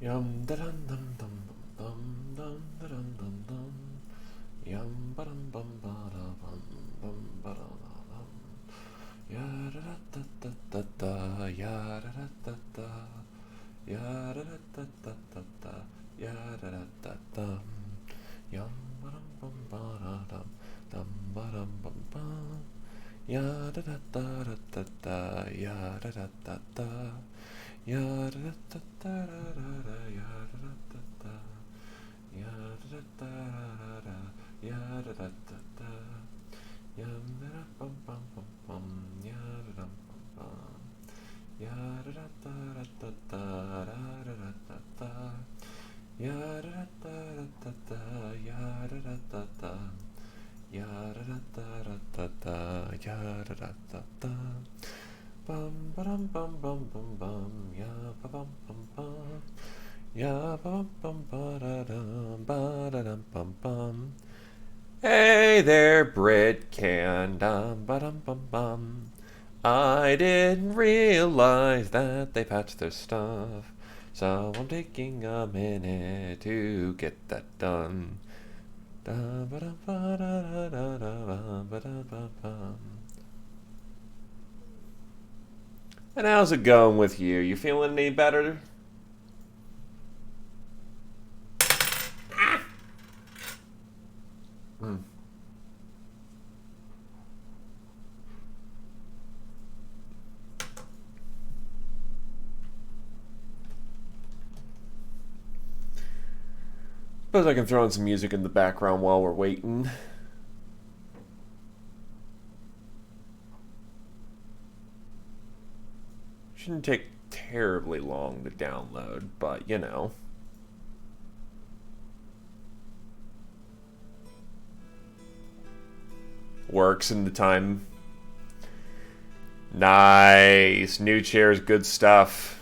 Yum da dum dum dum dum dum da dum dum dum. Yum ba dum bum ba da bum bum ba da bum. Ya da da da da da ya da da da da ya da da da da da ya da da da dum. Yum ba dum bum ba da dum ba dum bum bum. Ya da da da da da ya da da da da. Ya da da da da da ya da da da. Ya da da da da ya da da da. Yum da bum bum bum bum ya da bum bum. Ya da da da da da da da da. Ya da da da da ya da da da. Ya da da da da ya da da da. Bum bum bum bum bum bum ya bum bum bum ya bum bum ba da dum bum bum. Hey there, Brit Can dum ba dum bum bum. I didn't realize that they patched their stuff, so I'm taking a minute to get that done. Dum ba dum ba da da da ba da bum bum. And how's it going with you? You feeling any better? Hmm. Suppose I can throw in some music in the background while we're waiting. Shouldn't take terribly long to download, but you know. Works in the time. Nice. New chairs, good stuff.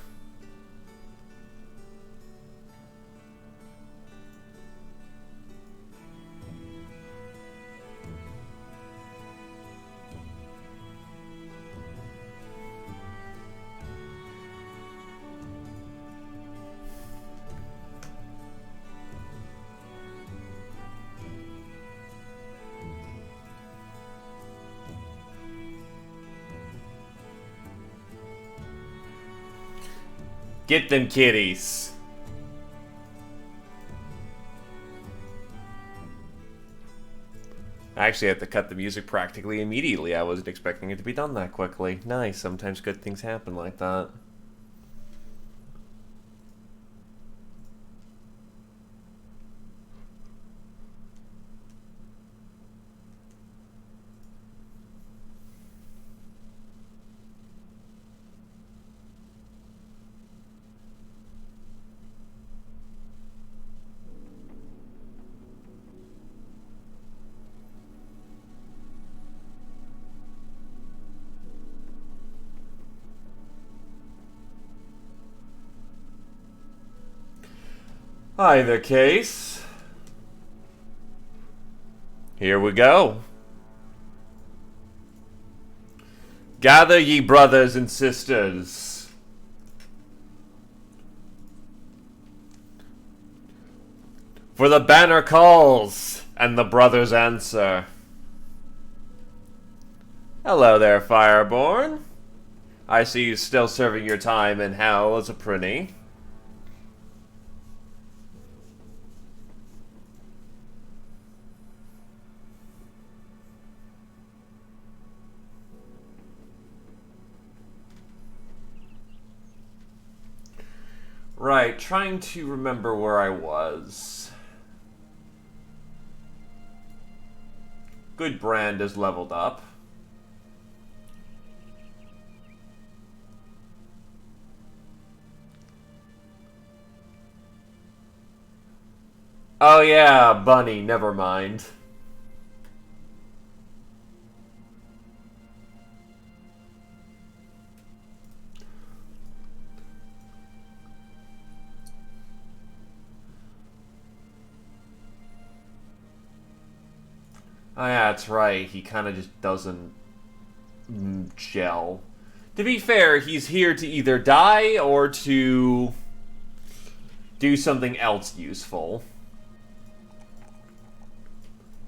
Get them kitties. I actually had to cut the music practically immediately. I wasn't expecting it to be done that quickly. Nice. Sometimes good things happen like that. Hi there, Case. Here we go. Gather ye brothers and sisters. For the banner calls, and the brothers answer. Hello there, Fireborn. I see you still serving your time in hell as a prinny. Right, trying to remember where I was. Good brand is leveled up. Oh yeah, Bunny, never mind. Oh yeah, that's right, he kind of just doesn't gel. To be fair, he's here to either die or to do something else useful.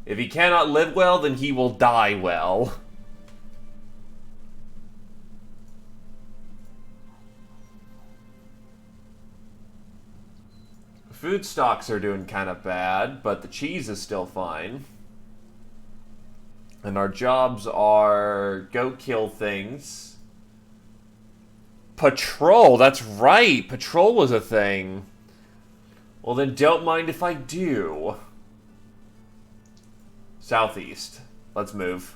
If he cannot live well, then he will die well. Food stocks are doing kind of bad, but the cheese is still fine. And our jobs are go kill things. Patrol, that's right. Patrol was a thing. Well, then don't mind if I do. Southeast. Let's move.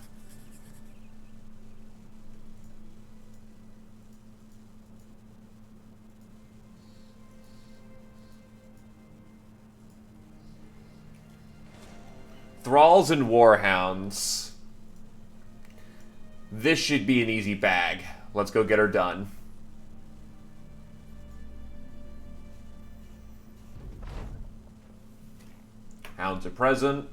Thralls and Warhounds. This should be an easy bag. Let's go get her done. Hounds are present.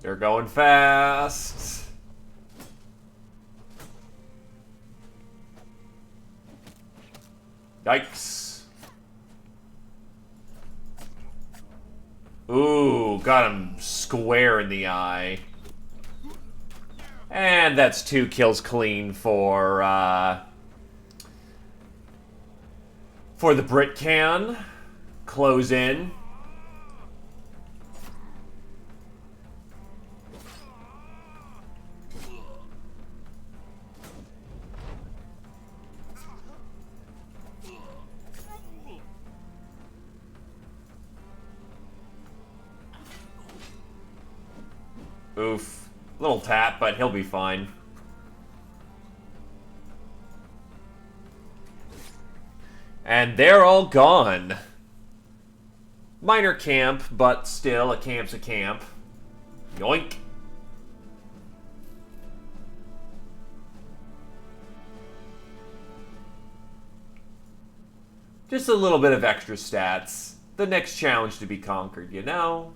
They're going fast. Yikes. Ooh, got him square in the eye. And that's 2 kills clean for the Brit can. Close in. Oof. Little tap, but he'll be fine. And they're all gone. Minor camp, but still, a camp's a camp. Yoink. Just a little bit of extra stats. The next challenge to be conquered, you know?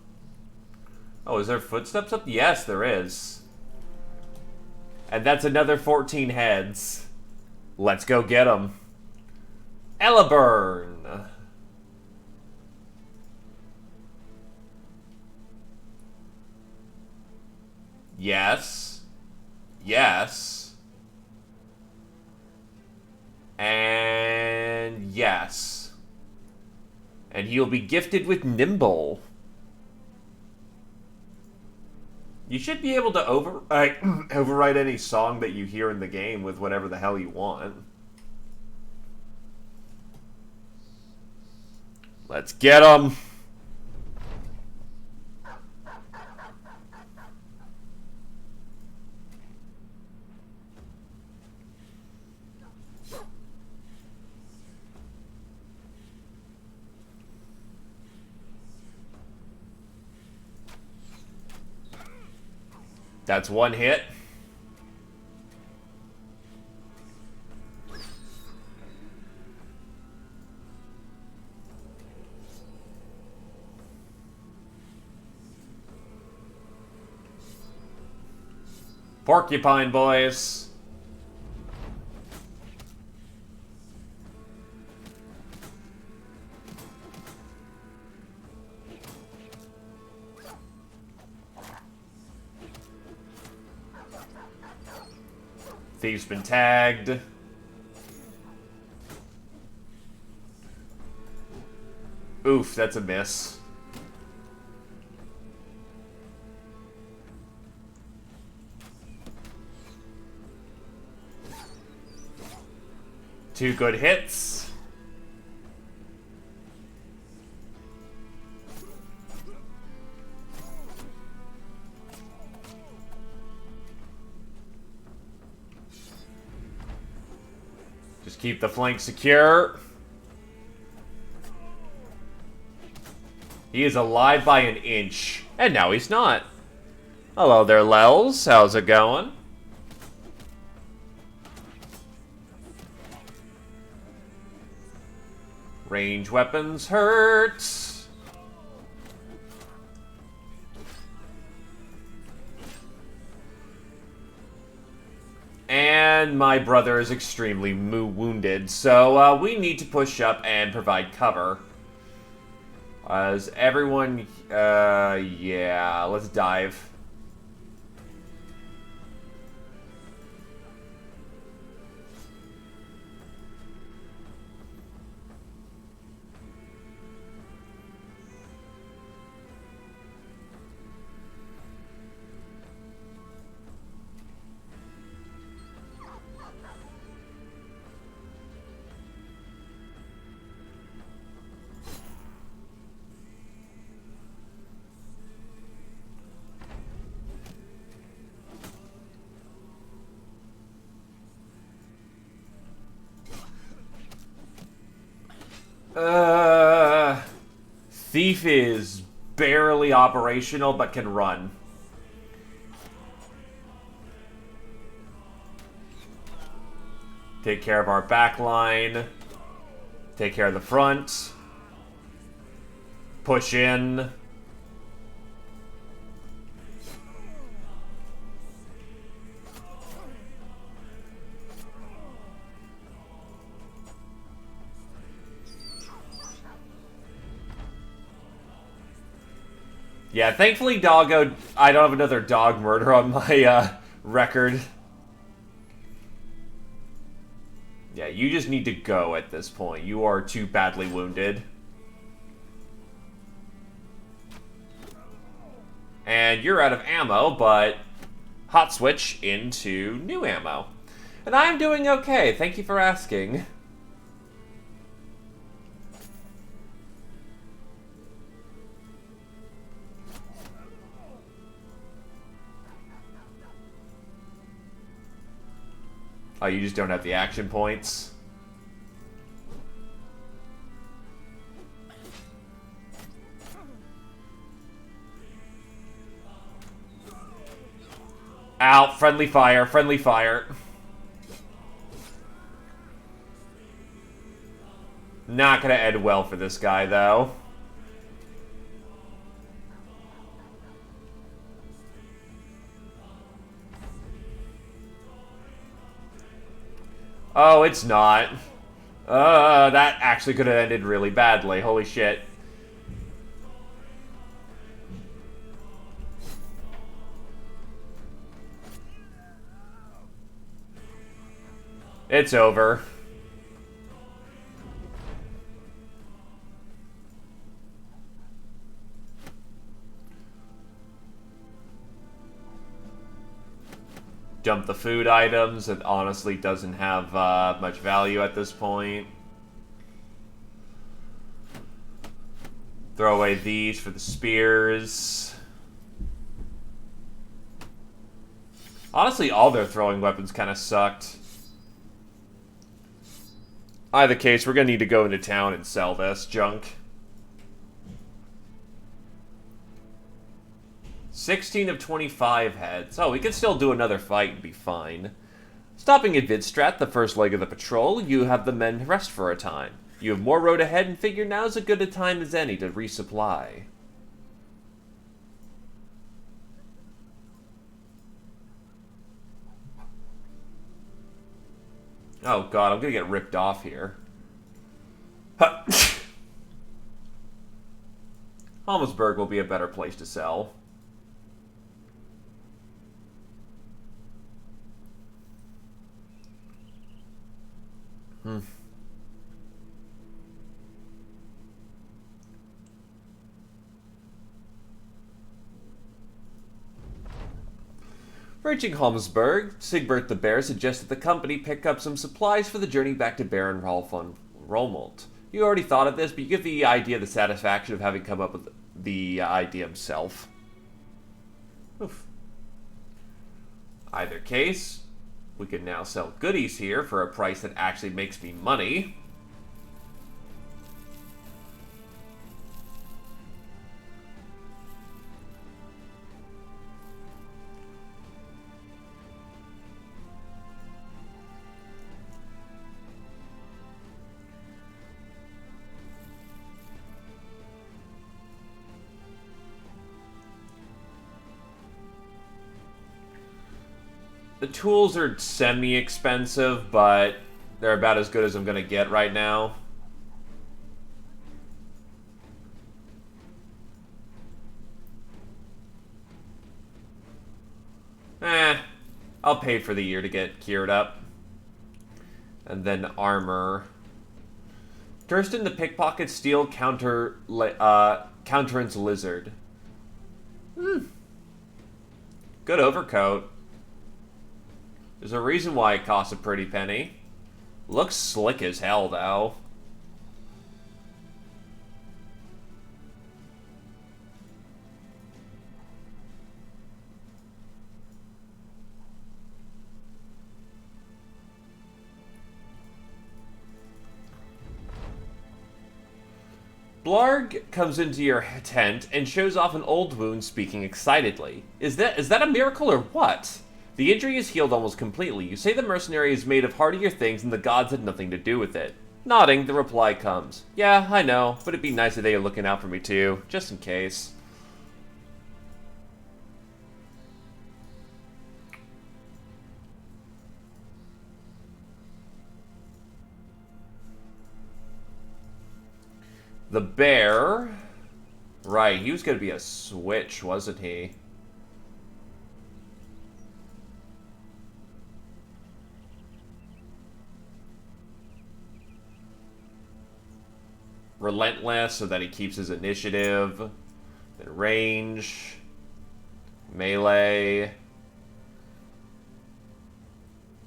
Oh, is there footsteps up? Yes, there is. And that's another 14 heads. Let's go get them. Eliburn. Yes. Yes. And yes. And he'll be gifted with Nimble. You should be able to override any song that you hear in the game with whatever the hell you want. Let's get them. That's 1 hit. Porcupine boys. Thief's been tagged. Oof, that's a miss. Two good hits. Just keep the flank secure. He is alive by an inch. And now he's not. Hello there, Lels. How's it going? Range weapons hurt. And my brother is extremely wounded, so we need to push up and provide cover. As everyone, yeah, let's dive. Thief is barely operational, but can run. Take care of our back line. Take care of the front. Push in. Yeah, thankfully, Doggo, I don't have another dog murder on my record. Yeah, you just need to go at this point. You are too badly wounded. And you're out of ammo, but hot switch into new ammo. And I'm doing okay. Thank you for asking. Oh, you just don't have the action points? Out! Friendly fire, friendly fire. Not gonna end well for this guy, though. Oh, it's not. That actually could have ended really badly. Holy shit. It's over. Dump the food items. It honestly doesn't have much value at this point. Throw away these for the spears. Honestly, all their throwing weapons kind of sucked. Either case, we're going to need to go into town and sell this junk. 16 of 25 heads. Oh, we can still do another fight and be fine. Stopping at Vidstrat, the first leg of the patrol, you have the men rest for a time. You have more road ahead and figure now's as good a time as any to resupply. Oh god, I'm gonna get ripped off here. Holmesburg will be a better place to sell. Reaching Holmesburg, Sigbert the Bear suggested the company pick up some supplies for the journey back to Baron Rolf von Romolt. You already thought of this, but you get the idea the satisfaction of having come up with the idea himself. Oof. Either case, we can now sell goodies here for a price that actually makes me money. The tools are semi-expensive, but they're about as good as I'm gonna get right now. I'll pay for the year to get cured up. And then armor. Durston the Pickpocket Steel counterance Lizard. Good overcoat. There's a reason why it costs a pretty penny. Looks slick as hell, though. Blarg comes into your tent and shows off an old wound, speaking excitedly. Is that a miracle or what? The injury is healed almost completely. You say the mercenary is made of hardier things and the gods had nothing to do with it. Nodding, the reply comes. Yeah, I know, but it'd be nice if they were looking out for me too, just in case. The bear... Right, he was going to be a switch, wasn't he? Relentless, so that he keeps his initiative. Then range. Melee.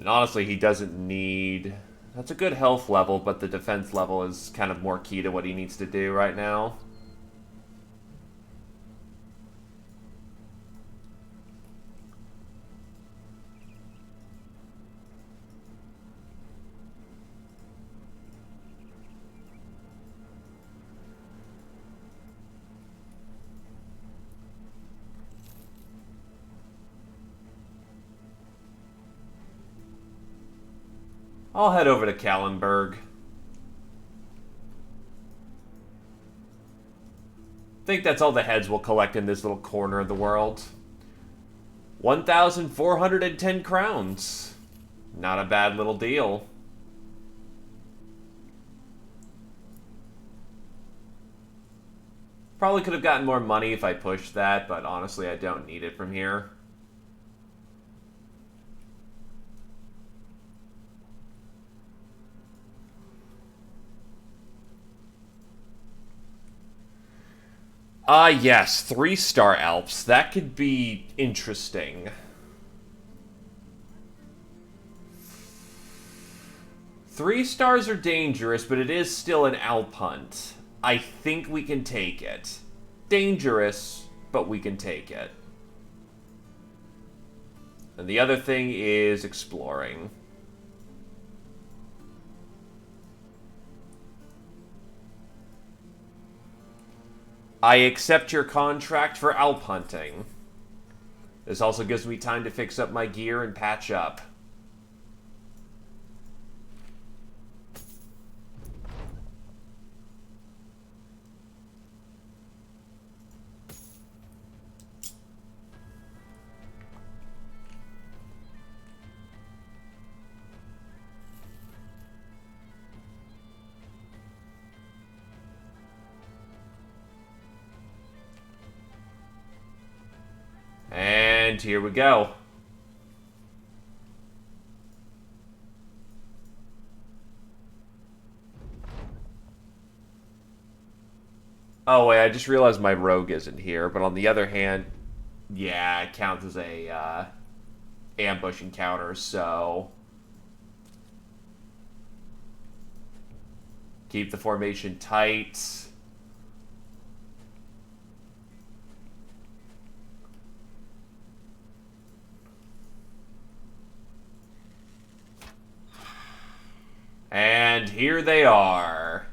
And honestly, he doesn't need... That's a good health level, but the defense level is kind of more key to what he needs to do right now. I'll head over to Kallenberg. Think that's all the heads we'll collect in this little corner of the world. 1,410 crowns. Not a bad little deal. Probably could have gotten more money if I pushed that, but honestly I don't need it from here. Yes, 3-star Alps. That could be interesting. 3 stars are dangerous, but it is still an Alp hunt. I think we can take it. Dangerous, but we can take it. And the other thing is exploring. I accept your contract for Alp hunting. This also gives me time to fix up my gear and patch up. And here we go. Oh wait, I just realized my rogue isn't here, but on the other hand, yeah, it counts as a ambush encounter, so keep the formation tight. And here they are.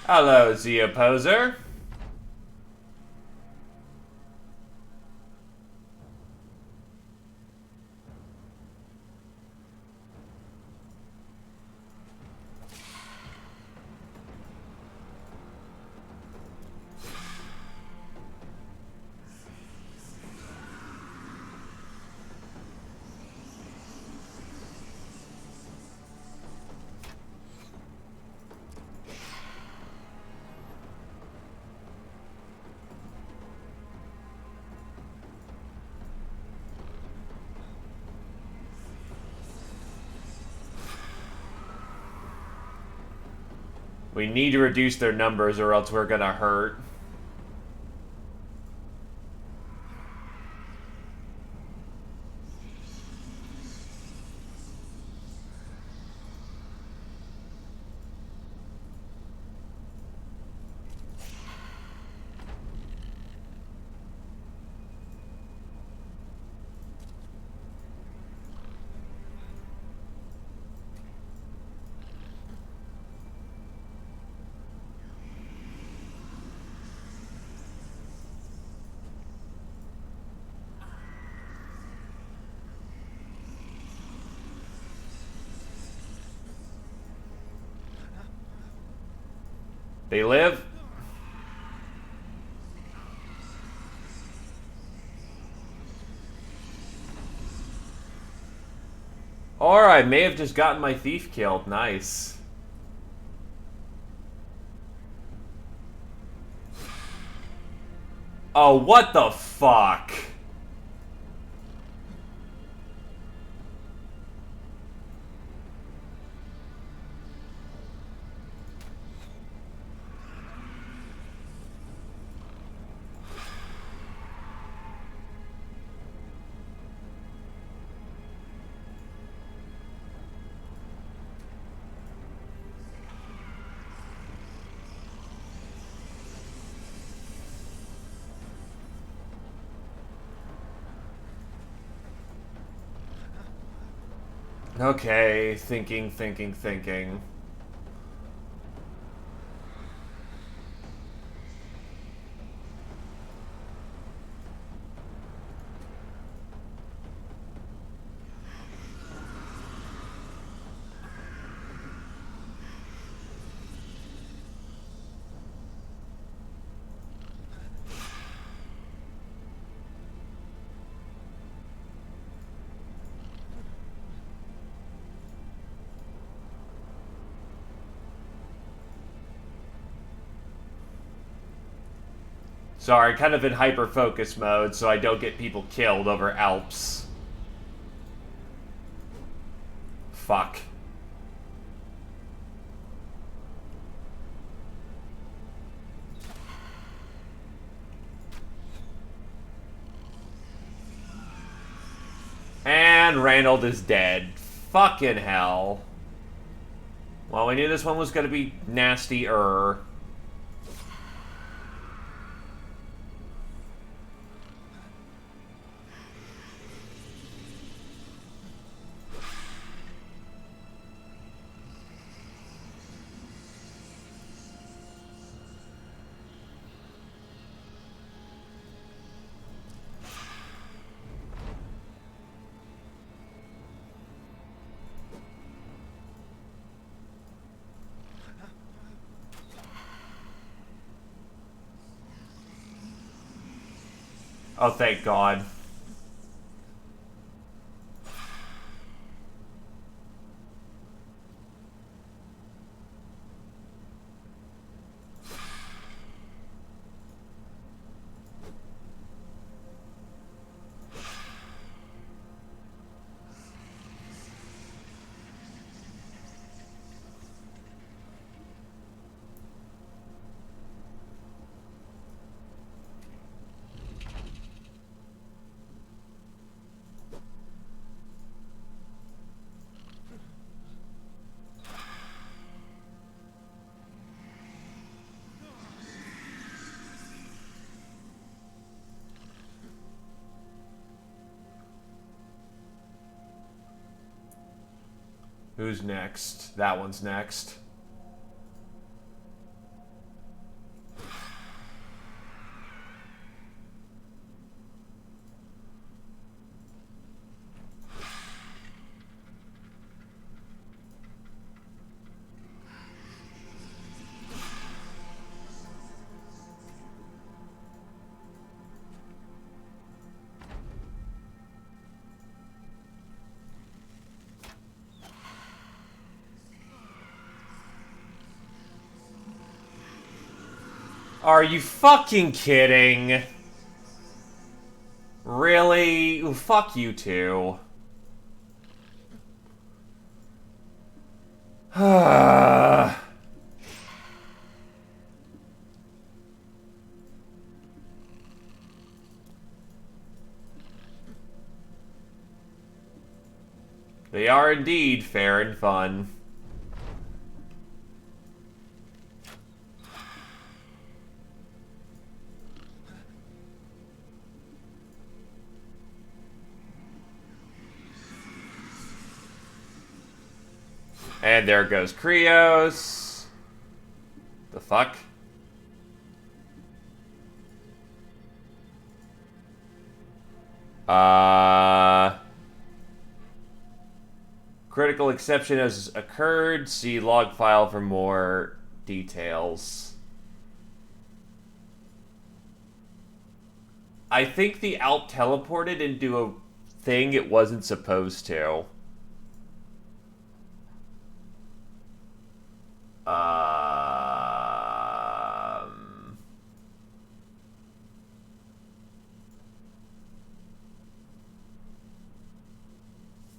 Hello, the opposer. We need to reduce their numbers or else we're gonna hurt. They live? Or I may have just gotten my thief killed. Nice. Oh, what the fuck? Okay, thinking. Sorry, kind of in hyper-focus mode so I don't get people killed over Alps. Fuck. And Reynold is dead. Fucking hell. Well, we knew this one was gonna be nastier. Oh, thank God. Who's next? That one's next. Are you fucking kidding? Really? Ooh, fuck you two. They are indeed fair and fun. And there goes Krios. The fuck? Critical exception has occurred. See log file for more details. I think the Alp teleported into a thing it wasn't supposed to.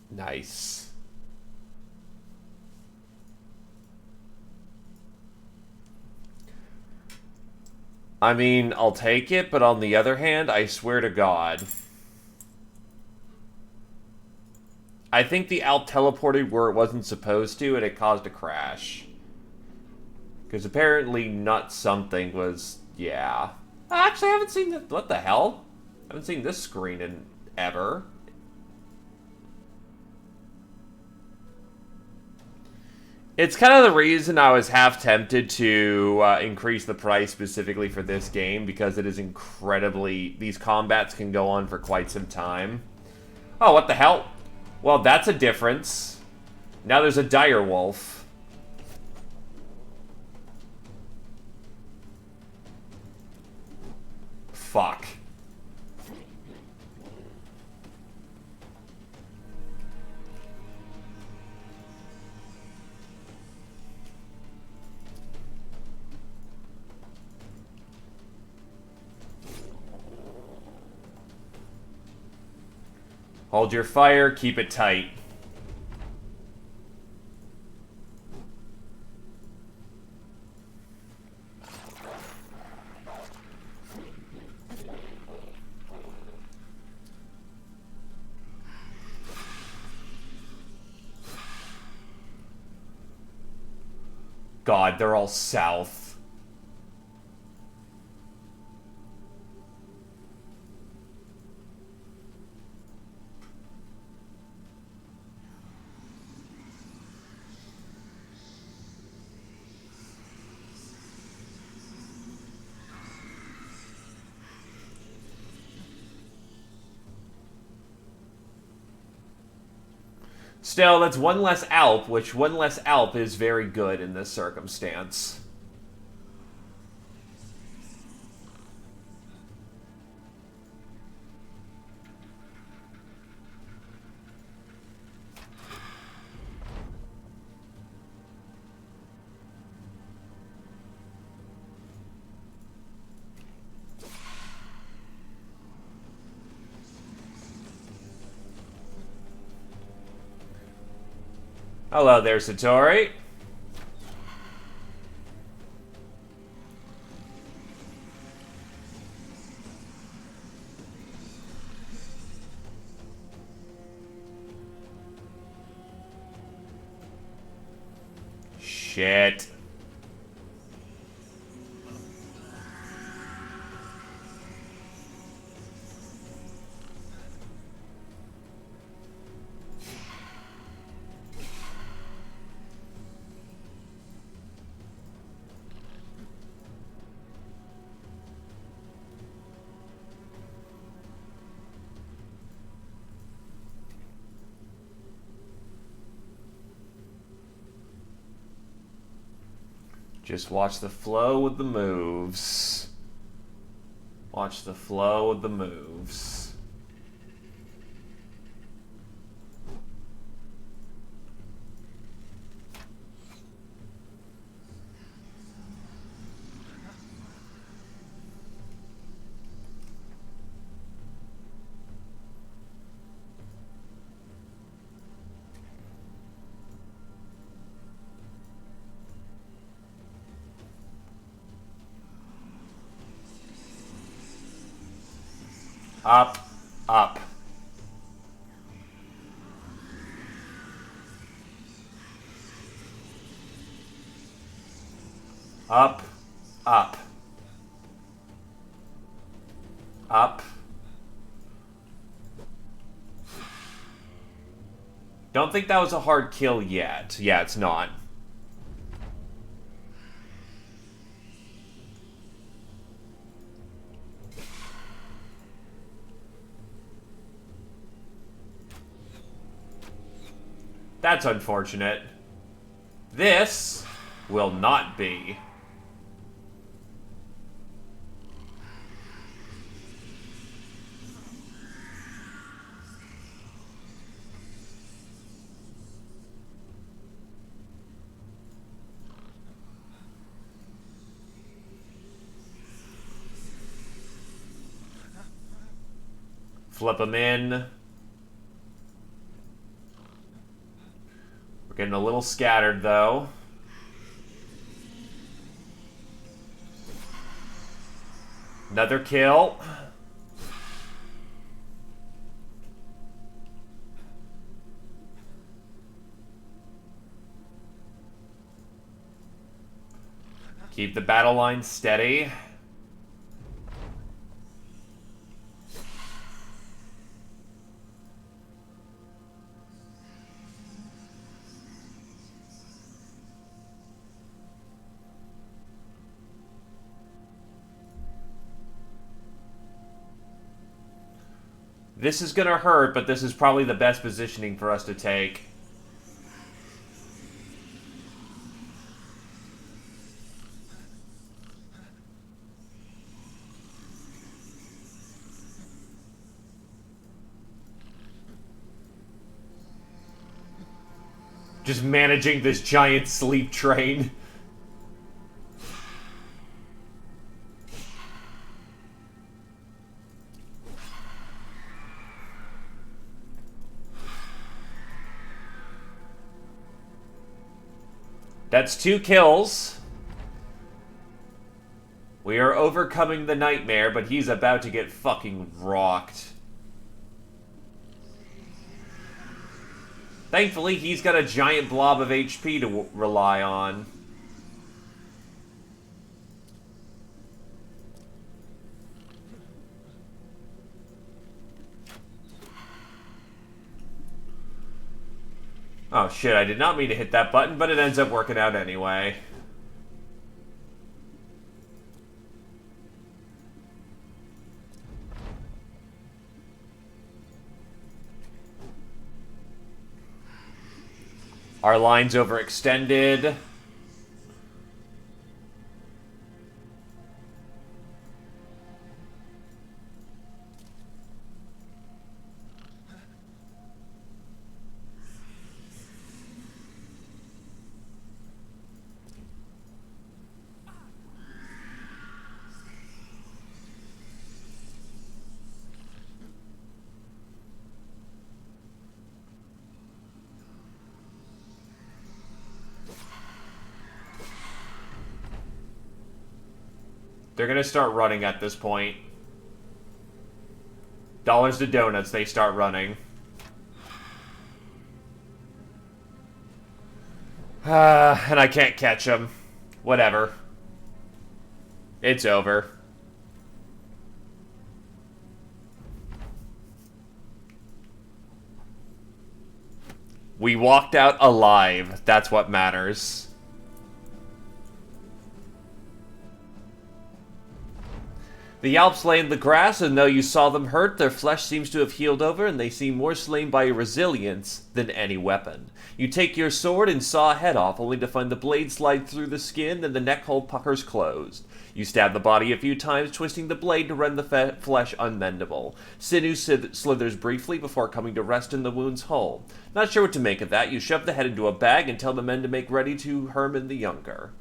Nice. I mean, I'll take it, but on the other hand, I swear to God, I think the Alp teleported where it wasn't supposed to, and it caused a crash. Because apparently not something was... yeah. Actually, I haven't seen... what the hell? I haven't seen this screen in... ever. It's kind of the reason I was half tempted to increase the price specifically for this game, because it is incredibly... these combats can go on for quite some time. Oh, what the hell? Well, that's a difference. Now there's a dire wolf. Fuck. Hold your fire, keep it tight. God, they're all south. Still, that's one less Alp, which one less Alp is very good in this circumstance. Hello there, Satori. Shit. Just watch the flow with the moves. Watch the flow of the moves. Up. Up. Up. Up. Up. Don't think that was a hard kill yet. Yeah, it's not. That's unfortunate. This will not be. Flip them in. We're getting a little scattered, though. Another kill. Keep the battle line steady. This is gonna hurt, but this is probably the best positioning for us to take. Just managing this giant sleep train. That's 2 kills. We are overcoming the nightmare, but he's about to get fucking rocked. Thankfully, he's got a giant blob of HP to rely on. Oh shit, I did not mean to hit that button, but it ends up working out anyway. Our line's overextended. They're gonna start running at this point. Dollars to donuts, they start running. And I can't catch them. Whatever. It's over. We walked out alive. That's what matters. The Alps lay in the grass, and though you saw them hurt, their flesh seems to have healed over, and they seem more slain by your resilience than any weapon. You take your sword and saw a head off, only to find the blade slide through the skin and the neck hole puckers closed. You stab the body a few times, twisting the blade to rend the flesh unmendable. Sinew slithers briefly before coming to rest in the wound's hole. Not sure what to make of that, you shove the head into a bag and tell the men to make ready to Herman the Younger.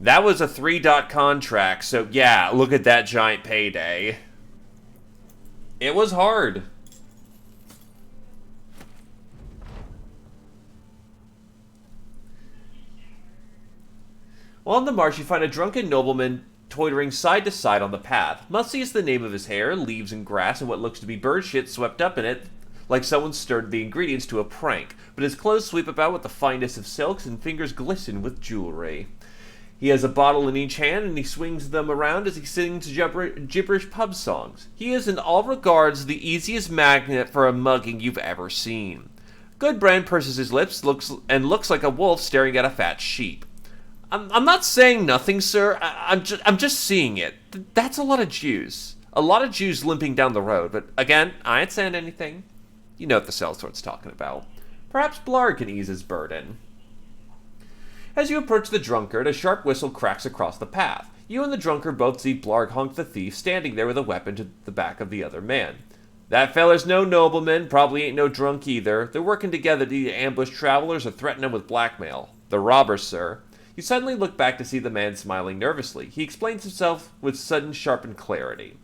That was a 3-dot contract, so yeah, look at that giant payday. It was hard. While on the march, you find a drunken nobleman toitering side to side on the path. Musty is the name of his hair, leaves and grass, and what looks to be bird shit swept up in it like someone stirred the ingredients to a prank. But his clothes sweep about with the finest of silks, and fingers glisten with jewelry. He has a bottle in each hand, and he swings them around as he sings gibberish pub songs. He is in all regards the easiest magnet for a mugging you've ever seen. Goodbrand purses his lips, looks like a wolf staring at a fat sheep. I'm not saying nothing, sir. I'm just seeing it. That's a lot of Jews. A lot of Jews limping down the road. But again, I ain't saying anything. You know what the sellsword's talking about. Perhaps Blarg can ease his burden. As you approach the drunkard, a sharp whistle cracks across the path. You and the drunkard both see Blarg Honk the thief standing there with a weapon to the back of the other man. That feller's no nobleman, probably ain't no drunk either. They're working together to ambush travelers or threaten them with blackmail. The robbers, sir. You suddenly look back to see the man smiling nervously. He explains himself with sudden sharpened clarity.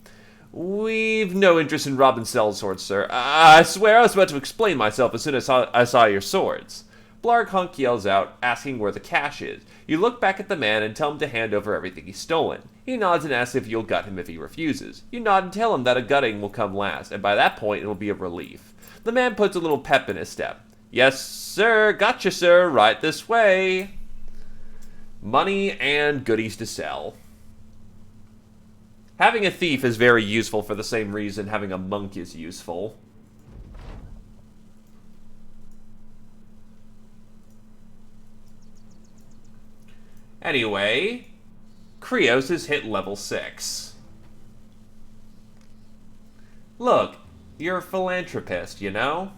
We've no interest in robbing sellswords, sir. I swear I was about to explain myself as soon as I saw your swords. Blarg Honk yells out, asking where the cash is. You look back at the man and tell him to hand over everything he's stolen. He nods and asks if you'll gut him if he refuses. You nod and tell him that a gutting will come last, and by that point it'll be a relief. The man puts a little pep in his step. Yes, sir. Gotcha, sir. Right this way. Money and goodies to sell. Having a thief is very useful for the same reason having a monk is useful. Anyway, Krios has hit level 6. Look, you're a philanthropist, you know?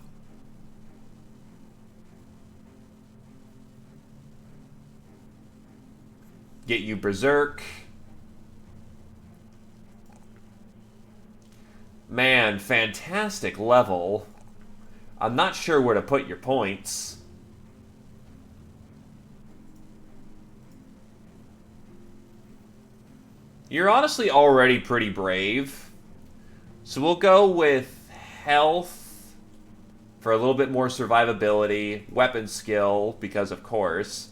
Get you berserk. Man, fantastic level. I'm not sure where to put your points. You're honestly already pretty brave. So we'll go with health for a little bit more survivability, weapon skill, because of course,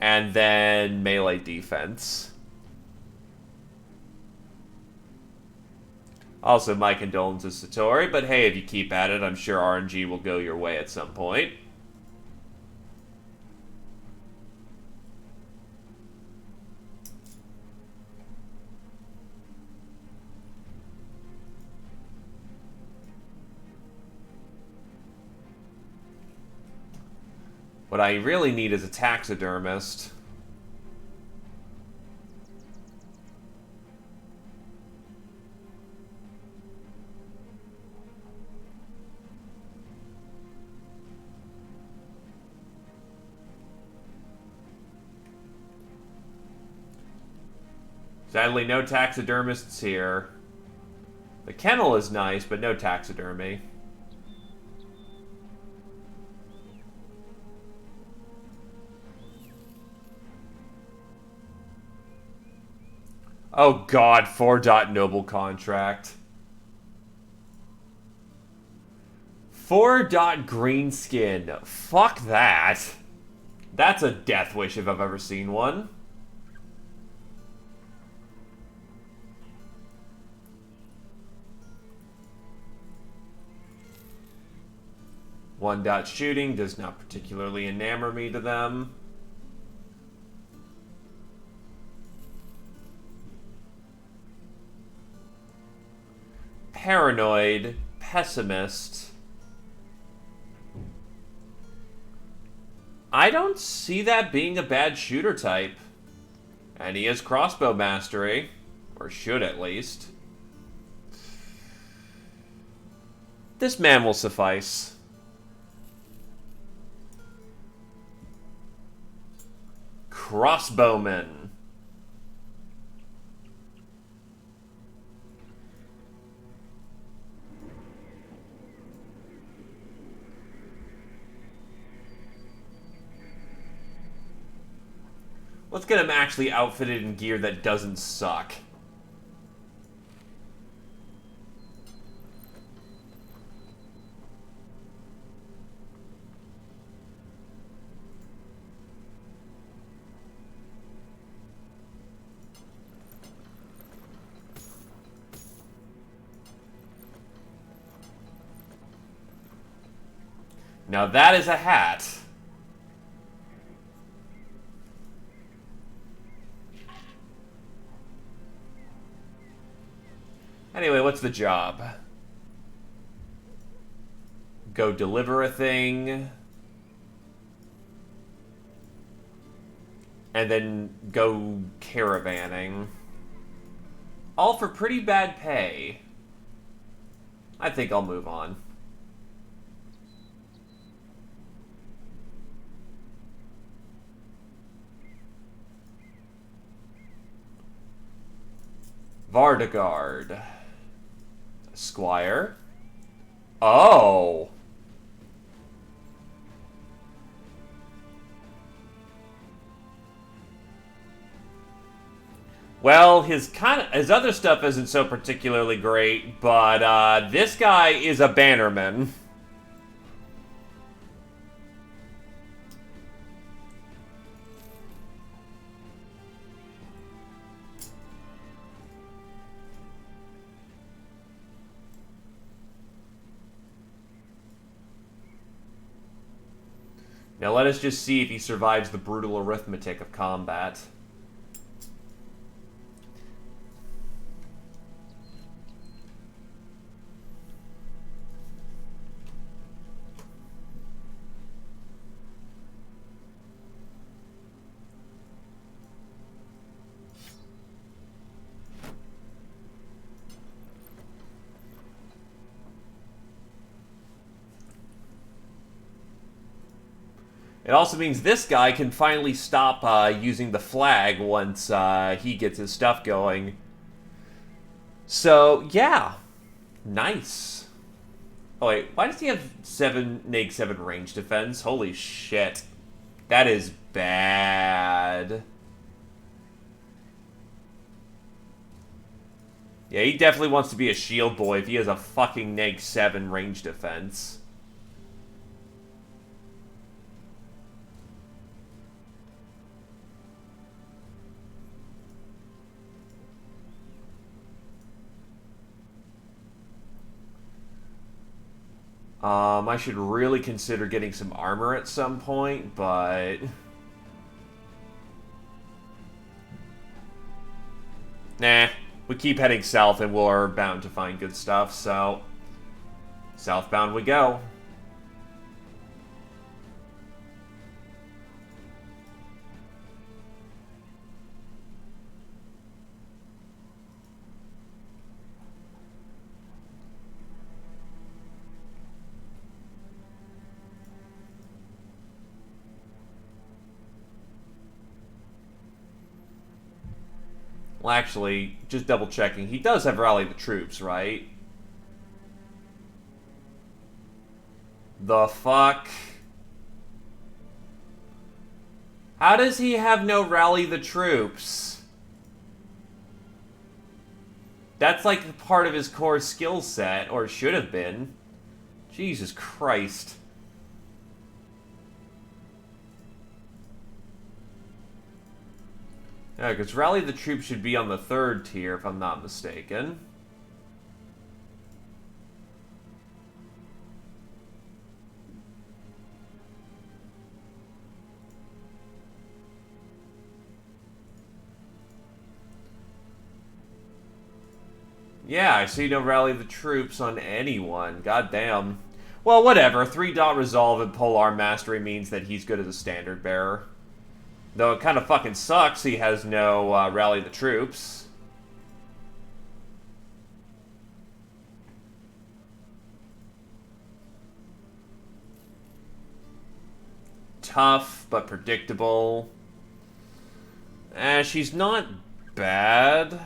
and then melee defense. Also, my condolences, Satori, but hey, if you keep at it, I'm sure RNG will go your way at some point. What I really need is a taxidermist. Sadly, no taxidermists here. The kennel is nice, but no taxidermy. Oh god, 4. Noble contract. 4. Greenskin. Fuck that. That's a death wish if I've ever seen one. One dot shooting does not particularly enamor me to them. Paranoid, pessimist. I don't see that being a bad shooter type. And he has crossbow mastery. Or should at least. This man will suffice. Crossbowman. Let's get him actually outfitted in gear that doesn't suck. Now that is a hat. Anyway, what's the job? Go deliver a thing. And then go caravanning. All for pretty bad pay. I think I'll move on. Vardagard. Squire. Oh. Well, his other stuff isn't so particularly great, but this guy is a bannerman. Now let us just see if he survives the brutal arithmetic of combat. It also means this guy can finally stop using the flag once he gets his stuff going. So, yeah. Nice. Oh, wait. Why does he have neg 7 range defense? Holy shit. That is bad. Yeah, he definitely wants to be a shield boy if he has a fucking neg 7 range defense. I should really consider getting some armor at some point, but... Nah, we keep heading south and we're bound to find good stuff, so... Southbound we go. Well, actually, just double checking. He does have Rally the Troops, right? The fuck? How does he have no Rally the Troops? That's like part of his core skill set, or should have been. Jesus Christ. Yeah, because Rally the Troops should be on the 3rd tier, if I'm not mistaken. Yeah, I see no Rally the Troops on anyone. Goddamn. Well, whatever. 3-dot resolve and Polearm Mastery means that he's good as a standard bearer. Though it kind of fucking sucks he has no Rally the Troops. Tough, but predictable. She's not bad.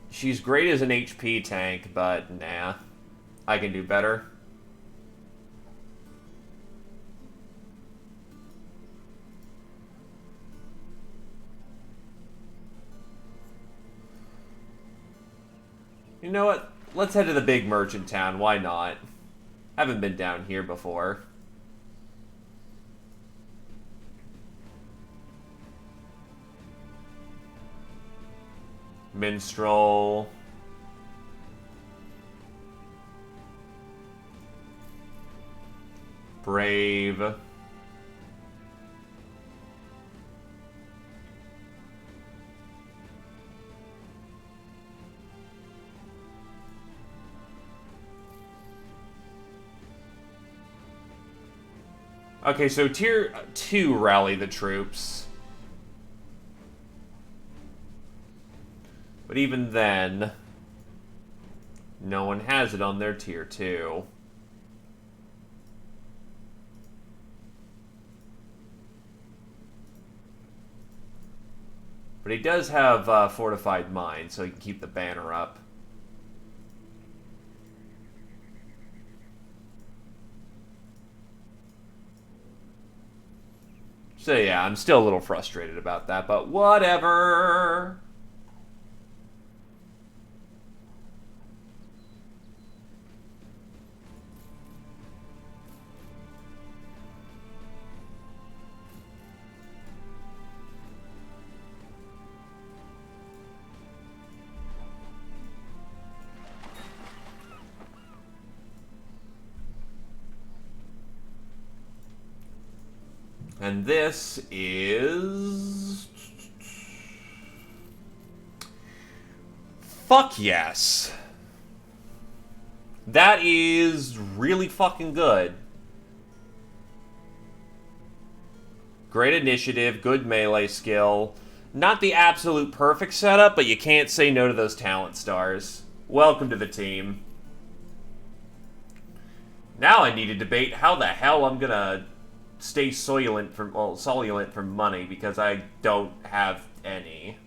She's great as an HP tank, but nah. I can do better. You know what? Let's head to the big merchant town. Why not? Haven't been down here before. Minstrel. Brave. Okay, so tier 2 rally the troops. But even then, no one has it on their tier 2. But he does have Fortified Mind, so he can keep the banner up. So yeah, I'm still a little frustrated about that, but whatever. And this is... Fuck yes. That is really fucking good. Great initiative, good melee skill. Not the absolute perfect setup, but you can't say no to those talent stars. Welcome to the team. Now I need to debate how the hell I'm gonna stay solulent from money, because I don't have any.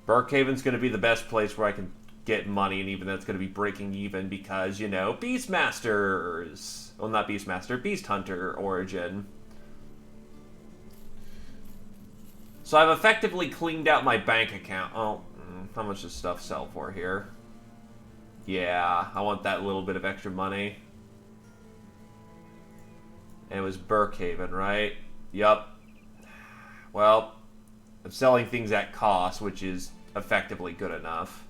Brookhaven's going to be the best place where I can get money, and even that's going to be breaking even because, you know, Beastmasters. Well, not Beastmaster, Beast Hunter origin. So I've effectively cleaned out my bank account. Oh, how much does stuff sell for here? Yeah, I want that little bit of extra money. And it was Brookhaven, right? Yup. Well, I'm selling things at cost, which is effectively good enough.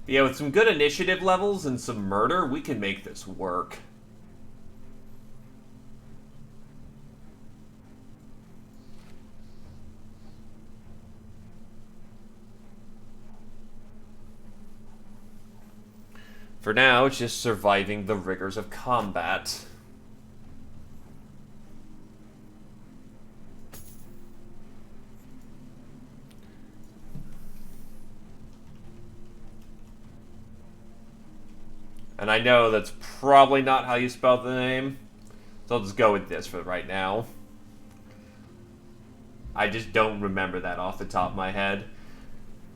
Yeah, with some good initiative levels and some murder, we can make this work. For now, it's just surviving the rigors of combat. And I know that's probably not how you spell the name, so I'll just go with this for right now. I just don't remember that off the top of my head.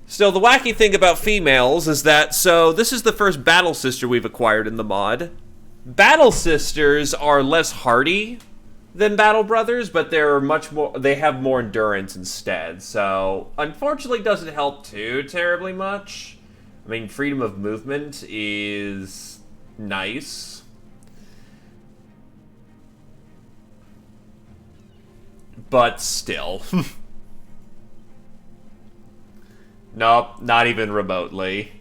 Still, the wacky thing about females is that, so this is the first Battle Sister we've acquired in the mod. Battle Sisters are less hardy than Battle Brothers, but they're much more, they have more endurance instead, so unfortunately doesn't help too terribly much. I mean, freedom of movement is nice. But still. Nope, not even remotely.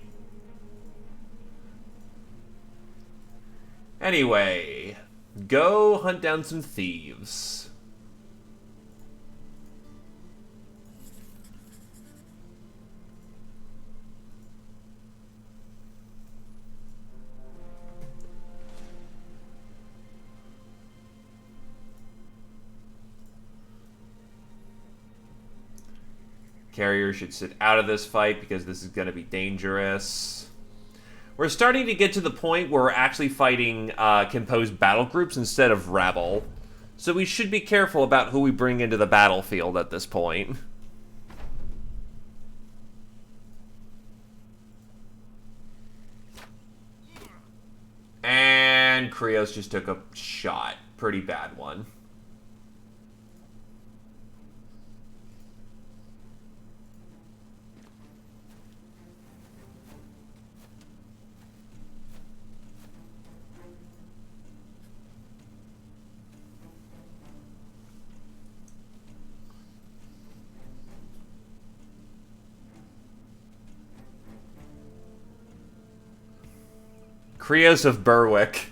Anyway, go hunt down some thieves. Carrier should sit out of this fight because this is going to be dangerous. We're starting to get to the point where we're actually fighting composed battle groups instead of rabble. So we should be careful about who we bring into the battlefield at this point. Krios just took a shot. Pretty bad one. Krios of Berwick.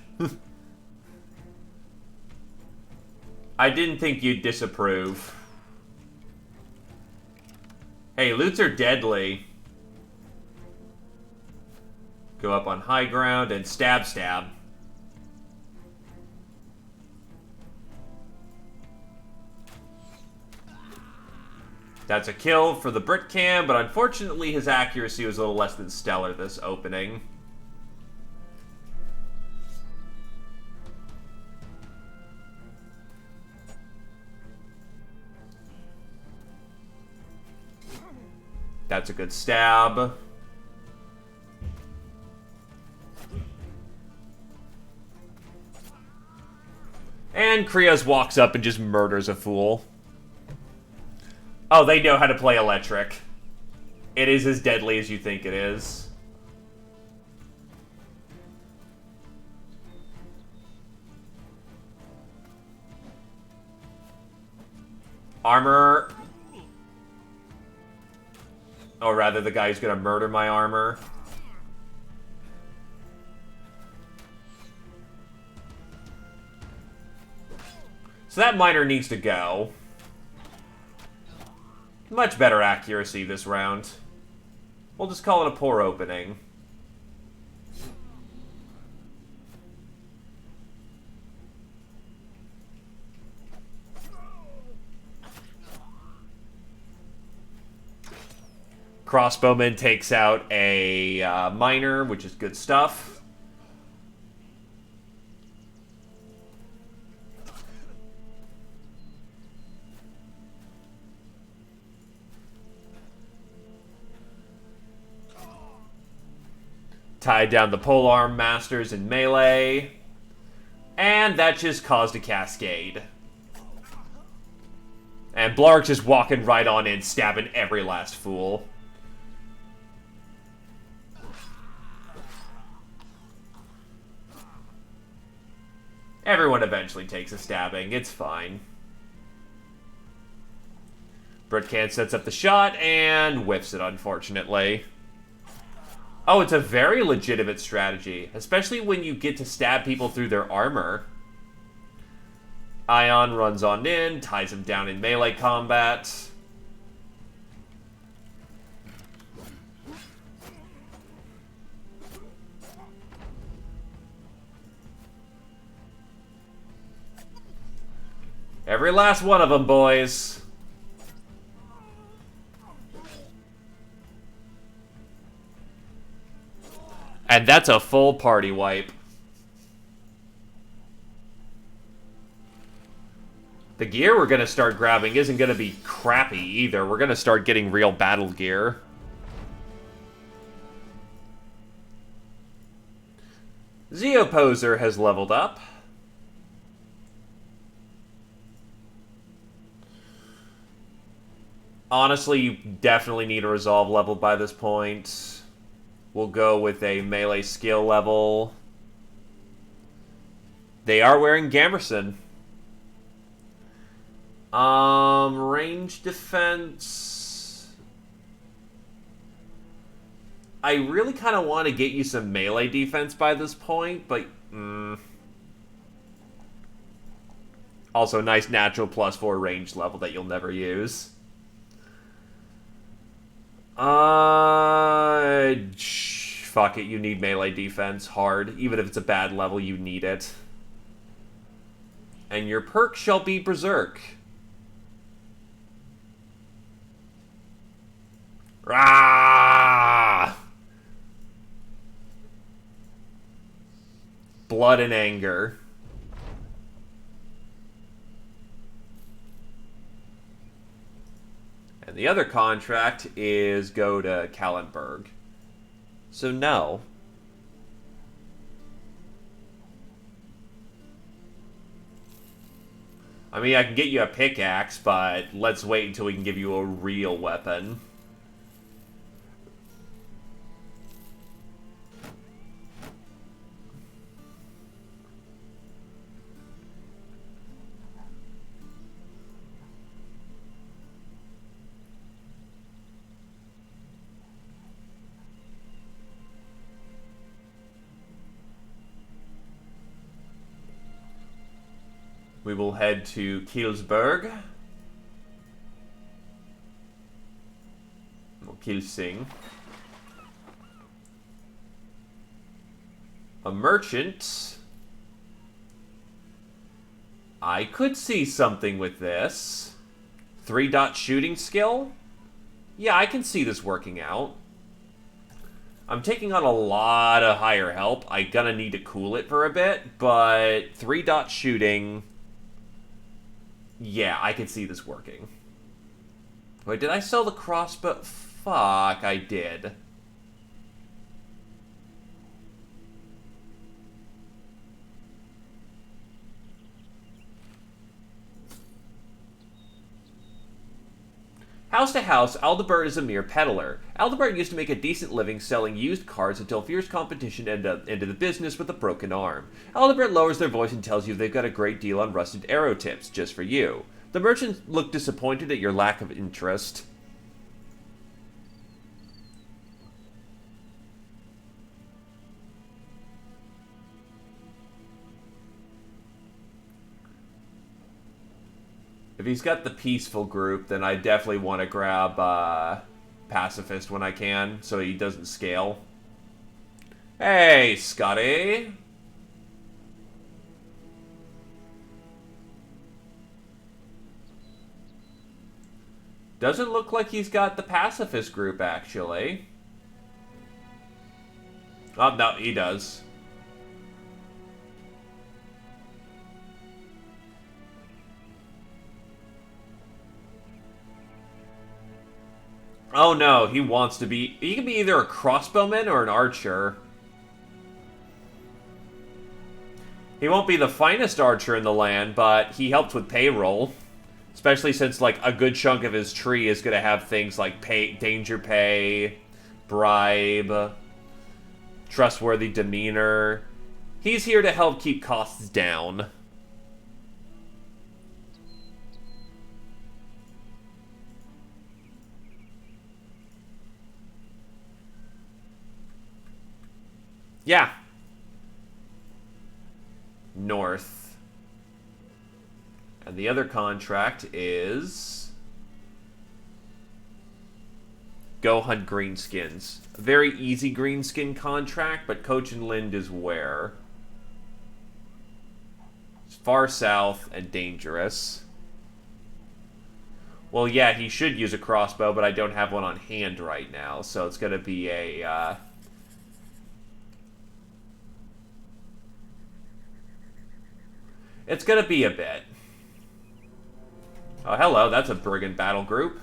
I didn't think you'd disapprove. Hey, loots are deadly. Go up on high ground and stab stab. That's a kill for the Britcam, but unfortunately his accuracy was a little less than stellar this opening. That's a good stab. And Krios walks up and just murders a fool. Oh, they know how to play electric. It is as deadly as you think it is. Armor. Or rather, the guy who's gonna murder my armor. So that miner needs to go. Much better accuracy this round. We'll just call it a poor opening. Crossbowman takes out a miner, which is good stuff. Tied down the polearm masters in melee. And that just caused a cascade. And Blark just walking right on in, stabbing every last fool. Everyone eventually takes a stabbing. It's fine. Britcan sets up the shot and whiffs it, unfortunately. Oh, it's a very legitimate strategy, especially when you get to stab people through their armor. Ion runs on in, ties him down in melee combat. Every last one of them, boys. And that's a full party wipe. The gear we're going to start grabbing isn't going to be crappy either. We're going to start getting real battle gear. Zeoposer has leveled up. Honestly, you definitely need a resolve level by this point. We'll go with a melee skill level. They are wearing Gamerson. Range defense. I really kind of want to get you some melee defense by this point, but also nice natural +4 range level that you'll never use. Fuck it, you need melee defense hard. Even if it's a bad level, you need it. And your perk shall be Berserk. Rah! Blood and anger. And the other contract is go to Kallenberg. So no. I mean, I can get you a pickaxe, but let's wait until we can give you a real weapon. We will head to Kielsberg. Or Kielsing. A merchant. I could see something with this. 3-dot shooting skill? Yeah, I can see this working out. I'm taking on a lot of higher help. I'm gonna need to cool it for a bit, but 3-dot shooting... Yeah, I could see this working. Wait, did I sell the crossbow? Fuck, I did. House to house, Aldebert is a mere peddler. Aldebert used to make a decent living selling used cars until fierce competition ended the business with a broken arm. Aldebert lowers their voice and tells you they've got a great deal on rusted arrow tips, just for you. The merchants look disappointed at your lack of interest. If he's got the peaceful group, then I definitely want to grab pacifist when I can, so he doesn't scale. Hey, Scotty! Doesn't look like he's got the pacifist group, actually. Oh, no, he does. Oh no, he wants to be... He can be either a crossbowman or an archer. He won't be the finest archer in the land, but he helps with payroll. Especially since, like, a good chunk of his tree is going to have things like danger pay, bribe, trustworthy demeanor. He's here to help keep costs down. Yeah. North. And the other contract is... Go hunt greenskins. A very easy greenskin contract, but Coach and Lind is where? It's far south and dangerous. Well, yeah, he should use a crossbow, but I don't have one on hand right now, so it's gonna be a, It's gonna be a bit. Oh, hello, that's a brigand battle group.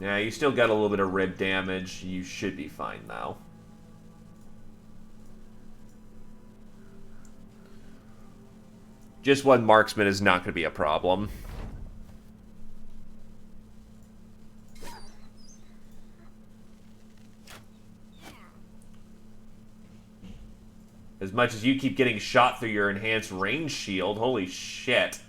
Yeah, you still got a little bit of rib damage. You should be fine now. Just one marksman is not going to be a problem. As much as you keep getting shot through your enhanced range shield, holy shit.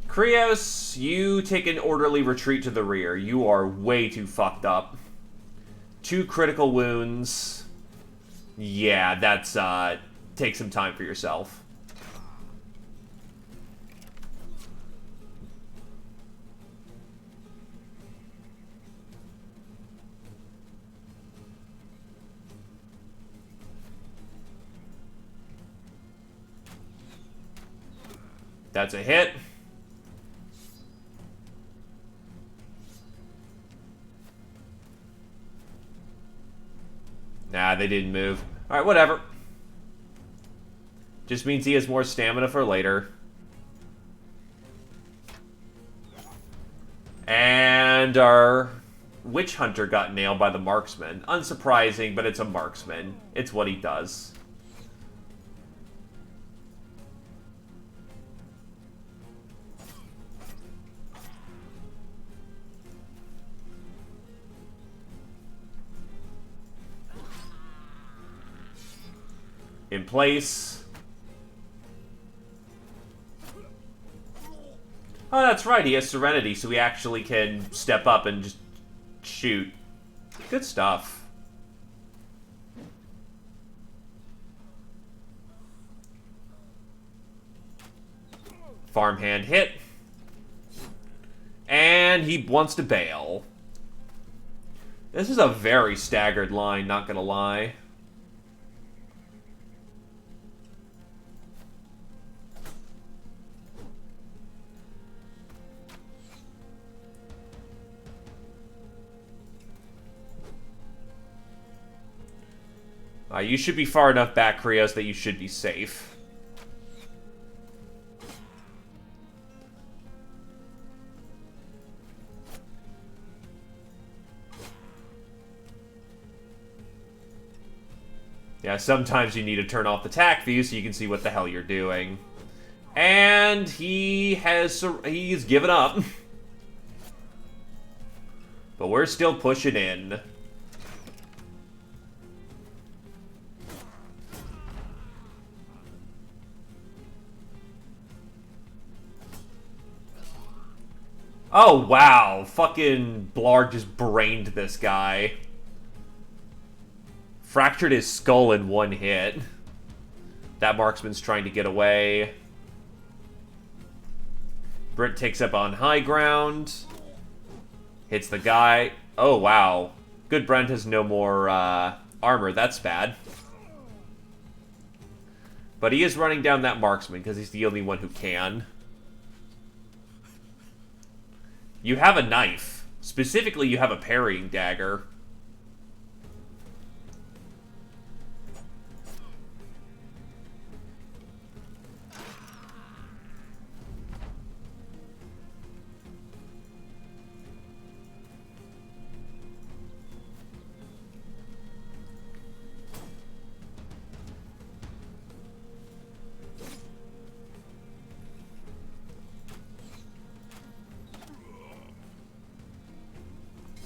Krios, you take an orderly retreat to the rear. You are way too fucked up. 2 critical wounds. Yeah, that's, take some time for yourself. That's a hit. Nah, they didn't move. Alright, whatever. Just means he has more stamina for later. And our witch hunter got nailed by the marksman. Unsurprising, but it's a marksman. It's what he does. In place. Oh, that's right. He has Serenity, so he actually can step up and just shoot. Good stuff. Farmhand hit. And he wants to bail. This is a very staggered line, not gonna lie. You should be far enough back, Krios, that you should be safe. Yeah, sometimes you need to turn off the tack view so you can see what the hell you're doing. And he's given up. But we're still pushing in. Oh, wow. Fucking Blarg just brained this guy. Fractured his skull in one hit. That marksman's trying to get away. Britt takes up on high ground. Hits the guy. Oh, wow. Good Brent has no more armor. That's bad. But he is running down that marksman because he's the only one who can. You have a knife. Specifically, you have a parrying dagger.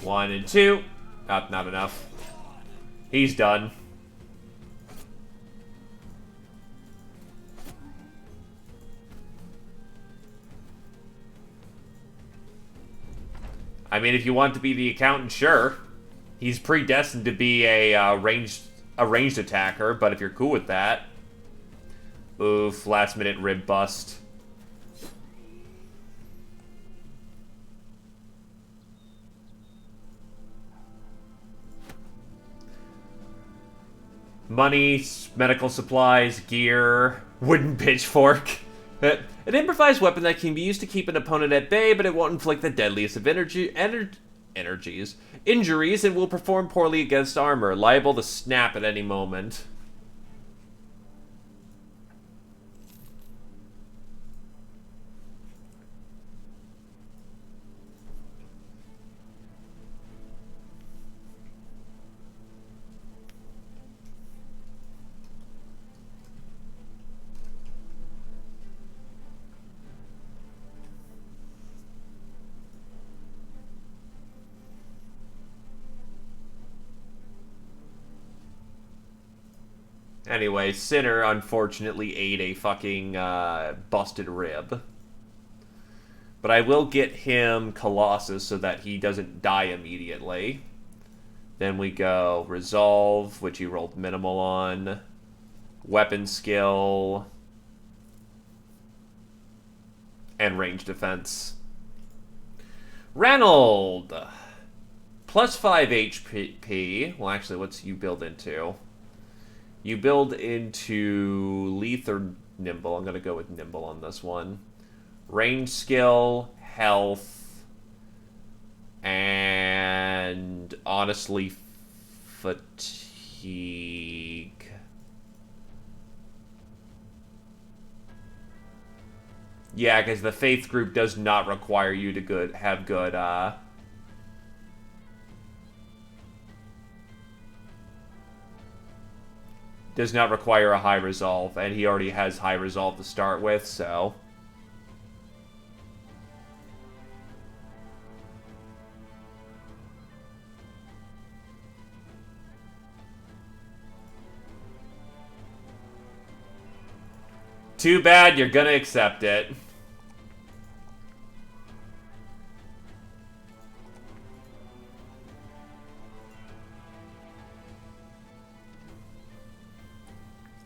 One and two. Not enough. He's done. I mean, if you want to be the accountant, sure. He's predestined to be a ranged attacker, but if you're cool with that. Oof, last minute rib bust. Money, medical supplies, gear, wooden pitchfork. An improvised weapon that can be used to keep an opponent at bay, but it won't inflict the deadliest of injuries, and will perform poorly against armor, liable to snap at any moment. Anyway, Sinner unfortunately ate a fucking busted rib. But I will get him Colossus so that he doesn't die immediately. Then we go Resolve, which he rolled minimal on. Weapon skill. And range defense. Ranald! Plus 5 HP. Well, actually, what's you build into? You build into Leth or Nimble. I'm going to go with Nimble on this one. Range skill, health, and honestly, fatigue. fatigue. Yeah, because the faith group does not require you to have good, does not require a high resolve, and he already has high resolve to start with, so... Too bad, you're gonna accept it.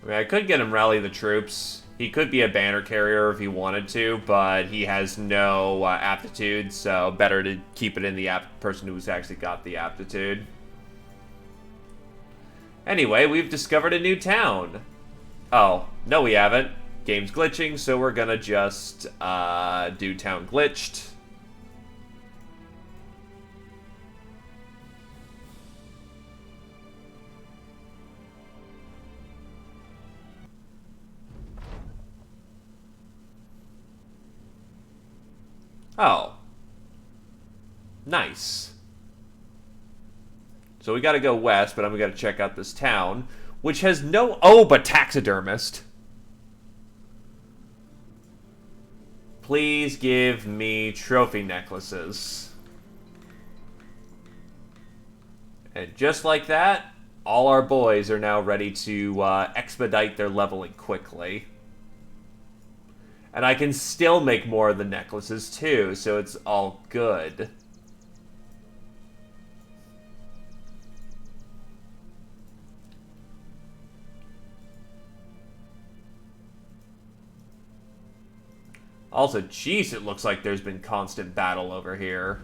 I mean, I could get him rally the troops. He could be a banner carrier if he wanted to, but he has no aptitude, so better to keep it in the person who's actually got the aptitude. Anyway, we've discovered a new town. Oh, no we haven't. Game's glitching, so we're gonna just do town glitched. Oh. Nice. So we gotta go west, but I'm gonna check out this town, which has no... Oh, but taxidermist. Please give me trophy necklaces. And just like that, all our boys are now ready to expedite their leveling quickly. And I can still make more of the necklaces too, so it's all good. Also, jeez, it looks like there's been constant battle over here.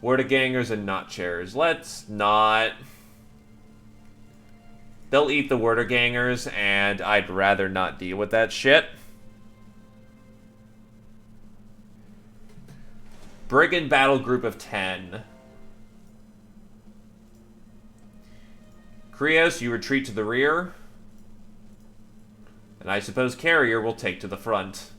Wordagangers and not chairs. Let's not. They'll eat the Wordagangers, and I'd rather not deal with that shit. Brigand battle group of 10. Krios, you retreat to the rear. And I suppose Carrier will take to the front.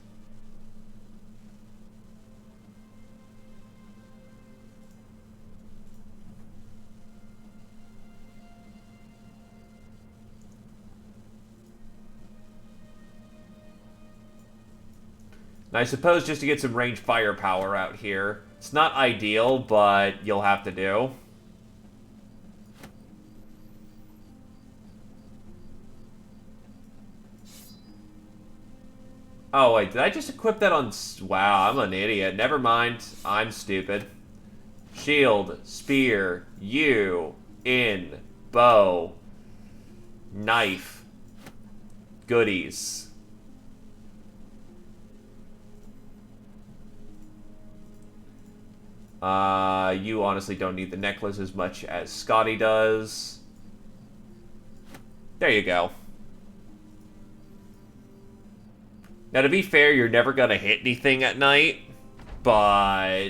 And I suppose just to get some range firepower out here. It's not ideal, but you'll have to do. Oh, wait, did I just equip that on... Wow, I'm an idiot. Never mind. I'm stupid. Shield, spear, you, in, bow, knife, goodies. You honestly don't need the necklace as much as Scotty does. There you go. Now, to be fair, you're never gonna hit anything at night, but...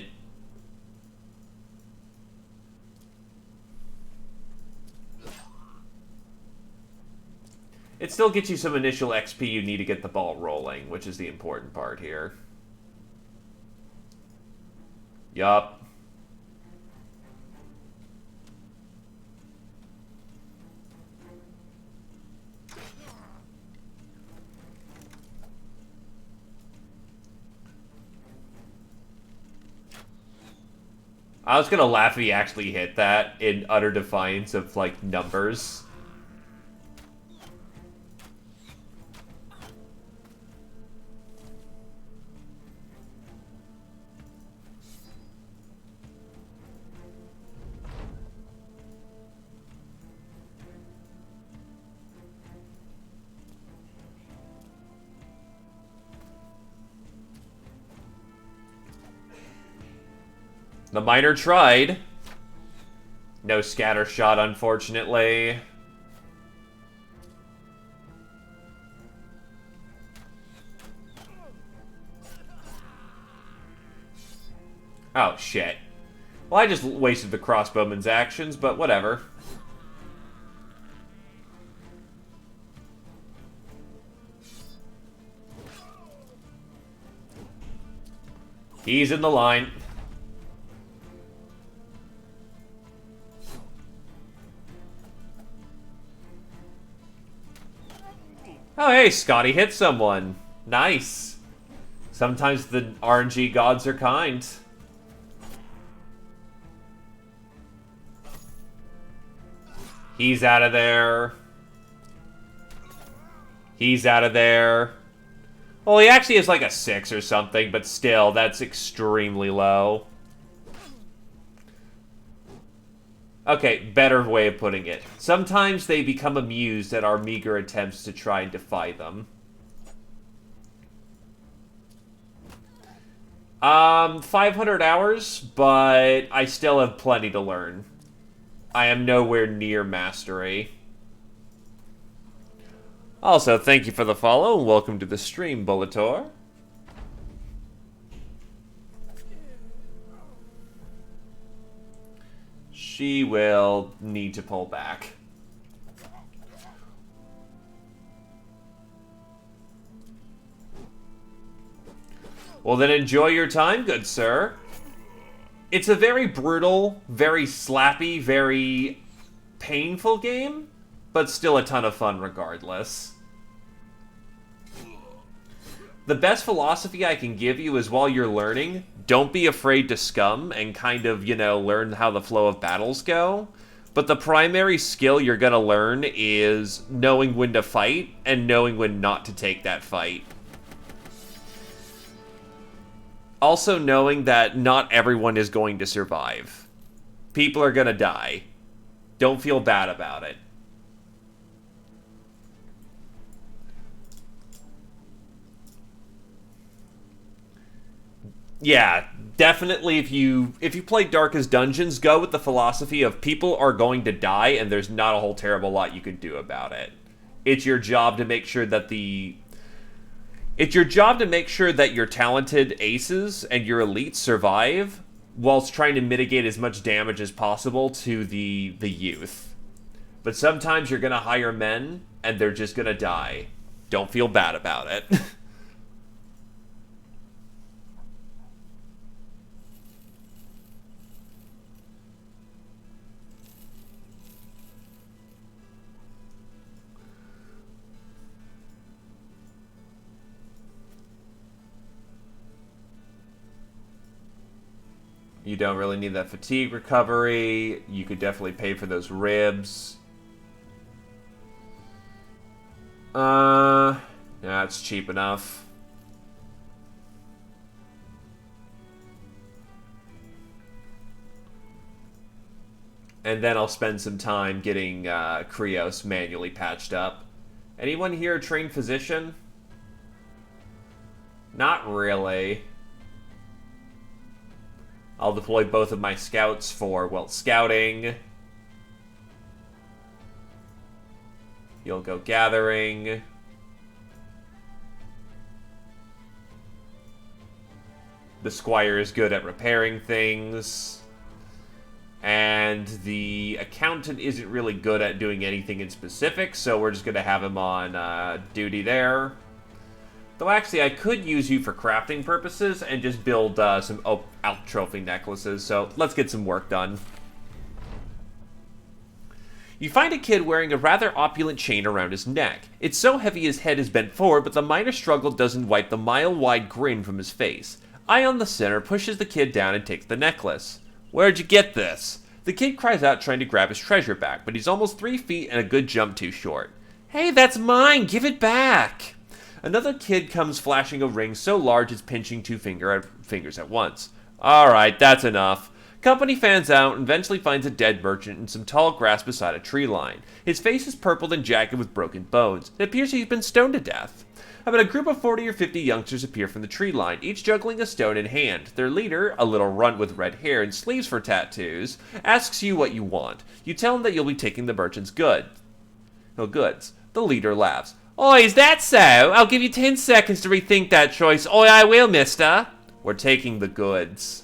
it still gets you some initial XP you need to get the ball rolling, which is the important part here. Yup. I was gonna laugh if he actually hit that in utter defiance of, like, numbers. The miner tried. No scatter shot, unfortunately. Oh, shit. Well, I just wasted the crossbowman's actions, but whatever. He's in the line. Oh, hey, Scotty hit someone. Nice. Sometimes the RNG gods are kind. He's out of there. He's out of there. Well, he actually has like a 6 or something, but still, that's extremely low. Okay, better way of putting it. Sometimes they become amused at our meager attempts to try and defy them. 500 hours, but I still have plenty to learn. I am nowhere near mastery. Also, thank you for the follow, and welcome to the stream, Bullator. She will need to pull back. Well, then enjoy your time, good sir. It's a very brutal, very slappy, very painful game, but still a ton of fun regardless. The best philosophy I can give you is while you're learning, don't be afraid to scum and kind of, you know, learn how the flow of battles go. But the primary skill you're going to learn is knowing when to fight and knowing when not to take that fight. Also knowing that not everyone is going to survive. People are going to die. Don't feel bad about it. Yeah, definitely if you play Darkest Dungeons, go with the philosophy of people are going to die and there's not a whole terrible lot you can do about it. It's your job to make sure that your talented aces and your elites survive whilst trying to mitigate as much damage as possible to the youth. But sometimes you're going to hire men and they're just going to die. Don't feel bad about it. You don't really need that fatigue recovery. You could definitely pay for those ribs. Yeah, it's cheap enough. And then I'll spend some time getting Krios manually patched up. Anyone here a trained physician? Not really. I'll deploy both of my scouts for, well, scouting. You'll go gathering. The squire is good at repairing things. And the accountant isn't really good at doing anything in specific, so we're just going to have him on duty there. Though actually, I could use you for crafting purposes and just build some out trophy necklaces, so let's get some work done. You find a kid wearing a rather opulent chain around his neck. It's so heavy his head is bent forward, but the minor struggle doesn't wipe the mile-wide grin from his face. Eye on the center pushes the kid down and takes the necklace. "Where'd you get this?" The kid cries out trying to grab his treasure back, but he's almost 3 feet and a good jump too short. "Hey, that's mine! Give it back!" Another kid comes flashing a ring so large it's pinching 2 fingers at once. "Alright, that's enough." Company fans out and eventually finds a dead merchant in some tall grass beside a tree line. His face is purpled and jagged with broken bones. It appears he's been stoned to death. About a group of 40 or 50 youngsters appear from the tree line, each juggling a stone in hand. Their leader, a little runt with red hair and sleeves for tattoos, asks you what you want. You tell him that you'll be taking the merchant's goods. The leader laughs. "Oi, is that so? I'll give you 10 seconds to rethink that choice. Oi, I will, mister." "We're taking the goods."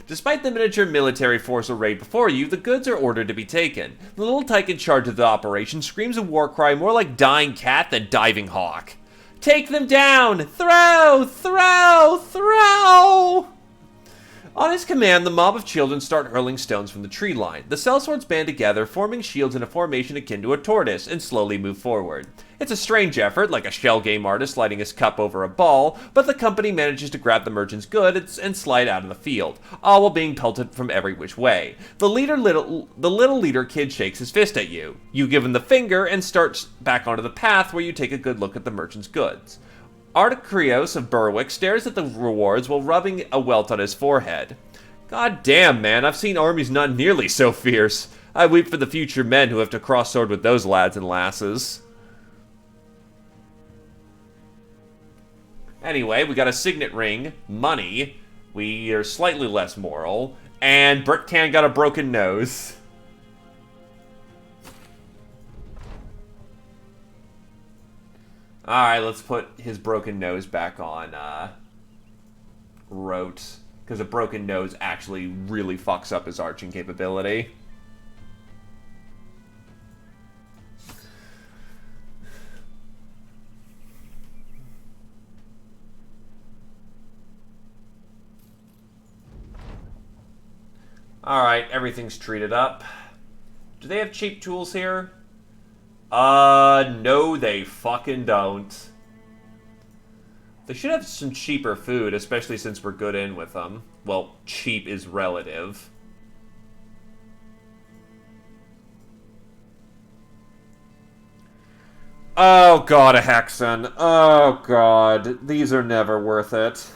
Despite the miniature military force arrayed before you, the goods are ordered to be taken. The little tyke in charge of the operation screams a war cry more like dying cat than diving hawk. Take them down! Throw! Throw! Throw! On his command, the mob of children start hurling stones from the tree line. The sellswords band together, forming shields in a formation akin to a tortoise, and slowly move forward. It's a strange effort, like a shell game artist lighting his cup over a ball, but the company manages to grab the merchant's goods and slide out of the field, all while being pelted from every which way. The little leader kid shakes his fist at you. You give him the finger and starts back onto the path where you take a good look at the merchant's goods. Artakrios of Berwick stares at the rewards while rubbing a welt on his forehead. God damn, man, I've seen armies not nearly so fierce. I weep for the future men who have to cross sword with those lads and lasses. Anyway, we got a signet ring, money, we are slightly less moral, and Brickcan got a broken nose. Alright, let's put his broken nose back on, Rote. Because a broken nose actually really fucks up his arching capability. Alright, everything's treated up. Do they have cheap tools here? No, they fucking don't. They should have some cheaper food, especially since we're good in with them. Well, cheap is relative. Oh god, a Hexen. Oh god, these are never worth it.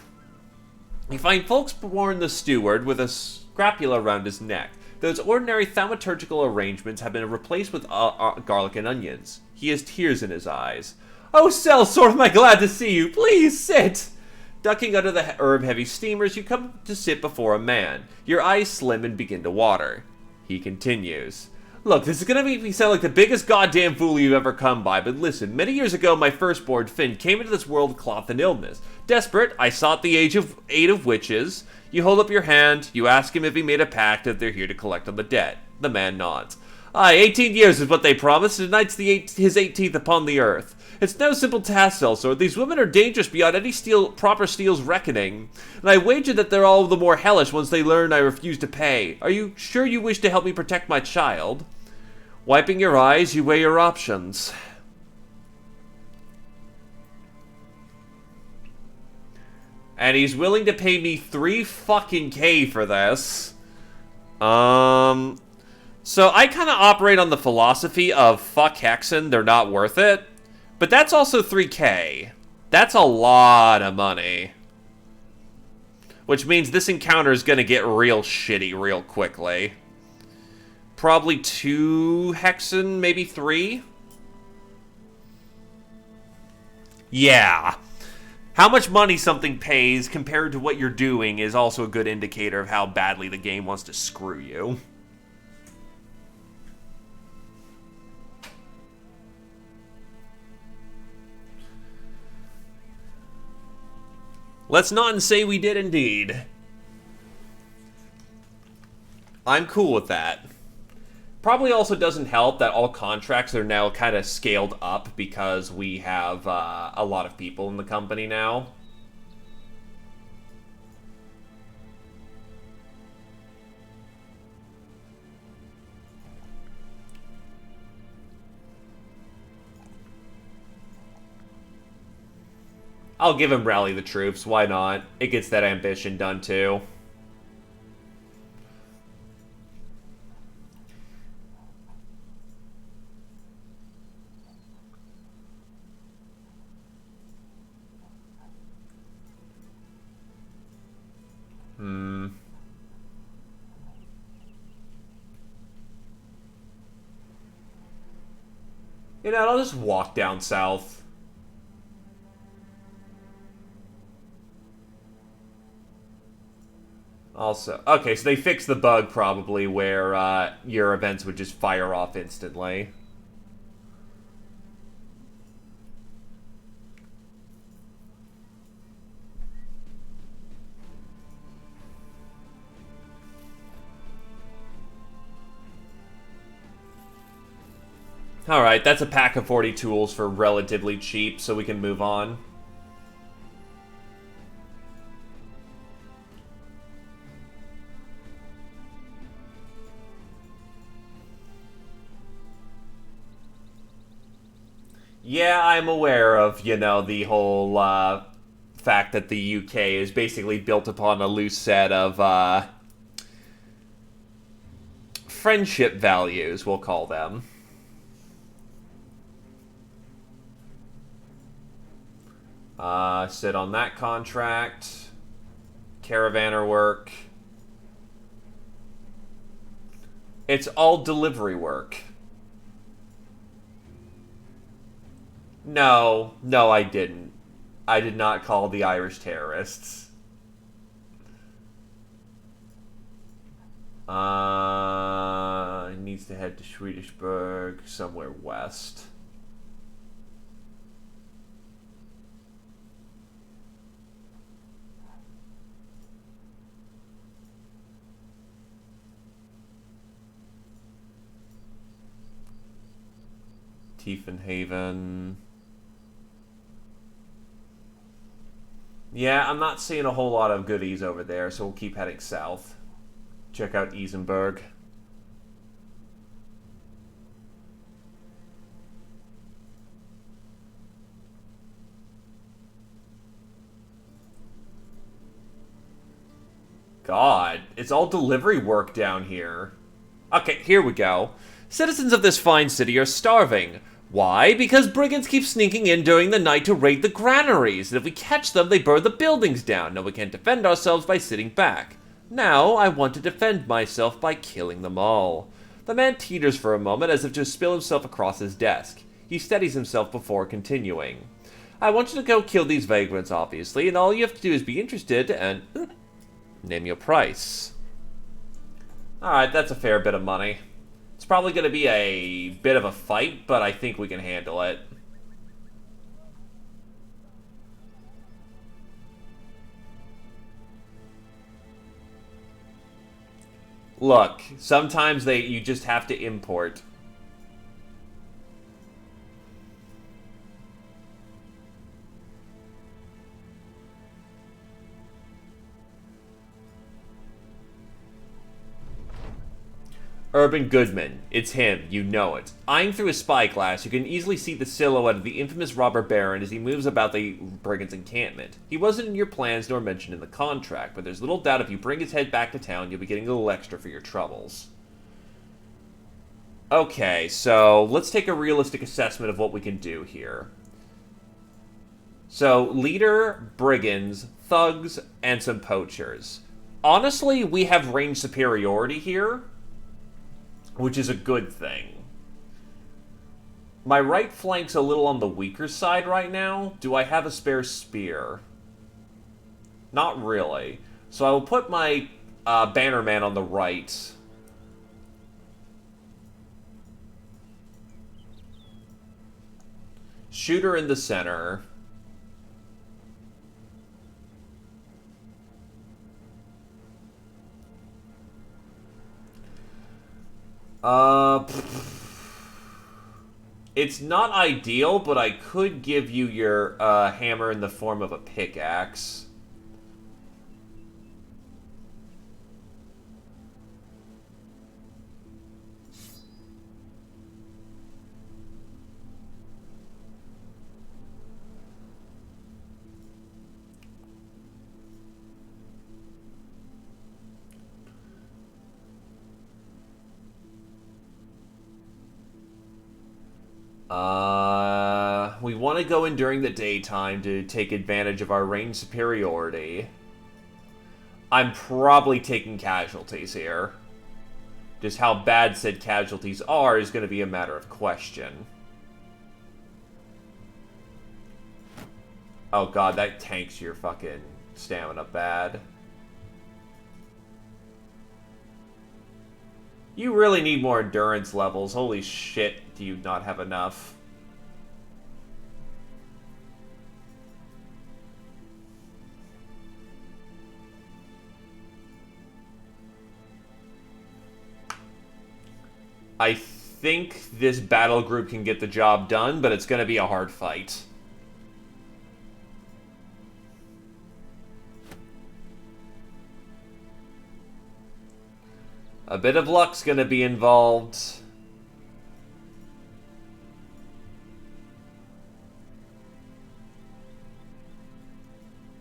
You find Folksborn the Steward with a scapula around his neck. Those ordinary thaumaturgical arrangements have been replaced with garlic and onions. He has tears in his eyes. Oh, Sellsword, am I glad to see you. Please, sit. Ducking under the herb-heavy steamers, you come to sit before a man. Your eyes slim and begin to water. He continues. Look, this is gonna make me sound like the biggest goddamn fool you've ever come by, but listen, many years ago, my firstborn, Finn, came into this world cloth and illness. Desperate, I sought the aid of witches. You hold up your hand, you ask him if he made a pact that they're here to collect on the debt. The man nods. Aye, 18 years is what they promised, and tonight's his 18th upon the earth. It's no simple task, Sellsword. These women are dangerous beyond any proper steel's reckoning, and I wager that they're all the more hellish once they learn I refuse to pay. Are you sure you wish to help me protect my child? Wiping your eyes, you weigh your options. And he's willing to pay me 3 fucking K for this. So I kind of operate on the philosophy of fuck Hexen, they're not worth it. But that's also 3K. That's a lot of money. Which means this encounter is going to get real shitty real quickly. Probably 2 Hexen, maybe 3? Yeah. How much money something pays compared to what you're doing is also a good indicator of how badly the game wants to screw you. Let's not say we did indeed. I'm cool with that. Probably also doesn't help that all contracts are now kind of scaled up because we have a lot of people in the company now. I'll give him Rally the Troops, why not? It gets that ambition done too. You know, I'll just walk down south. Also, okay, so they fixed the bug probably where your events would just fire off instantly. Alright, that's a pack of 40 tools for relatively cheap, so we can move on. Yeah, I'm aware of, you know, the whole fact that the UK is basically built upon a loose set of friendship values, we'll call them. Sit on that contract. Caravaner work. It's all delivery work. No, I didn't. I did not call the Irish terrorists. Needs to head to Swedishburg, somewhere west. Tiefenhaven. Yeah, I'm not seeing a whole lot of goodies over there, so we'll keep heading south. Check out Isenberg. God, it's all delivery work down here. Okay, here we go. Citizens of this fine city are starving. Why? Because brigands keep sneaking in during the night to raid the granaries, and if we catch them, they burn the buildings down. Now we can't defend ourselves by sitting back. Now I want to defend myself by killing them all. The man teeters for a moment as if to spill himself across his desk. He steadies himself before continuing. I want you to go kill these vagrants, obviously, and all you have to do is be interested and name your price. Alright, that's a fair bit of money. It's probably going to be a bit of a fight, but I think we can handle it. Look, sometimes you just have to import. Urban Goodman. It's him. You know it. Eyeing through his spyglass, you can easily see the silhouette of the infamous robber baron as he moves about the brigands' encampment. He wasn't in your plans nor mentioned in the contract, but there's little doubt if you bring his head back to town, you'll be getting a little extra for your troubles. Okay, so let's take a realistic assessment of what we can do here. So, leader, brigands, thugs, and some poachers. Honestly, we have range superiority here, which is a good thing. My right flank's a little on the weaker side right now. Do I have a spare spear? Not really. So I will put my bannerman on the right. Shooter in the center. It's not ideal, but I could give you your hammer in the form of a pickaxe. We want to go in during the daytime to take advantage of our range superiority. I'm probably taking casualties here. Just how bad said casualties are is going to be a matter of question. Oh god, that tanks your fucking stamina bad. You really need more endurance levels. Holy shit, do you not have enough? I think this battle group can get the job done, but it's going to be a hard fight. A bit of luck's going to be involved.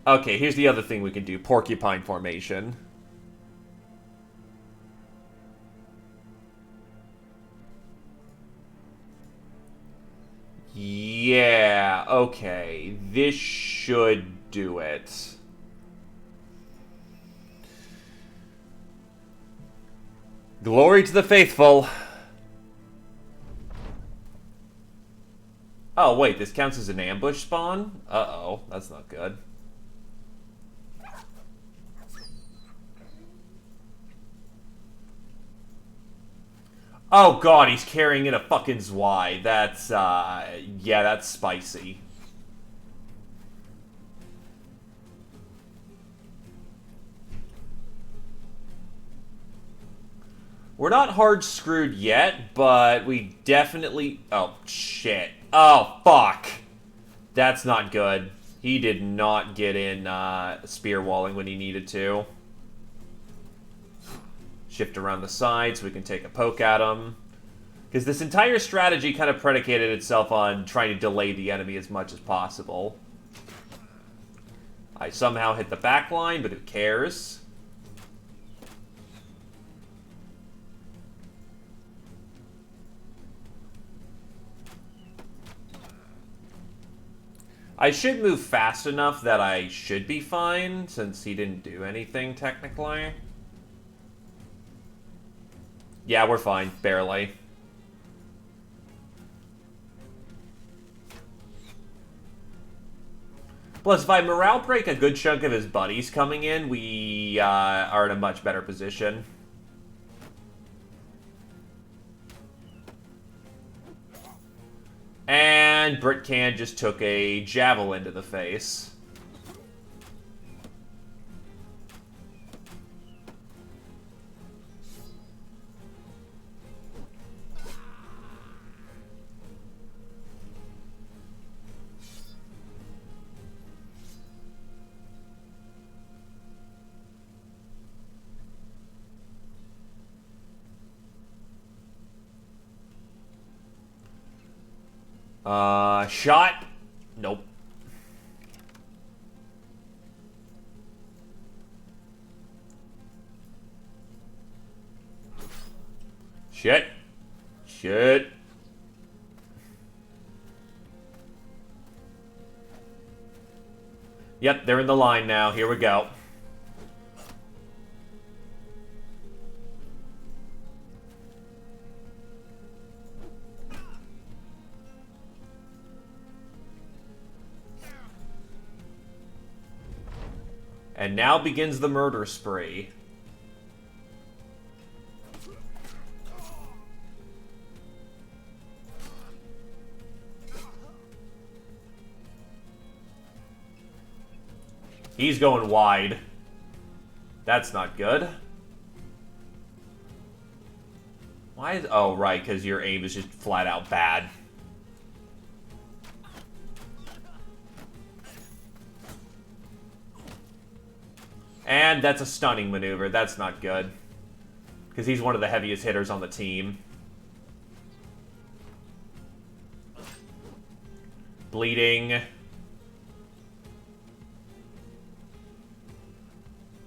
Okay, here's the other thing we can do. Porcupine formation. Yeah, okay. This should do it. Glory to the faithful. Oh, wait, this counts as an ambush spawn? Uh-oh, that's not good. Oh god, he's carrying in a fucking Zwei. That's, yeah, that's spicy. We're not hard screwed yet, but we definitely... Oh, shit. Oh, fuck. That's not good. He did not get in spear walling when he needed to. Shift around the side so we can take a poke at him. Because this entire strategy kind of predicated itself on trying to delay the enemy as much as possible. I somehow hit the back line, but who cares? I should move fast enough that I should be fine, since he didn't do anything, technically. Yeah, we're fine. Barely. Plus, if I morale break a good chunk of his buddies coming in, we are in a much better position. And Britcan just took a javelin to the face. Shot? Nope. Shit. Shit. Yep, they're in the line now. Here we go. And now begins the murder spree. He's going wide. That's not good. Why is... Oh, right, because your aim is just flat out bad. And that's a stunning maneuver. That's not good. Because he's one of the heaviest hitters on the team. Bleeding.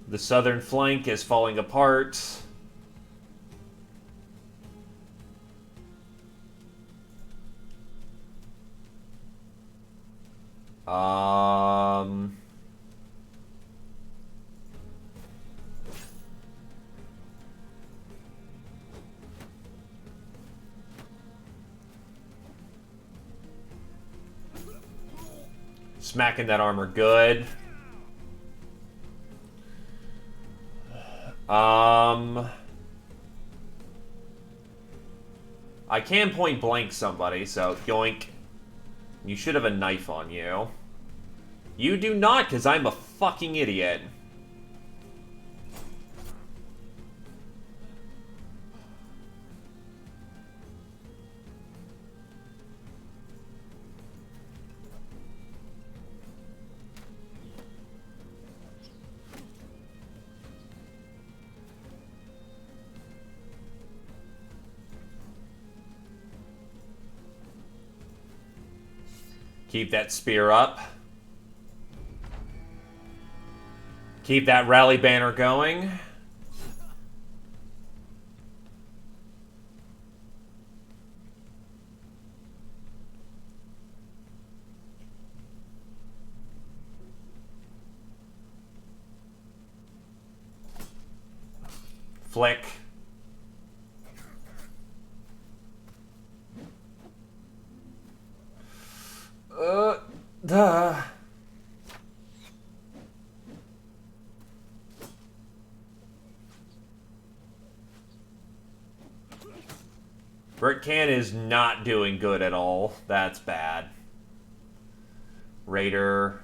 The southern flank is falling apart. Smacking that armor good. I can point blank somebody, so yoink. You should have a knife on you. You do not, because I'm a fucking idiot. Keep that spear up. Keep that rally banner going. Flick. Duh. Brickcan is not doing good at all. That's bad. Raider.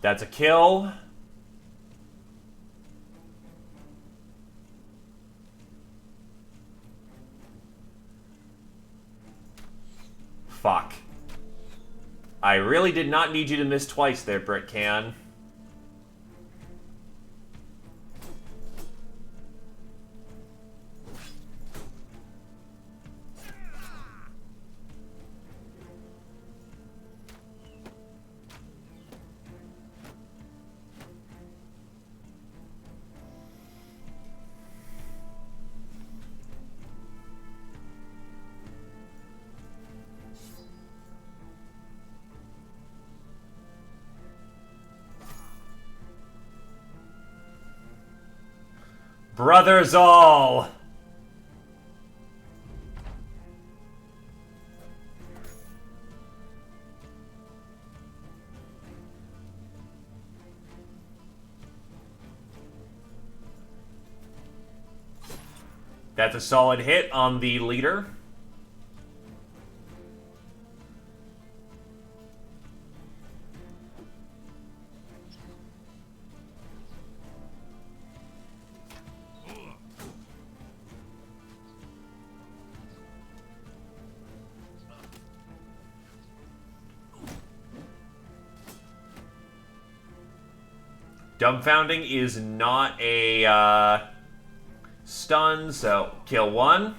That's a kill. Fuck. I really did not need you to miss twice there, Brickcan. Brothers all! That's a solid hit on the leader. Dumbfounding is not a stun, so kill one.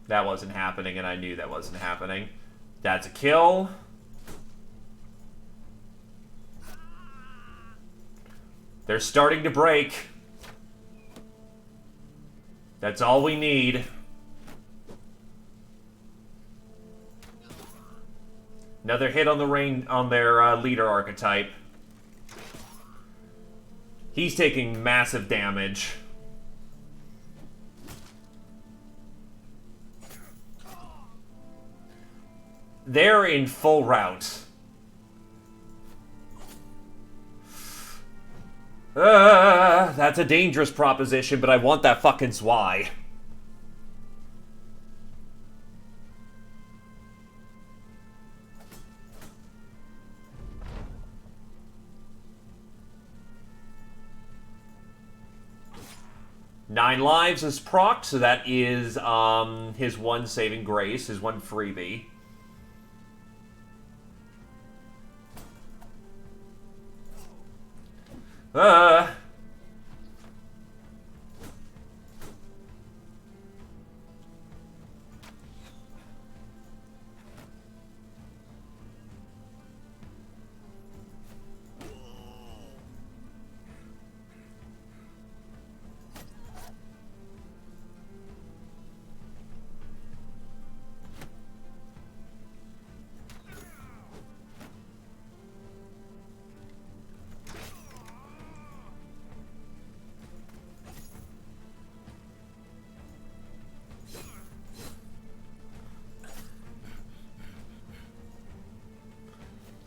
That wasn't happening, and I knew that wasn't happening. That's a kill. They're starting to break. That's all we need. Another hit on the on their leader archetype. He's taking massive damage. They're in full rout. That's a dangerous proposition, but I want that fucking Zwei. Nine lives is proc, so that is his one saving grace, his one freebie.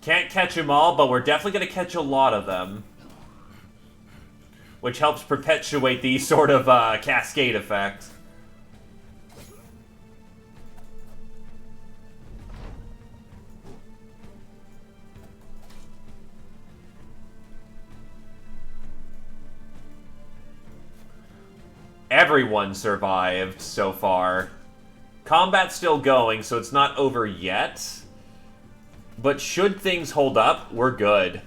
Can't catch them all, but we're definitely going to catch a lot of them. Which helps perpetuate the sort of cascade effect. Everyone survived so far. Combat's still going, so it's not over yet. But should things hold up, we're good.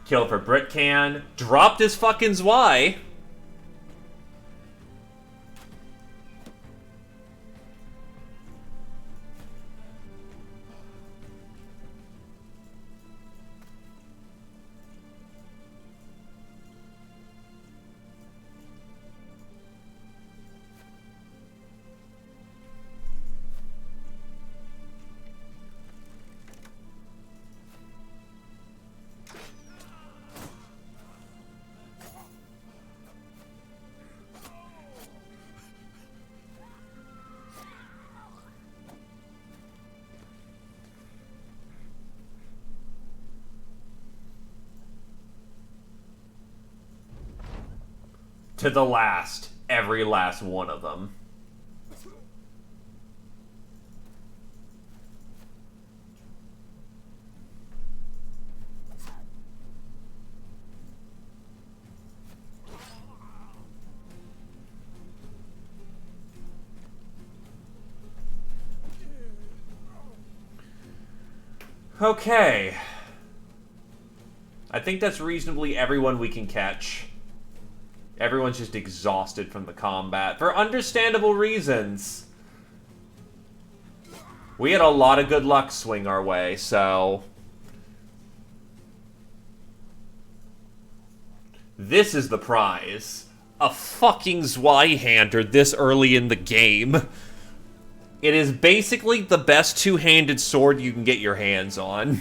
Kill for Britcan. Dropped his fucking Zwei. To the last. Every last one of them. Okay. I think that's reasonably everyone we can catch. Everyone's just exhausted from the combat, for understandable reasons. We had a lot of good luck swing our way, so... This is the prize. A fucking Zweihander this early in the game. It is basically the best two-handed sword you can get your hands on.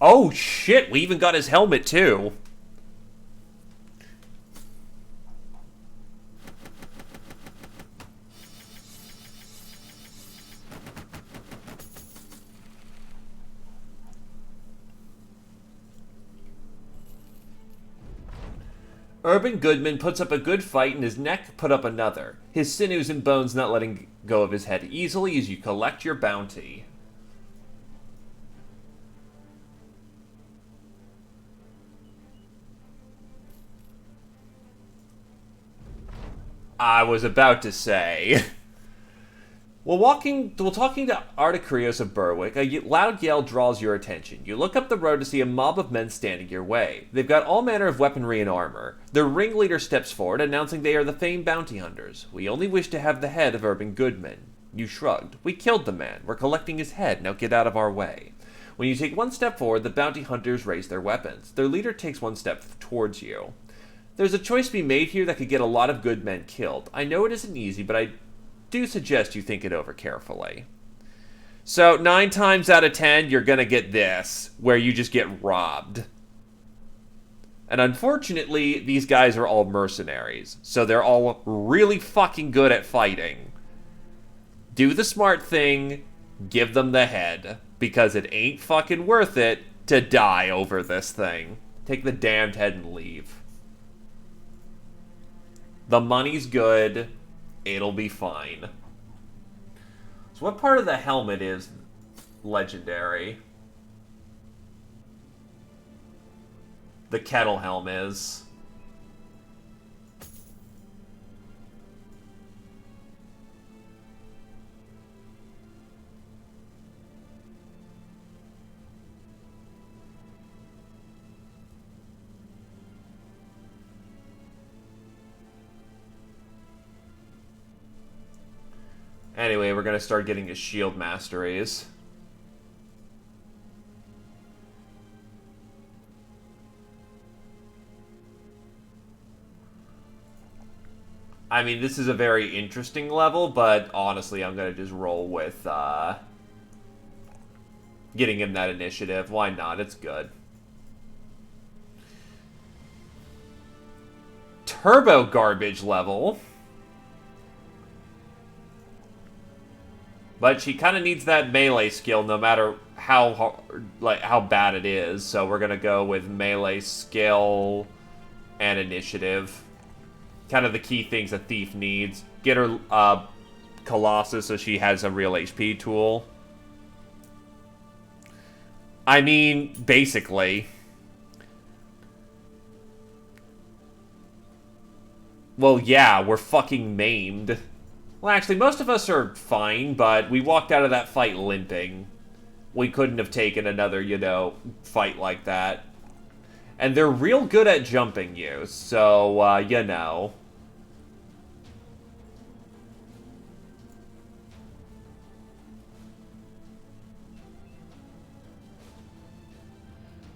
Oh shit, we even got his helmet too. Urban Goodman puts up a good fight and his neck put up another, his sinews and bones not letting go of his head easily as you collect your bounty. I was about to say... While talking to Articurios of Berwick, a loud yell draws your attention. You look up the road to see a mob of men standing your way. They've got all manner of weaponry and armor. Their ringleader steps forward, announcing they are the famed bounty hunters. We only wish to have the head of Urban Goodman. You shrugged. We killed the man. We're collecting his head. Now get out of our way. When you take one step forward, the bounty hunters raise their weapons. Their leader takes one step towards you. There's a choice to be made here that could get a lot of good men killed. I know it isn't easy, but I do suggest you think it over carefully. So 9 times out of 10, you're gonna get this, where you just get robbed. And unfortunately, these guys are all mercenaries, so they're all really fucking good at fighting. Do the smart thing, give them the head, because it ain't fucking worth it to die over this thing. Take the damned head and leave. The money's good. It'll be fine. So what part of the helmet is legendary? The kettle helm is. Anyway, we're gonna start getting his shield masteries. I mean, this is a very interesting level, but honestly, I'm gonna just roll with, getting him that initiative. Why not? It's good. Turbo garbage level. But she kind of needs that melee skill no matter how bad it is. So we're going to go with melee skill and initiative. Kind of the key things a thief needs. Get her Colossus so she has a real HP tool. I mean, basically. Well, yeah, we're fucking maimed. Well, actually, most of us are fine, but we walked out of that fight limping. We couldn't have taken another, fight like that. And they're real good at jumping you, so.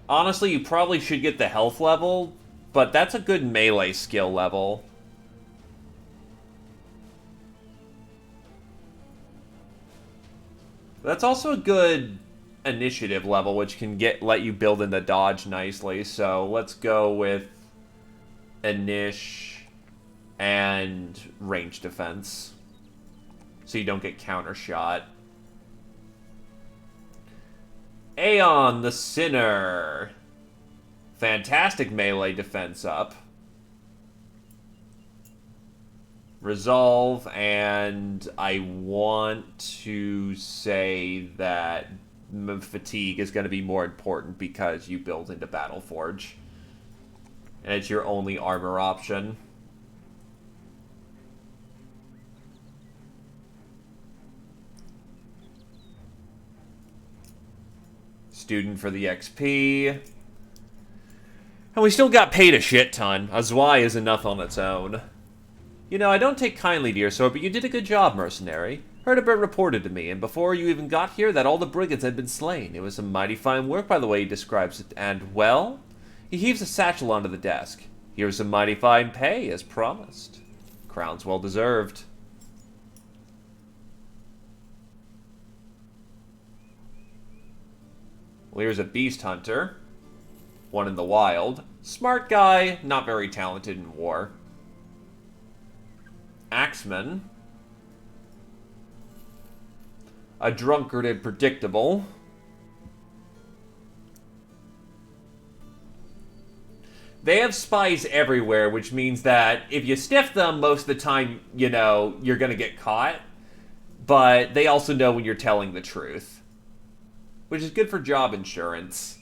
Honestly, you probably should get the health level, but that's a good melee skill level. That's also a good initiative level, which can let you build in the dodge nicely. So let's go with Inish and range defense, so you don't get counter shot. Aeon the Sinner. Fantastic melee defense up. Resolve, and I want to say that fatigue is going to be more important because you build into Battleforge. And it's your only armor option. Student for the XP. And we still got paid a shit ton. A Zwei is enough on its own. I don't take kindly to your sword, but you did a good job, mercenary. Heard a bit reported to me, and before you even got here, that all the brigands had been slain. It was some mighty fine work by the way he describes it, and, well... He heaves a satchel onto the desk. Here's some mighty fine pay, as promised. Crown's well deserved. Well, here's a beast hunter. One in the wild. Smart guy, not very talented in war. Axeman. A drunkard and predictable. They have spies everywhere, which means that if you stiff them, most of the time, you're gonna get caught. But they also know when you're telling the truth. Which is good for job insurance.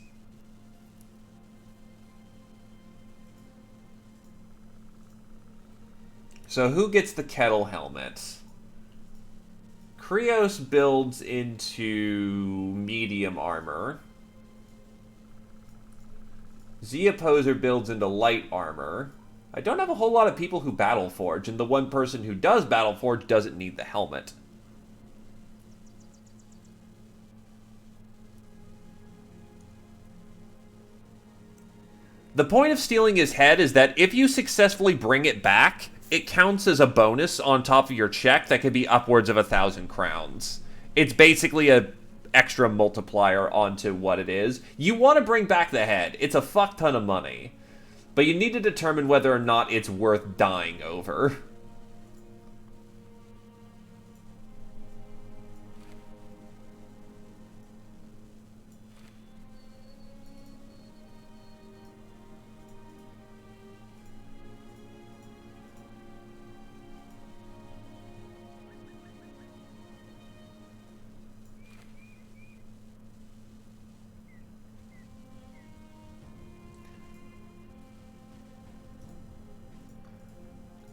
So who gets the kettle helmet? Krios builds into medium armor. Zeoposer builds into light armor. I don't have a whole lot of people who Battleforge, and the one person who does Battleforge doesn't need the helmet. The point of stealing his head is that if you successfully bring it back, it counts as a bonus on top of your check that could be upwards of 1,000 crowns. It's basically a extra multiplier onto what it is. You want to bring back the head. It's a fuck ton of money. But you need to determine whether or not it's worth dying over.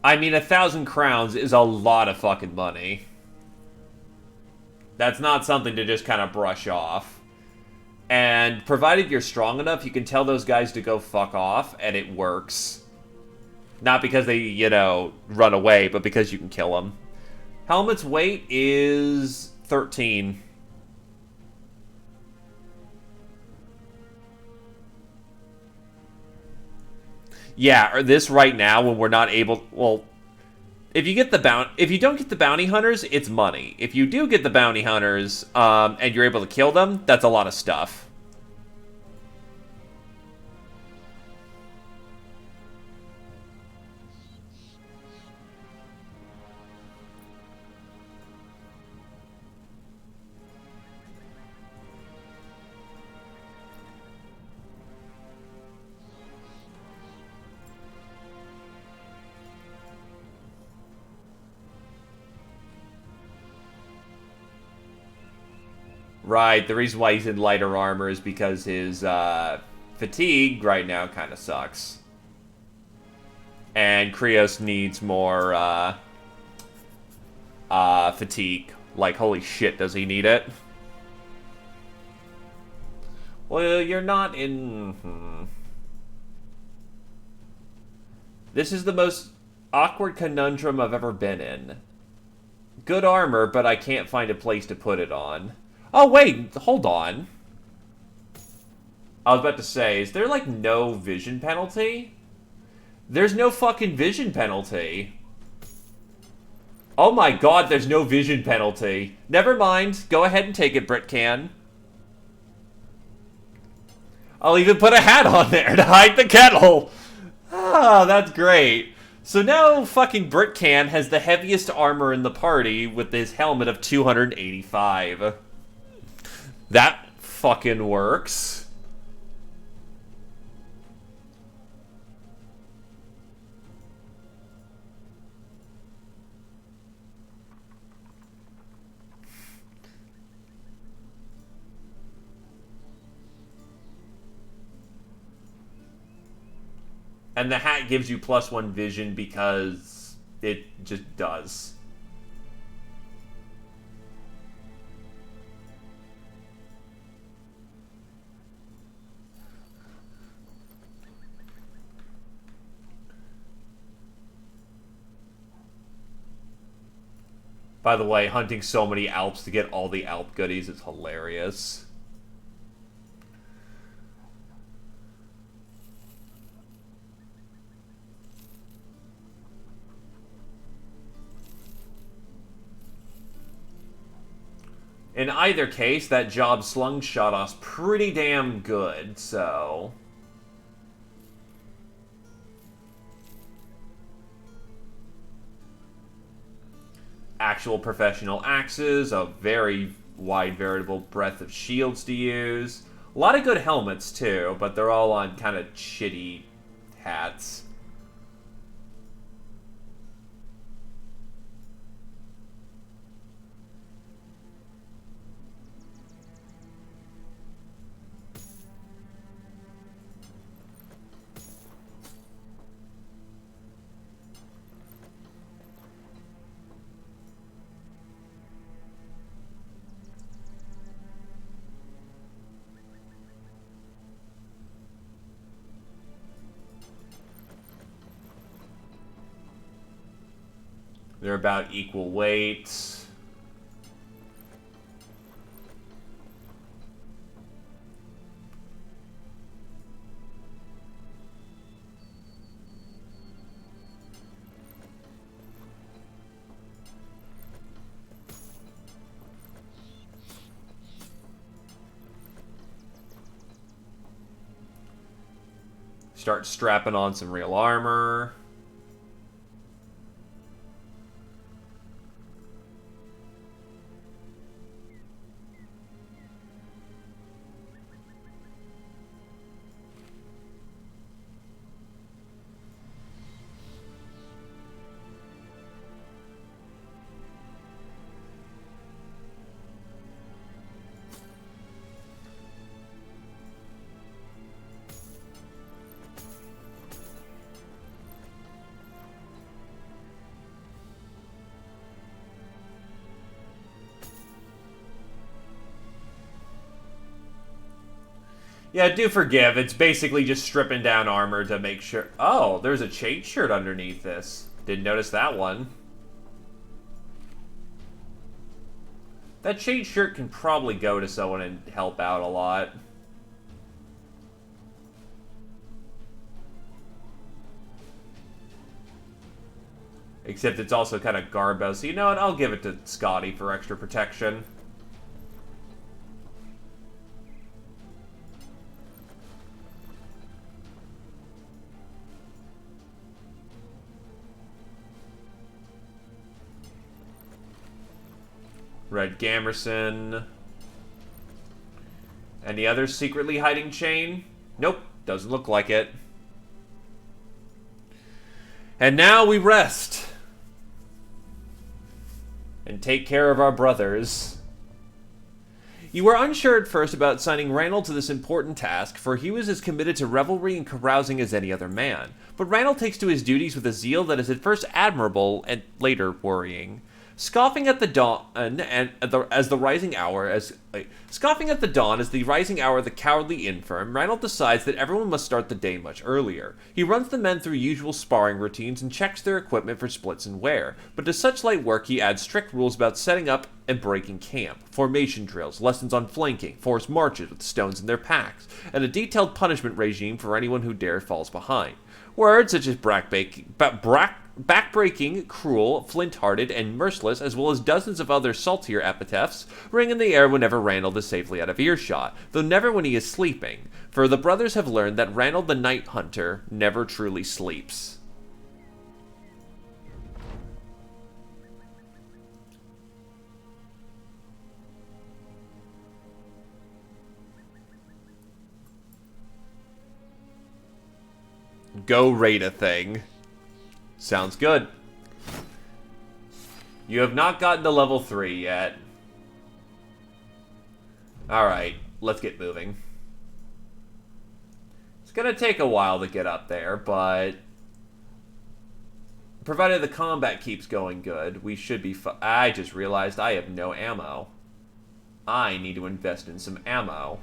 I mean, 1,000 crowns is a lot of fucking money. That's not something to just kind of brush off. And provided you're strong enough, you can tell those guys to go fuck off, and it works. Not because they, run away, but because you can kill them. Helmet's weight is 13. Yeah, or this right now when we're not able... Well, if you don't get the bounty hunters, it's money. If you do get the bounty hunters, and you're able to kill them, that's a lot of stuff. Right, the reason why he's in lighter armor is because his fatigue right now kind of sucks. And Krios needs more, fatigue. Like, holy shit, does he need it? Well, you're not in... This is the most awkward conundrum I've ever been in. Good armor, but I can't find a place to put it on. Oh, wait, hold on. I was about to say, is there, like, no vision penalty? There's no fucking vision penalty. Oh my god, there's no vision penalty. Never mind. Go ahead and take it, Britcan. I'll even put a hat on there to hide the kettle. Ah, that's great. So now fucking Britcan has the heaviest armor in the party with his helmet of 285. That fucking works. And the hat gives you +1 vision because it just does. By the way, hunting so many Alps to get all the Alp goodies is hilarious. In either case, that job slungshot us pretty damn good, so... Actual professional axes, a very wide variable breadth of shields to use. A lot of good helmets, too, but they're all on kind of shitty hats. They're about equal weight. Start strapping on some real armor. Yeah, do forgive. It's basically just stripping down armor to make sure... Oh, there's a chain shirt underneath this. Didn't notice that one. That chain shirt can probably go to someone and help out a lot. Except it's also kind of garbo, so you know what? I'll give it to Scotty for extra protection. Red Gamerson. Any others secretly hiding chain? Nope, doesn't look like it. And now we rest. And take care of our brothers. You were unsure at first about assigning Randall to this important task, for he was as committed to revelry and carousing as any other man. But Randall takes to his duties with a zeal that is at first admirable and later worrying. Scoffing at the dawn as the rising hour, scoffing at the dawn as the rising hour of the cowardly infirm, Randall decides that everyone must start the day much earlier. He runs the men through usual sparring routines and checks their equipment for splits and wear. But to such light work, he adds strict rules about setting up and breaking camp, formation drills, lessons on flanking, forced marches with stones in their packs, and a detailed punishment regime for anyone who dares falls behind. Words such as backbreaking, cruel, flint-hearted, and merciless, as well as dozens of other saltier epithets, ring in the air whenever Randall is safely out of earshot, though never when he is sleeping, for the brothers have learned that Randall the Night Hunter never truly sleeps. Go raid a thing. Sounds good. You have not gotten to level 3 yet. Alright, let's get moving. It's gonna take a while to get up there, but provided the combat keeps going good, we should be I just realized I have no ammo. I need to invest in some ammo.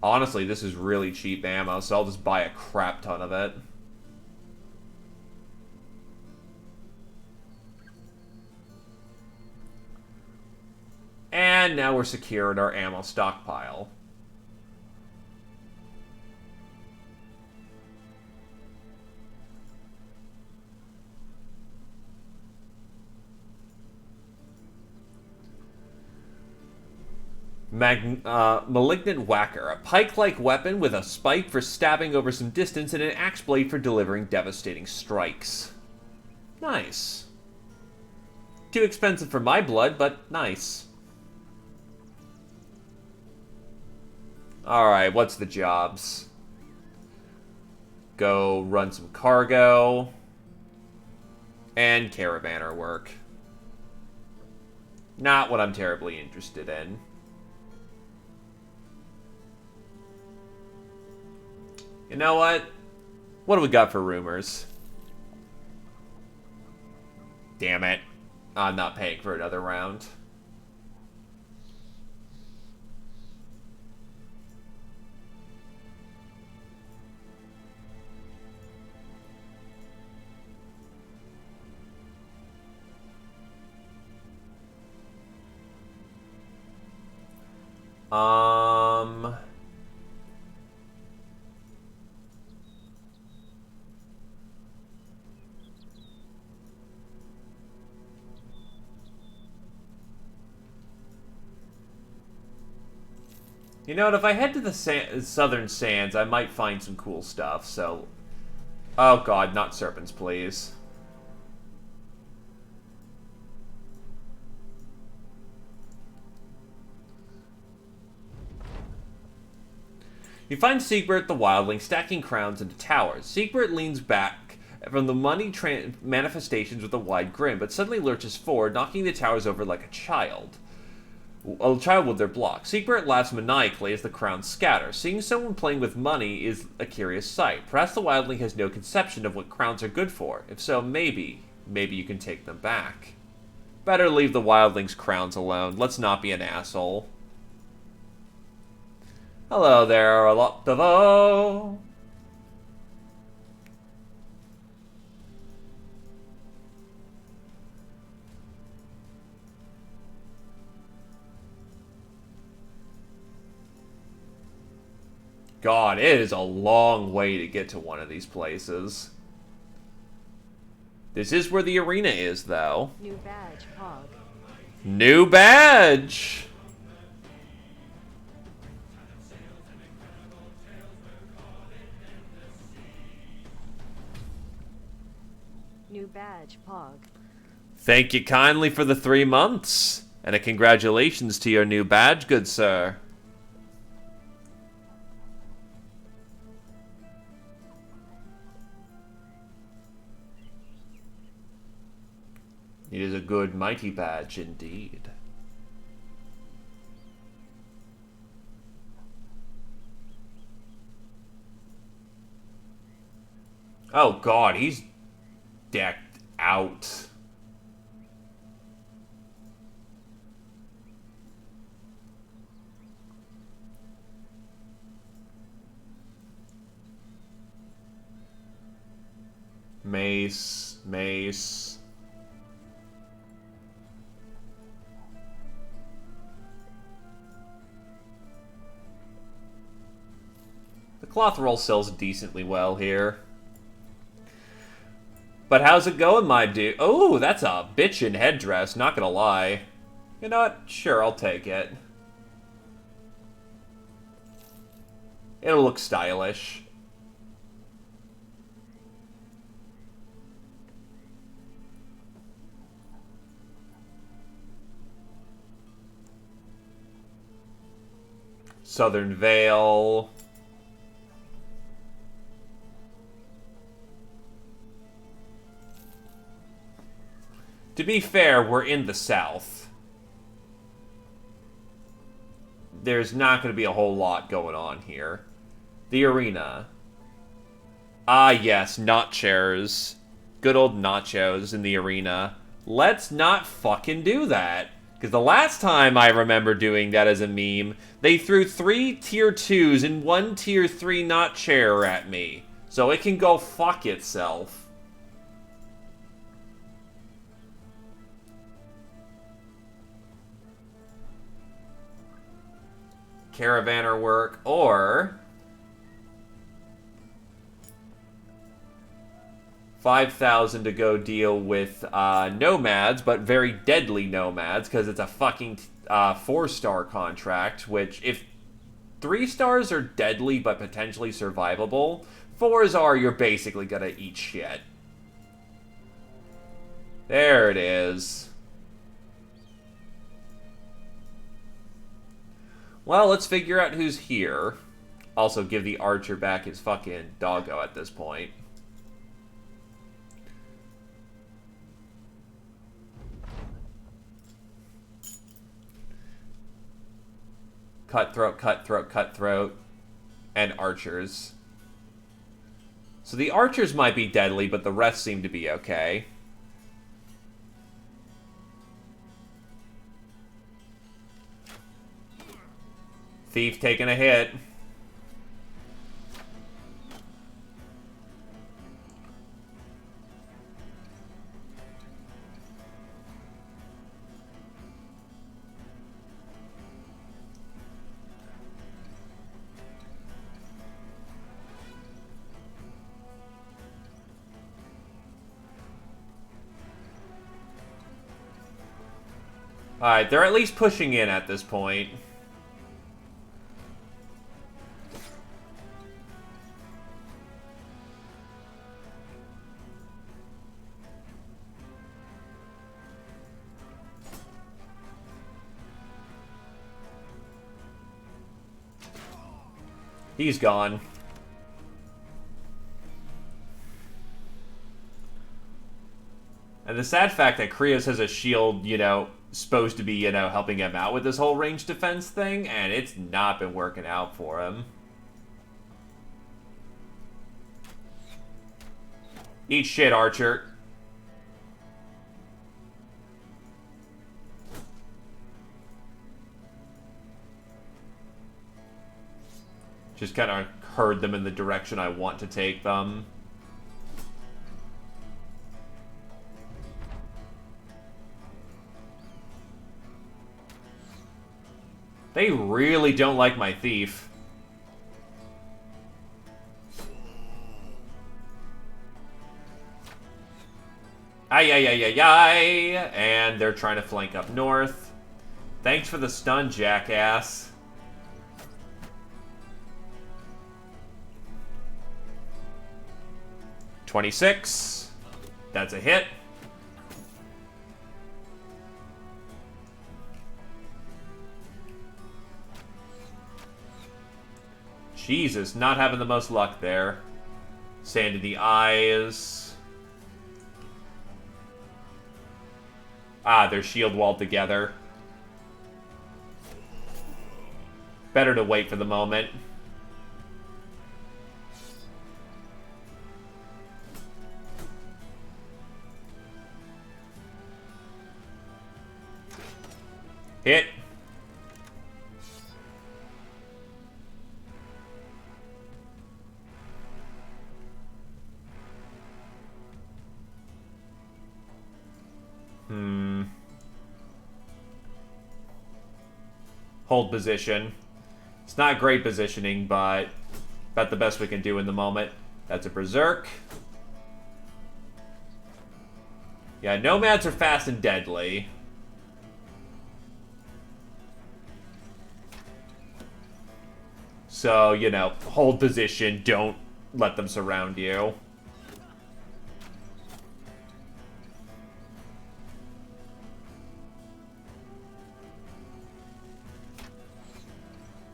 Honestly, this is really cheap ammo, so I'll just buy a crap ton of it. And now we're secure in our ammo stockpile. Malignant Whacker, a pike-like weapon with a spike for stabbing over some distance and an axe blade for delivering devastating strikes. Nice. Too expensive for my blood, but nice. Alright, what's the jobs? Go run some cargo. And caravaner work. Not what I'm terribly interested in. You know what? What do we got for rumors? Damn it. I'm not paying for another round. You know what, if I head to the southern sands, I might find some cool stuff, so... Oh god, not serpents, please. You find Siegbert the Wildling stacking crowns into towers. Siegbert leans back from the money manifestations with a wide grin, but suddenly lurches forward, knocking the towers over like a child. A child with their blocks. Siegbert laughs maniacally as the crowns scatter. Seeing someone playing with money is a curious sight. Perhaps the wildling has no conception of what crowns are good for. If so, maybe you can take them back. Better leave the wildling's crowns alone. Let's not be an asshole. Hello there, Aloptavo. God, it is a long way to get to one of these places. This is where the arena is, though. New badge, Pog. New badge! New badge, Pog. Thank you kindly for the 3 months. And a congratulations to your new badge, good sir. It is a good mighty badge indeed. Oh god, he's decked out. Mace, mace. The cloth roll sells decently well here. But how's it going, my dude? Oh, that's a bitchin' headdress, not gonna lie. You know what? Sure, I'll take it. It'll look stylish. Southern Veil. To be fair, we're in the South. There's not going to be a whole lot going on here. The arena. Ah, yes, nachos. Good old nachos in the arena. Let's not fucking do that. Because the last time I remember doing that as a meme, they threw 3 tier 2s and 1 tier 3 not chair at me. So it can go fuck itself. Caravaner work, or 5,000 to go deal with nomads, but very deadly nomads, because it's a fucking 4-star contract, which if 3 stars are deadly but potentially survivable, 4s are you're basically gonna eat shit. There it is. Well, let's figure out who's here. Also, give the archer back his fucking doggo at this point. Cutthroat, cutthroat, cutthroat. And archers. So the archers might be deadly, but the rest seem to be okay. Thief taking a hit. Alright, they're at least pushing in at this point. He's gone. And the sad fact that Krios has a shield, you know, supposed to be, you know, helping him out with this whole range defense thing, and it's not been working out for him. Eat shit, Archer. Just kind of herd them in the direction I want to take them. They really don't like my thief. Ay, ay, ay, ay, ay. And they're trying to flank up north. Thanks for the stun, jackass. 26. That's a hit. Jesus, not having the most luck there. Sand in the eyes. Ah, they're shield walled together. Better to wait for the moment. Hit. Hold position. It's not great positioning, but about the best we can do in the moment. That's a Berserk. Yeah, Nomads are fast and deadly. So, you know, hold position, don't let them surround you.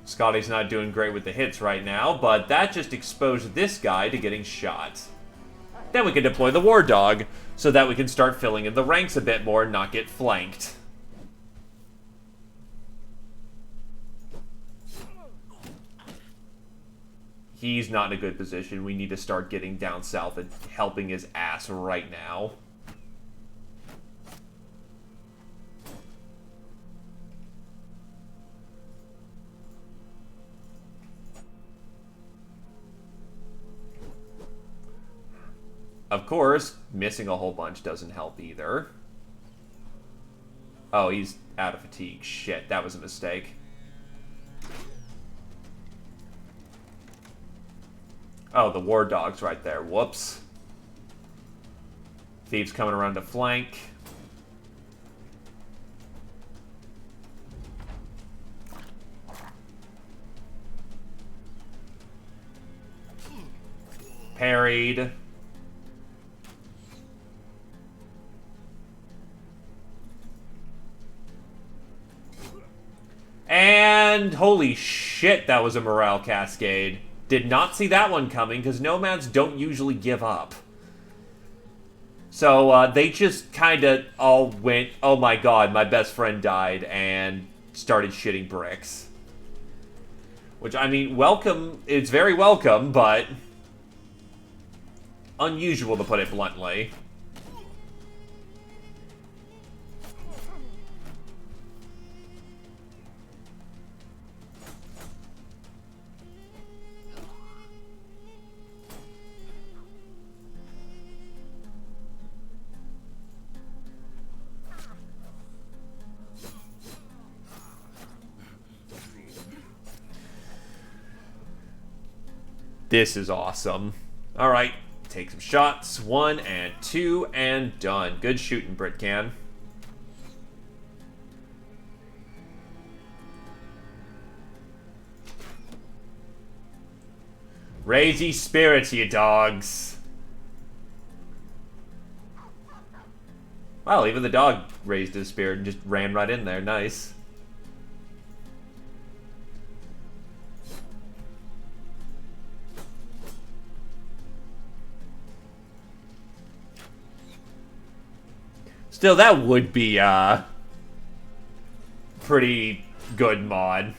Scotty's not doing great with the hits right now, but that just exposed this guy to getting shot. Then we can deploy the War Dog, so that we can start filling in the ranks a bit more and not get flanked. He's not in a good position. We need to start getting down south and helping his ass right now. Of course, missing a whole bunch doesn't help either. Oh, he's out of fatigue. Shit, that was a mistake. Oh, the War Dog's right there. Whoops. Thieves coming around to flank. Parried. And holy shit, that was a morale cascade. Did not see that one coming, because Nomads don't usually give up. So, they just kind of all went, oh my god, my best friend died, and started shitting bricks. Which, I mean, welcome, it's very welcome, but unusual to put it bluntly. This is awesome. Alright, take some shots. 1 and 2 and done. Good shooting, Britcan. Raise ye spirits, you dogs. Well, even the dog raised his spirit and just ran right in there. Nice. Still, that would be a pretty good mod.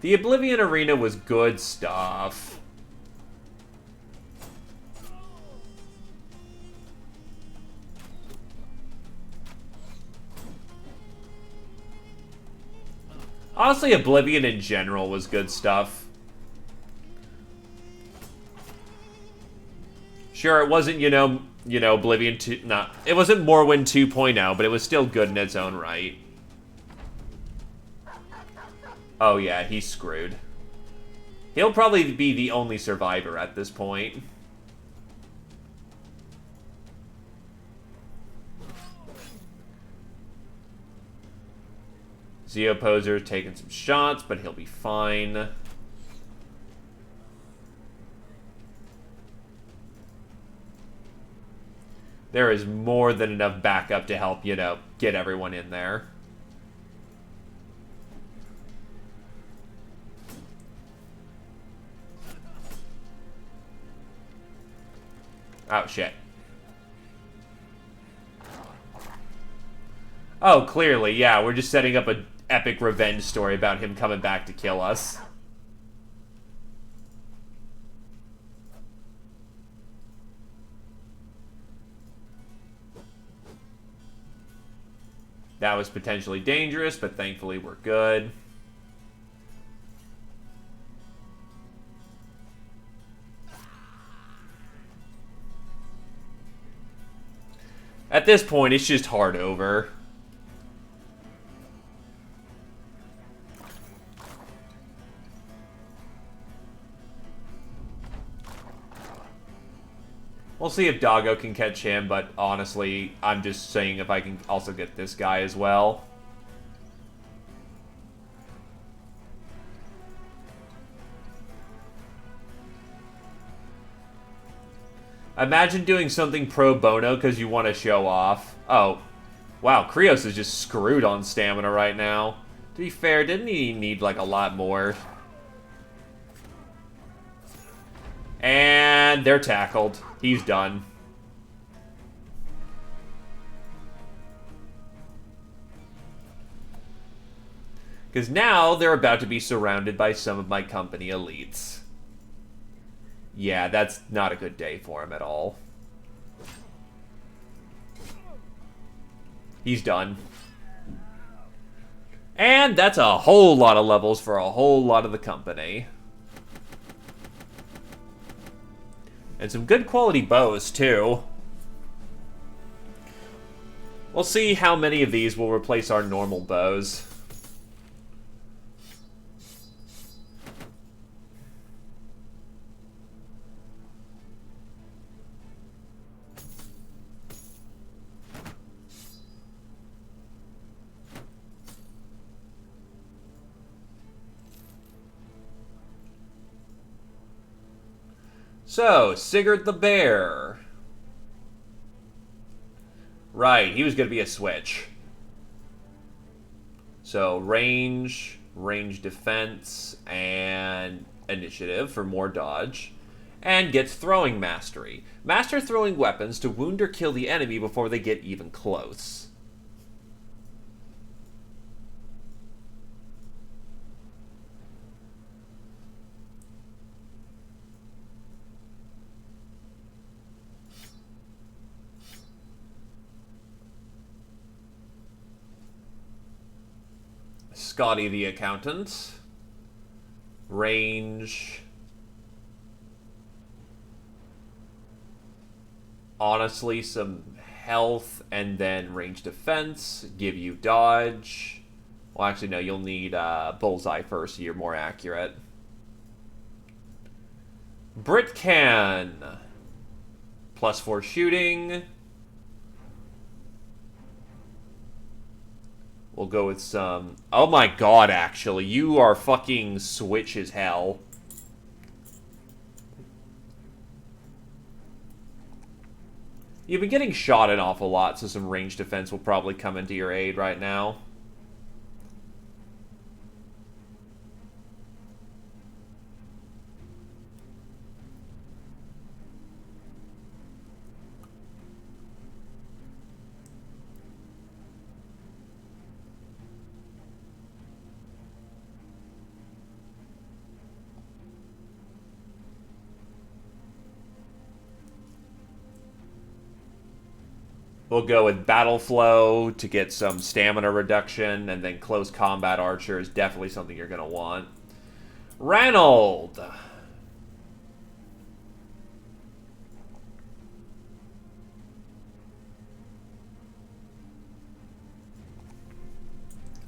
The Oblivion Arena was good stuff. Honestly, Oblivion in general was good stuff. Sure, it wasn't, you know, Oblivion 2... Nah, it wasn't Morrowind 2.0, but it was still good in its own right. Oh yeah, he's screwed. He'll probably be the only survivor at this point. Zeoposer taking some shots, but he'll be fine. There is more than enough backup to help, you know, get everyone in there. Oh, shit. Oh, clearly, yeah. We're just setting up an epic revenge story about him coming back to kill us. That was potentially dangerous, but thankfully we're good. At this point, it's just hard over. We'll see if Doggo can catch him, but honestly, I'm just saying if I can also get this guy as well. Imagine doing something pro bono because you want to show off. Oh, wow, Krios is just screwed on stamina right now. To be fair, didn't he need, like, a lot more? And they're tackled. He's done. Because now they're about to be surrounded by some of my company elites. Yeah, that's not a good day for him at all. He's done. And that's a whole lot of levels for a whole lot of the company. And some good quality bows, too. We'll see how many of these will replace our normal bows. So, Sigurd the Bear. Right, he was going to be a switch. So, range defense, and initiative for more dodge. And gets throwing mastery. Master throwing weapons to wound or kill the enemy before they get even close. Scotty the Accountant. Range. Honestly, some health and then range defense. Give you dodge. Well, actually, no, you'll need bullseye first so you're more accurate. Britcan. +4 shooting. We'll go with some... Oh my god, actually. You are fucking switch as hell. You've been getting shot an awful lot, so some range defense will probably come into your aid right now. We'll go with Battle Flow to get some stamina reduction, and then Close Combat Archer is definitely something you're going to want. Ranald!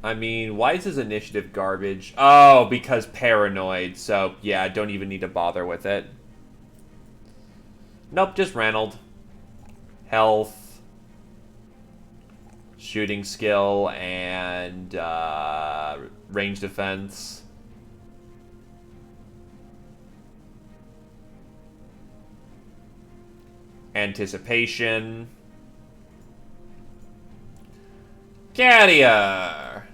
I mean, why is his initiative garbage? Oh, because paranoid, so yeah, don't even need to bother with it. Nope, just Ranald. Health. Shooting skill and range defense. Anticipation. Carrier.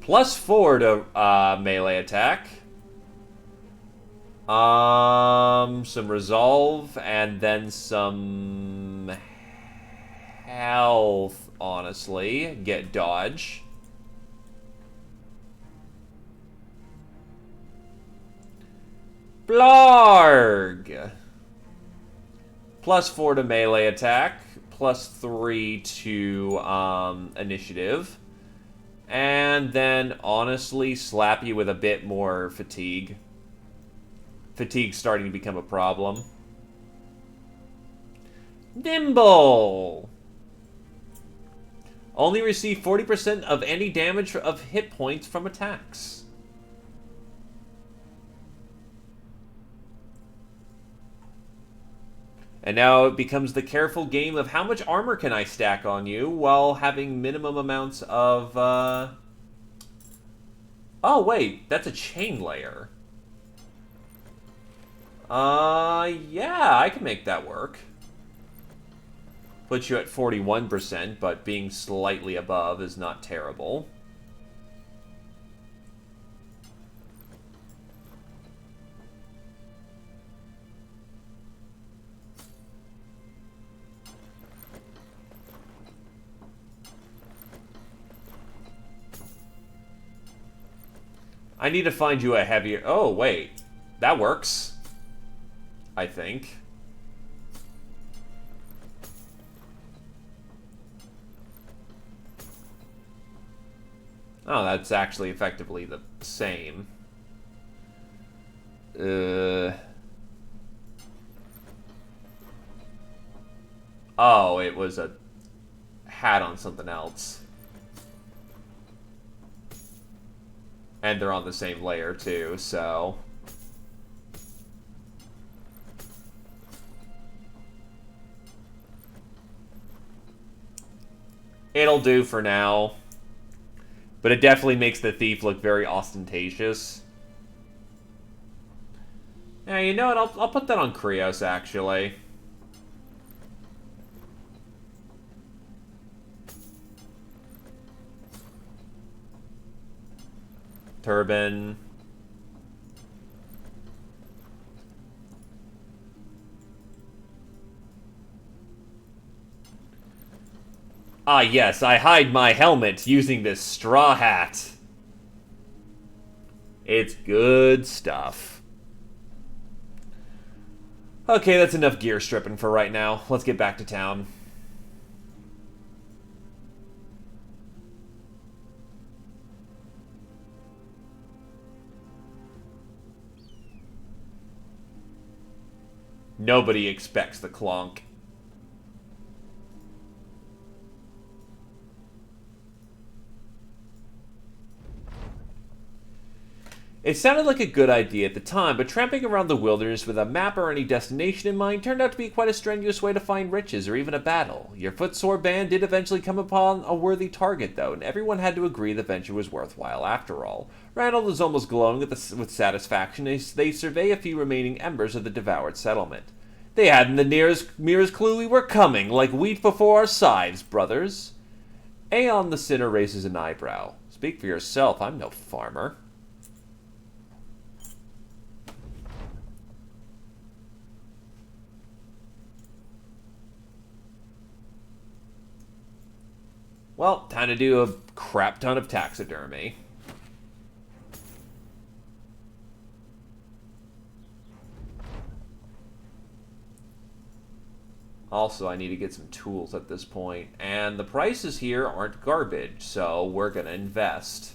+4 to melee attack. Some resolve and then some health. honestly. Get dodge. Blarg! +4 to melee attack. +3 to initiative. And then, honestly, slap you with a bit more fatigue. Fatigue's starting to become a problem. Nimble! Only receive 40% of any damage of hit points from attacks. And now it becomes the careful game of how much armor can I stack on you while having minimum amounts of, Oh, wait, that's a chain layer. Yeah, I can make that work. Puts you at 41%, but being slightly above is not terrible. I need to find you a heavier... Oh, wait. That works. I think. Oh, that's actually effectively the same. Oh, it was a hat on something else. And they're on the same layer, too, so... It'll do for now. But it definitely makes the thief look very ostentatious. Yeah, you know what? I'll put that on Krios, actually. Turban. Ah, yes, I hide my helmet using this straw hat. It's good stuff. Okay, that's enough gear stripping for right now. Let's get back to town. Nobody expects the clonk. It sounded like a good idea at the time, but tramping around the wilderness with a map or any destination in mind turned out to be quite a strenuous way to find riches or even a battle. Your footsore band did eventually come upon a worthy target, though, and everyone had to agree the venture was worthwhile after all. Randall is almost glowing with satisfaction as they survey a few remaining embers of the devoured settlement. They hadn't the merest clue we were coming, like wheat before our scythes, brothers. Aeon the Sinner raises an eyebrow. Speak for yourself, I'm no farmer. Well, time to do a crap ton of taxidermy. Also, I need to get some tools at this point. And the prices here aren't garbage, so we're gonna invest.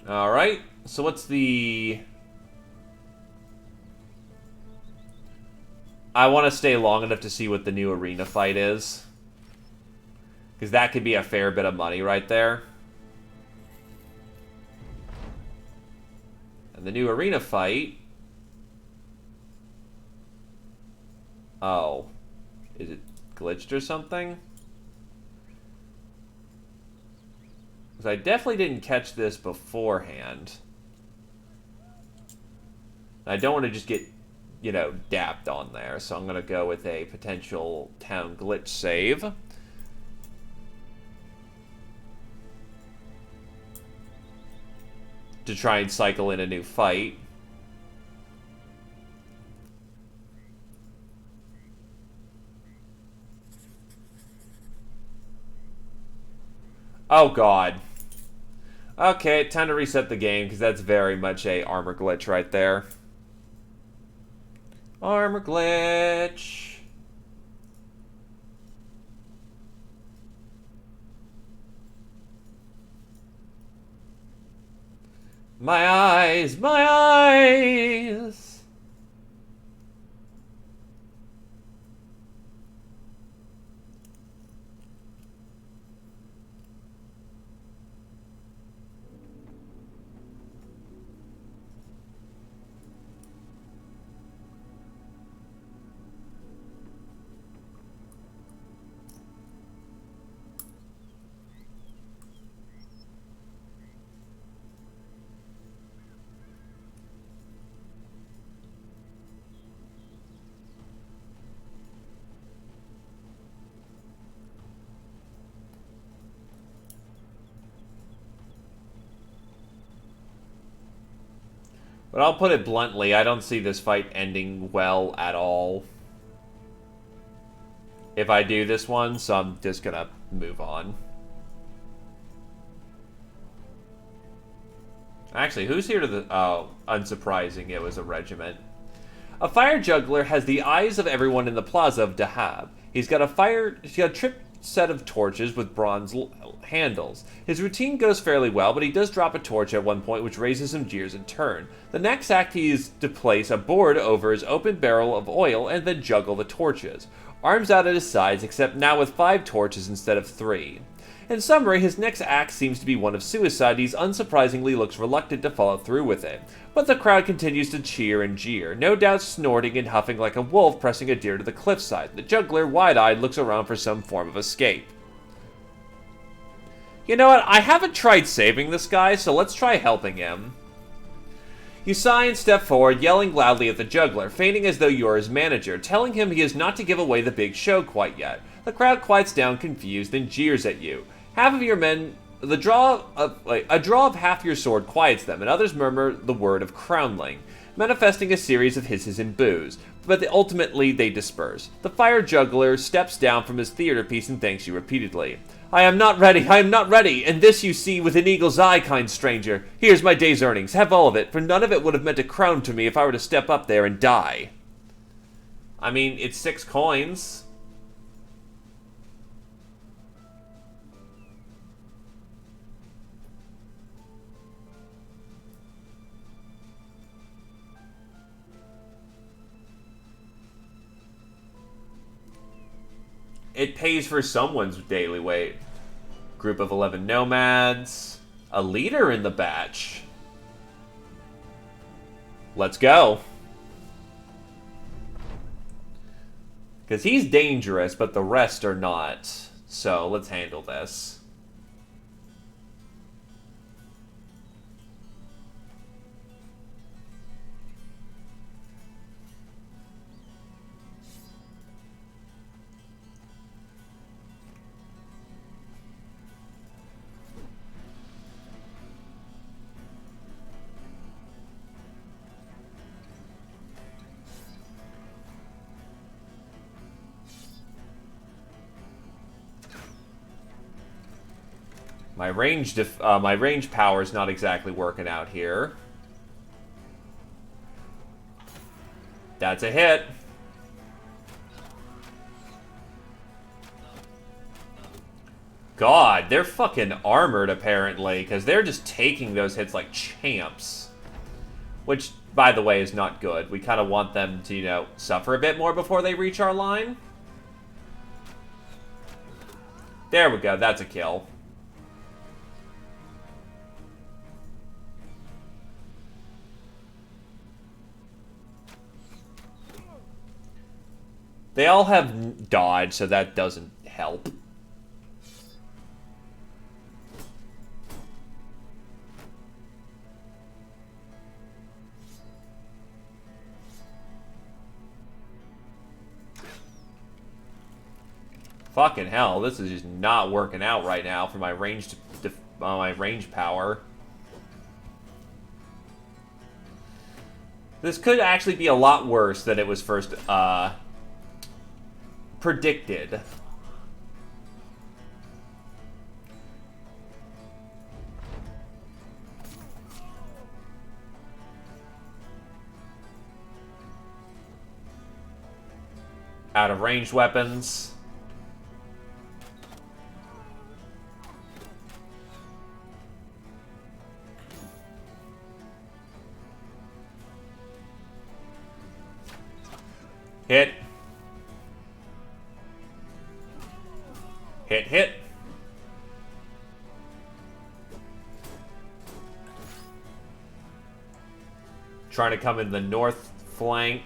Alright, so what's the... I want to stay long enough to see what the new arena fight is. Because that could be a fair bit of money right there. And the new arena fight... Oh. Is it glitched or something? Because I definitely didn't catch this beforehand. I don't want to just get, you know, dapped on there. So I'm going to go with a potential town glitch save. To try and cycle in a new fight. Oh god. Okay, time to reset the game, because that's very much a armor glitch right there. Armor glitch. My eyes, my eyes. But I'll put it bluntly, I don't see this fight ending well at all. If I do this one, so I'm just gonna move on. Actually, who's here to the... Oh, unsurprising, it was a regiment. A fire juggler has the eyes of everyone in the plaza of Dahab. He's got a tripped set of torches with bronze handles. His routine goes fairly well, but he does drop a torch at one point, which raises some jeers in turn. The next act, he is to place a board over his open barrel of oil and then juggle the torches. Arms out at his sides, except now with 5 torches instead of 3. In summary, his next act seems to be one of suicide. He unsurprisingly looks reluctant to follow through with it. But the crowd continues to cheer and jeer, no doubt snorting and huffing like a wolf pressing a deer to the cliffside. The juggler, wide-eyed, looks around for some form of escape. You know what? I haven't tried saving this guy, so let's try helping him. You sigh and step forward, yelling loudly at the juggler, feigning as though you are his manager, telling him he is not to give away the big show quite yet. The crowd quiets down, confused, and jeers at you. Half of your men... a draw of half your sword quiets them, and others murmur the word of crownling, manifesting a series of hisses and boos, but ultimately they disperse. The fire juggler steps down from his theater piece and thanks you repeatedly. I am not ready, and this you see with an eagle's eye, kind stranger. Here's my day's earnings, have all of it, for none of it would have meant a crown to me if I were to step up there and die. I mean, it's 6 coins. It pays for someone's daily wage. Group of 11 nomads. A leader in the batch. Let's go. Because he's dangerous, but the rest are not. So let's handle this. My range power is not exactly working out here. That's a hit. God, they're fucking armored apparently, because they're just taking those hits like champs. Which, by the way, is not good. We kind of want them to, you know, suffer a bit more before they reach our line. There we go, that's a kill. They all have dodge, so that doesn't help. Fucking hell, this is just not working out right now for my range power. This could actually be a lot worse than it was first predicted. Out of ranged weapons. Hit. Hit, hit. Trying to come in the north flank.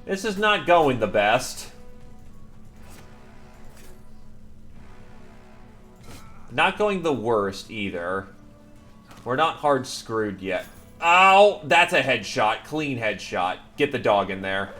This is not going the best. Not going the worst, either. We're not hard screwed yet. Ow! That's a headshot. Clean headshot. Get the dog in there.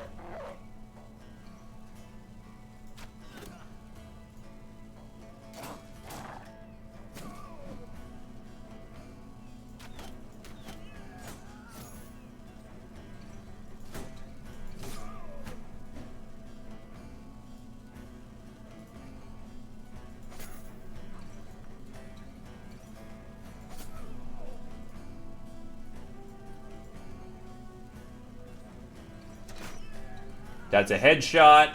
That's a headshot.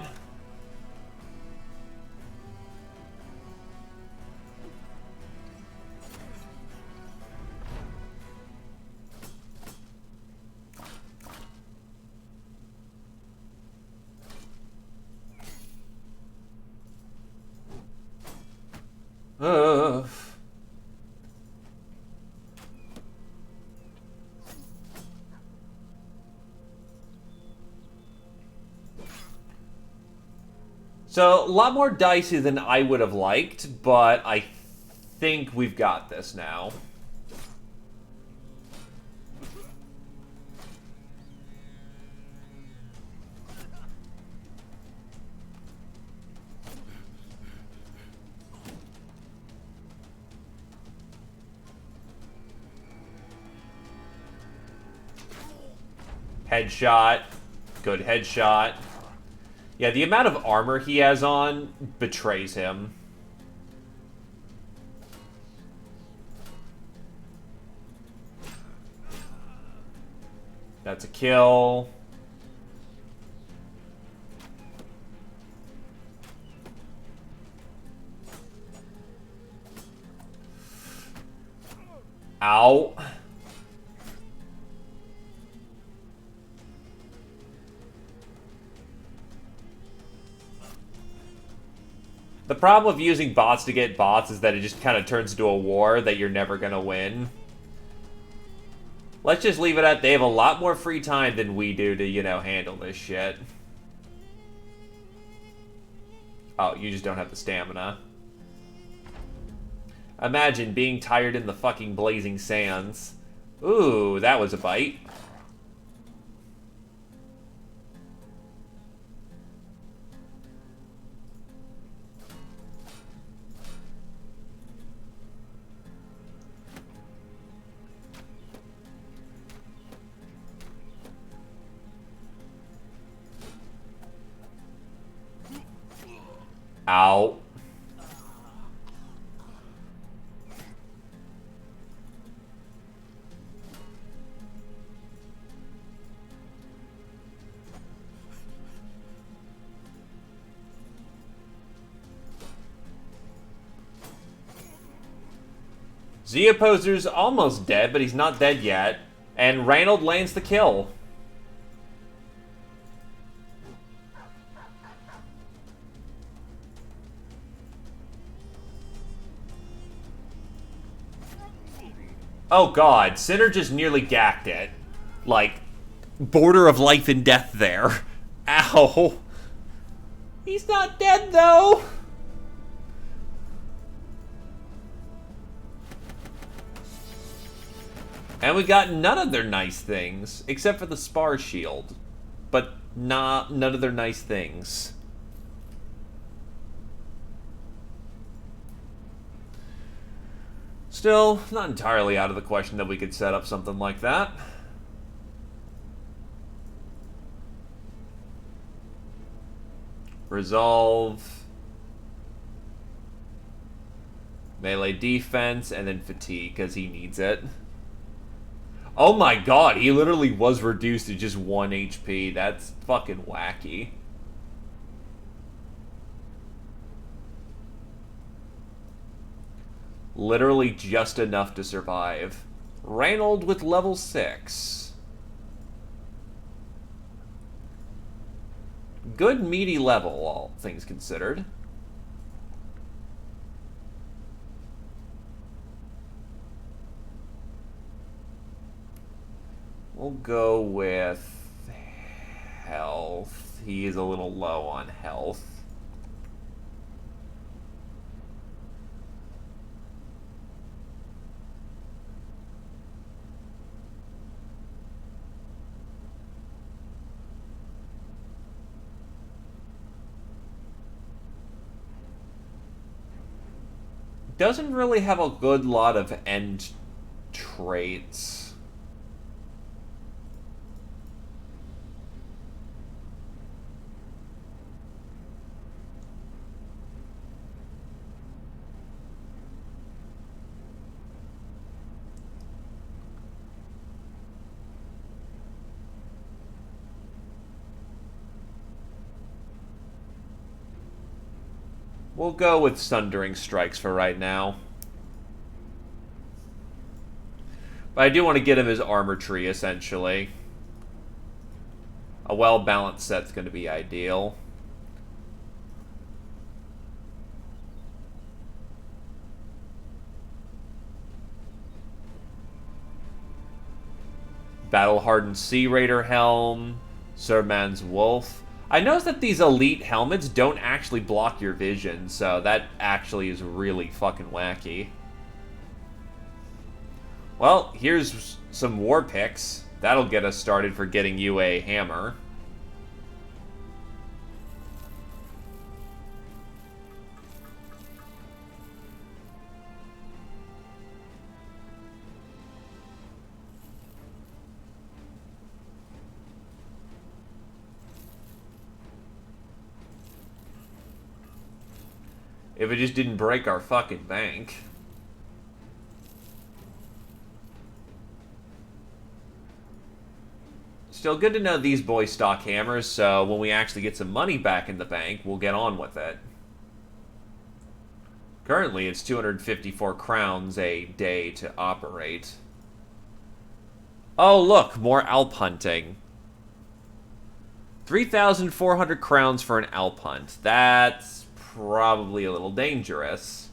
Ugh. So, a lot more dicey than I would have liked, but I think we've got this now. Headshot. Good headshot. Yeah, the amount of armor he has on betrays him. That's a kill. Ow. The problem of using bots to get bots is that it just kind of turns into a war that you're never going to win. Let's just leave it at they have a lot more free time than we do to, you know, handle this shit. Oh, you just don't have the stamina. Imagine being tired in the fucking blazing sands. Ooh, that was a bite. Ow. Z Opposer's almost dead, but he's not dead yet. And Ranald lands the kill. Oh god, Sinner just nearly gacked it. Like, border of life and death there. Ow. He's not dead, though. And we got none of their nice things, except for the spar shield. But none of their nice things. Still, not entirely out of the question that we could set up something like that. Resolve. Melee defense, and then fatigue, because he needs it. Oh my god, he literally was reduced to just 1 HP. That's fucking wacky. Literally just enough to survive. Reynold with level 6. Good meaty level, all things considered. We'll go with health. He is a little low on health. Doesn't really have a good lot of end traits. We'll go with Sundering Strikes for right now. But I do want to get him his armor tree, essentially. A well-balanced set's going to be ideal. Battle-hardened Sea Raider helm. Surman's Wolf. I noticed that these elite helmets don't actually block your vision, so that actually is really fucking wacky. Well, here's some war picks. That'll get us started for getting you a hammer. If it just didn't break our fucking bank. Still good to know these boys stock hammers, so when we actually get some money back in the bank, we'll get on with it. Currently, it's 254 crowns a day to operate. Oh, look, more Alp hunting. 3,400 crowns for an Alp hunt. That's probably a little dangerous.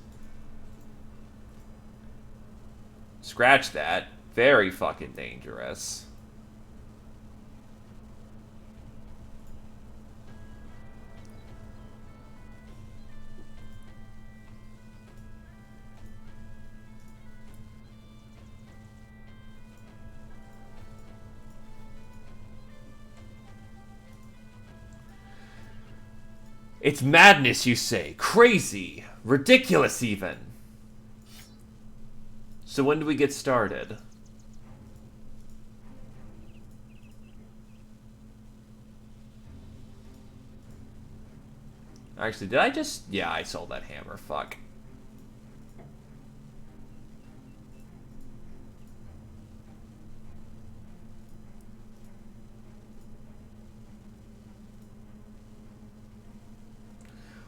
Scratch that. Very fucking dangerous. It's madness, you say. Crazy. Ridiculous, even. So when do we get started? Actually, did I just... Yeah, I sold that hammer. Fuck.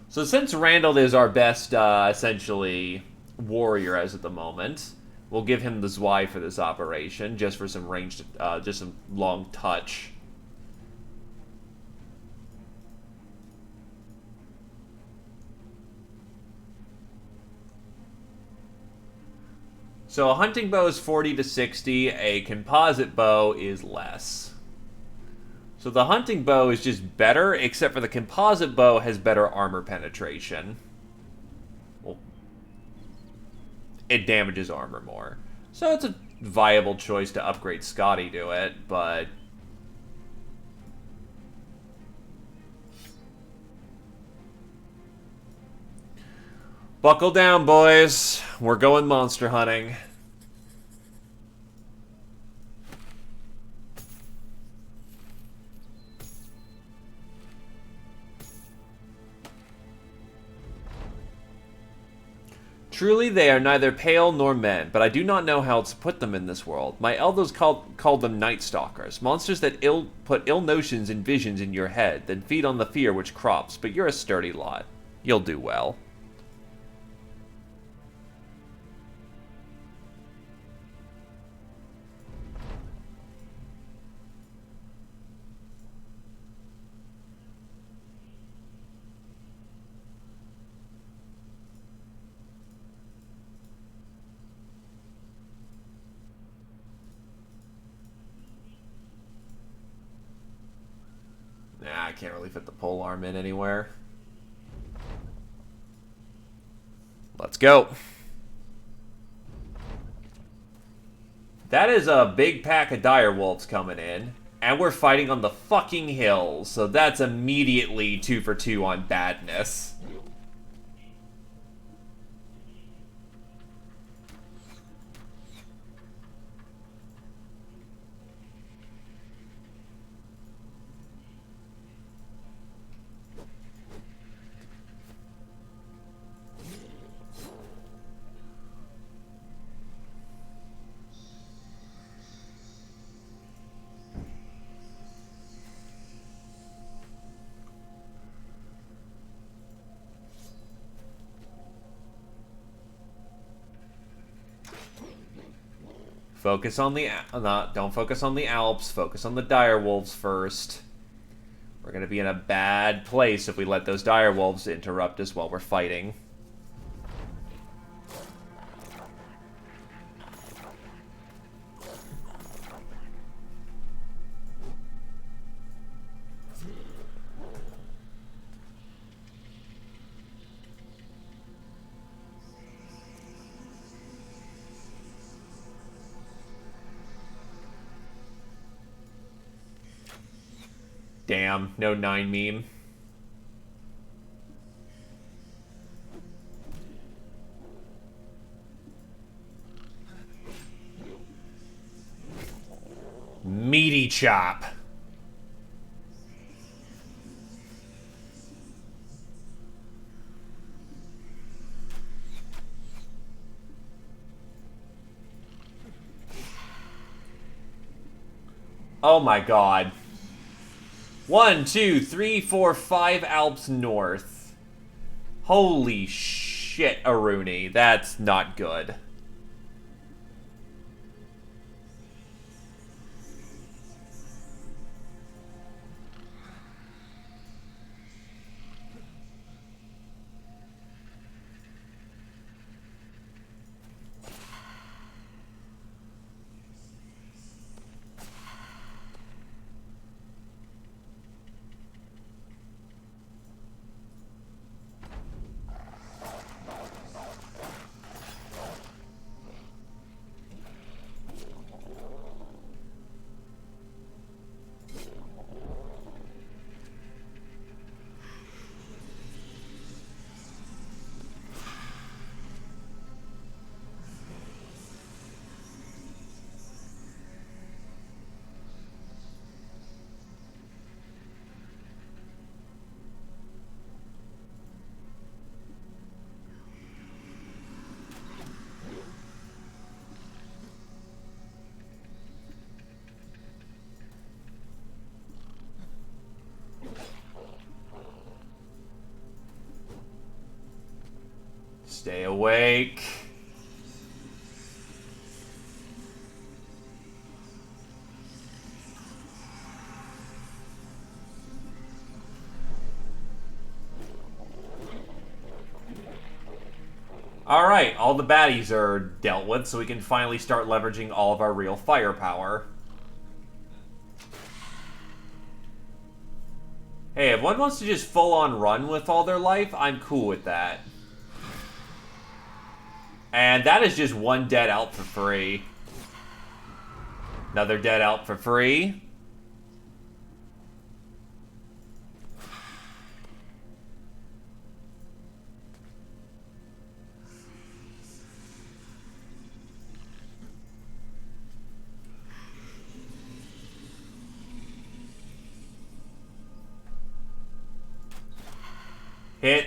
So since Randall is our best, essentially, warrior as at the moment, we'll give him the Zwei for this operation, just for some ranged, just some long touch. So a hunting bow is 40 to 60, a composite bow is less. So the hunting bow is just better, except for the composite bow has better armor penetration. Well, it damages armor more. So it's a viable choice to upgrade Scotty to it, but... Buckle down, boys. We're going monster hunting. Truly, they are neither pale nor men, but I do not know how to put them in this world. My elders called them night stalkers, monsters that put ill notions and visions in your head, then feed on the fear which crops, but you're a sturdy lot. You'll do well. Nah, I can't really fit the pole arm in anywhere. Let's go. That is a big pack of direwolves coming in. And we're fighting on the fucking hills, so that's immediately 2 for 2 on badness. Focus on the... don't focus on the Alps. Focus on the direwolves first. We're going to be in a bad place if we let those direwolves interrupt us while we're fighting. Damn, no 9 meme. Meaty chop. Oh my god. 1, 2, 3, 4, 5 Alps north. Holy shit, Aruni. That's not good. Stay awake. Alright, all the baddies are dealt with, so we can finally start leveraging all of our real firepower. Hey, if one wants to just full-on run with all their life, I'm cool with that. And that is just one dead out for free. Another dead out for free. Hit.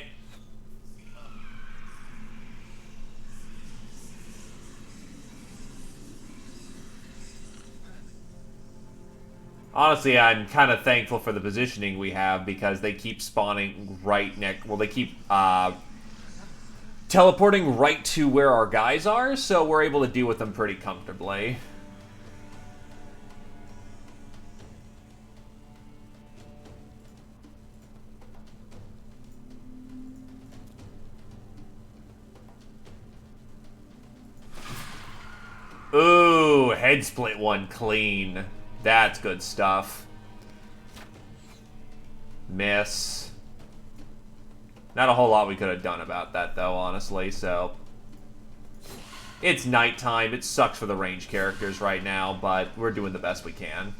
Honestly, I'm kind of thankful for the positioning we have because they keep spawning right next... Well, they keep teleporting right to where our guys are, so we're able to deal with them pretty comfortably. Ooh, head split one clean. That's good stuff. Miss. Not a whole lot we could have done about that, though, honestly, so... It's nighttime. It sucks for the range characters right now, but we're doing the best we can.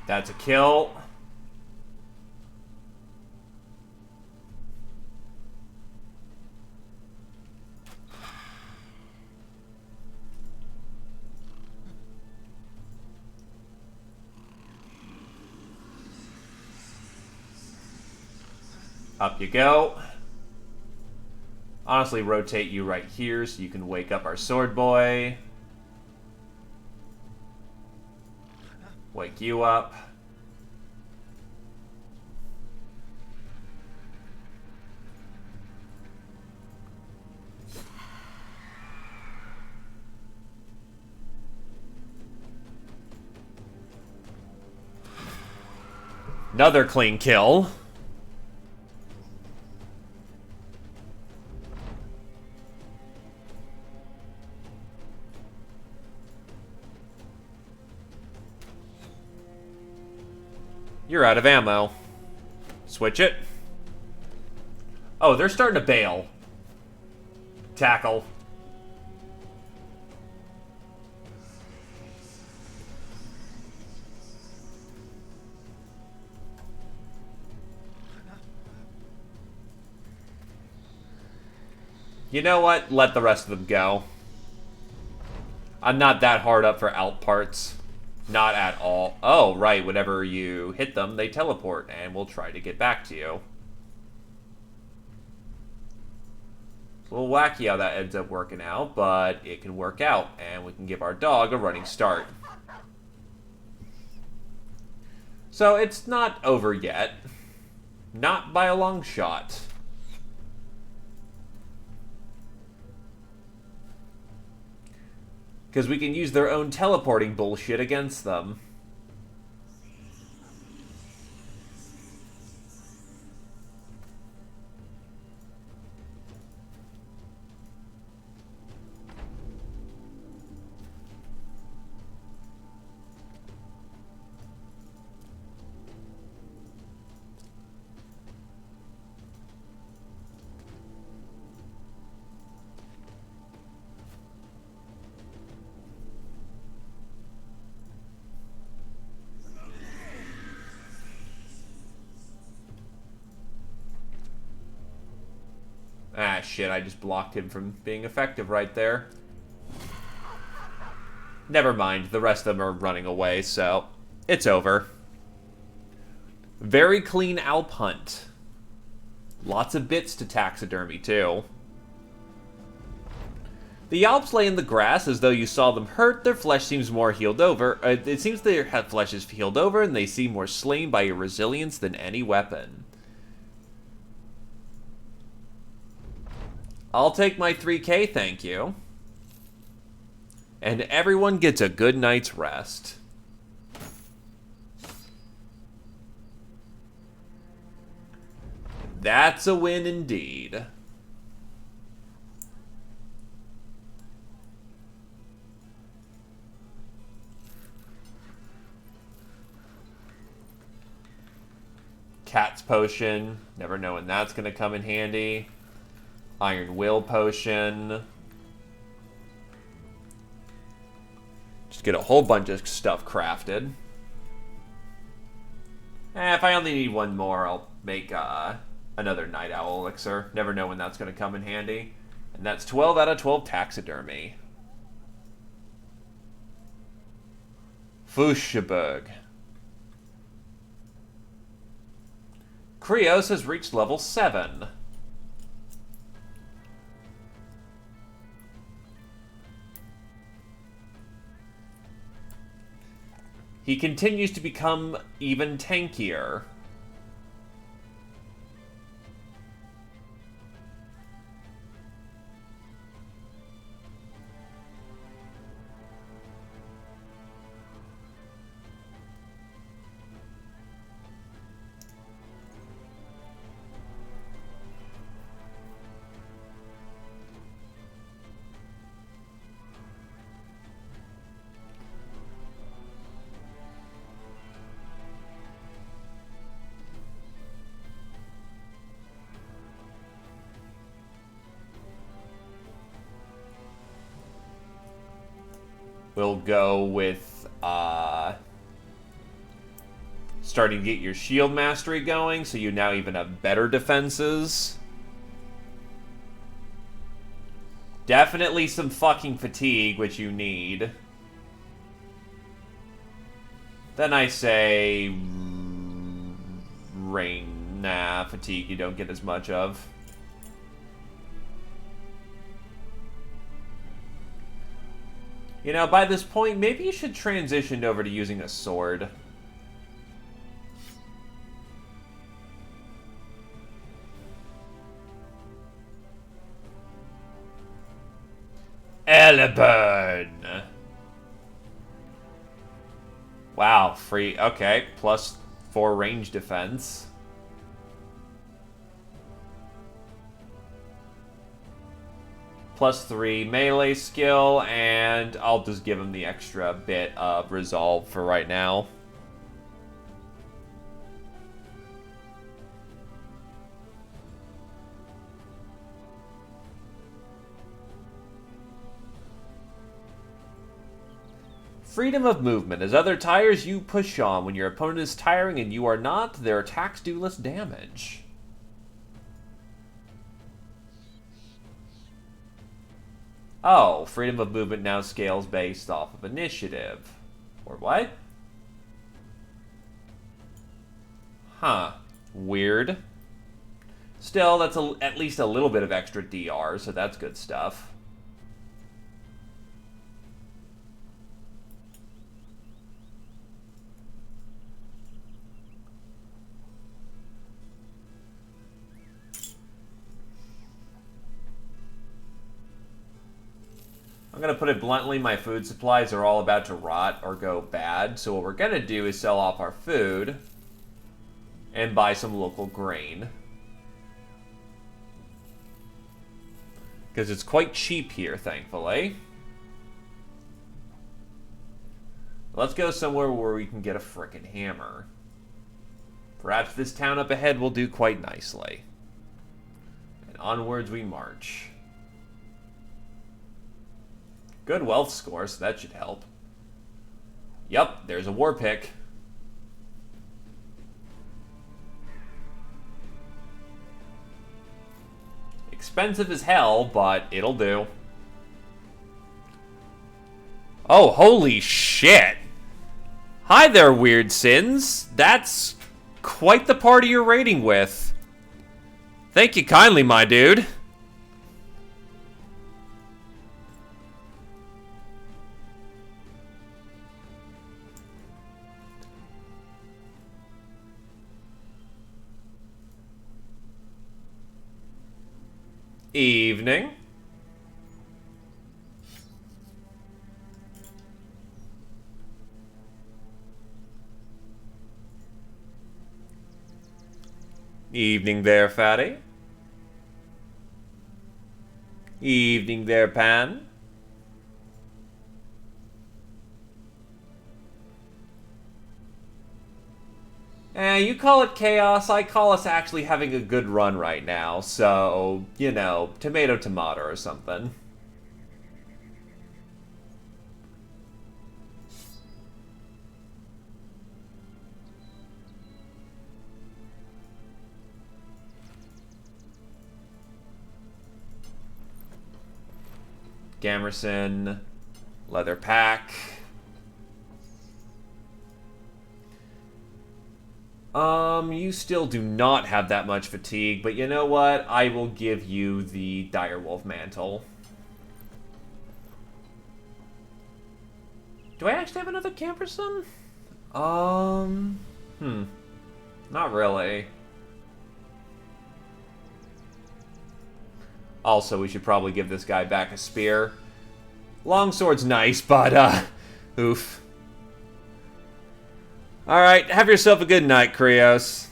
That's a kill. Up you go. Honestly, rotate you right here so you can wake up our sword boy. Wake you up. Another clean kill. You're out of ammo. Switch it. Oh, they're starting to bail. Tackle. You know what? Let the rest of them go. I'm not that hard up for alt parts. Not at all. Oh, right. Whenever you hit them, they teleport, and we'll try to get back to you. It's a little wacky how that ends up working out, but it can work out, and we can give our dog a running start. So it's not over yet. Not by a long shot. Because we can use their own teleporting bullshit against them. Ah, shit, I just blocked him from being effective right there. Never mind, the rest of them are running away, so it's over. Very clean Alp hunt. Lots of bits to taxidermy, too. The Alps lay in the grass as though you saw them hurt. Their flesh seems more healed over. It seems their flesh is healed over, and they seem more slain by your resilience than any weapon. I'll take my 3K, thank you. And everyone gets a good night's rest. That's a win indeed. Cat's Potion. Never know when that's going to come in handy. Iron Will Potion. Just get a whole bunch of stuff crafted. If I only need one more, I'll make another Night Owl Elixir. Never know when that's going to come in handy. And that's 12 out of 12 Taxidermy. Fushaberg. Krios has reached level 7. He continues to become even tankier. We'll go with starting to get your shield mastery going, so you now even have better defenses. Definitely some fucking fatigue, which you need. Then I say rain. Nah, fatigue you don't get as much of. You know, by this point, maybe you should transition over to using a sword. Eleburn! Wow, free. Okay, plus 4 range defense. Plus 3 melee skill, and I'll just give him the extra bit of resolve for right now. Freedom of movement. As other tires, you push on. When your opponent is tiring and you are not, their attacks do less damage. Oh, freedom of movement now scales based off of initiative. Or what? Huh. Weird. Still, that's at least a little bit of extra DR, so that's good stuff. I'm going to put it bluntly, my food supplies are all about to rot or go bad, so what we're going to do is sell off our food and buy some local grain. Because it's quite cheap here, thankfully. Let's go somewhere where we can get a frickin' hammer. Perhaps this town up ahead will do quite nicely. And onwards we march. Good wealth score, so that should help. Yup, there's a war pick. Expensive as hell, but it'll do. Oh, holy shit! Hi there, Weird Sins. That's quite the party you're raiding with. Thank you kindly, my dude. Evening. Evening there, Fatty. Evening there, Pan. You call it chaos, I call us actually having a good run right now, so, you know, tomato tomato or something. Gamerson, leather pack. You still do not have that much fatigue, but you know what? I will give you the Direwolf Mantle. Do I actually have another Camperson? Not really. Also, we should probably give this guy back a spear. Longsword's nice, but, oof. Alright, have yourself a good night, Krios.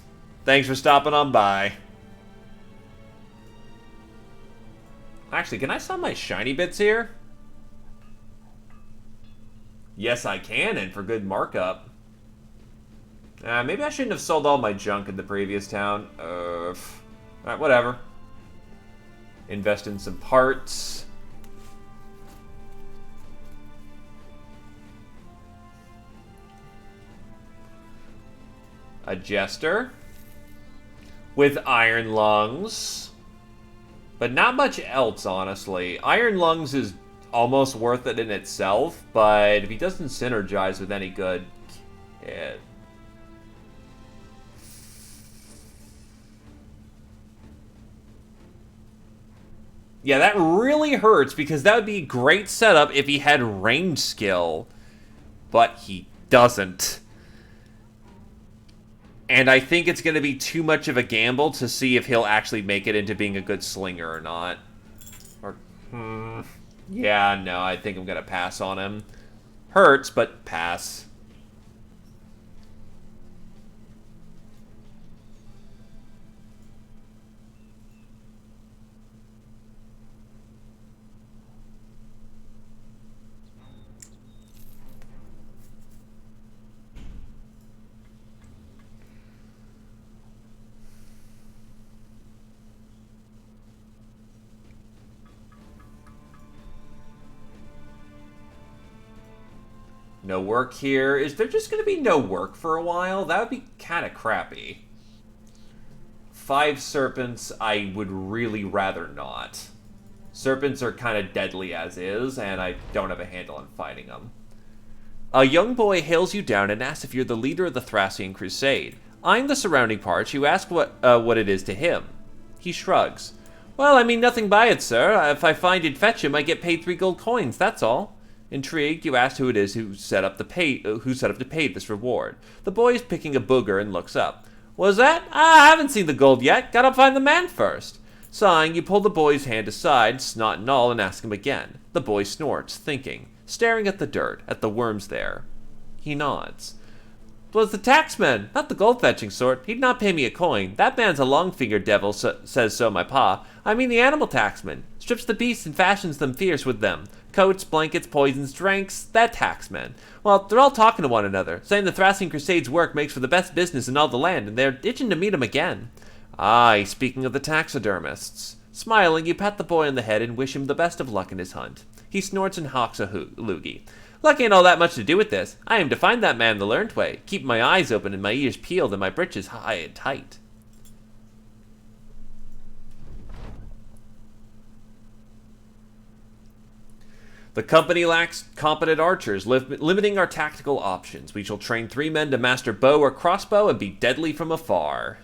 Thanks for stopping on by. Actually, can I sell my shiny bits here? Yes, I can, and for good markup. Maybe I shouldn't have sold all my junk in the previous town. Alright, whatever. Invest in some parts. A jester. With iron lungs. But not much else, honestly. Iron lungs is almost worth it in itself, but if he doesn't synergize with any good... Yeah. Yeah, that really hurts, because that would be a great setup if he had range skill. But he doesn't. And I think it's going to be too much of a gamble to see if he'll actually make it into being a good slinger or not. Or, yeah, no, I think I'm going to pass on him. Hurts, but pass. No work here. Is there just going to be no work for a while? That would be kind of crappy. 5 serpents, I would really rather not. Serpents are kind of deadly as is, and I don't have a handle on fighting them. A young boy hails you down and asks if you're the leader of the Thracian Crusade. Eyeing the surrounding parts, you ask what it is to him. He shrugs. Well, I mean nothing by it, sir. If I find you'd fetch him, I get paid 3 gold coins, that's all. Intrigued, you ask who it is who set up to pay this reward. The boy is picking a booger and looks up. Was that? I haven't seen the gold yet. Gotta find the man first. Sighing, you pull the boy's hand aside, snot and all, and ask him again. The boy snorts, thinking, staring at the dirt, at the worms there. He nods. 'Twas the taxman, not the gold-fetching sort. He'd not pay me a coin. That man's a long-fingered devil, says so my pa. I mean the animal taxman. Strips the beasts and fashions them fierce with them. Coats, blankets, poisons, drinks, that taxman. Well, they're all talking to one another, saying the Thracian Crusade's work makes for the best business in all the land, and they're itching to meet him again. Aye, speaking of the taxidermists. Smiling, you pat the boy on the head and wish him the best of luck in his hunt. He snorts and hawks a loogie. Luck ain't all that much to do with this. I aim to find that man the learned way, keep my eyes open and my ears peeled and my breeches high and tight. The company lacks competent archers, limiting our tactical options. We shall train 3 men to master bow or crossbow and be deadly from afar.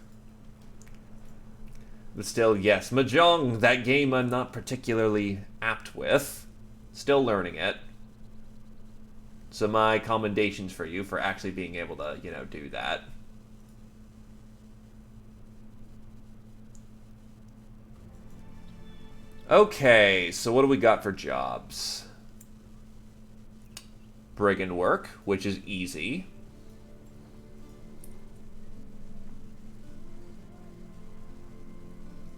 But still, yes, Mahjong, that game I'm not particularly apt with. Still learning it. So my commendations for you for actually being able to, do that. Okay, so what do we got for jobs? Brigand work, which is easy.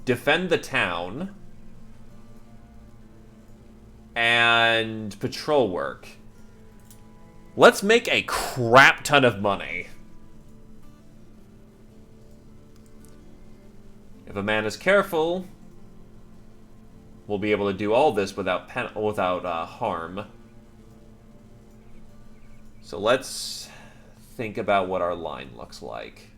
Defend the town. And patrol work. Let's make a crap ton of money. If a man is careful, we'll be able to do all this without harm. So let's think about what our line looks like.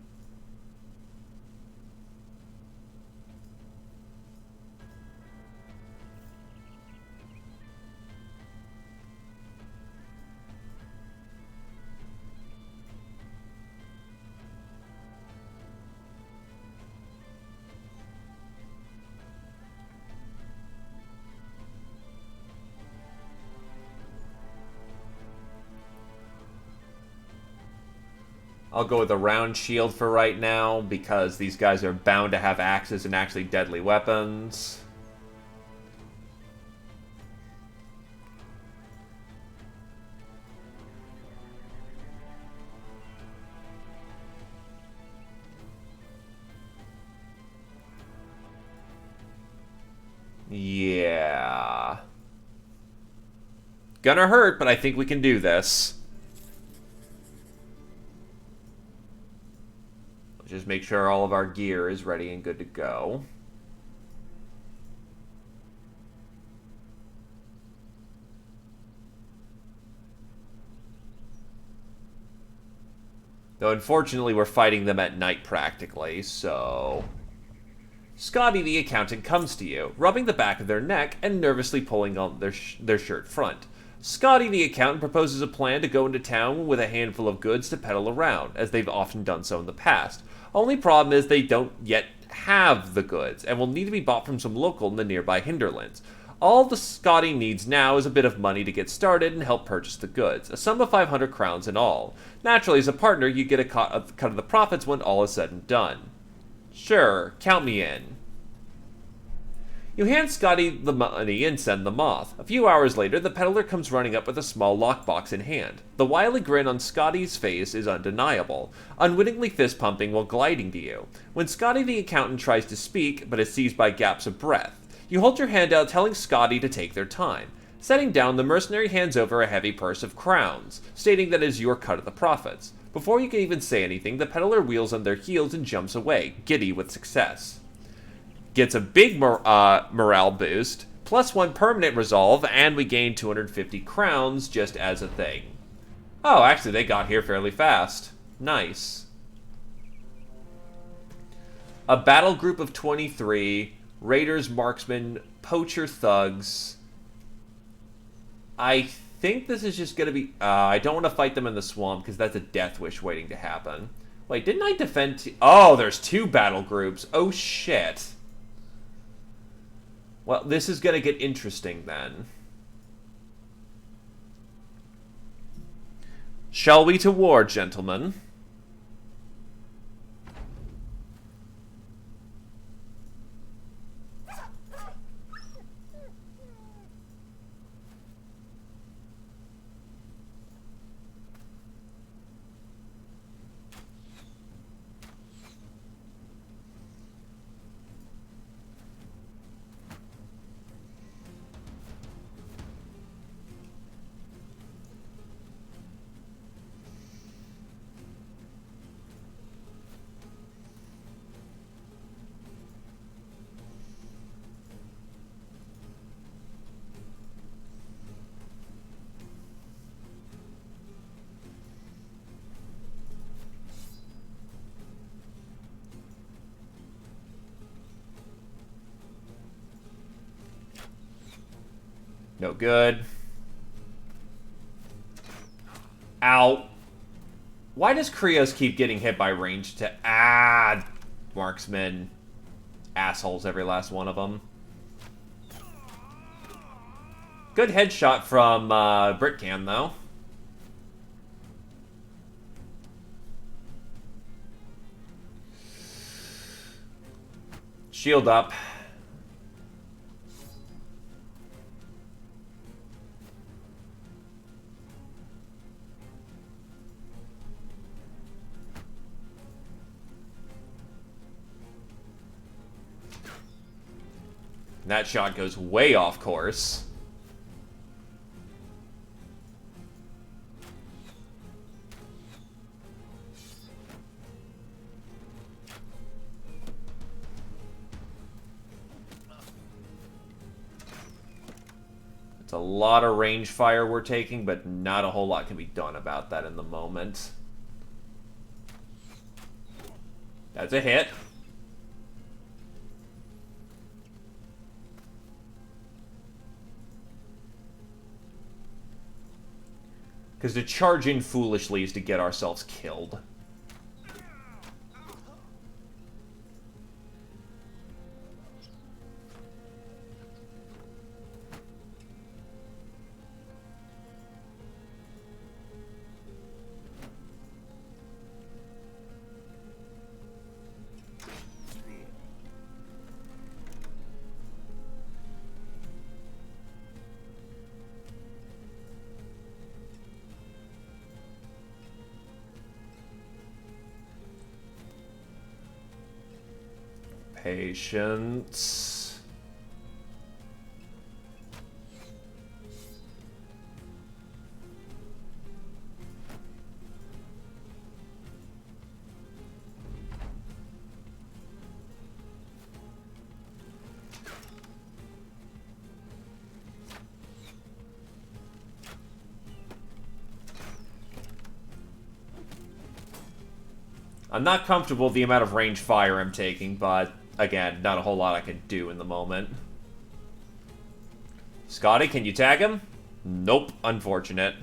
I'll go with a round shield for right now, because these guys are bound to have axes and actually deadly weapons. Yeah. Gonna hurt, but I think we can do this. Just make sure all of our gear is ready and good to go. Though unfortunately we're fighting them at night practically, so... Scotty the accountant comes to you, rubbing the back of their neck and nervously pulling on their shirt front. Scotty the accountant proposes a plan to go into town with a handful of goods to peddle around, as they've often done so in the past. Only problem is they don't yet have the goods, and will need to be bought from some local in the nearby hinterlands. All the Scotty needs now is a bit of money to get started and help purchase the goods, a sum of 500 crowns in all. Naturally, as a partner, you get a cut of the profits when all is said and done. Sure, count me in. You hand Scotty the money and send them off. A few hours later, the peddler comes running up with a small lockbox in hand. The wily grin on Scotty's face is undeniable, unwittingly fist-pumping while gliding to you. When Scotty the accountant tries to speak, but is seized by gaps of breath, you hold your hand out telling Scotty to take their time. Setting down, the mercenary hands over a heavy purse of crowns, stating that it is your cut of the profits. Before you can even say anything, the peddler wheels on their heels and jumps away, giddy with success. Gets a big morale boost, plus 1 permanent resolve, and we gain 250 crowns just as a thing. Oh, actually, they got here fairly fast. Nice. A battle group of 23, raiders, marksmen, poacher thugs. I think this is just going to be... I don't want to fight them in the swamp, because that's a death wish waiting to happen. Wait, didn't I defend... Oh, there's 2 battle groups. Oh, shit. Well, this is going to get interesting, then. Shall we to war, gentlemen? No good. Ow. Why does Krios keep getting hit by ranged marksmen. Assholes, every last one of them. Good headshot from Britcan, though. Shield up. That shot goes way off course. It's a lot of range fire we're taking, but not a whole lot can be done about that in the moment. That's a hit. Because to charge in foolishly is to get ourselves killed. Patience. I'm not comfortable with the amount of range fire I'm taking, but again, not a whole lot I can do in the moment. Scotty, can you tag him? Nope, unfortunate.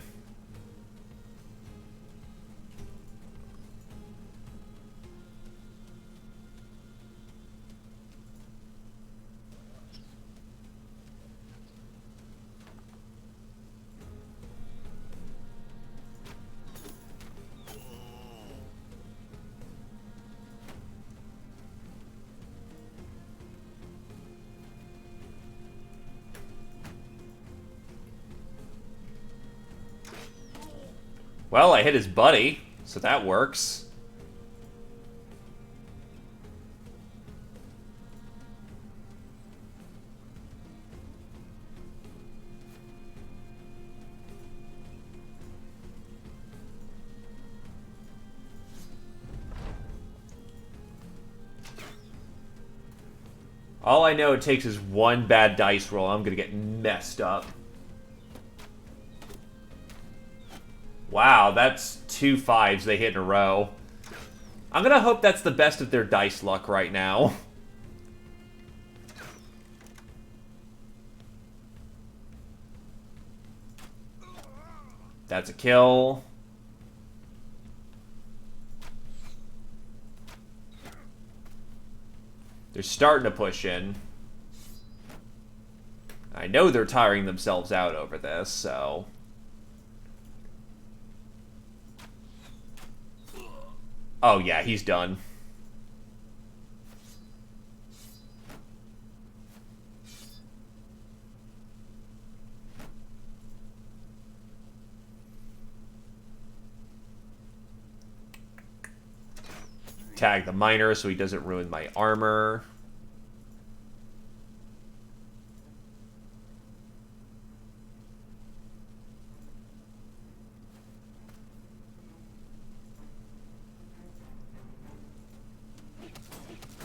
Well, I hit his buddy, so that works. All I know it takes is one bad dice roll. I'm gonna get messed up. Wow, that's 2 5s they hit in a row. I'm gonna hope that's the best of their dice luck right now. That's a kill. They're starting to push in. I know they're tiring themselves out over this, so... Oh yeah, he's done. Tag the miner so he doesn't ruin my armor.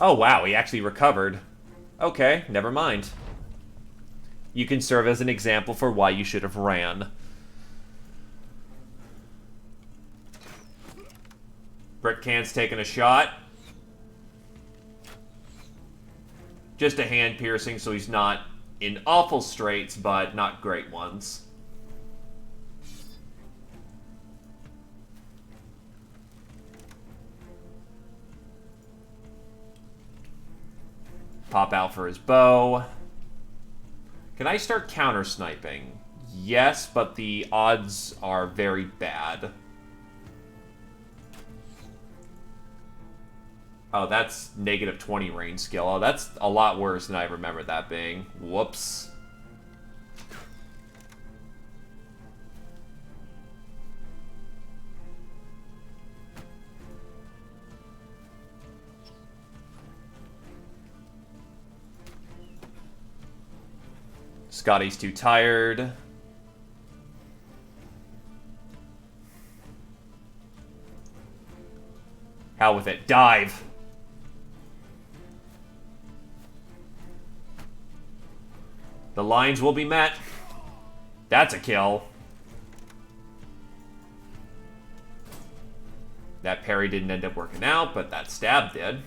Oh wow, he actually recovered. Okay, never mind. You can serve as an example for why you should have ran. Brick Can's taking a shot. Just a hand piercing, so he's not in awful straits, but not great ones. Pop out for his bow. Can I start counter-sniping? Yes, but the odds are very bad. Oh, that's negative 20 range skill. Oh, that's a lot worse than I remember that being. Whoops. Scotty's too tired. Hell with it. Dive. The lines will be met. That's a kill. That parry didn't end up working out, but that stab did.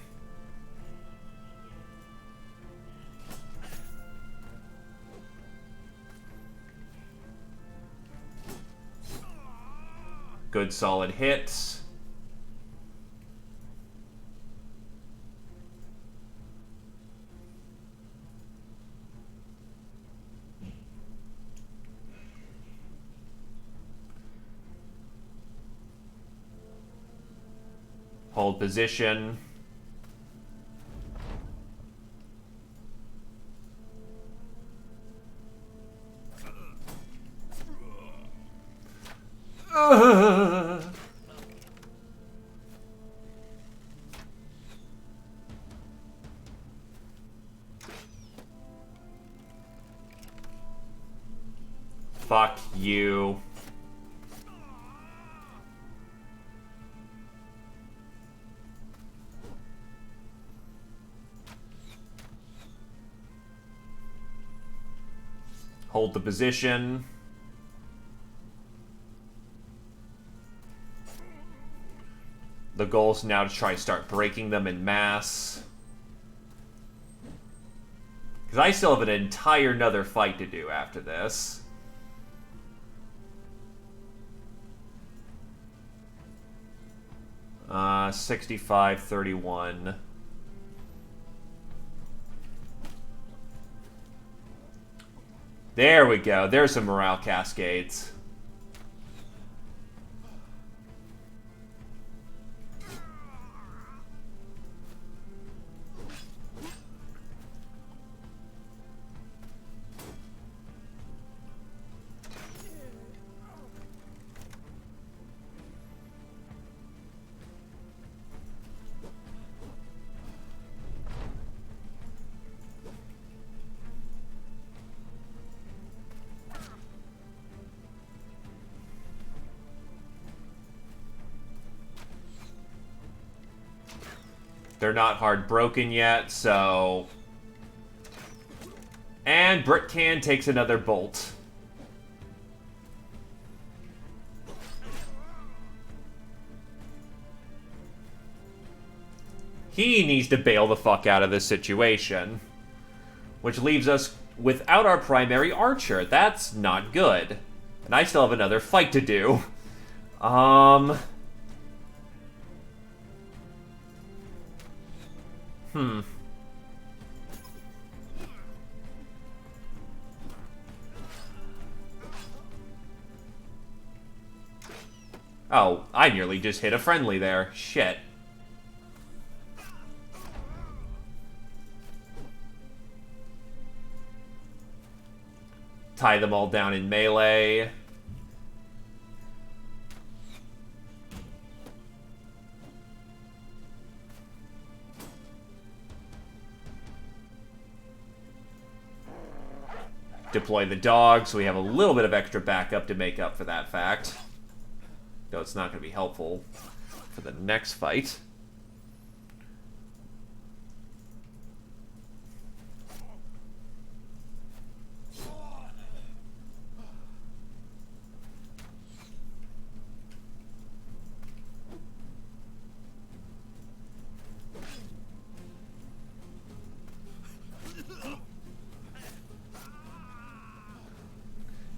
Good solid hits. Hold position. Fuck you. Hold the position. The goal is now to try to start breaking them in mass. Because I still have an entire nother fight to do after this. Uh, 65-31. There we go. There's some morale cascades. They're not hard broken yet, so... And Britcan takes another bolt. He needs to bail the fuck out of this situation. Which leaves us without our primary archer. That's not good. And I still have another fight to do. Oh, I nearly just hit a friendly there. Shit. Tie them all down in melee. Deploy the dog, so we have a little bit of extra backup to make up for that fact. Though it's not going to be helpful for the next fight.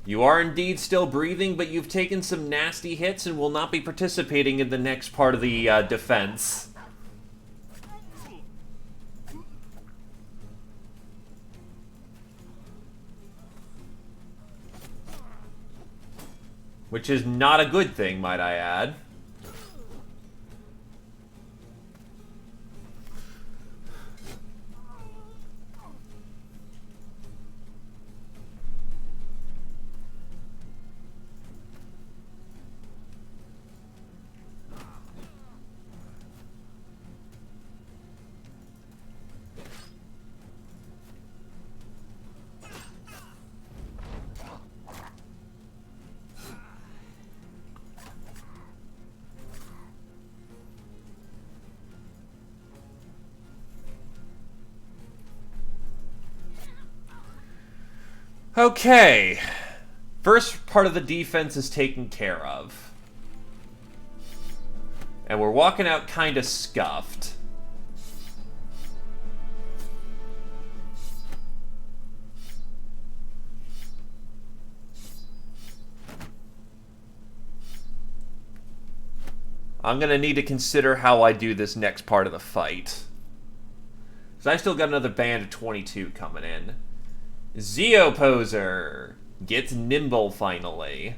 You are indeed still breathing, but you've taken some nasty hits and will not be participating in the next part of the defense. Which is not a good thing, might I add. Okay. First part of the defense is taken care of. And we're walking out kind of scuffed. I'm going to need to consider how I do this next part of the fight. Because I still got another band of 22 coming in. Zeoposer gets nimble finally.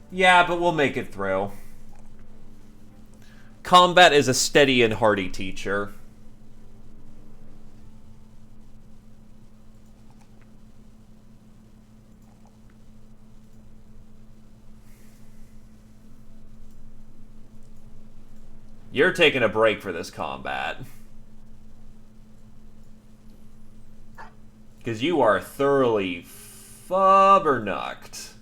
Yeah, but we'll make it through. Combat is a steady and hearty teacher. You're taking a break for this combat. Because you are thoroughly fubbernucked.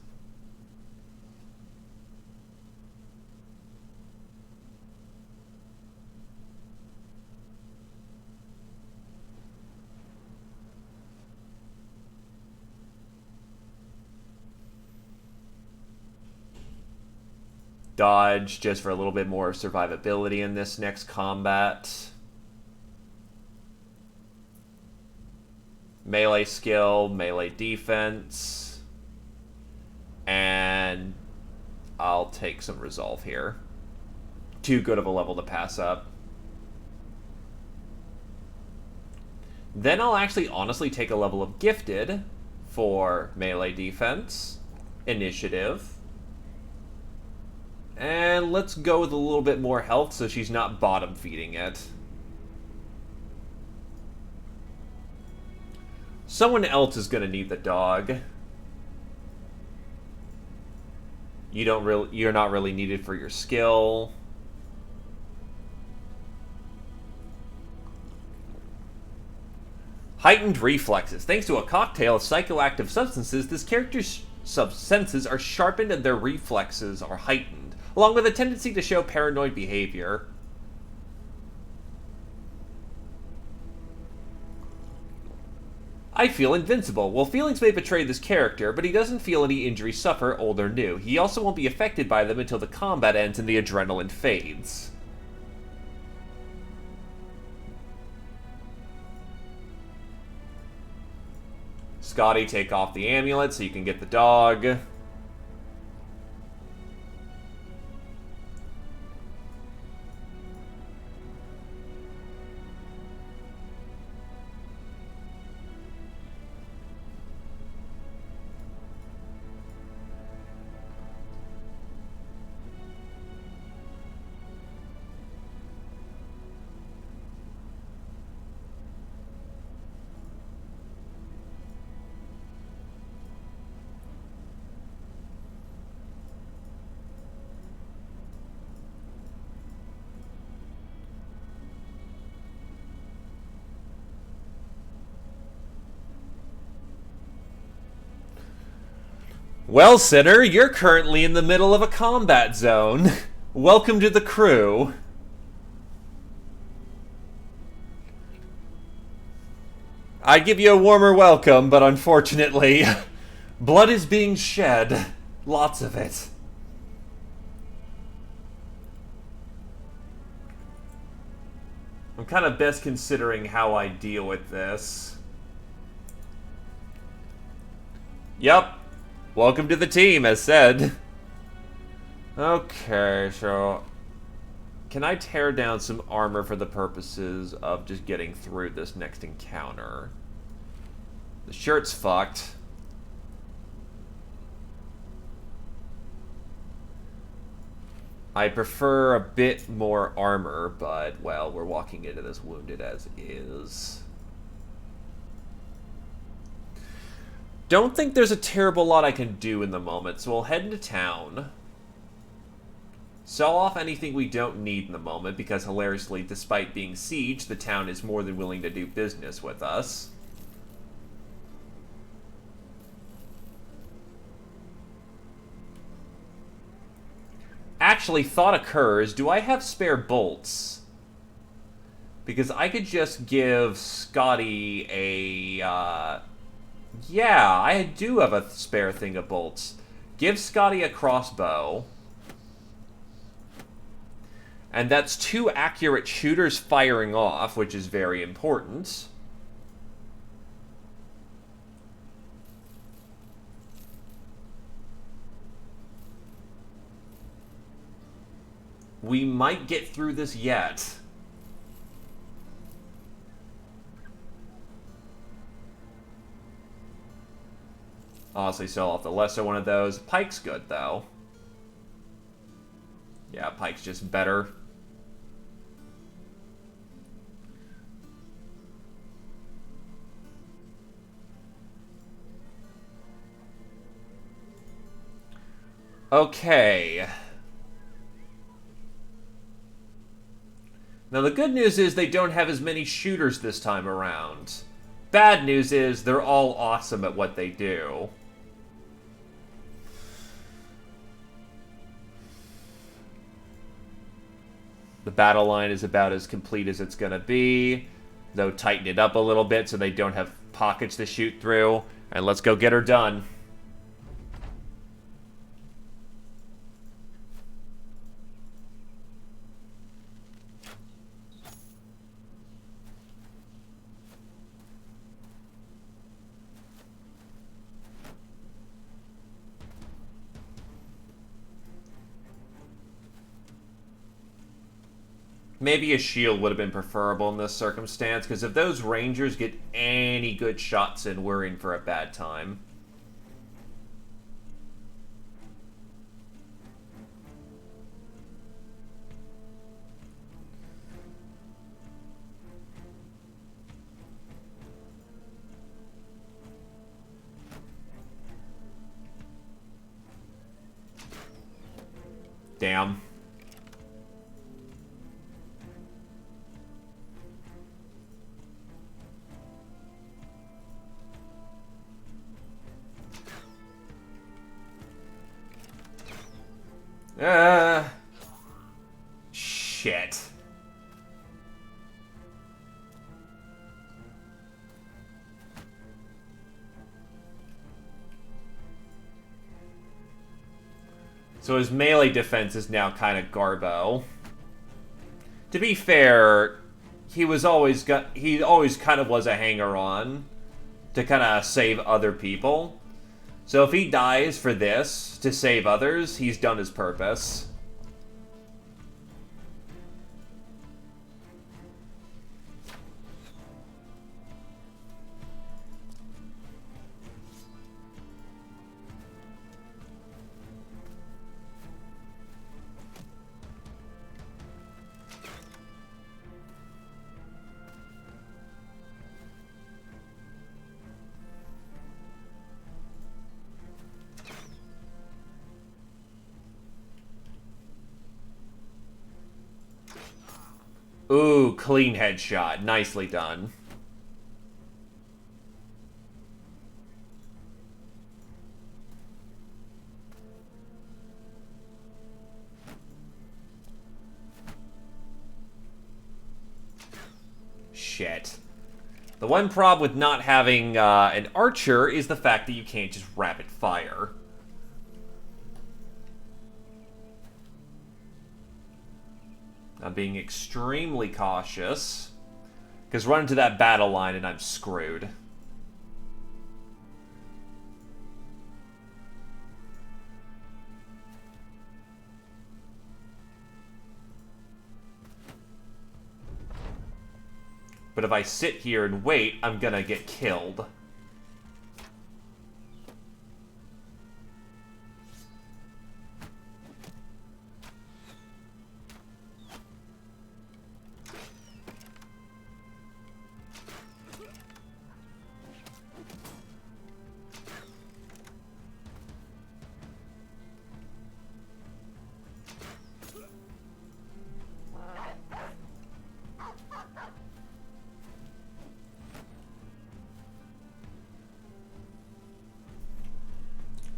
Dodge just for a little bit more survivability in this next combat. Melee skill, melee defense. And I'll take some resolve here. Too good of a level to pass up. Then I'll actually honestly take a level of gifted for melee defense, initiative. And let's go with a little bit more health so she's not bottom feeding it. Someone else is going to need the dog. You're not really needed for your skill. Heightened reflexes. Thanks to a cocktail of psychoactive substances, this character's senses are sharpened and their reflexes are heightened, along with a tendency to show paranoid behavior. I feel invincible. Well, feelings may betray this character, but he doesn't feel any injury suffer, old or new. He also won't be affected by them until the combat ends and the adrenaline fades. Scotty, take off the amulet so you can get the dog. Well, Sinner, you're currently in the middle of a combat zone. Welcome to the crew. I'd give you a warmer welcome, but unfortunately, blood is being shed. Lots of it. I'm kind of best considering how I deal with this. Yep. Welcome to the team, as said. Okay, so... can I tear down some armor for the purposes of just getting through this next encounter? The shirt's fucked. I prefer a bit more armor, but, well, we're walking into this wounded as is. Don't think there's a terrible lot I can do in the moment, so we'll head into town. Sell off anything we don't need in the moment, because hilariously, despite being sieged, the town is more than willing to do business with us. Actually, thought occurs, do I have spare bolts? Because I could just give Scotty a, yeah, I do have a spare thing of bolts. Give Scotty a crossbow. And that's 2 accurate shooters firing off, which is very important. We might get through this yet. Honestly, sell off the lesser one of those. Pike's good, though. Yeah, Pike's just better. Okay. Now, the good news is they don't have as many shooters this time around. Bad news is they're all awesome at what they do. The battle line is about as complete as it's going to be. Though tighten it up a little bit so they don't have pockets to shoot through. And let's go get her done. Maybe a shield would have been preferable in this circumstance, because if those rangers get any good shots in, we're in for a bad time. Damn. Shit. So his melee defense is now kind of garbo. To be fair, he always kind of was a hanger-on to kind of save other people. So if he dies for this, to save others, he's done his purpose. Ooh, clean headshot. Nicely done. Shit. The one problem with not having an archer is the fact that you can't just rapid fire. I'm being extremely cautious. Because run into that battle line and I'm screwed. But if I sit here and wait, I'm gonna get killed.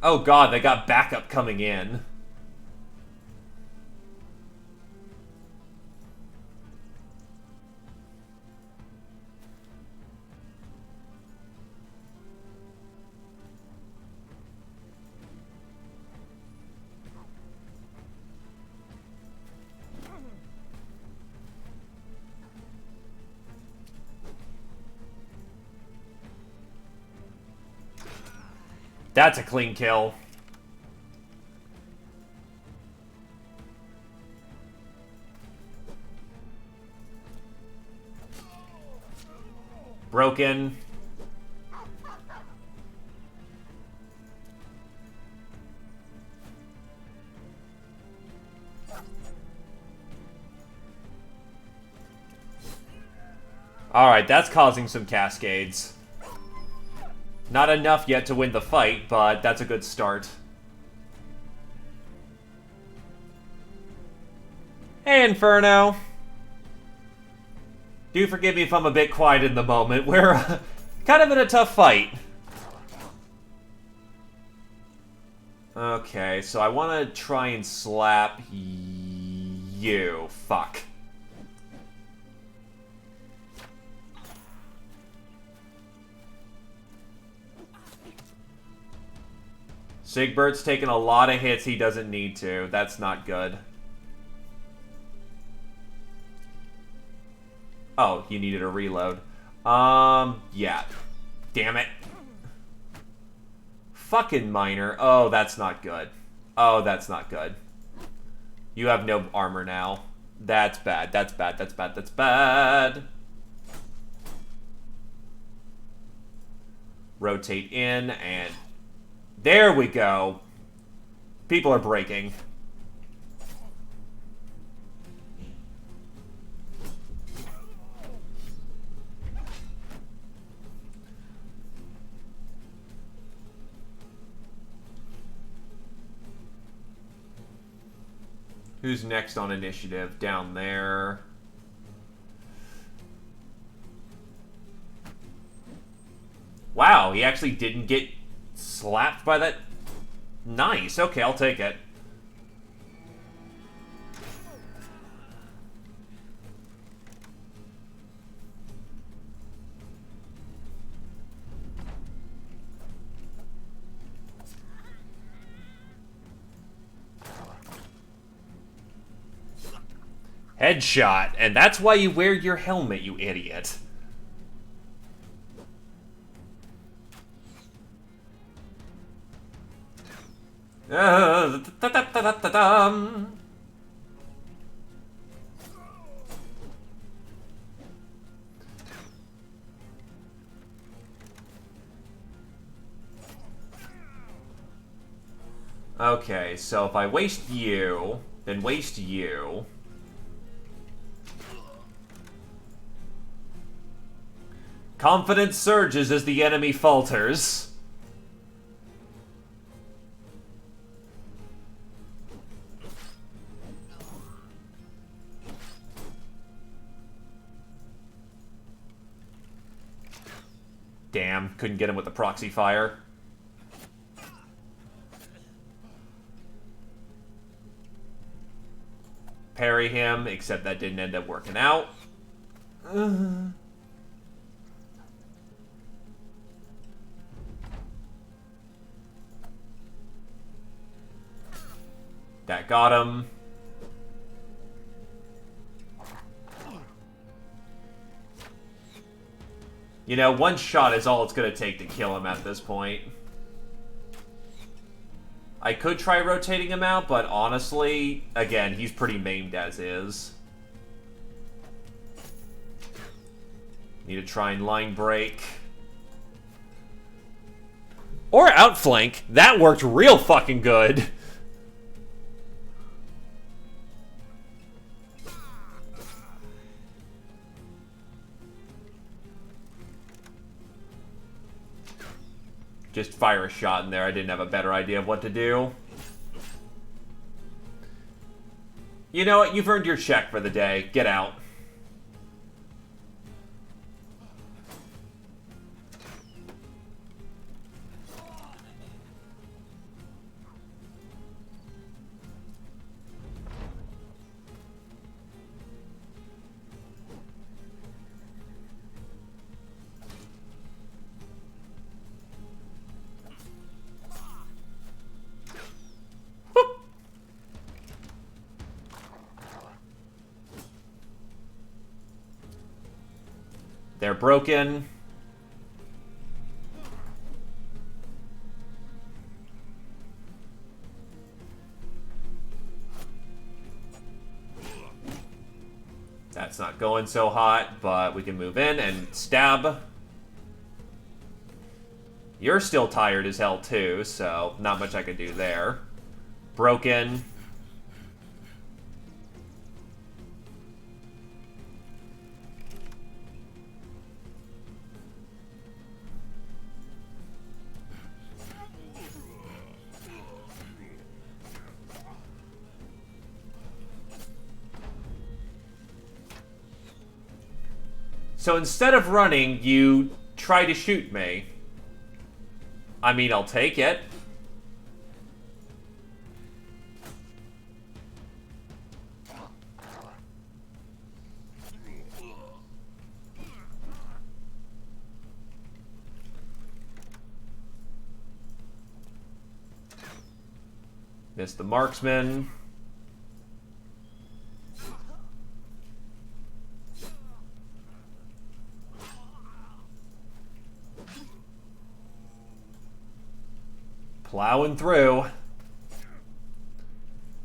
Oh god, they got backup coming in. That's a clean kill. Broken. Alright, that's causing some cascades. Not enough yet to win the fight, but that's a good start. Hey, Inferno! Do forgive me if I'm a bit quiet in the moment. We're kind of in a tough fight. Okay, so I want to try and slap you. Fuck. Sigbert's taking a lot of hits he doesn't need to. That's not good. Oh, you needed a reload. Yeah. Damn it. Fucking Miner. Oh, that's not good. Oh, that's not good. You have no armor now. That's bad. That's bad. That's bad. That's bad. Rotate in and... There we go. People are breaking. Who's next on initiative? Down there. Wow, he actually didn't get slapped by that. Nice. Okay, I'll take it. Headshot, and that's why you wear your helmet, you idiot. Okay, so if I waste you, then waste you. Confidence surges as the enemy falters. Damn, couldn't get him with the proxy fire. Parry him, except that didn't end up working out. That got him. You know, one shot is all it's going to take to kill him at this point. I could try rotating him out, but honestly, again, he's pretty maimed as is. Need to try and line break. Or outflank. That worked real fucking good. Just fire a shot in there. I didn't have a better idea of what to do. You know what? You've earned your check for the day. Get out. They're broken. not going so hot, but we can move in and stab. You're still tired as hell too, so not much I can do there. Broken. So instead of running, you try to shoot me. I mean, I'll take it. Missed the marksman. Plowing through.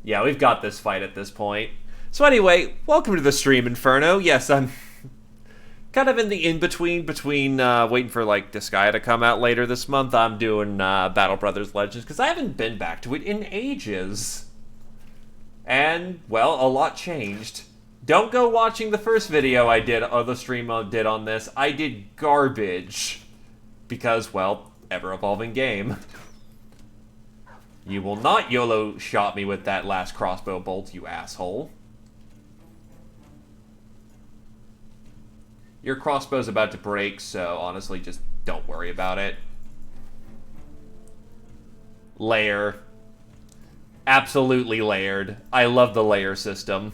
Yeah, we've got this fight at this point. So anyway, welcome to the stream, Inferno. Yes, I'm kind of in the in-between between waiting for, like, Disgaea to come out later this month. I'm doing Battle Brothers Legends, because I haven't been back to it in ages. And, well, a lot changed. Don't go watching the first video I did, or the stream I did on this. I did garbage. Because, well, ever-evolving game. You will not YOLO shot me with that last crossbow bolt, you asshole. Your crossbow's about to break, so honestly, just don't worry about it. Layer. Absolutely layered. I love the layer system.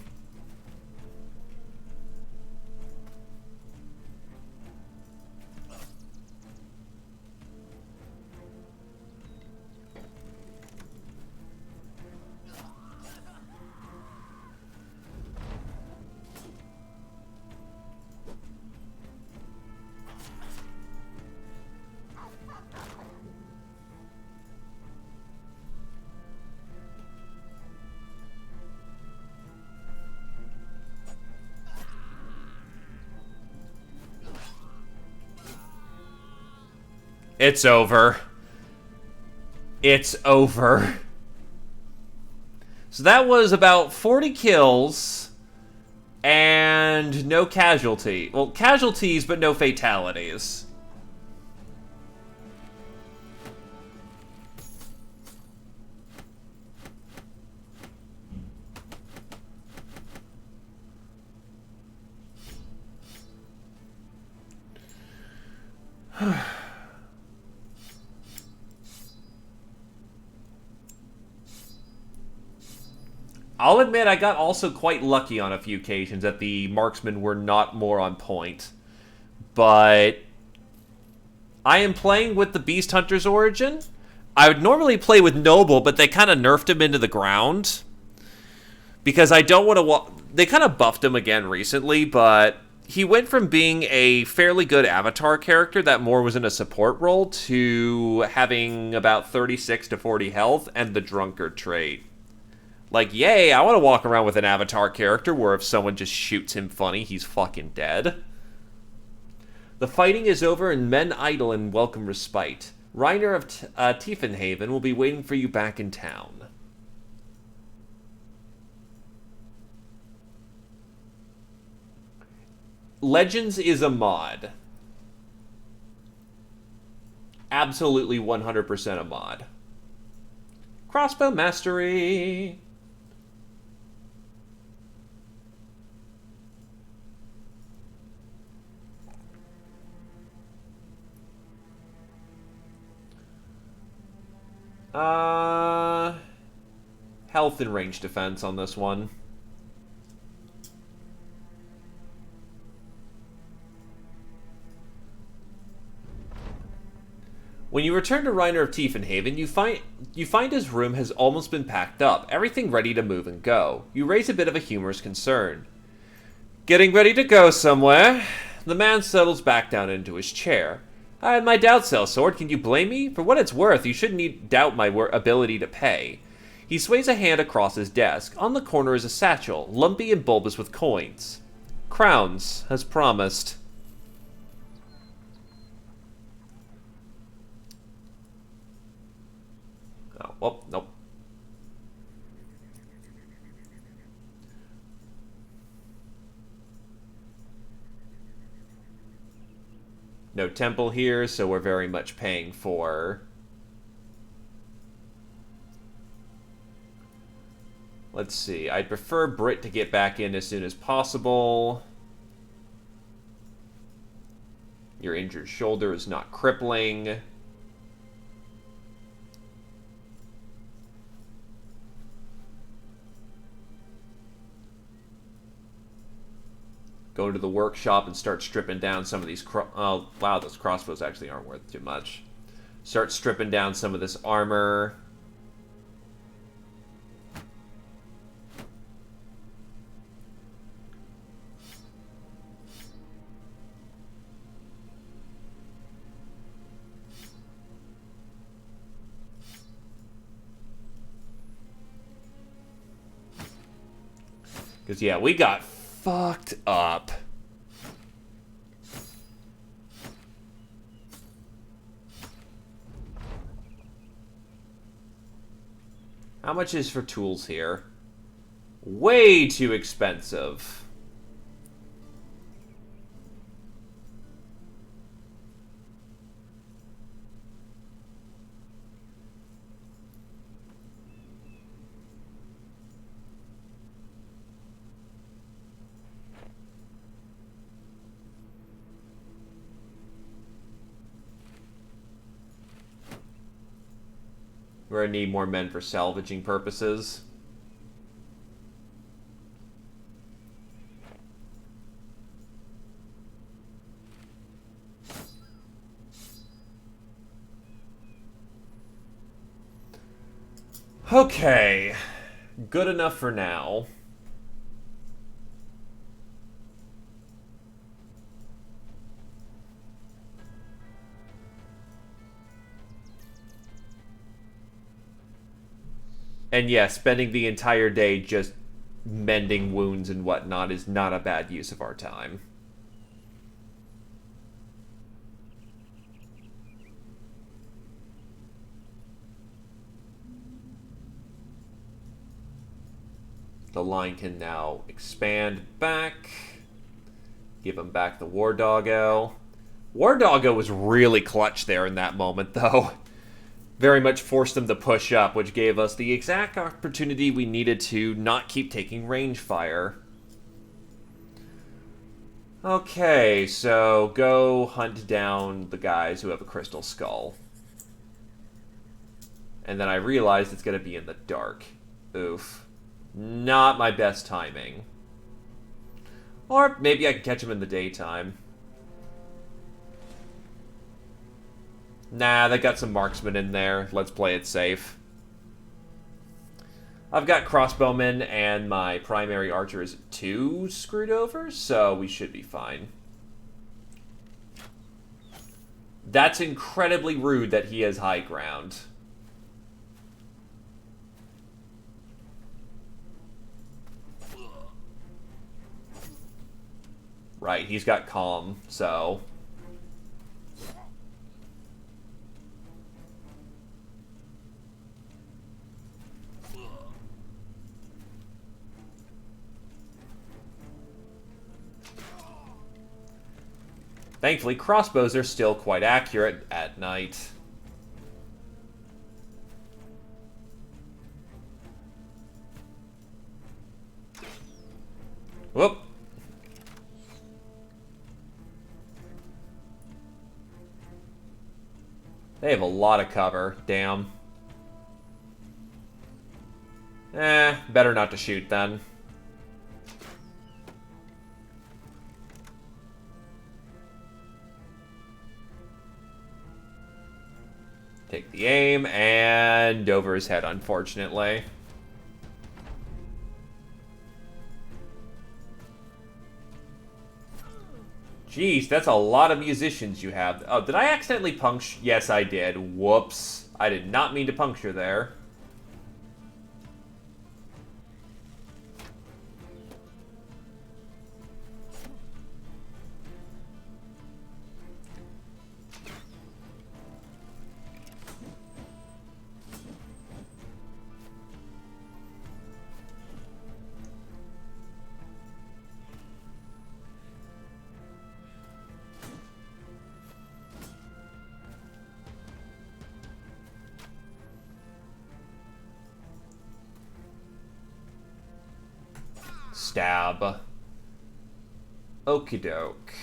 It's over. It's over. So that was about 40 kills and no casualty. Well, casualties, but no fatalities. I'll admit I got also quite lucky on a few occasions that the marksmen were not more on point. But I am playing with the Beast Hunter's origin. I would normally play with Noble, but they kind of nerfed him into the ground. Because I don't want to... They kind of buffed him again recently, but he went from being a fairly good avatar character that more was in a support role to having about 36 to 40 health and the drunkard trait. Like, yay, I want to walk around with an avatar character where if someone just shoots him funny, he's fucking dead. The fighting is over and men idle and welcome respite. Reiner of Tiefenhaven will be waiting for you back in town. Legends is a mod. Absolutely 100% a mod. Crossbow mastery. Health and range defense on this one. When you return to Reiner of Tiefenhaven, you find his room has almost been packed up, everything ready to move and go. You raise a bit of a humorous concern. Getting ready to go somewhere? The man settles back down into his chair. I had my doubts, Sellsword. Can you blame me? For what it's worth, you shouldn't doubt my ability to pay. He sways a hand across his desk. On the corner is a satchel, lumpy and bulbous with coins. Crowns, as promised. Oh, well, nope. No temple here, so we're very much paying for... Let's see. I'd prefer Brit to get back in as soon as possible. Your injured shoulder is not crippling. Go to the workshop and start stripping down some of these... Oh, wow, those crossbows actually aren't worth too much. Start stripping down some of this armor. Because, yeah, we got fucked up. How much is for tools here? Way too expensive. We're gonna need more men for salvaging purposes. Okay. Good enough for now. And yeah, spending the entire day just mending wounds and whatnot is not a bad use of our time. The line can now expand back. Give him back the War Doggo. War Doggo was really clutch there in that moment, though. Very much forced them to push up, which gave us the exact opportunity we needed to not keep taking range fire. Okay, so go hunt down the guys who have a crystal skull. And then I realized it's going to be in the dark. Oof. Not my best timing. Or maybe I can catch him in the daytime. Nah, they got some marksmen in there. Let's play it safe. I've got crossbowmen, and my primary archer is 2 screwed over, so we should be fine. That's incredibly rude that he has high ground. Right, he's got calm, so... Thankfully, crossbows are still quite accurate at night. Whoop. They have a lot of cover. Damn. Better not to shoot then. Take the aim, and over his head, unfortunately. Jeez, that's a lot of musicians you have. Oh, did I accidentally puncture? Yes, I did. Whoops. I did not mean to puncture there. stab. Okie doke.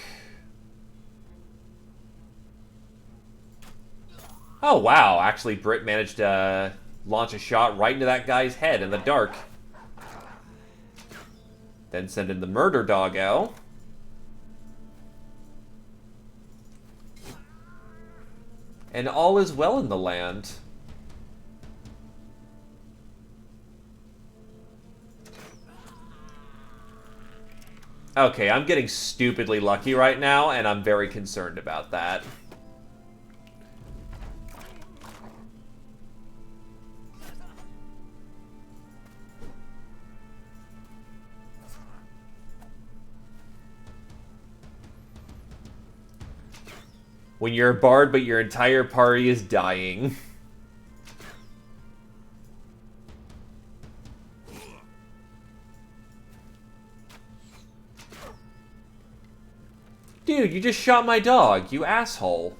Oh, wow. Actually, Britt managed to launch a shot right into that guy's head in the dark. Then send in the murder doggo. And all is well in the land. Okay, I'm getting stupidly lucky right now, and I'm very concerned about that. When you're a bard, but your entire party is dying. Dude, you just shot my dog, you asshole.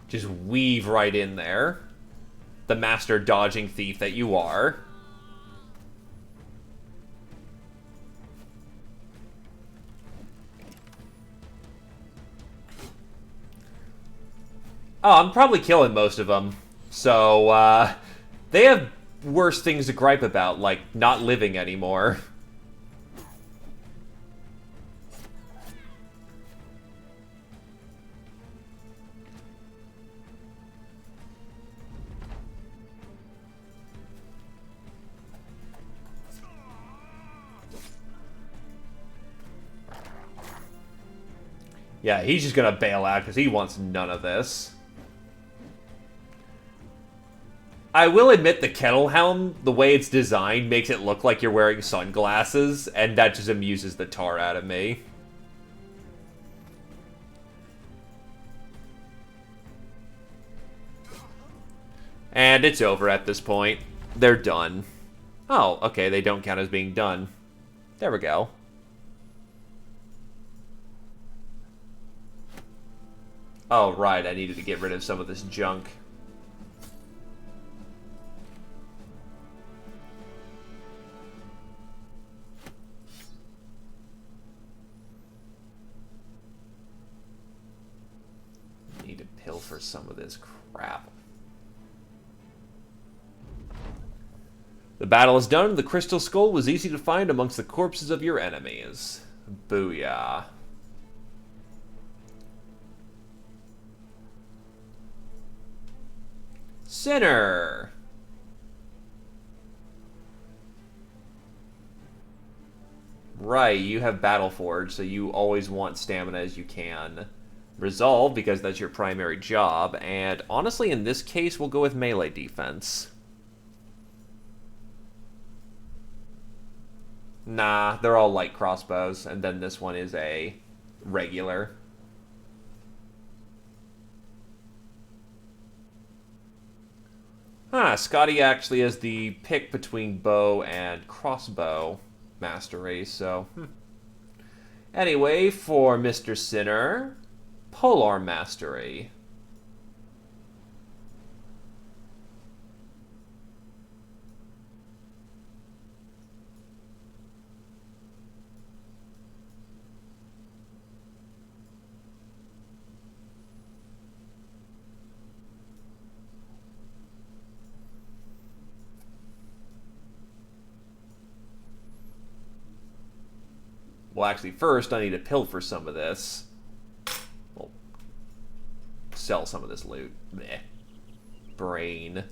Just weave right in there. The master dodging thief that you are. Oh, I'm probably killing most of them. So, they have worse things to gripe about, like not living anymore. Yeah, he's just gonna bail out because he wants none of this. I will admit the kettle helm, the way it's designed, makes it look like you're wearing sunglasses, and that just amuses the tar out of me. And it's over at this point. They're done. Oh, okay, they don't count as being done. There we go. Oh, right, I needed to get rid of some of this junk. Need to pilfer some of this crap. The battle is done. The crystal skull was easy to find amongst the corpses of your enemies. Booyah. Sinner! Right, you have Battleforge, so you always want stamina as you can. Resolve, because that's your primary job, and honestly, in this case, we'll go with melee defense. Nah, they're all light crossbows, and then this one is a regular. Scotty actually has the pick between bow and crossbow mastery, so... Anyway, for Mr. Sinner, polearm mastery. Well, actually, first I need to pilfer some of this. Well, sell some of this loot. Blech. Brain.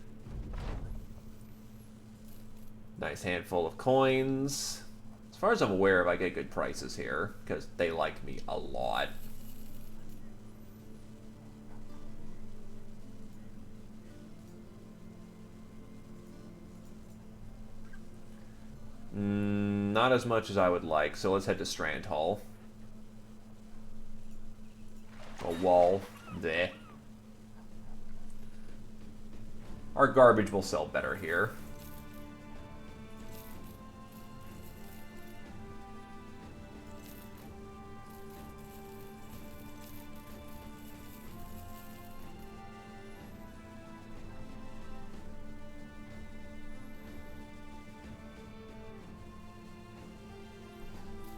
Nice handful of coins. As far as I'm aware of, I get good prices here, because they like me a lot. not as much as I would like, so let's head to Strand Hall. A wall. There. Our garbage will sell better here.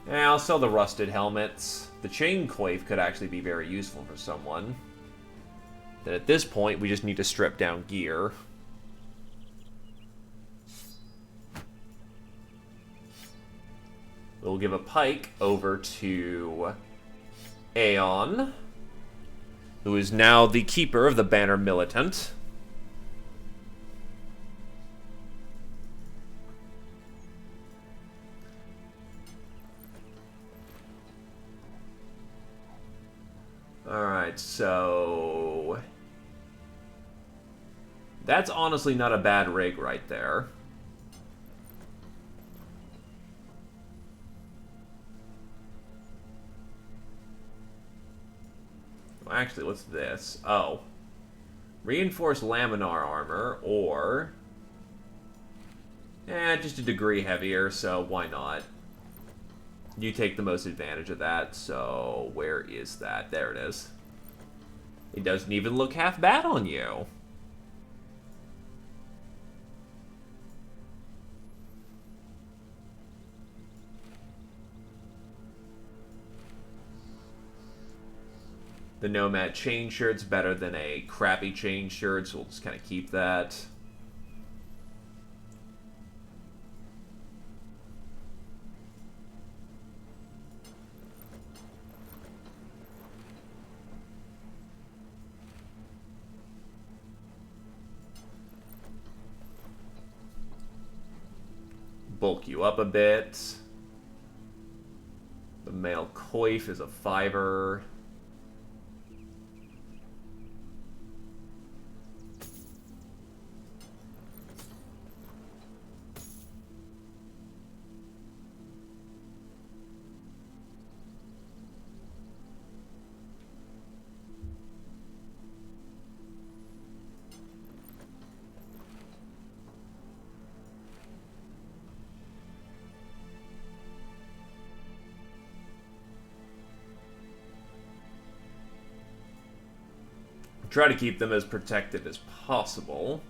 Yeah, I'll sell the rusted helmets. The chain coif could actually be very useful for someone. Then at this point, we just need to strip down gear. We'll give a pike over to Aeon, who is now the keeper of the Banner Militant. Alright, so... that's honestly not a bad rig right there. Well, actually, what's this? Oh. Reinforced laminar armor, or... just a degree heavier, so why not? You take the most advantage of that, so where is that? There it is. It doesn't even look half bad on you. The Nomad chain shirt's better than a crappy chain shirt, so we'll just kind of keep that. Bulk you up a bit. The male coif is a 5er. Try to keep them as protected as possible.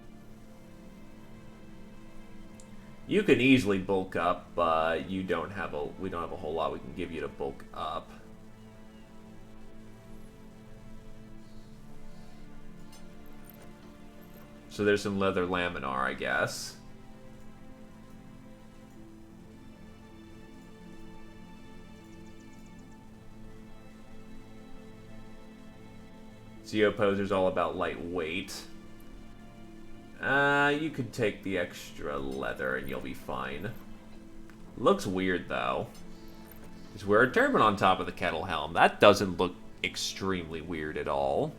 You can easily bulk up, but we don't have a whole lot we can give you to bulk up. So there's some leather laminar, I guess. Geoposer's all about lightweight. You could take the extra leather and you'll be fine. Looks weird, though. Just wear a turban on top of the kettle helm. That doesn't look extremely weird at all.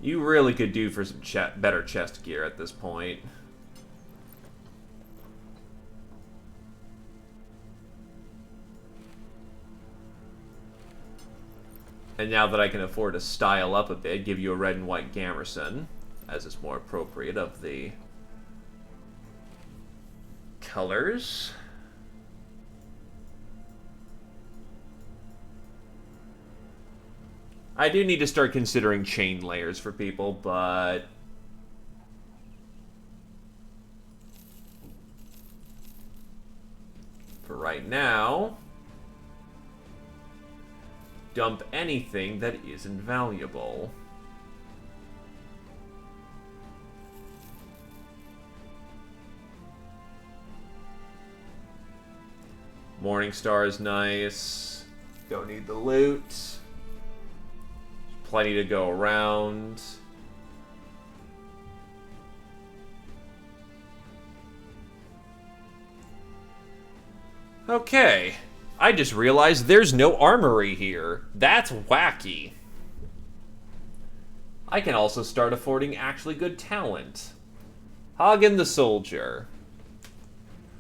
You really could do for some better chest gear at this point. And now that I can afford to style up a bit, give you a red and white Gamerson, as it's more appropriate of the colors. I do need to start considering chain layers for people, but... for right now... dump anything that isn't valuable. Morning Star is nice. Don't need the loot. Plenty to go around. Okay. I just realized there's no armory here. That's wacky. I can also start affording actually good talent. Hagen the Soldier.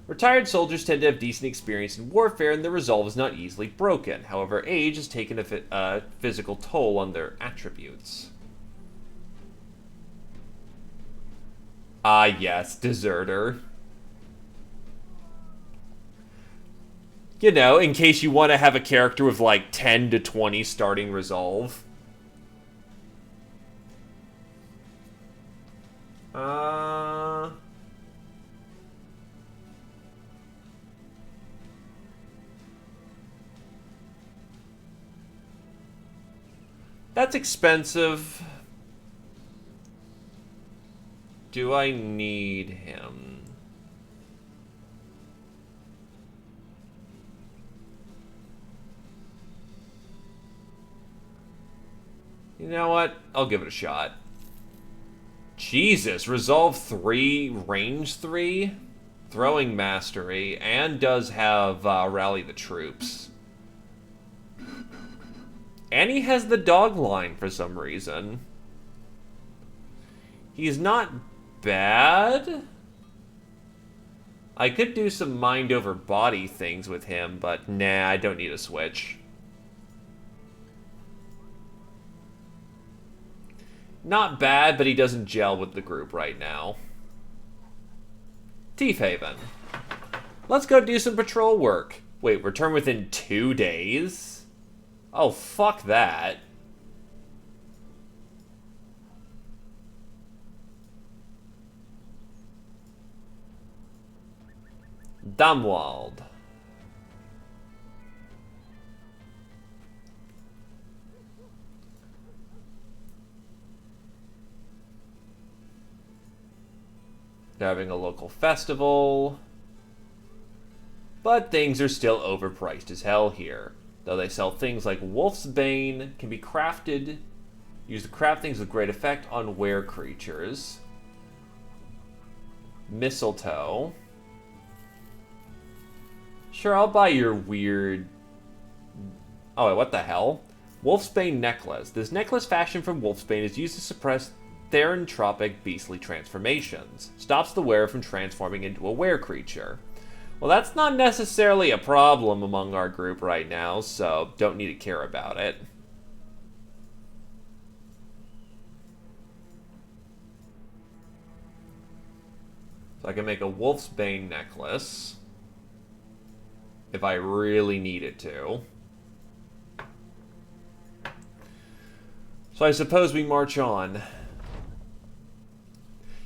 Retired soldiers tend to have decent experience in warfare, and their resolve is not easily broken. However, age has taken a physical toll on their attributes. Ah, yes, deserter. You know, in case you want to have a character with like 10 to 20 starting resolve. That's expensive. Do I need him? You know what? I'll give it a shot. Jesus, Resolve 3, Range 3, Throwing Mastery, and does have Rally the Troops. And he has the dog line for some reason. He's not bad. I could do some mind over body things with him, but nah, I don't need a switch. Not bad, but he doesn't gel with the group right now. Thiefhaven. Let's go do some patrol work. Wait, return within 2 days? Oh, fuck that. Damwald. They're having a local festival. But things are still overpriced as hell here. Though they sell things like Wolf's Bane, can be crafted, used to craft things with great effect on were creatures. Mistletoe. Sure, I'll buy your weird... Oh, wait, what the hell? Wolfsbane Necklace. This necklace fashioned from Wolfsbane is used to suppress theranthropic beastly transformations. Stops the wearer from transforming into a were creature. Well, that's not necessarily a problem among our group right now, so don't need to care about it. So I can make a Wolfsbane necklace if I really needed to. So I suppose we march on.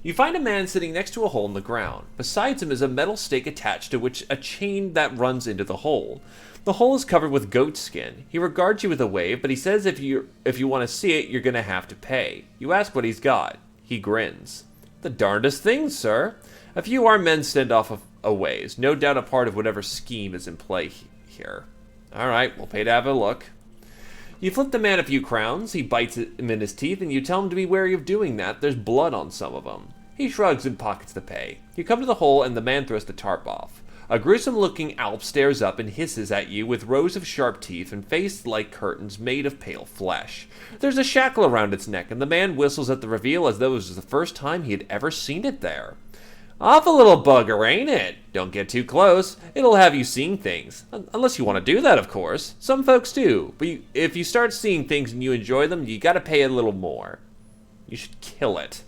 You find a man sitting next to a hole in the ground. Besides him is a metal stake attached to which a chain that runs into the hole. The hole is covered with goat skin. He regards you with a wave, but he says if you want to see it, you're going to have to pay. You ask what he's got. He grins. The darndest thing, sir. A few armed men stand off a ways. No doubt a part of whatever scheme is in play here. All right, we'll pay to have a look. You flip the man a few crowns, he bites him in his teeth, and you tell him to be wary of doing that. There's blood on some of them. He shrugs and pockets the pay. You come to the hole, and the man throws the tarp off. A gruesome-looking Alp stares up and hisses at you with rows of sharp teeth and face like curtains made of pale flesh. There's a shackle around its neck, and the man whistles at the reveal as though it was the first time he had ever seen it there. Awful little bugger, ain't it? Don't get too close. It'll have you seeing things. Unless you want to do that, of course. Some folks do. But if you start seeing things and you enjoy them, you gotta pay a little more. You should kill it.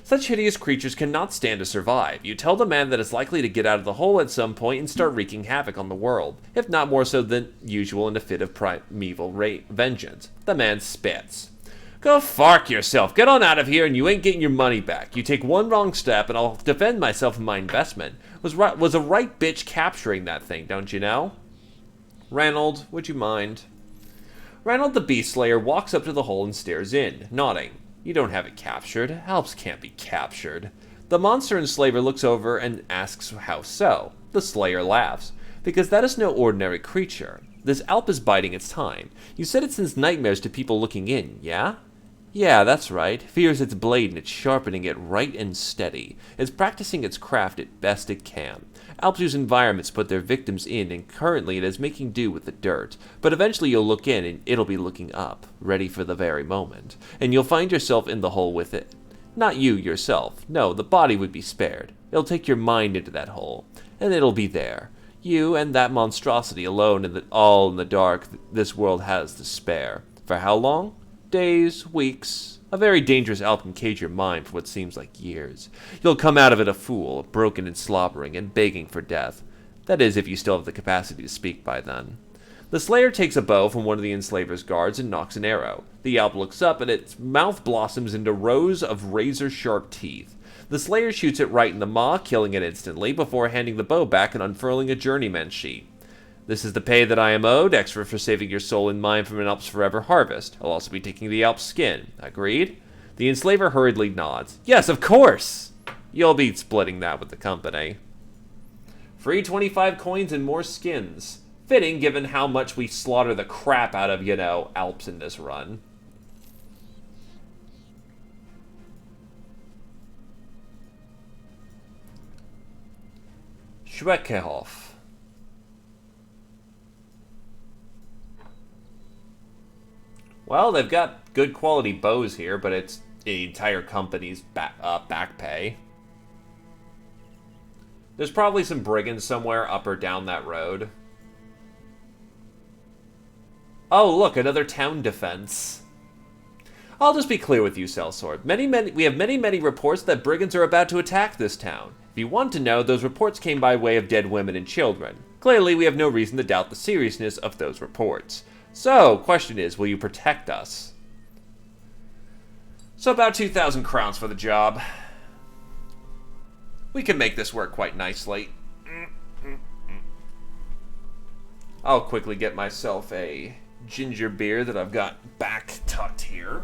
Such hideous creatures cannot stand to survive. You tell the man that it's likely to get out of the hole at some point and start wreaking havoc on the world, if not more so than usual in a fit of primeval vengeance. The man spits. Go fark yourself. Get on out of here and you ain't getting your money back. You take one wrong step and I'll defend myself and my investment. Was a right bitch capturing that thing, don't you know? Ranald, would you mind? Ranald the Beast Slayer walks up to the hole and stares in, nodding. You don't have it captured. Alps can't be captured. The monster enslaver looks over and asks how so. The Slayer laughs. because that is no ordinary creature. This Alp is biding its time. You said it sends nightmares to people looking in, yeah? Yeah, that's right. Fears its blade and it's sharpening it right and steady. It's practicing its craft as best it can. Alps use environments to put their victims in, and currently it is making do with the dirt. But eventually you'll look in and it'll be looking up, ready for the very moment. And you'll find yourself in the hole with it. Not you yourself. No, the body would be spared. It'll take your mind into that hole, and it'll be there. You and that monstrosity alone all in the dark this world has to spare. For how long? Days, weeks. A very dangerous Alp can cage your mind for what seems like years. You'll come out of it a fool, broken and slobbering, and begging for death. That is, if you still have the capacity to speak by then. The Slayer takes a bow from one of the enslaver's guards and knocks an arrow. The Alp looks up, and its mouth blossoms into rows of razor-sharp teeth. The Slayer shoots it right in the maw, killing it instantly, before handing the bow back and unfurling a journeyman's sheet. This is the pay that I am owed, extra for saving your soul and mind from an Alp's forever harvest. I'll also be taking the Alp's skin. Agreed? The enslaver hurriedly nods. Yes, of course! You'll be splitting that with the company. Free 25 coins and more skins. Fitting, given how much we slaughter the crap out of, Alps in this run. Schweckehoff. Well, they've got good quality bows here, but it's the entire company's back pay. There's probably some brigands somewhere up or down that road. Oh, look, another town defense. I'll just be clear with you, Sellsword. We have many reports that brigands are about to attack this town. If you want to know, those reports came by way of dead women and children. Clearly, we have no reason to doubt the seriousness of those reports. So, question is, will you protect us? So about 2,000 crowns for the job. We can make this work quite nicely. I'll quickly get myself a ginger beer that I've got back tucked here.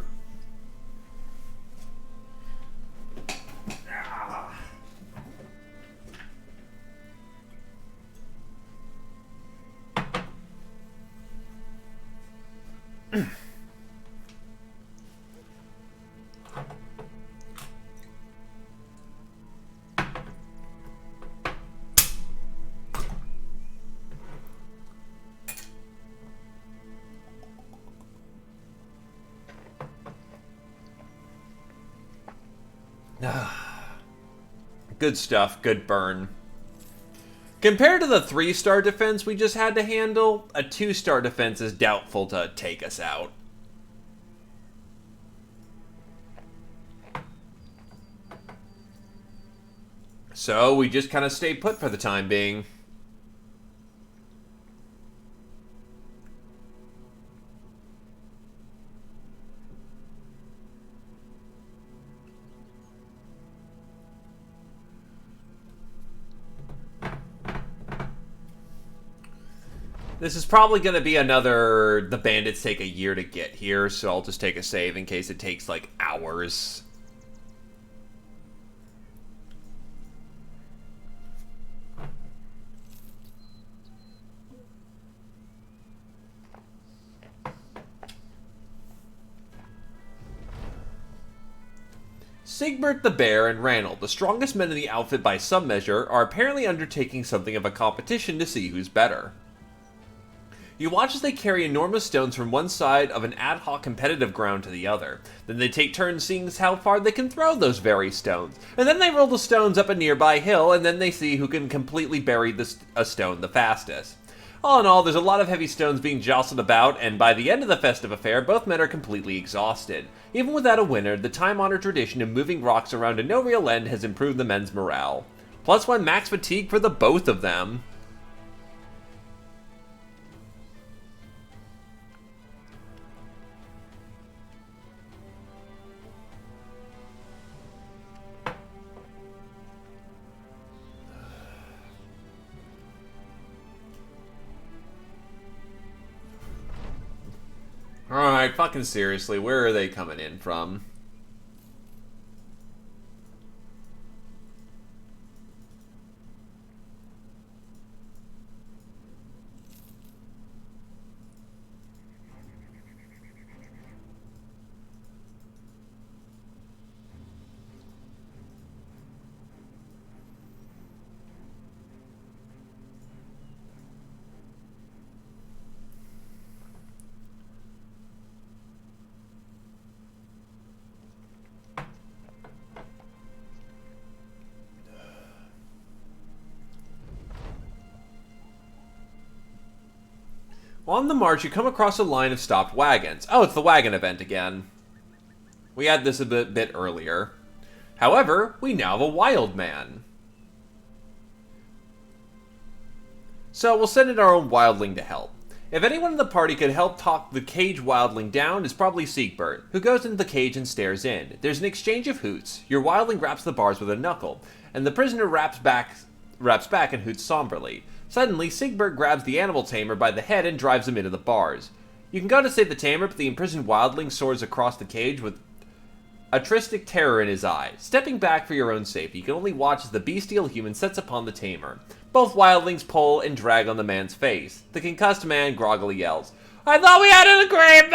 Good stuff, good burn. Compared to the 3-star defense we just had to handle, a 2-star defense is doubtful to take us out. So we just kind of stay put for the time being. This is probably going to be another... The bandits take a year to get here, so I'll just take a save in case it takes, like, hours. Sigbert the Bear and Ranald, the strongest men in the outfit by some measure, are apparently undertaking something of a competition to see who's better. You watch as they carry enormous stones from one side of an ad hoc competitive ground to the other. Then they take turns seeing how far they can throw those very stones. And then they roll the stones up a nearby hill, and then they see who can completely bury a stone the fastest. All in all, there's a lot of heavy stones being jostled about, and by the end of the festive affair, both men are completely exhausted. Even without a winner, the time-honored tradition of moving rocks around to no real end has improved the men's morale. +1 max fatigue for the both of them. Alright, fucking seriously, where are they coming in from? On the march, you come across a line of stopped wagons. Oh, it's the wagon event again. We had this a bit earlier. However, we now have a wild man. So we'll send in our own wildling to help. If anyone in the party could help talk the cage wildling down, it's probably Siegbert, who goes into the cage and stares in. There's an exchange of hoots. Your wildling raps the bars with a knuckle, and the prisoner raps back and hoots somberly. Suddenly, Siegbert grabs the animal tamer by the head and drives him into the bars. You can go to save the tamer, but the imprisoned wildling soars across the cage with atristic terror in his eyes. Stepping back for your own safety, you can only watch as the bestial human sets upon the tamer. Both wildlings pull and drag on the man's face. The concussed man groggily yells, "I thought we had an agreement!"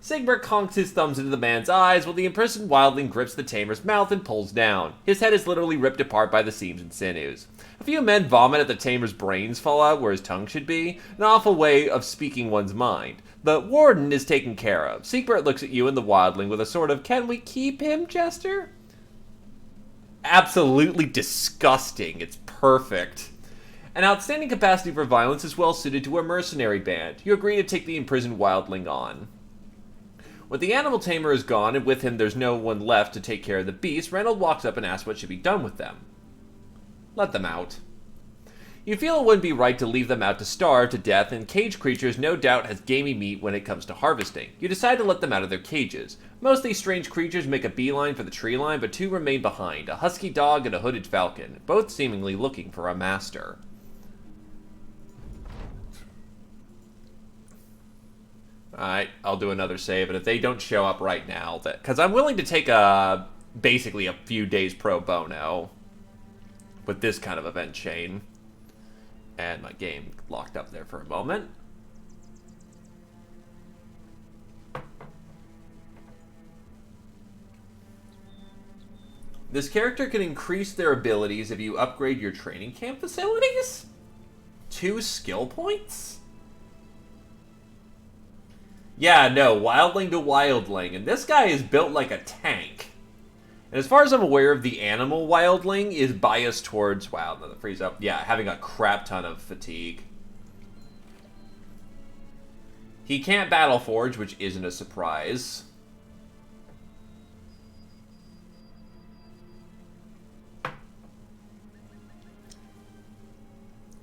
Siegbert conks his thumbs into the man's eyes while the imprisoned wildling grips the tamer's mouth and pulls down. His head is literally ripped apart by the seams and sinews. A few men vomit at the tamer's brains fall out where his tongue should be, an awful way of speaking one's mind. The warden is taken care of. Siegbert looks at you and the wildling with a sort of "can we keep him" gesture? Absolutely disgusting. It's perfect. An outstanding capacity for violence is well suited to a mercenary band. You agree to take the imprisoned wildling on. When the animal tamer is gone and with him there's no one left to take care of the beast, Reynold walks up and asks what should be done with them. Let them out. You feel it wouldn't be right to leave them out to starve to death, and cage creatures no doubt has gamey meat when it comes to harvesting. You decide to let them out of their cages. Most of these strange creatures make a beeline for the tree line, but two remain behind, a husky dog and a hooded falcon, both seemingly looking for a master. Alright, I'll do another save, and if they don't show up right now, because I'm willing to take basically a few days pro bono with this kind of event chain. And my game locked up there for a moment. This character can increase their abilities if you upgrade your training camp facilities? 2 skill points? Yeah, no, wildling to wildling. And this guy is built like a tank. And as far as I'm aware of, the animal wildling is biased towards, wow, no, the freeze up. Yeah, having a crap ton of fatigue. He can't battle forge, which isn't a surprise.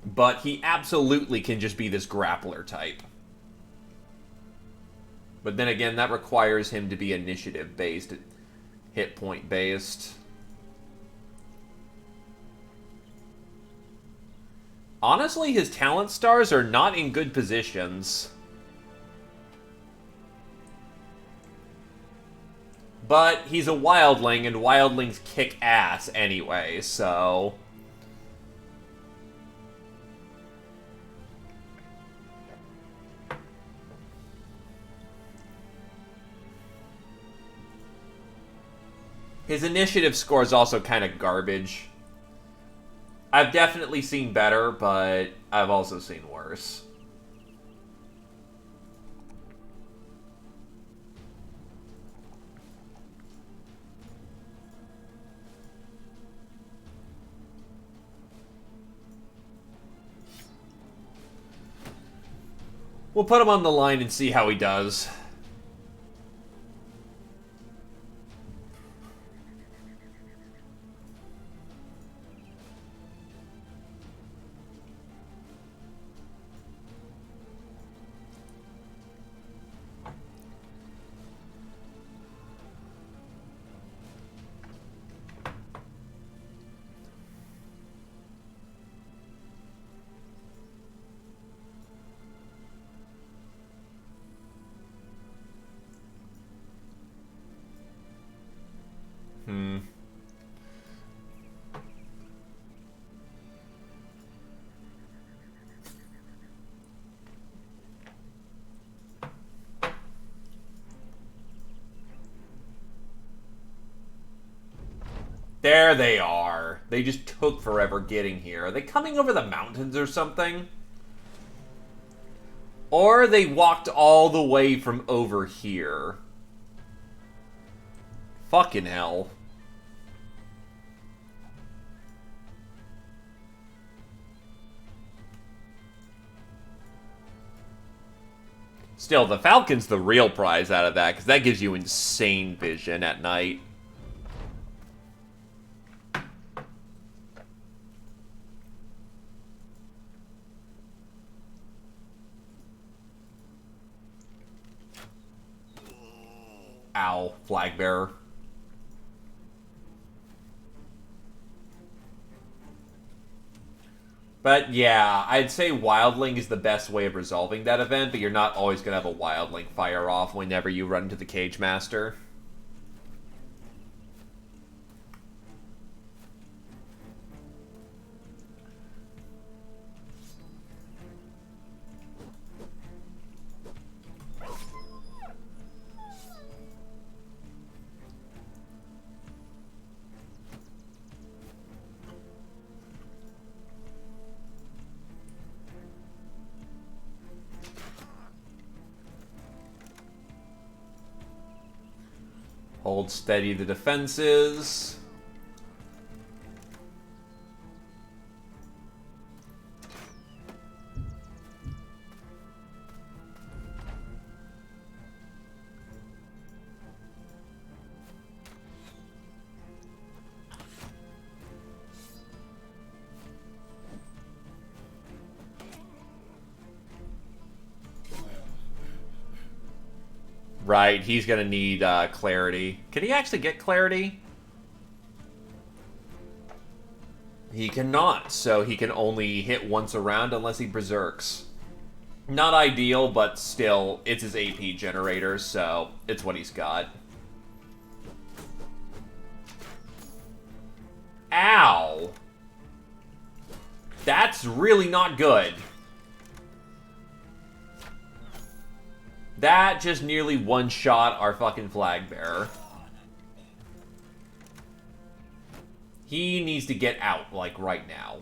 But he absolutely can just be this grappler type. But then again, that requires him to be initiative-based. Hit point based. Honestly, his talent stars are not in good positions. But he's a wildling, and wildlings kick ass anyway, so... His initiative score is also kind of garbage. I've definitely seen better, but I've also seen worse. We'll put him on the line and see how he does. There they are. They just took forever getting here. Are they coming over the mountains or something? Or they walked all the way from over here. Fucking hell. Still, the Falcon's the real prize out of that, because that gives you insane vision at night. Ow, flag bearer. But yeah, I'd say Wildling is the best way of resolving that event, but you're not always going to have a Wildling fire off whenever you run into the Cage Master. Hold steady the defenses. Right, he's gonna need clarity. Can he actually get clarity? He cannot, so he can only hit once a round unless he berserks. Not ideal, but still, it's his AP generator, so it's what he's got. Ow! That's really not good. That just nearly one-shot our fucking flag bearer. He needs to get out, like, right now.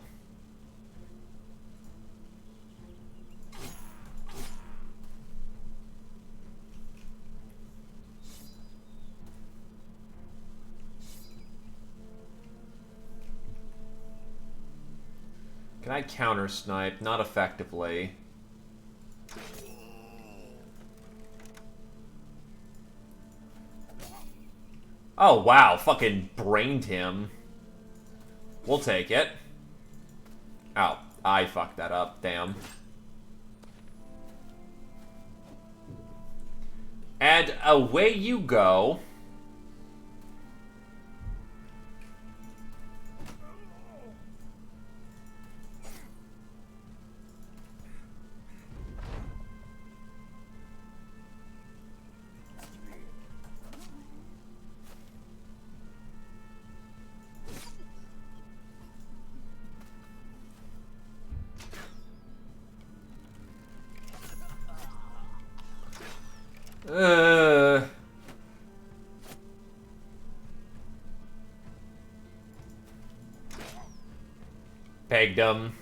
Can I counter-snipe? Not effectively. Oh, wow. Fucking brained him. We'll take it. Oh, I fucked that up. Damn. And away you go. Pegged him.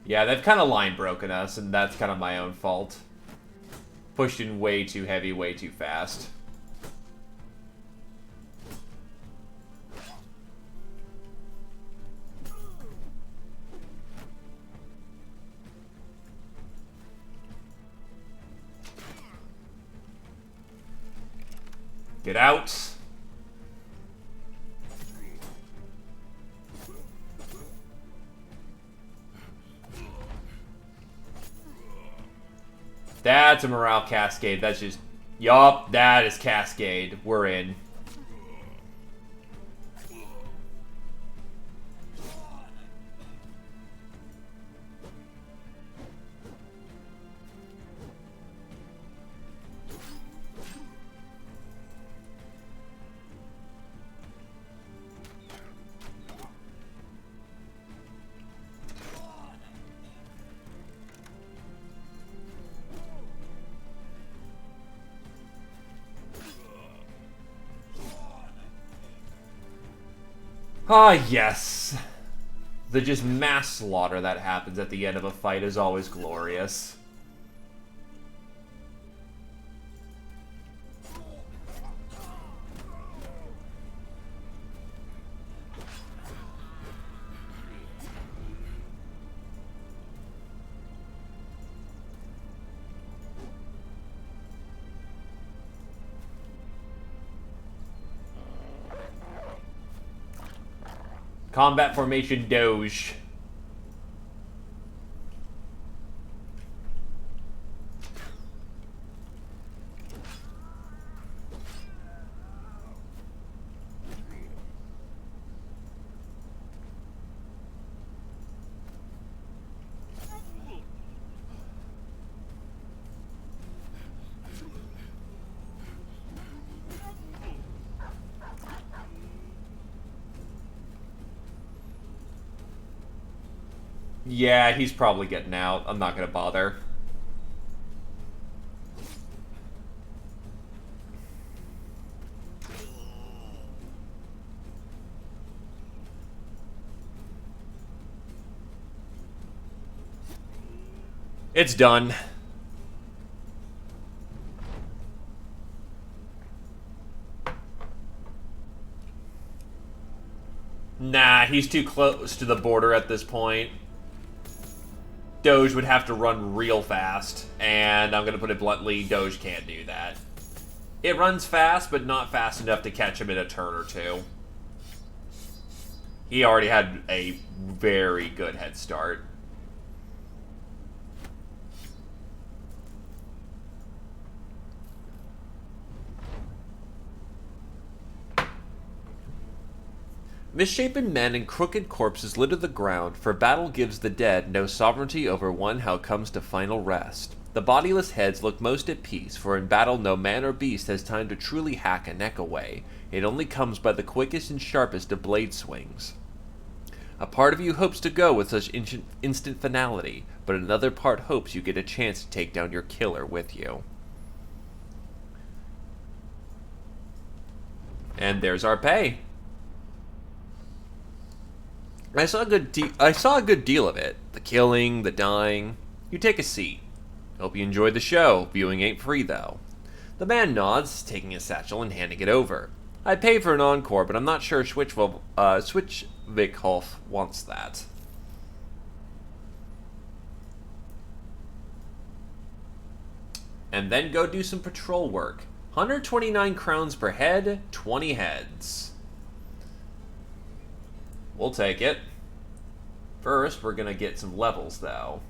Yeah, they've kind of line broken us, and that's kind of my own fault. Pushed in way too heavy, way too fast. Get out. That's a morale cascade. That's just... Yup, that is cascade. We're in. Ah, yes. The just mass slaughter that happens at the end of a fight is always glorious. Combat formation Doge. Yeah, he's probably getting out. I'm not gonna bother. It's done. Nah, he's too close to the border at this point. Doge would have to run real fast, and I'm going to put it bluntly, Doge can't do that. It runs fast, but not fast enough to catch him in a turn or two. He already had a very good head start. Misshapen men and crooked corpses litter the ground, for battle gives the dead no sovereignty over one how comes to final rest. The bodiless heads look most at peace, for in battle no man or beast has time to truly hack a neck away. It only comes by the quickest and sharpest of blade swings. A part of you hopes to go with such instant finality, but another part hopes you get a chance to take down your killer with you. And there's our pay. I saw a good deal of it. The killing, the dying. You take a seat. Hope you enjoyed the show. Viewing ain't free, though. The man nods, taking his satchel and handing it over. I'd pay for an encore, but I'm not sure Switchvikhoff wants that. And then go do some patrol work. 129 crowns per head, 20 heads. We'll take it. First, we're gonna get some levels, though.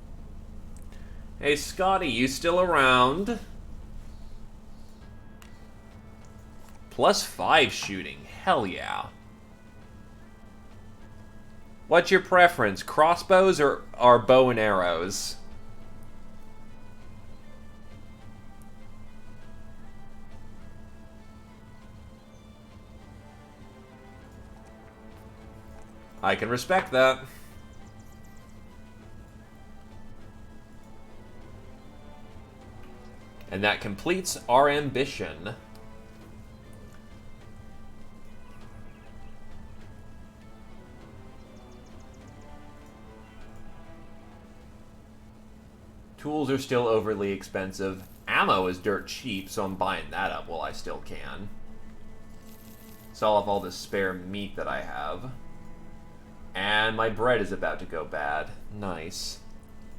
Hey, Scotty, you still around? +5 shooting. Hell yeah. What's your preference? Crossbows or bow and arrows? I can respect that. And that completes our ambition. Tools are still overly expensive. Ammo is dirt cheap, so I'm buying that up while I still can. Sell off all the spare meat that I have. And my bread is about to go bad. Nice.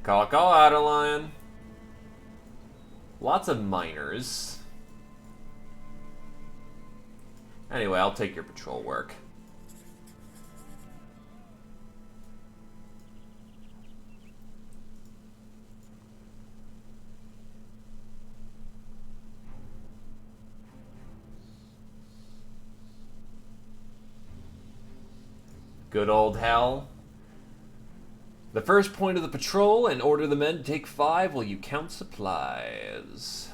Call, Adeline. Lots of miners. Anyway, I'll take your patrol work. Good old hell. The first point of the patrol, and order the men to take 5 while you count supplies.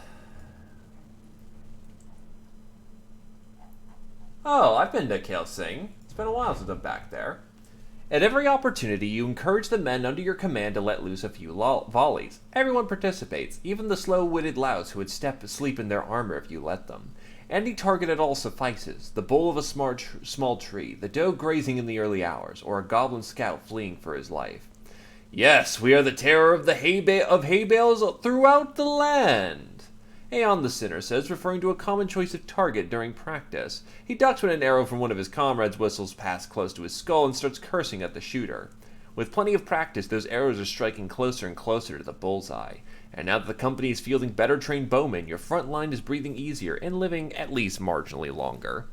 Oh, I've been to Kale Singh. It's been a while since I'm back there. At every opportunity, you encourage the men under your command to let loose a few volleys. Everyone participates, even the slow-witted louts who would sleep in their armor if you let them. Any target at all suffices. The bole of a small tree, the doe grazing in the early hours, or a goblin scout fleeing for his life. Yes, we are the terror of the hay bales throughout the land. Aeon the Sinner says, referring to a common choice of target during practice. He ducks when an arrow from one of his comrades whistles past close to his skull and starts cursing at the shooter. With plenty of practice, those arrows are striking closer and closer to the bullseye. And now that the company is fielding better trained bowmen, your front line is breathing easier and living at least marginally longer.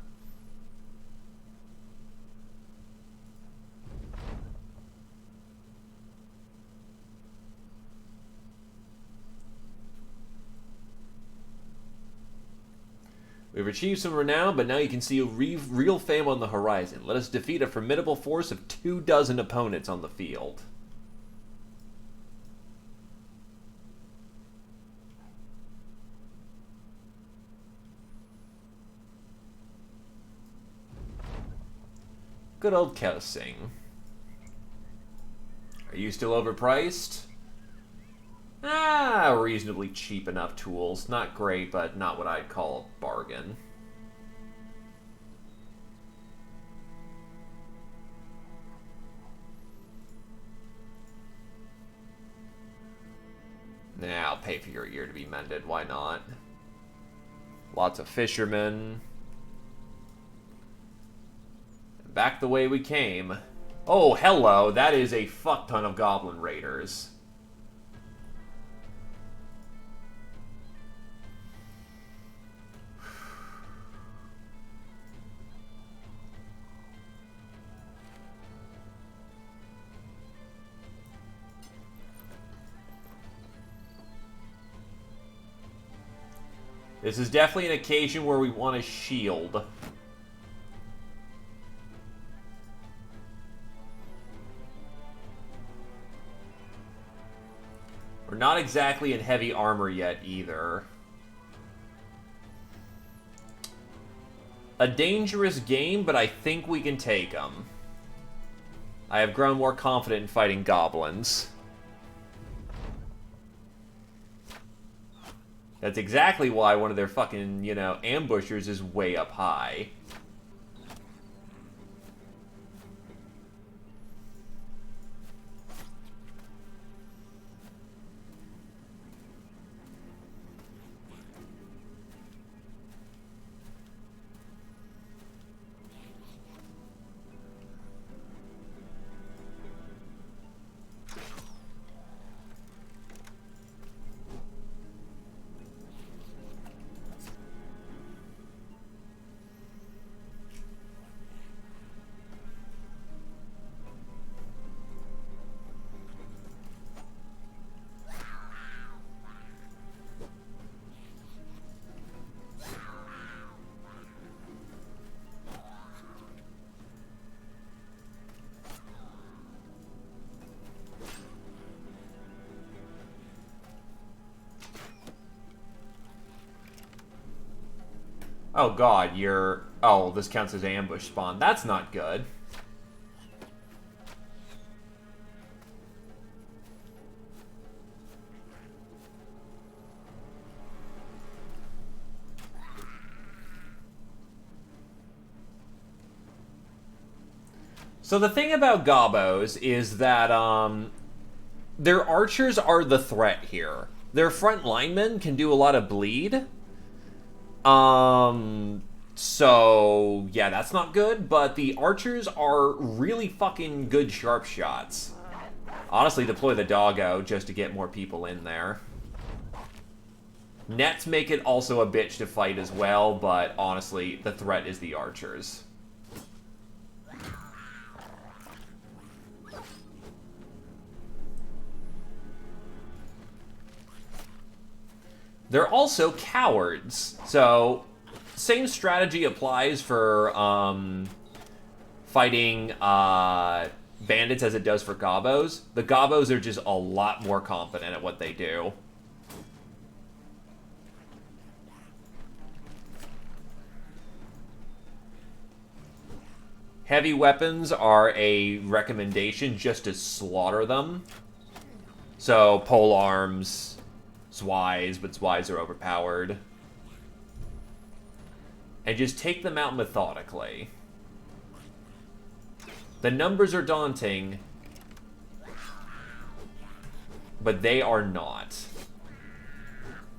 We've achieved some renown, but now you can see real fame on the horizon. Let us defeat a formidable force of 24 opponents on the field. Good old Kelsing. Are you still overpriced? Reasonably cheap enough tools. Not great, but not what I'd call a bargain. Nah, I'll pay for your ear to be mended. Why not? Lots of fishermen. Back the way we came. Oh, hello. That is a fuck ton of goblin raiders. This is definitely an occasion where we want a shield. We're not exactly in heavy armor yet, either. A dangerous game, but I think we can take them. I have grown more confident in fighting goblins. That's exactly why one of their fucking, you know, ambushers is way up high. Oh god, you're... Oh, this counts as ambush spawn. That's not good. So the thing about Gobos is that, their archers are the threat here. Their front linemen can do a lot of bleed. So, yeah, that's not good, but the archers are really fucking good sharp shots. Honestly, deploy the doggo just to get more people in there. Nets make it also a bitch to fight as well, but honestly, the threat is the archers. They're also cowards, so same strategy applies for fighting bandits as it does for gobos. The gobos are just a lot more competent at what they do. Heavy weapons are a recommendation just to slaughter them. So pole arms... Zweis, but Zweis are overpowered. And just take them out methodically. The numbers are daunting, but they are not.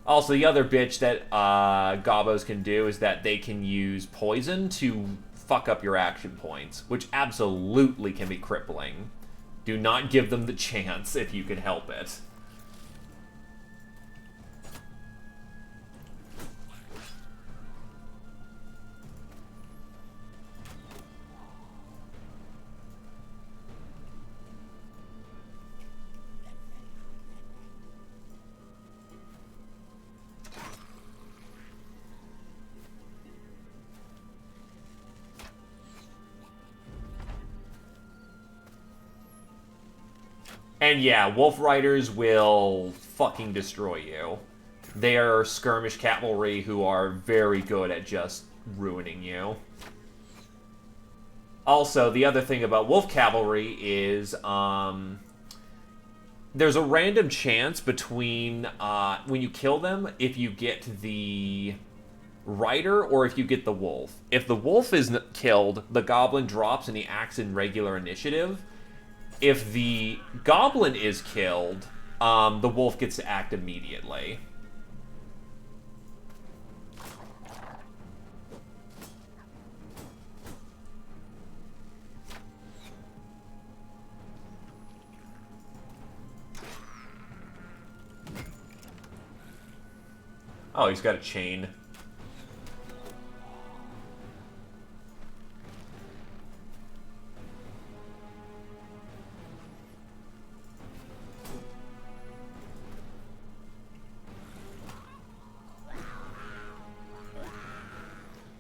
Also, the other bitch that Gobos can do is that they can use poison to fuck up your action points, which absolutely can be crippling. Do not give them the chance if you can help it. And yeah, Wolf Riders will fucking destroy you. They are skirmish cavalry who are very good at just ruining you. Also, the other thing about Wolf Cavalry is there's a random chance between when you kill them if you get the rider or if you get the wolf. If the wolf is killed, the goblin drops and he acts in regular initiative. If the goblin is killed, the wolf gets to act immediately. Oh, he's got a chain.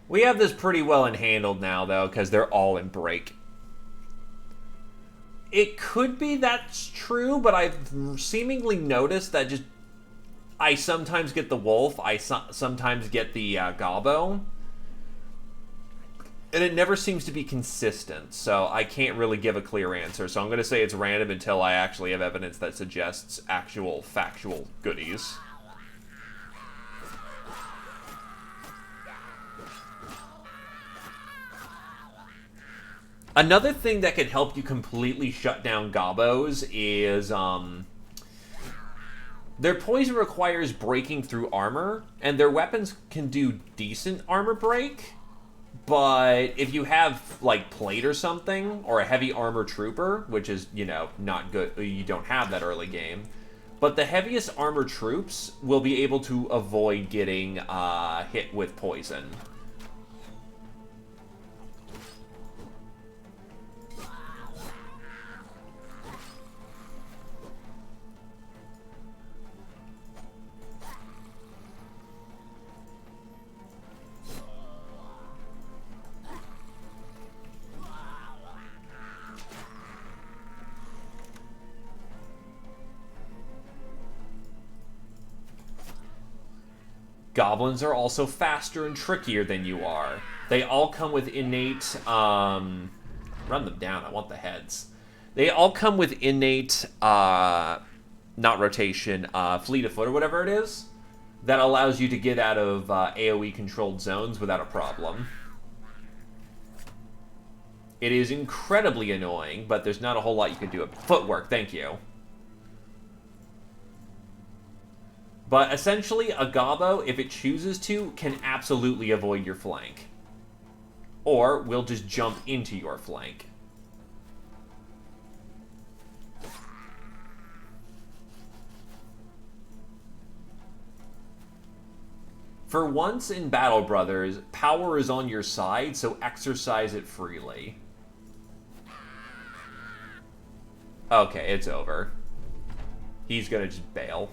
We have this pretty well handled now, though, because they're all in break. It could be that's true, but I've seemingly noticed that just I sometimes get the wolf, I sometimes get the gobbo, and it never seems to be consistent, so I can't really give a clear answer. So I'm going to say it's random until I actually have evidence that suggests actual factual goodies. Another thing that can help you completely shut down gobbos is their poison requires breaking through armor, and their weapons can do decent armor break. But if you have, like, plate or something, or a heavy armor trooper, which is, you know, not good, you don't have that early game, but the heaviest armor troops will be able to avoid getting hit with poison. Goblins are also faster and trickier than you are. They all come with innate, run them down, I want the heads. They all come with innate, not rotation, fleet of foot or whatever it is, that allows you to get out of AoE controlled zones without a problem. It is incredibly annoying, but there's not a whole lot you can do. Footwork, thank you. But essentially, a gobbo, if it chooses to, can absolutely avoid your flank. Or will just jump into your flank. For once in Battle Brothers, power is on your side, so exercise it freely. Okay, it's over. He's gonna just bail.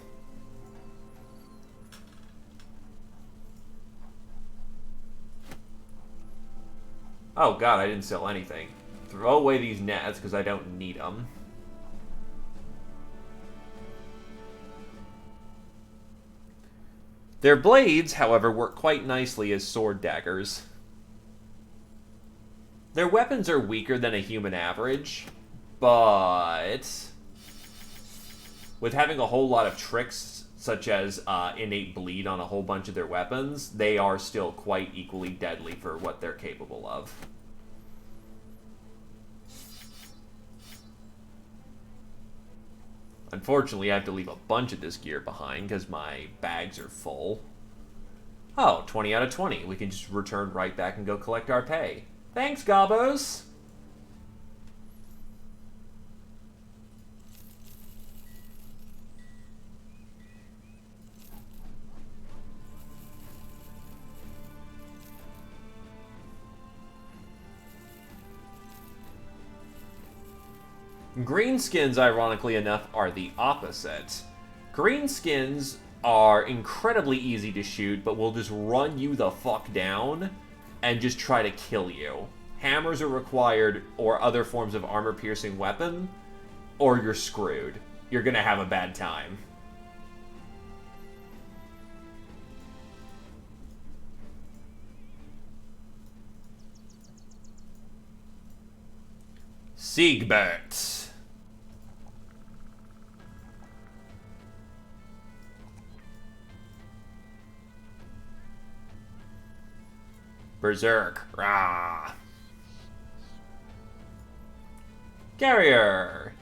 Oh god, I didn't sell anything. Throw away these nets, because I don't need them. Their blades, however, work quite nicely as sword daggers. Their weapons are weaker than a human average, but with having a whole lot of tricks, such as innate bleed on a whole bunch of their weapons, they are still quite equally deadly for what they're capable of. Unfortunately, I have to leave a bunch of this gear behind because my bags are full. Oh, 20 out of 20. We can just return right back and go collect our pay. Thanks, gobbos! Greenskins, ironically enough, are the opposite. Greenskins are incredibly easy to shoot, but will just run you the fuck down and just try to kill you. Hammers are required, or other forms of armor-piercing weapon, or you're screwed. You're gonna have a bad time. Siegbert. Berserk. Rah. Carrier.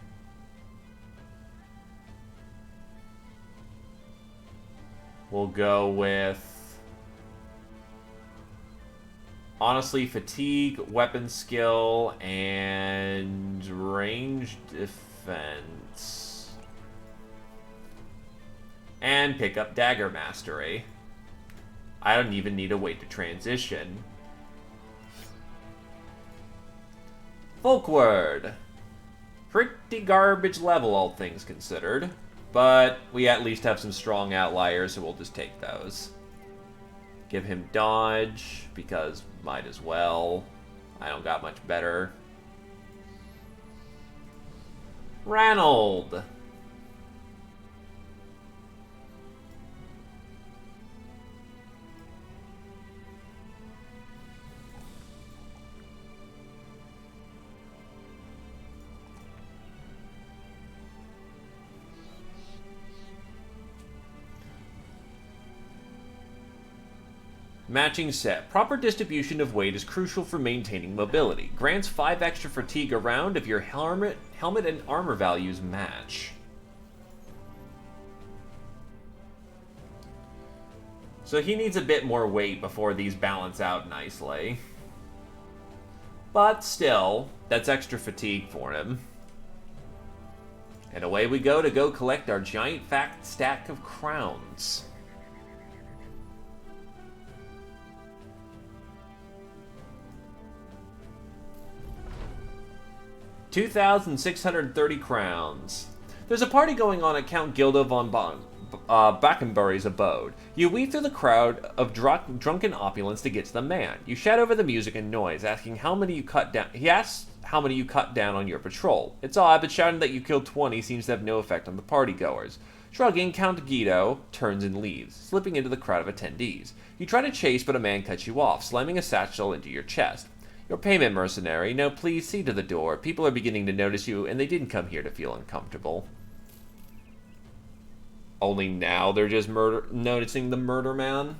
We'll go with... honestly, fatigue, weapon skill, and range defense. And pick up dagger mastery. I don't even need to wait to transition. Folkward. Pretty garbage level, all things considered. But we at least have some strong outliers, so we'll just take those. Give him dodge, because might as well. I don't got much better. Ranald. Matching set. Proper distribution of weight is crucial for maintaining mobility. Grants 5 extra fatigue a round if your helmet and armor values match. So he needs a bit more weight before these balance out nicely. But still, that's extra fatigue for him. And away we go to collect our giant fat stack of crowns. 2,630 crowns. There's a party going on at Count Gildo von Backenbury's abode. You weave through the crowd of drunken opulence to get to the man. You shout over the music and noise, asking how many you cut down. He asks how many you cut down on your patrol. It's odd, but shouting that you killed 20 seems to have no effect on the partygoers. Shrugging, Count Guido turns and leaves, slipping into the crowd of attendees. You try to chase, but a man cuts you off, slamming a satchel into your chest. Your payment, mercenary. No, please see to the door. People are beginning to notice you, and they didn't come here to feel uncomfortable. Only now they're just noticing the murder man?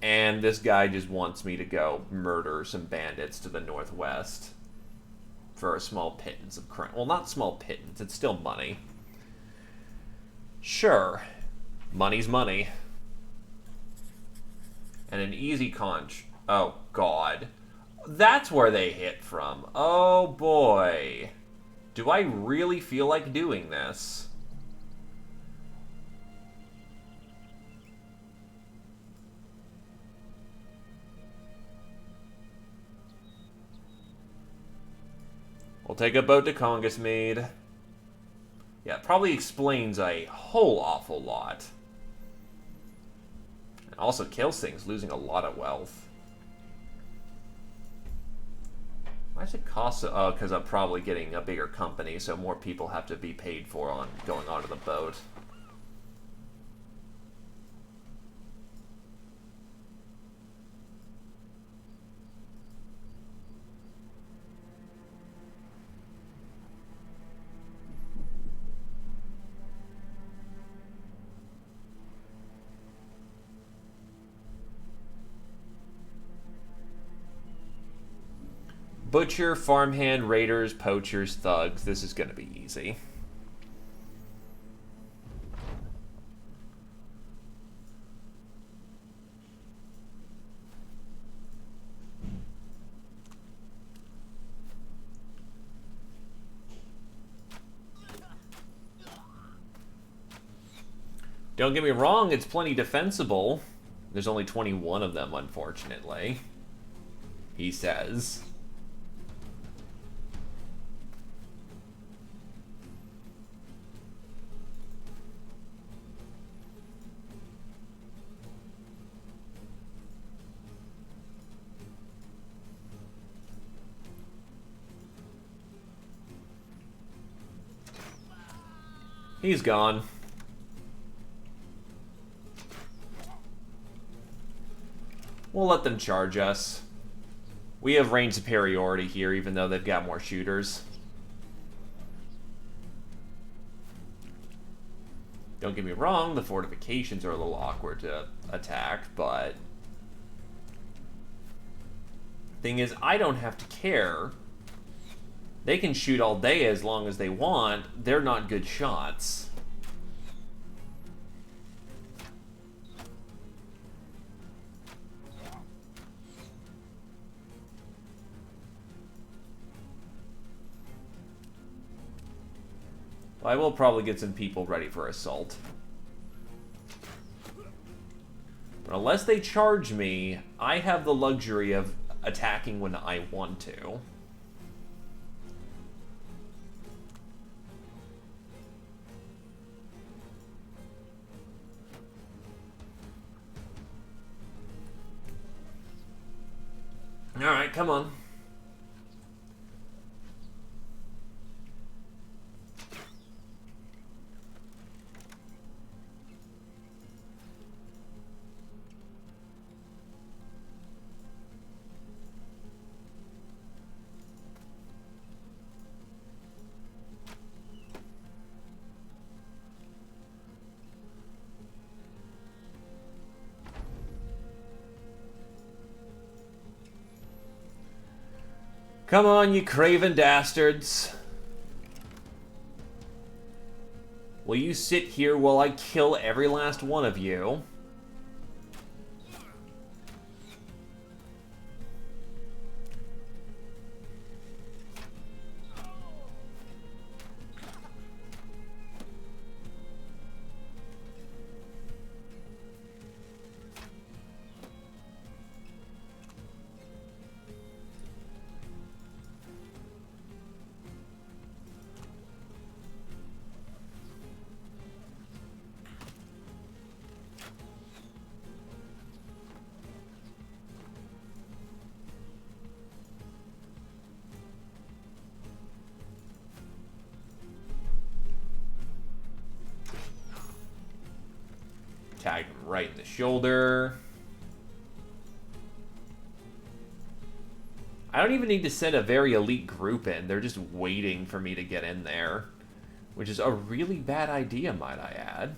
And this guy just wants me to go murder some bandits to the northwest. For a small pittance of crime. Well, not small pittance. It's still money. Sure. Money's money. And an easy conch. Oh, God. That's where they hit from. Oh, boy. Do I really feel like doing this? We'll take a boat to Congasmead. Yeah, it probably explains a whole awful lot. Also kills things, losing a lot of wealth. Why does it cost so... oh, because I'm probably getting a bigger company, so more people have to be paid for on going onto the boat. Butcher, farmhand, raiders, poachers, thugs. This is going to be easy. Don't get me wrong, it's plenty defensible. There's only 21 of them, unfortunately. He says. He's gone. We'll let them charge us. We have range superiority here, even though they've got more shooters. Don't get me wrong, the fortifications are a little awkward to attack, but... Thing is, I don't have to care. They can shoot all day as long as they want. They're not good shots. I will probably get some people ready for assault. But unless they charge me, I have the luxury of attacking when I want to. Alright, come on. Come on, you craven dastards. Will you sit here while I kill every last one of you? Tag him right in the shoulder. I don't even need to send a very elite group in. They're just waiting for me to get in there. Which is a really bad idea, might I add.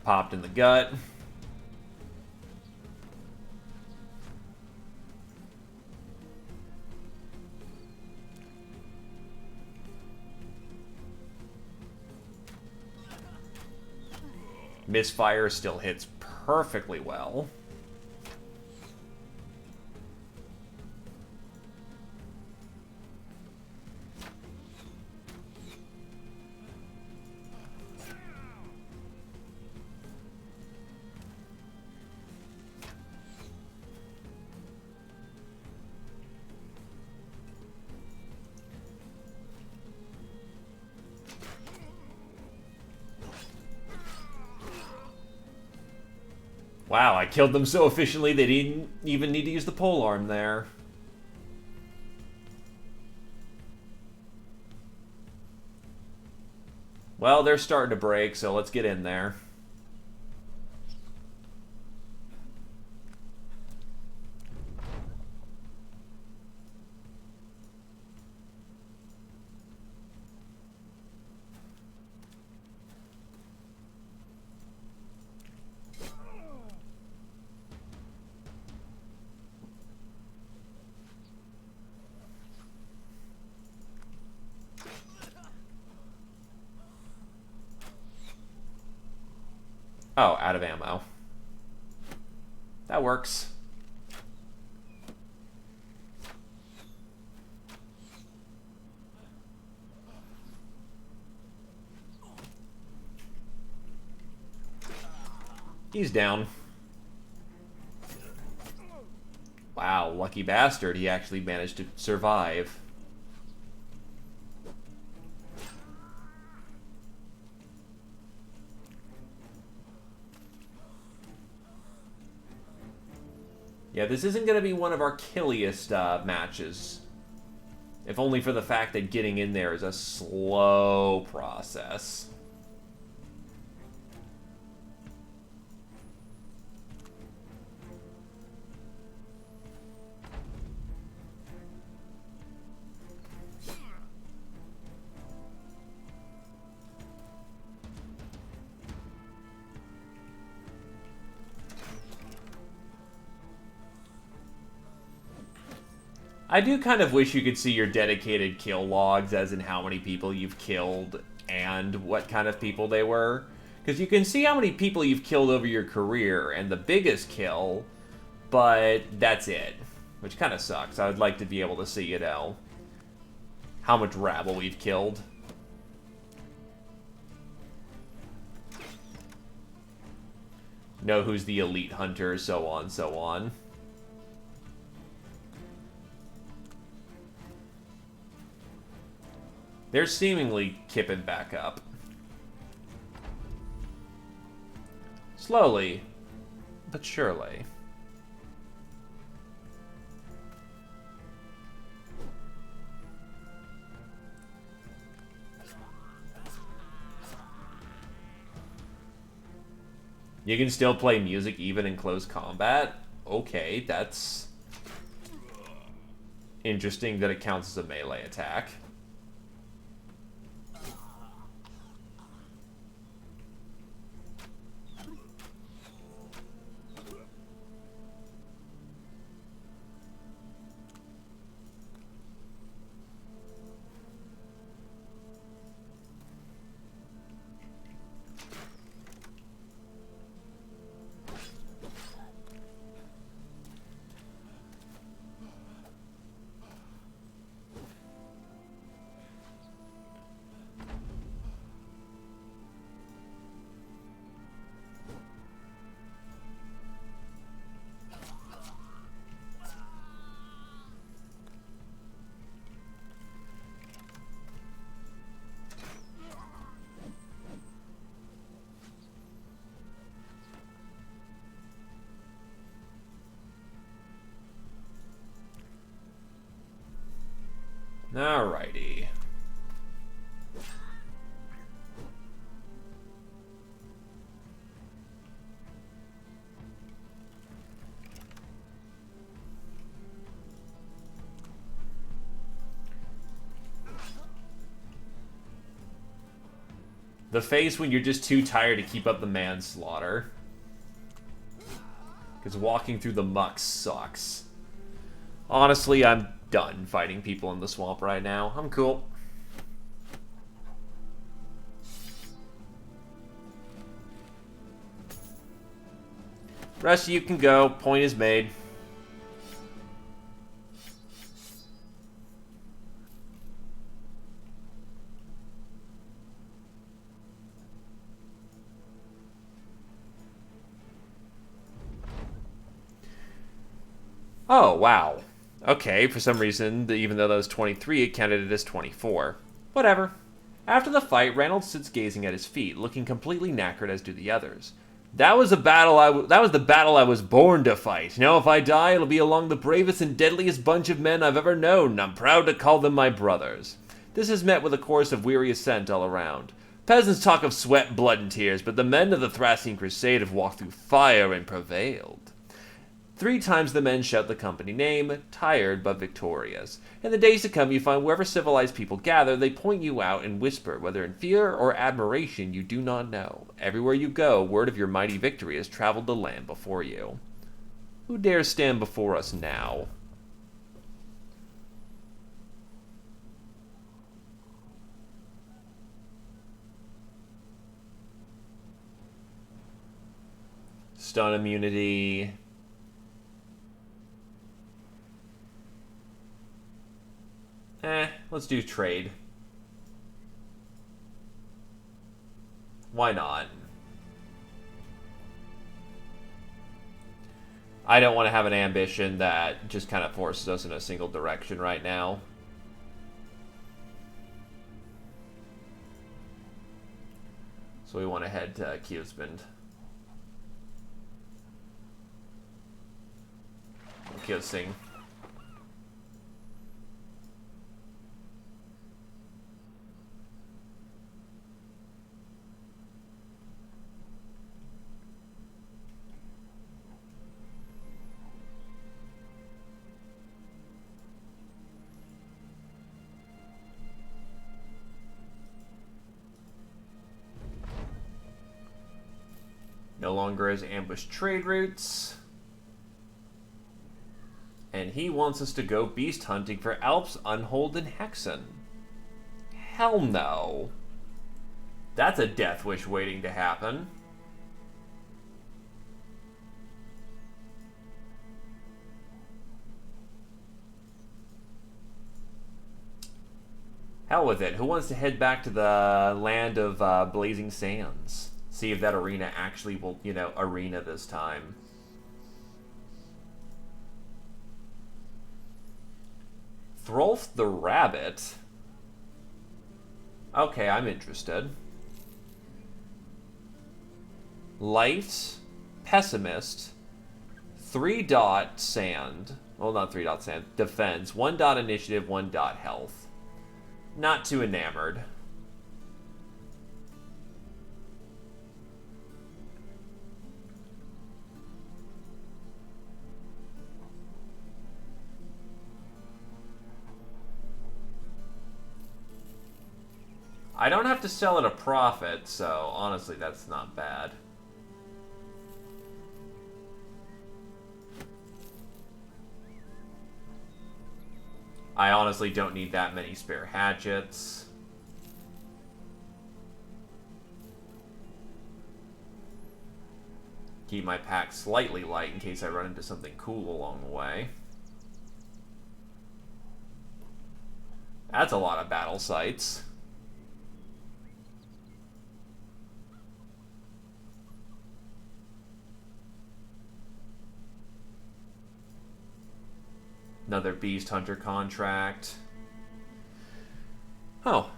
Popped in the gut. Misfire still hits perfectly well. Wow, I killed them so efficiently they didn't even need to use the polearm there. Well, they're starting to break, so let's get in there. Oh, out of ammo. That works. He's down. Wow, lucky bastard. He actually managed to survive. Yeah, this isn't going to be one of our killiest matches. If only for the fact that getting in there is a slow process. I do kind of wish you could see your dedicated kill logs, as in how many people you've killed and what kind of people they were. Because you can see how many people you've killed over your career and the biggest kill, but that's it. Which kind of sucks. I would like to be able to see, you know, how much rabble we've killed. Know who's the elite hunter, so on, so on. They're seemingly kipping back up. Slowly, but surely. You can still play music even in close combat? Okay, that's interesting that it counts as a melee attack. Alrighty. The phase when you're just too tired to keep up the manslaughter. Because walking through the muck sucks. Honestly, I'm done fighting people in the swamp right now. I'm cool. Rest of you can go. Point is made. Oh, wow. Okay, for some reason, even though that was 23, it counted it as 24. Whatever. After the fight, Ranald sits gazing at his feet, looking completely knackered, as do the others. That was the battle I was born to fight. Now if I die, it'll be along the bravest and deadliest bunch of men I've ever known, and I'm proud to call them my brothers. This is met with a chorus of weary assent all around. Peasants talk of sweat, blood, and tears, but the men of the Thracian Crusade have walked through fire and prevailed. 3 times the men shout the company name, tired but victorious. In the days to come, you find wherever civilized people gather, they point you out and whisper, whether in fear or admiration, you do not know. Everywhere you go, word of your mighty victory has traveled the land before you. Who dares stand before us now? Stun immunity. Let's do trade. Why not? I don't want to have an ambition that just kind of forces us in a single direction right now. So we want to head to Kievsbund. kissing. No longer has ambushed trade routes. And he wants us to go beast hunting for Alps, Unhold, and Hexen. Hell no. That's a death wish waiting to happen. Hell with it. Who wants to head back to the land of Blazing Sands? See if that arena actually will, arena this time. Throlf the Rabbit? Okay, I'm interested. Light, Pessimist, 3-dot Sand. Well, not 3-dot Sand. Defense. 1-dot Initiative, 1-dot Health. Not too enamored. I don't have to sell at a profit, so honestly, that's not bad. I honestly don't need that many spare hatchets. Keep my pack slightly light in case I run into something cool along the way. That's a lot of battle sites. Another Beast Hunter contract. Oh.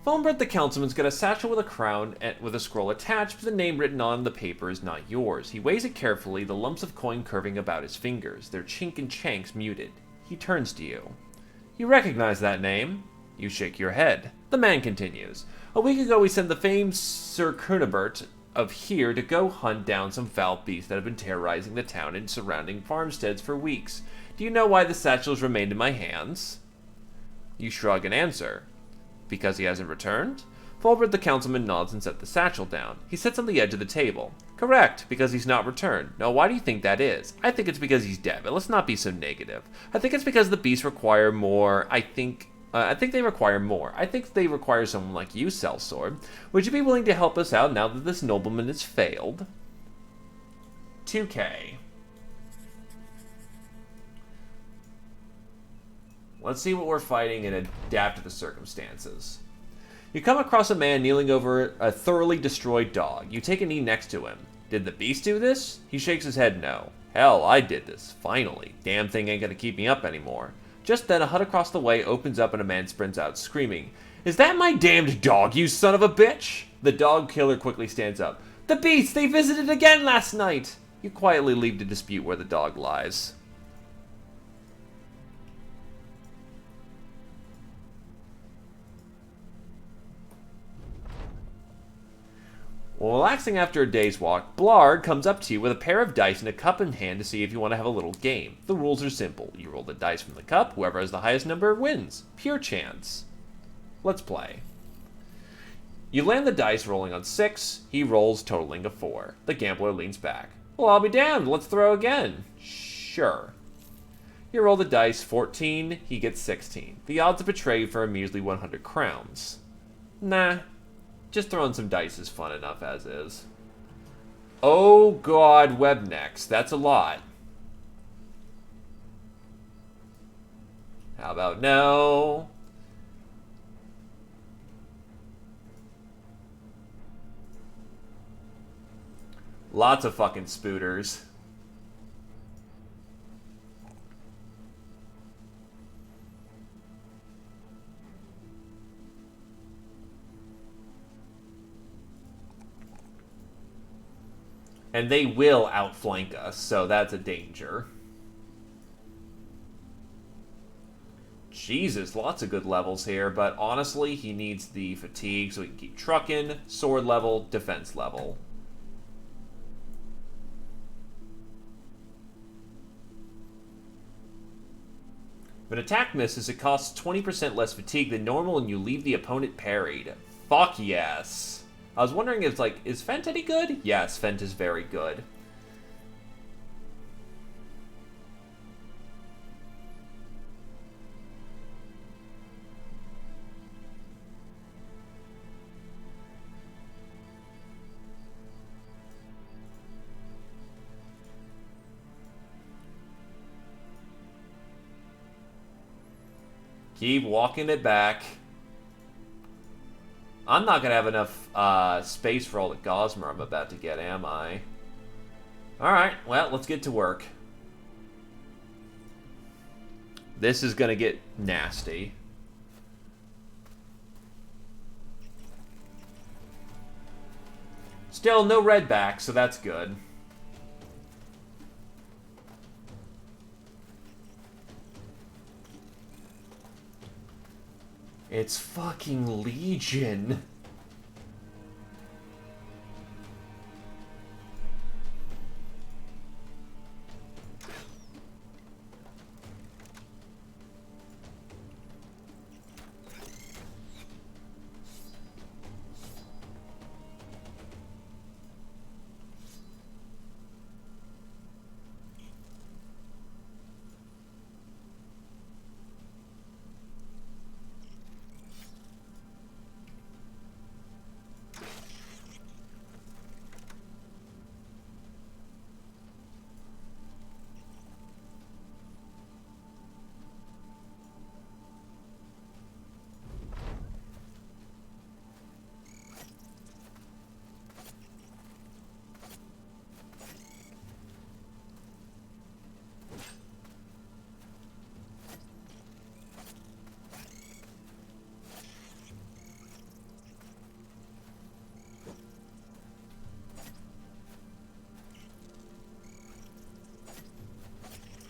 Fulbert the Councilman's got a satchel with a crown and with a scroll attached, but the name written on the paper is not yours. He weighs it carefully, the lumps of coin curving about his fingers, their chink and chanks muted. He turns to you. You recognize that name? You shake your head. The man continues. A week ago we sent the famed Sir Cunibert of here to go hunt down some foul beasts that have been terrorizing the town and surrounding farmsteads for weeks. Do you know why the satchels remained in my hands? You shrug and answer. Because he hasn't returned? Fulbert the Councilman nods and sets the satchel down. He sits on the edge of the table. Correct, because he's not returned. Now, why do you think that is? I think it's because he's dead, but let's not be so negative. I think it's because the beasts require more. I think they require more. I think they require someone like you, Sellsword. Would you be willing to help us out now that this nobleman has failed? 2K. Let's see what we're fighting and adapt to the circumstances. You come across a man kneeling over a thoroughly destroyed dog. You take a knee next to him. Did the beast do this? He shakes his head no. Hell, I did this. Finally. Damn thing ain't gonna keep me up anymore. Just then, a hut across the way opens up and a man sprints out, screaming, "Is that my damned dog, you son of a bitch?" The dog killer quickly stands up. "The beast! They visited again last night!" You quietly leave to dispute where the dog lies. While relaxing after a day's walk, Blarg comes up to you with a pair of dice and a cup in hand to see if you want to have a little game. The rules are simple. You roll the dice from the cup, whoever has the highest number wins. Pure chance. Let's play. You land the dice rolling on 6, he rolls totaling a 4. The gambler leans back. Well, I'll be damned, let's throw again. Sure. You roll the dice, 14, he gets 16. The odds of betray you for a measly 100 crowns. Nah. Just throwing some dice is fun enough as is. Oh god, Webnex. That's a lot. How about no? Lots of fucking spooters. And they will outflank us, so that's a danger. Jesus, lots of good levels here, but honestly, he needs the fatigue so he can keep trucking, sword level, defense level. If an attack misses, it costs 20% less fatigue than normal and you leave the opponent parried. Fuck yes. I was wondering if, like, is Fent any good? Yes, Fent is very good. Keep walking it back. I'm not going to have enough space for all the Gosmer I'm about to get, am I? Alright, well, let's get to work. This is going to get nasty. Still, no red back, so that's good. It's fucking Legion.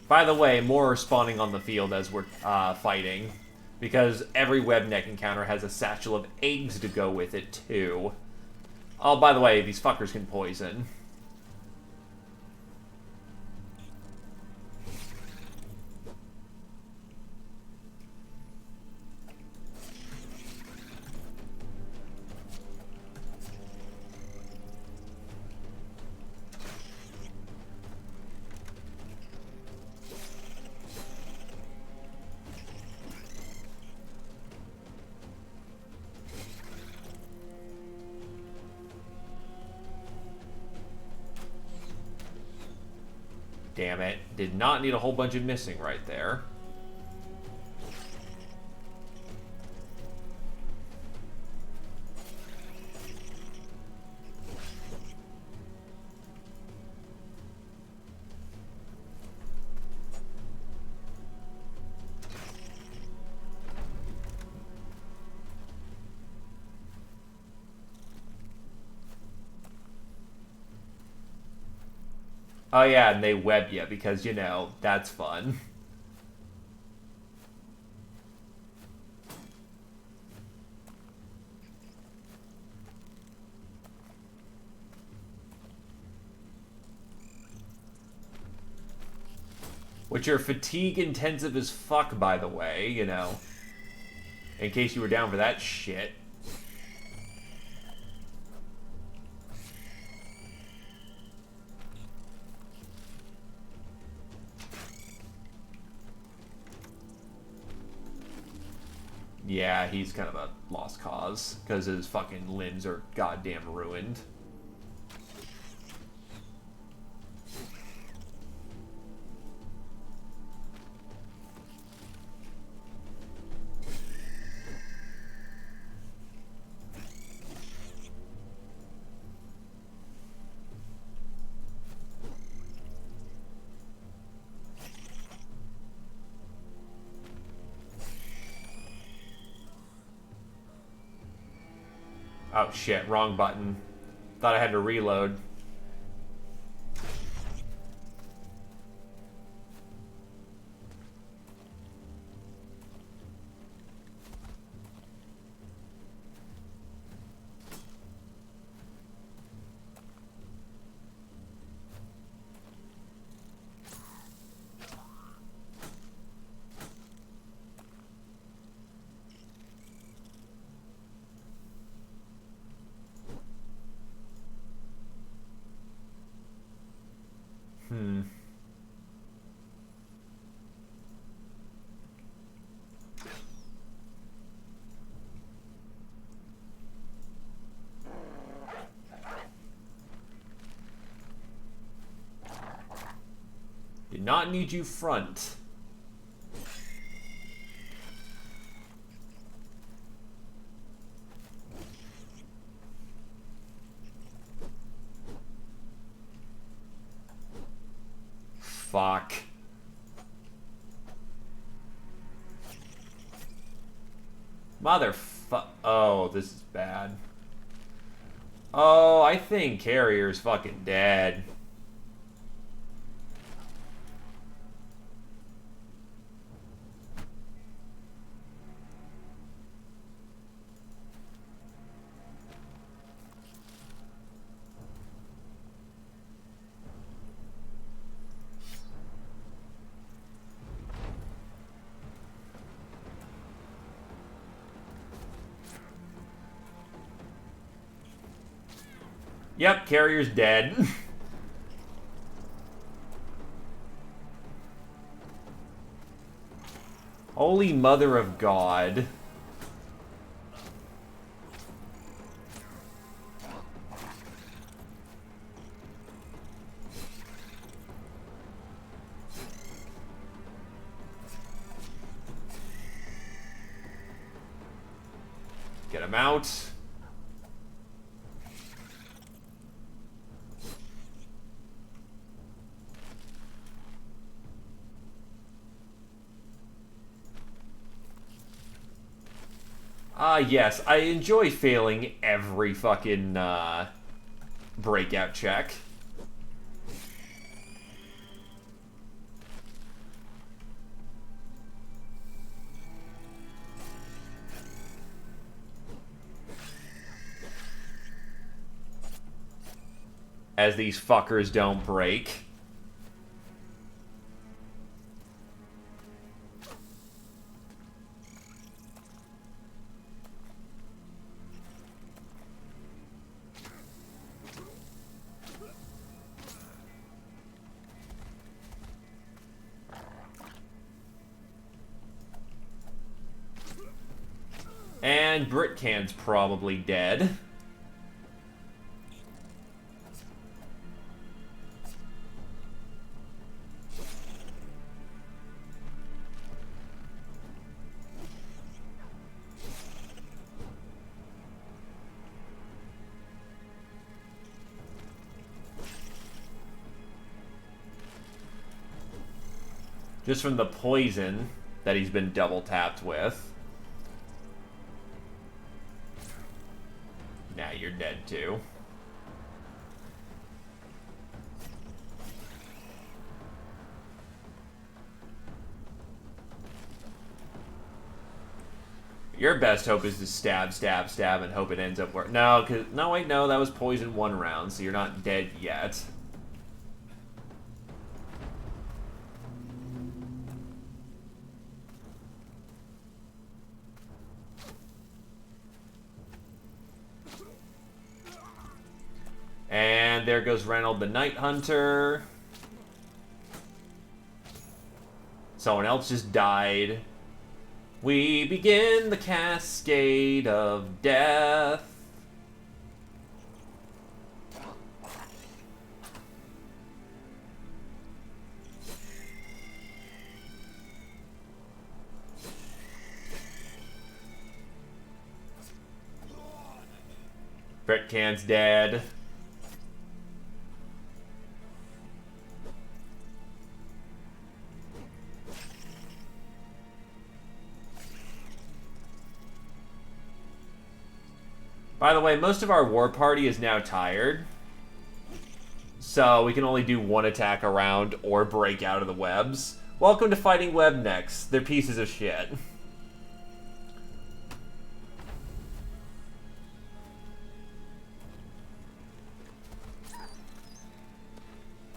By the way, more are spawning on the field as we're fighting, because every web neck encounter has a satchel of eggs to go with it, too. Oh, by the way, these fuckers can poison. Damn it. Did not need a whole bunch of missing right there. Oh yeah, and they web you because, you know, that's fun. Which are fatigue intensive as fuck, by the way, you know. In case you were down for that shit. Yeah, he's kind of a lost cause, because his fucking limbs are goddamn ruined. Oh shit, wrong button. Thought I had to reload. Do not need you front. Fuck. Motherfuck. Oh, this is bad. Oh, I think Carrier's fucking dead. Yep, Carrier's dead. Holy Mother of God. Get him out. Yes, I enjoy failing every fucking, breakout check. As these fuckers don't break. And Britcan's probably dead. Just from the poison that he's been double tapped with. Now you're dead too. Your best hope is to stab, stab, stab, and hope it ends up where... No, cause no, wait, no, that was poison one round, so you're not dead yet. And there goes Reynold the Night Hunter. Someone else just died. We begin the cascade of death. Britcan's dead. By the way, most of our war party is now tired. So we can only do one attack a round or break out of the webs. Welcome to fighting web necks. They're pieces of shit.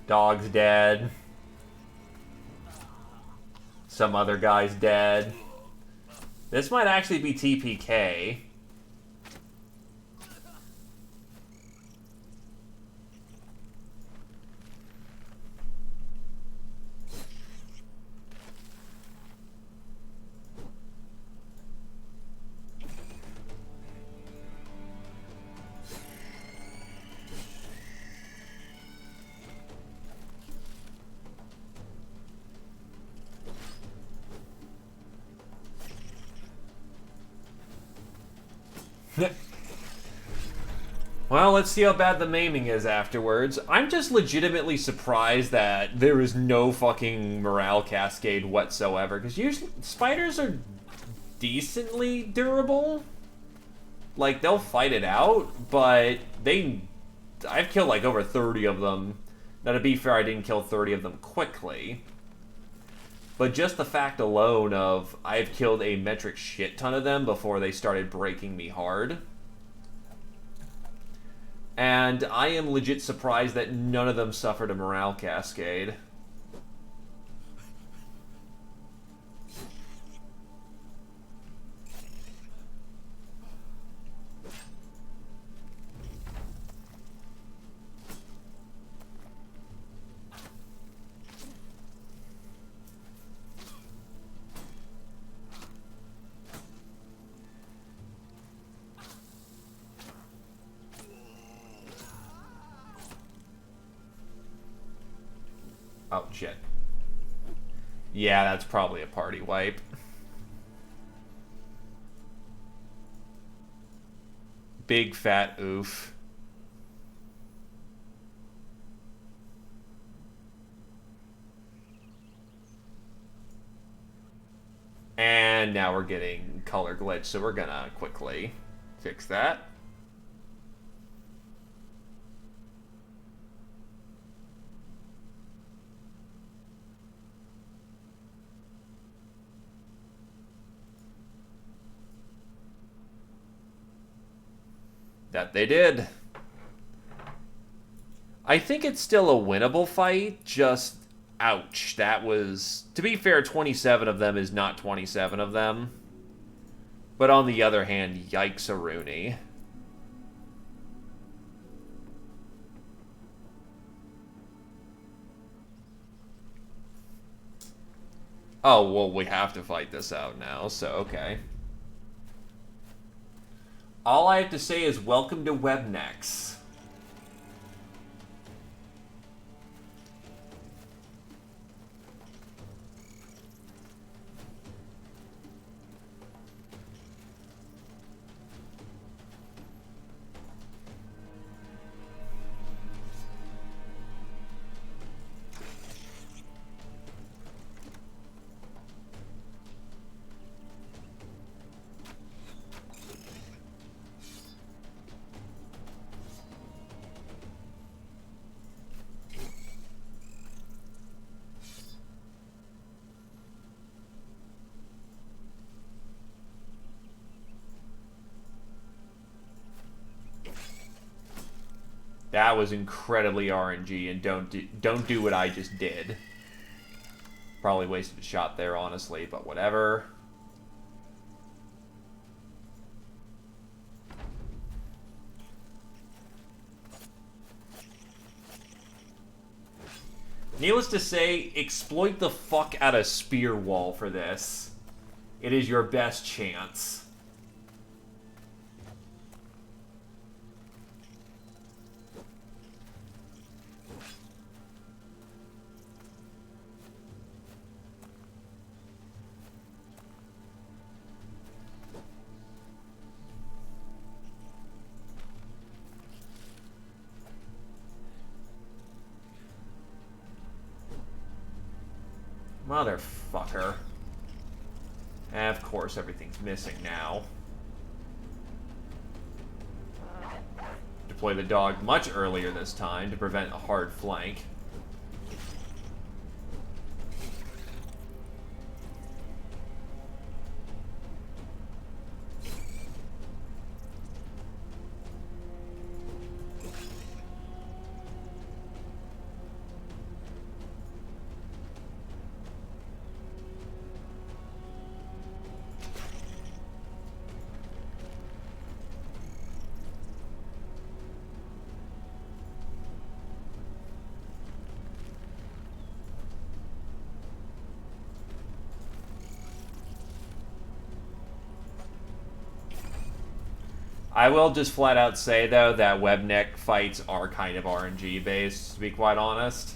Dog's dead. Some other guy's dead. This might actually be TPK. Well, let's see how bad the maiming is afterwards. I'm just legitimately surprised that there is no fucking morale cascade whatsoever, because usually spiders are decently durable. Like, they'll fight it out, but I've killed like over 30 of them. Now, to be fair, I didn't kill 30 of them quickly. But just the fact alone of I've killed a metric shit ton of them before they started breaking me hard. And I am legit surprised that none of them suffered a morale cascade. Oh, shit. Yeah, that's probably a party wipe. Big fat oof. And now we're getting color glitch, so we're gonna quickly fix that. That they did. I think it's still a winnable fight, just ouch. That was, to be fair, 27 of them is not 27 of them. But on the other hand, yikes-a-rooney. Oh, well, we have to fight this out now, so okay. All I have to say is welcome to Webnex. That was incredibly RNG, and don't do what I just did. Probably wasted a shot there, honestly, but whatever. Needless to say, exploit the fuck out of Spear Wall for this. It is your best chance. Motherfucker. Of course, everything's missing now. Deploy the dog much earlier this time to prevent a hard flank. I will just flat out say, though, that Webneck fights are kind of RNG based, to be quite honest.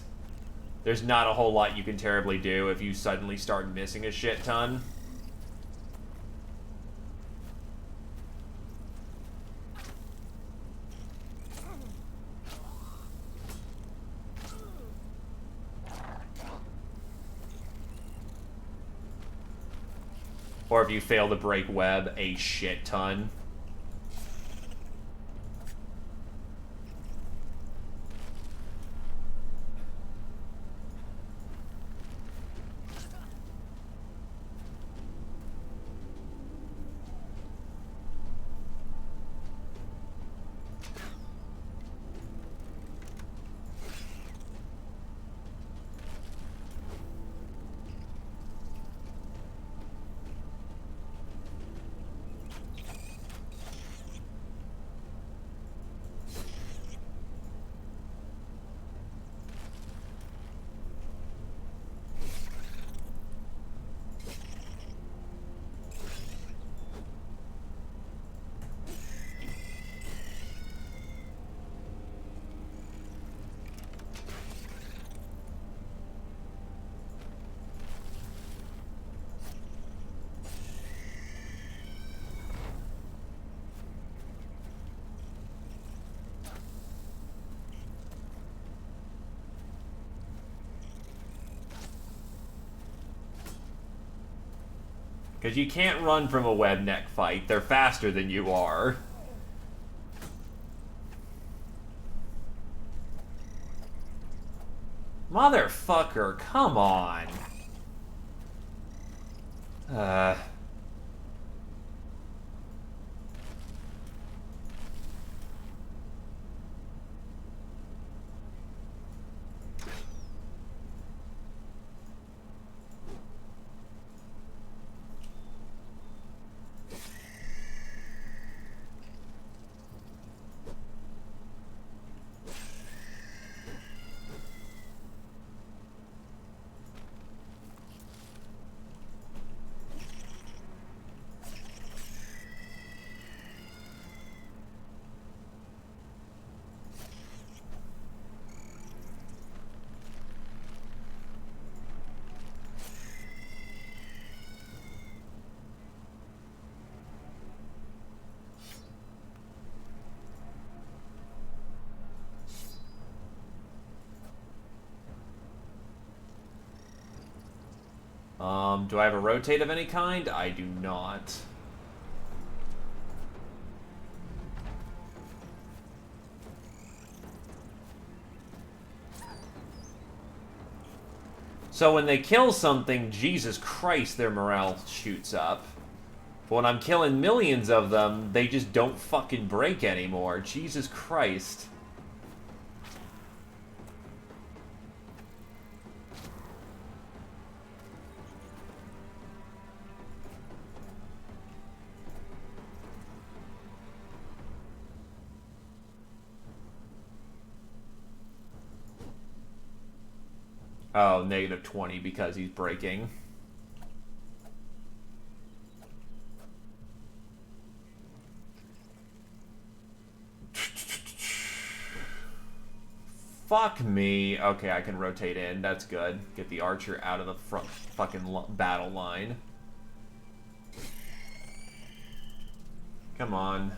There's not a whole lot you can terribly do if you suddenly start missing a shit ton. Or if you fail to break web, a shit ton. Because you can't run from a web neck fight. They're faster than you are. Motherfucker, come on. Do I have a rotate of any kind? I do not. So when they kill something, Jesus Christ, their morale shoots up. But when I'm killing millions of them, they just don't fucking break anymore. Jesus Christ. Oh, negative 20 because he's breaking. Fuck me. Okay, I can rotate in. That's good. Get the archer out of the front fucking battle line. Come on.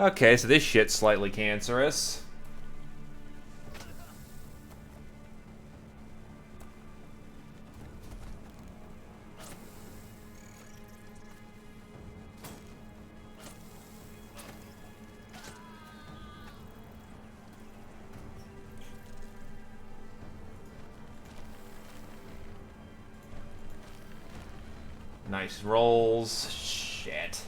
Okay, so this shit's slightly cancerous. Nice rolls. Shit.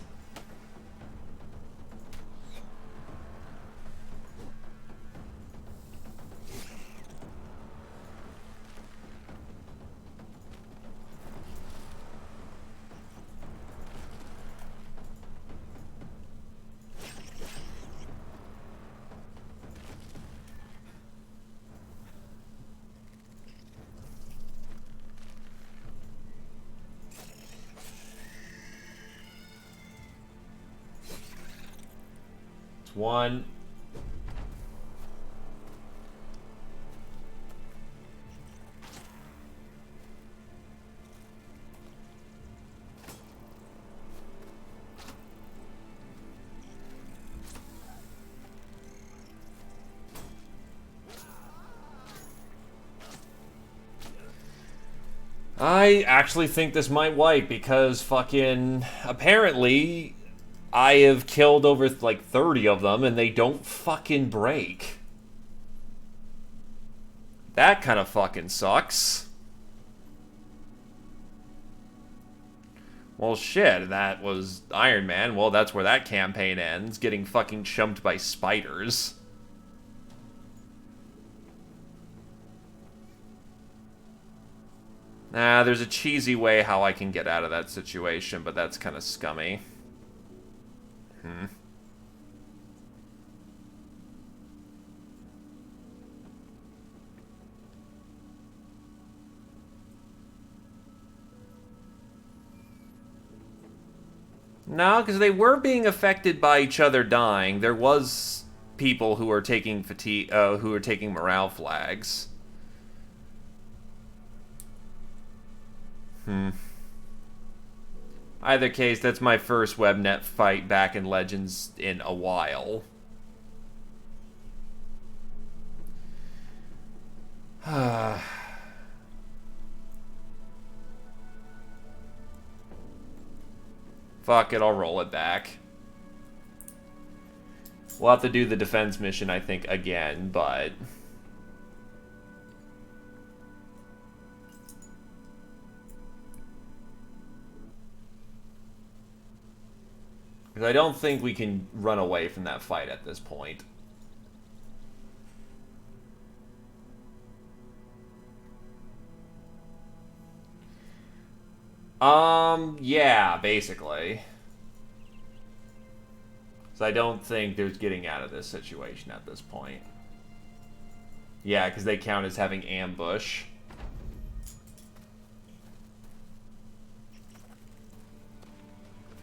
There's one. I actually think this might wipe because fucking apparently I have killed over like 30 of them and they don't fucking break. That kind of fucking sucks. Well, shit, that was Iron Man. Well, that's where that campaign ends, getting fucking chumped by spiders. Nah, there's a cheesy way how I can get out of that situation, but that's kind of scummy. No, because they were being affected by each other dying. There was people who were taking fatigue, who were taking morale flags. Either case, that's my first webnet fight back in Legends in a while. Fuck it, I'll roll it back. We'll have to do the defense mission, I think, again, but... because I don't think we can run away from that fight at this point. Yeah, basically. So I don't think there's getting out of this situation at this point. Yeah, because they count as having ambush.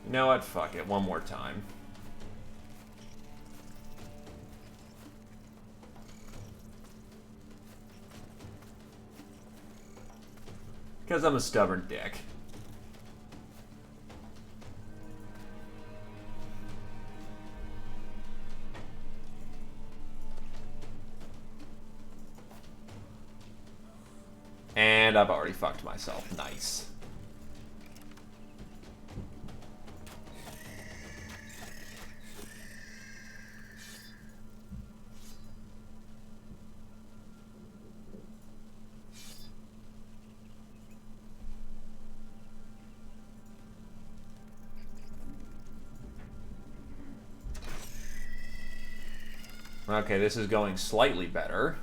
You know what? Fuck it. One more time. Because I'm a stubborn dick. And I've already fucked myself. Nice. Okay, this is going slightly better.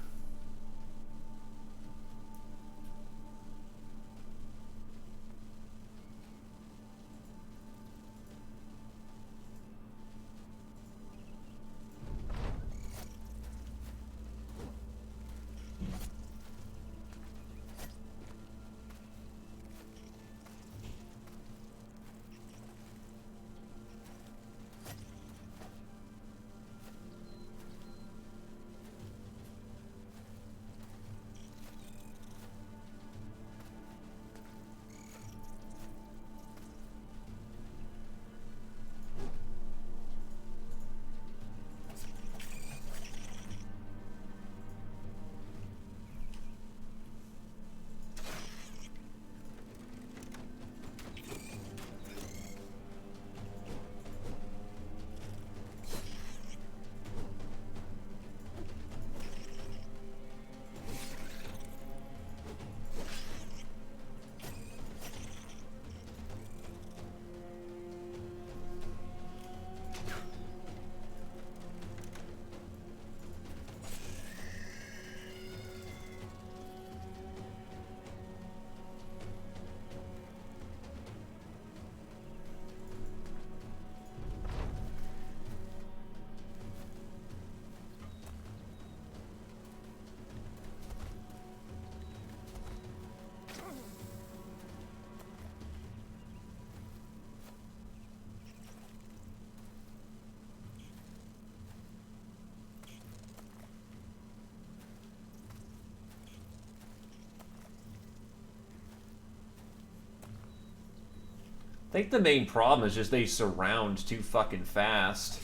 I think the main problem is just they surround too fucking fast.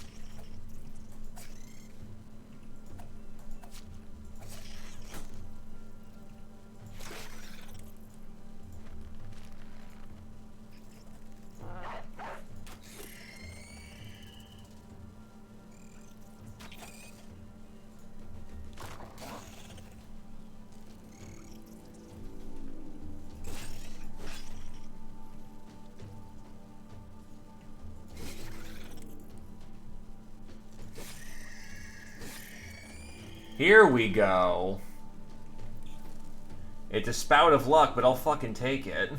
Here we go. It's a spout of luck, but I'll fucking take it.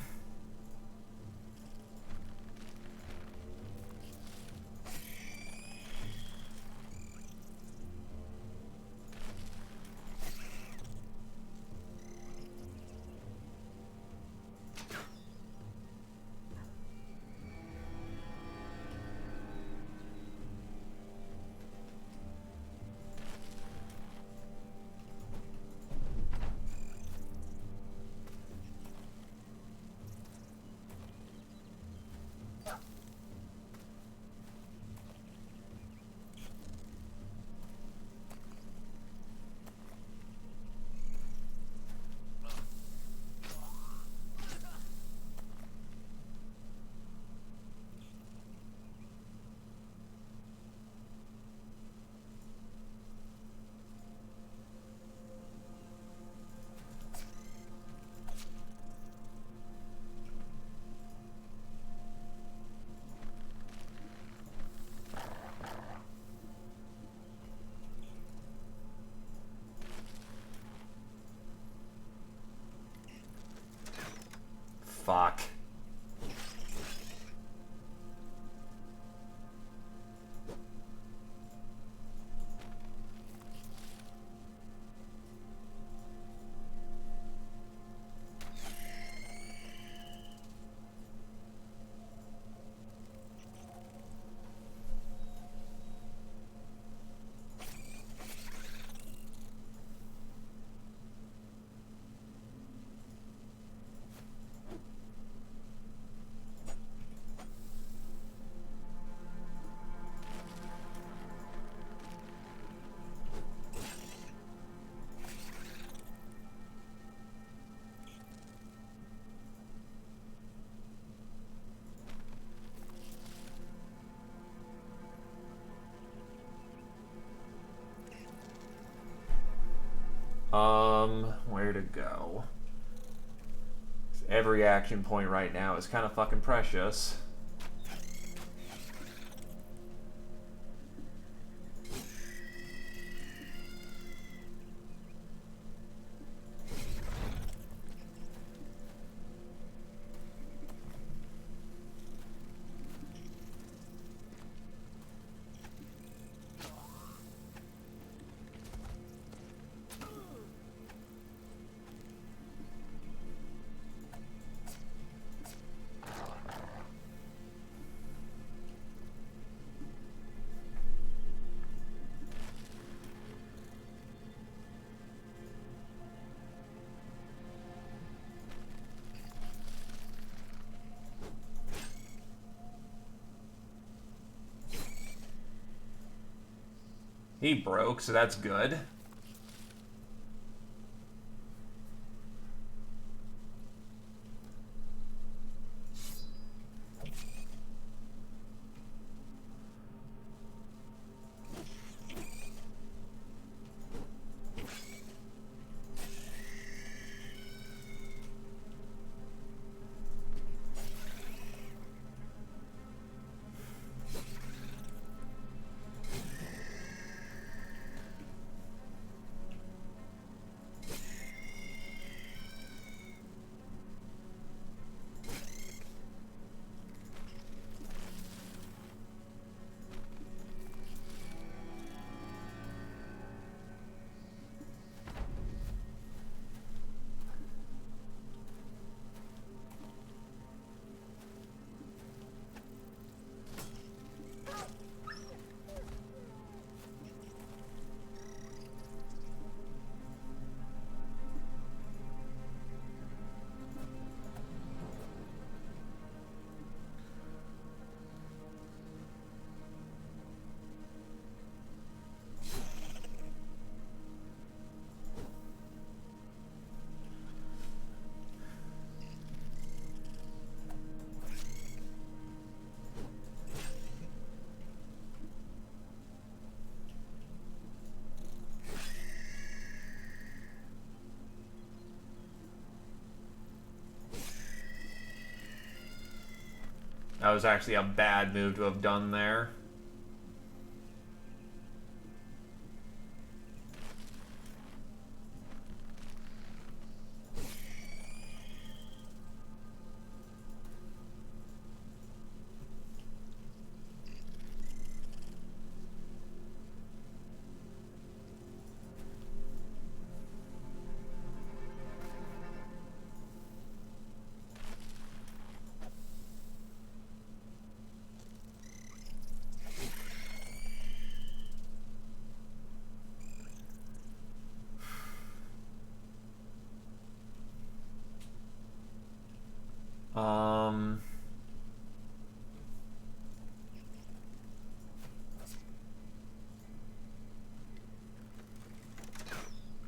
Fuck. Where to go? Every action point right now is kind of fucking precious. He broke, so that's good. That was actually a bad move to have done there.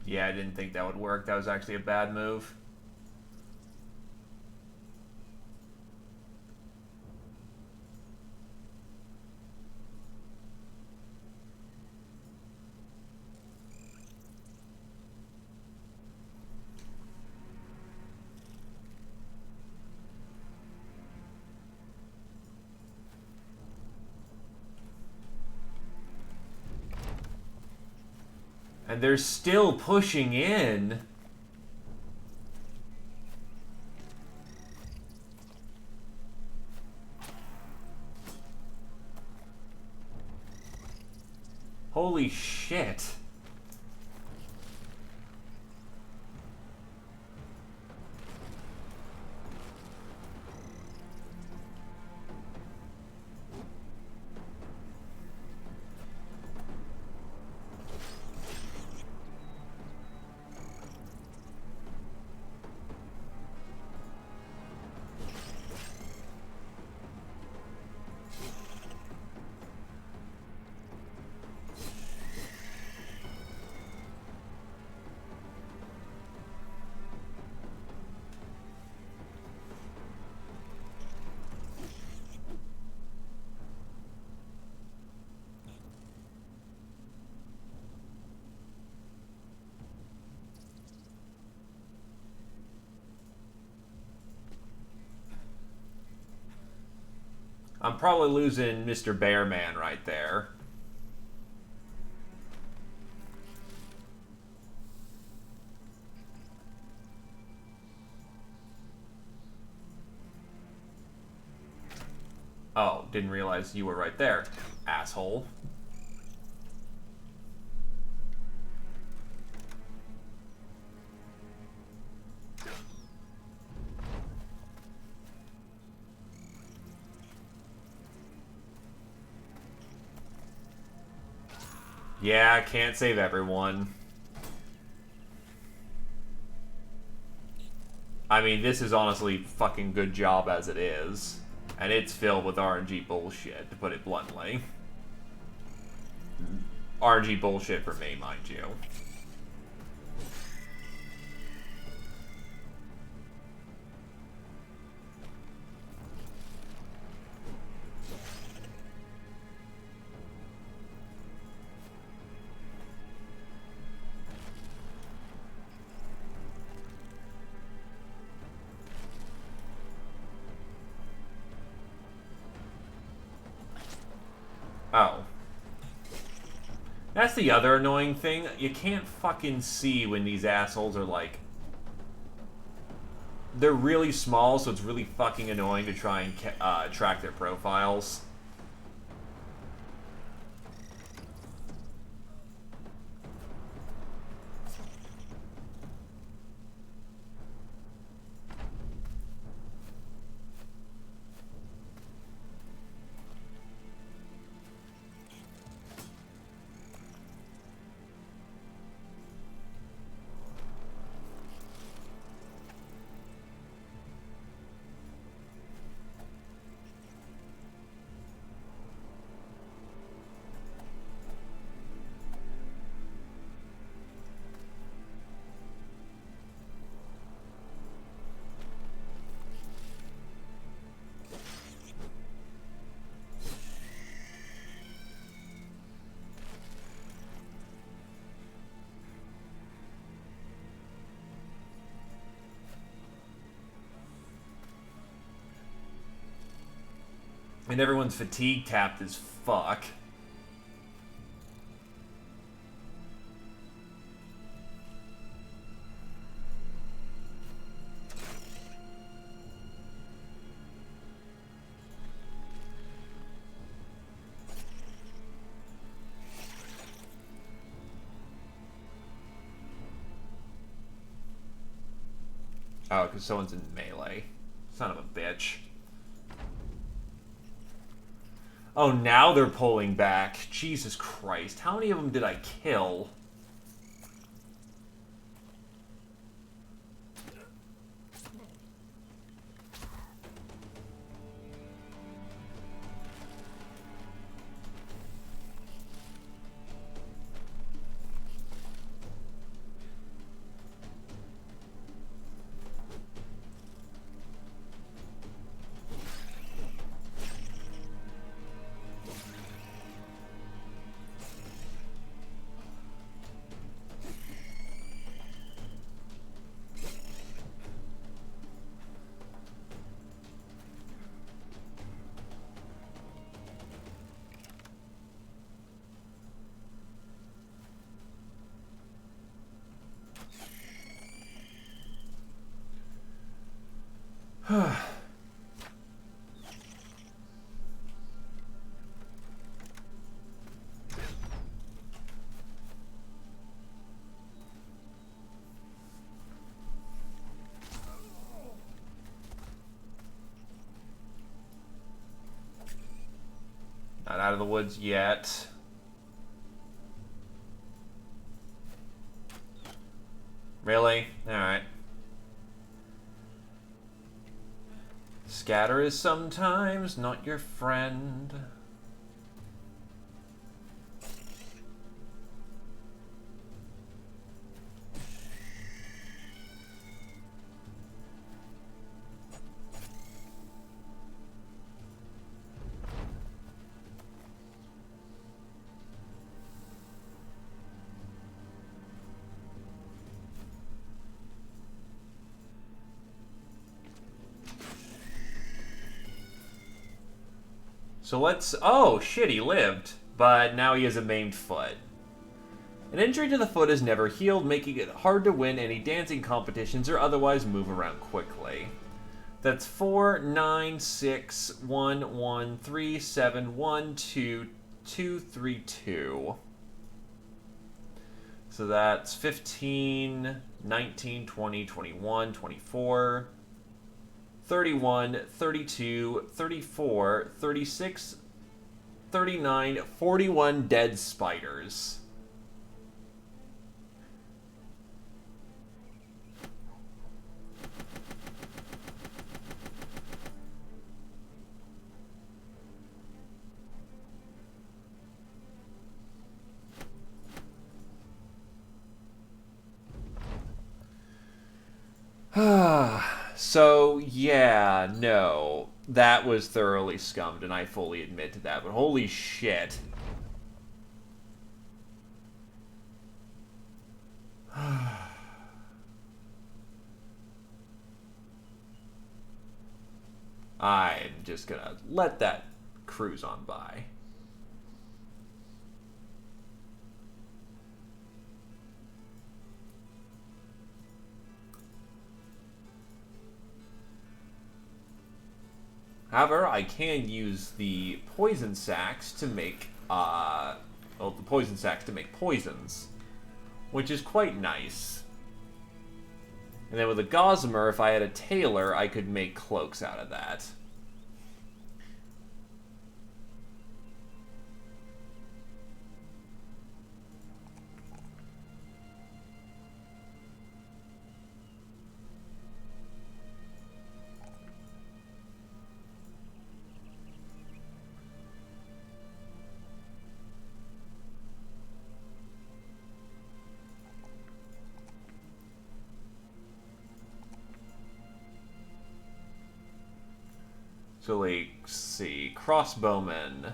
Yeah, I didn't think that would work. That was actually a bad move. And they're still pushing in. Holy shit. I'm probably losing Mr. Bearman right there. Oh, didn't realize you were right there, asshole. Yeah, I can't save everyone. I mean, this is honestly fucking good job as it is. And it's filled with RNG bullshit, to put it bluntly. RNG bullshit for me, mind you. Oh. That's the other annoying thing. You can't fucking see when these assholes are like... They're really small, so it's really fucking annoying to try and track their profiles. And everyone's fatigue capped as fuck. Oh, because someone's in melee. Son of a bitch. Oh, now they're pulling back. Jesus Christ. How many of them did I kill? Not out of the woods yet. Really? Alright. Scatter is sometimes not your friend. So let's... Oh, shit, he lived. But now he has a maimed foot. An injury to the foot is never healed, making it hard to win any dancing competitions or otherwise move around quickly. That's 4, 9, 6, 1, 1, 3, 7, 1, 2, 2, 3, 2. So that's 15, 19, 20, 21, 24... 31, 32, 34, 36, 39, 41 dead spiders. So, yeah, no. That was thoroughly scummed, and I fully admit to that, but holy shit. I'm just gonna let that cruise on by. However, I can use the poison sacks to make, the poison sacks to make poisons, which is quite nice. And then with a gossamer, if I had a tailor, I could make cloaks out of that. So, like, see, crossbowmen.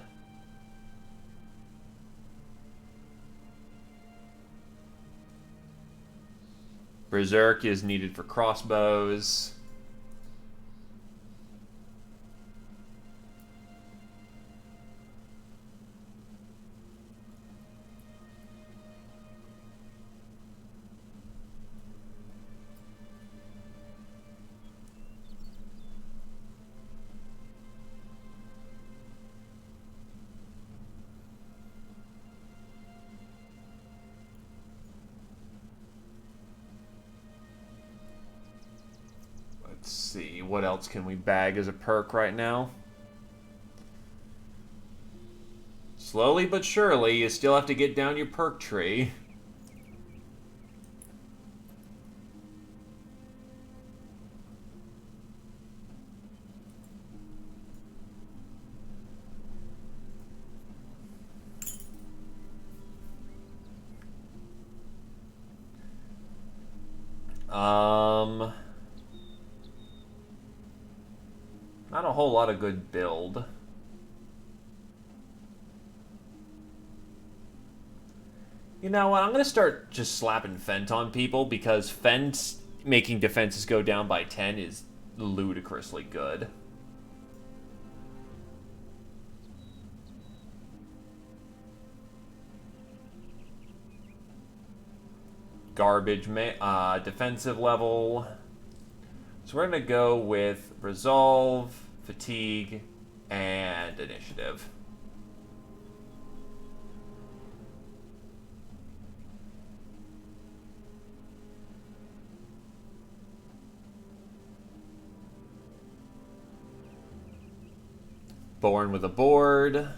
Berserk is needed for crossbows. see. What else can we bag as a perk right now? Slowly but surely, you still have to get down your perk tree. Not a whole lot of good build. You know what? I'm going to start just slapping Fent on people because Fent making defenses go down by 10 is ludicrously good. Garbage defensive level. So we're going to go with Resolve, Fatigue, and Initiative. Born with a board.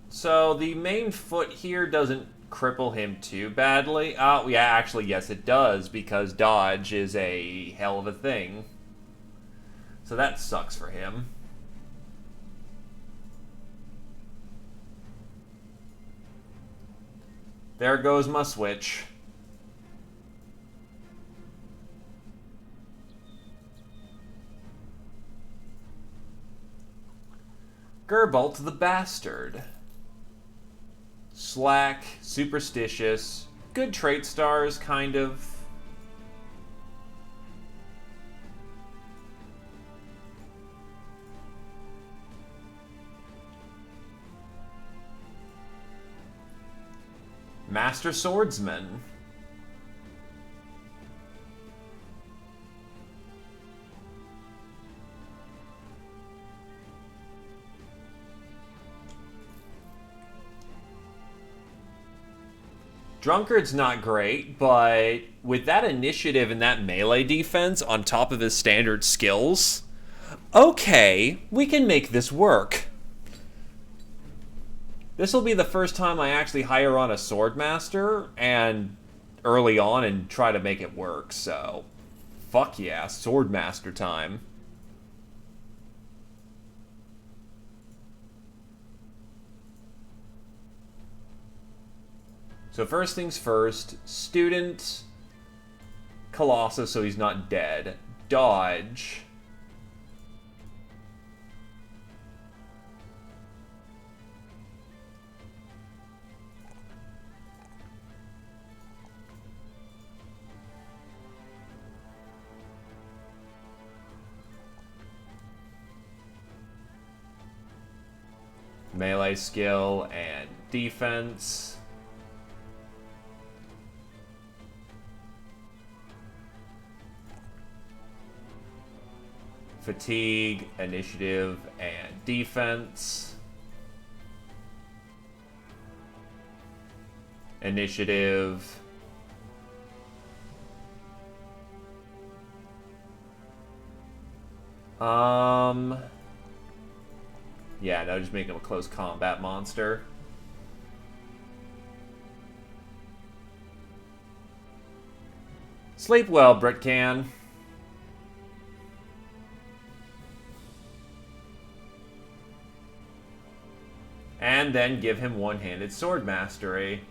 So the main foot here doesn't cripple him too badly. Oh, yeah, actually, yes, it does, because dodge is a hell of a thing. So that sucks for him. There goes my switch. Gerbolt the Bastard. Slack, superstitious, good trait stars, kind of. Master Swordsman. Drunkard's not great, but with that initiative and that melee defense on top of his standard skills, okay, we can make this work. This will be the first time I actually hire on a Swordmaster and early on and try to make it work, so fuck yeah, Swordmaster time. So first things first, student, Colossus so he's not dead, dodge, melee skill and defense. Fatigue, initiative, and defense. Initiative. Yeah, no, just make him a close combat monster. Sleep well, Britcan. And then give him one-handed sword mastery.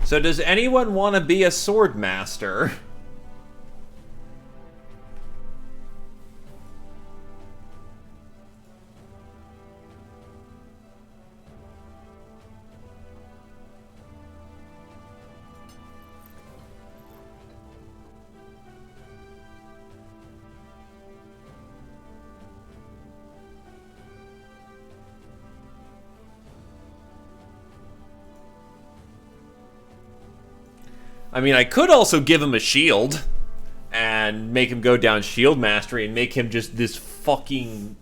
So does anyone want to be a sword master? I mean, I could also give him a shield and make him go down shield mastery and make him just this fucking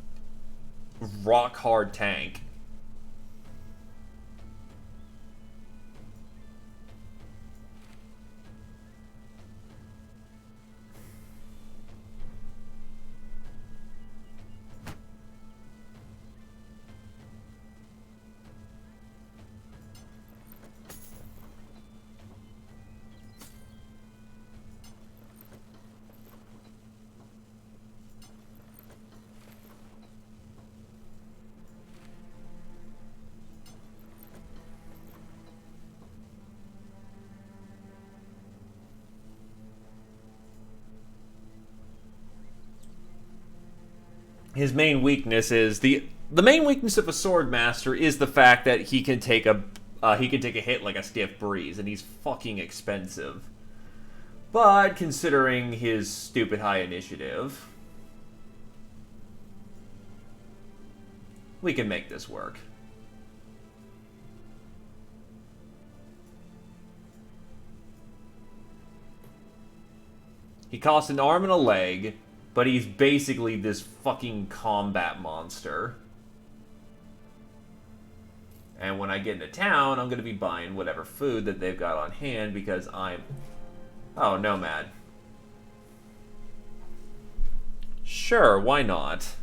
rock hard tank. His main weakness is the main weakness of a sword master is the fact that he can take a hit like a stiff breeze, and he's fucking expensive. But considering his stupid high initiative, we can make this work. He costs an arm and a leg, but he's basically this fucking combat monster. And when I get into town, I'm going to be buying whatever food that they've got on hand because I'm... Oh, Nomad. Sure, why not?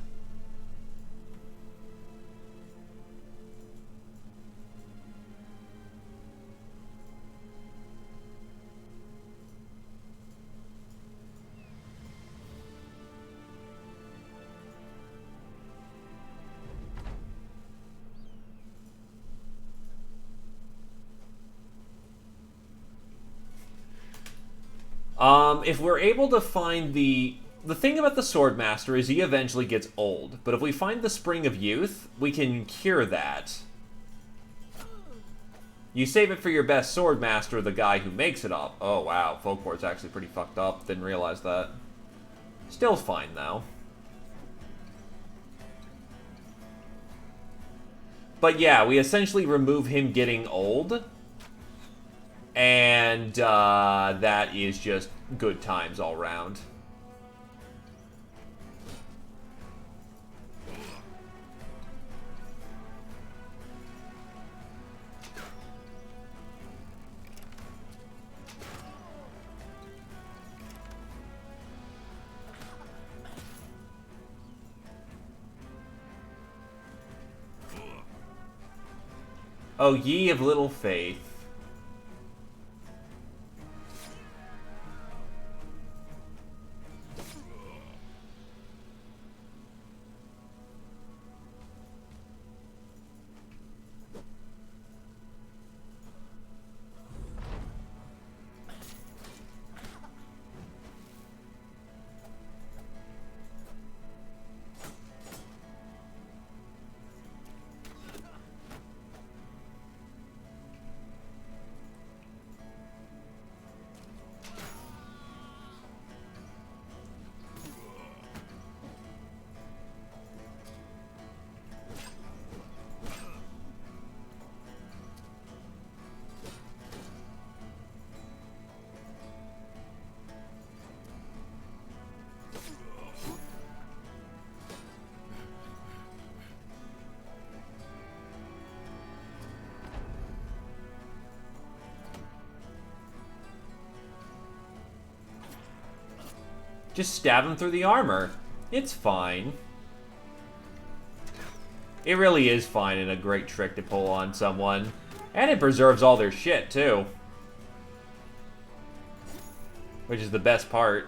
If we're able to find the thing about the Swordmaster is he eventually gets old, but if we find the Spring of Youth, we can cure that. You save it for your best Swordmaster, the guy who makes it up. Oh wow, Folkport's actually pretty fucked up, didn't realize that. Still fine though. But yeah, we essentially remove him getting old, and that is just good times all round. Oh, ye of little faith. Just stab him through the armor. It's fine. It really is fine and a great trick to pull on someone. And it preserves all their shit, too. Which is the best part.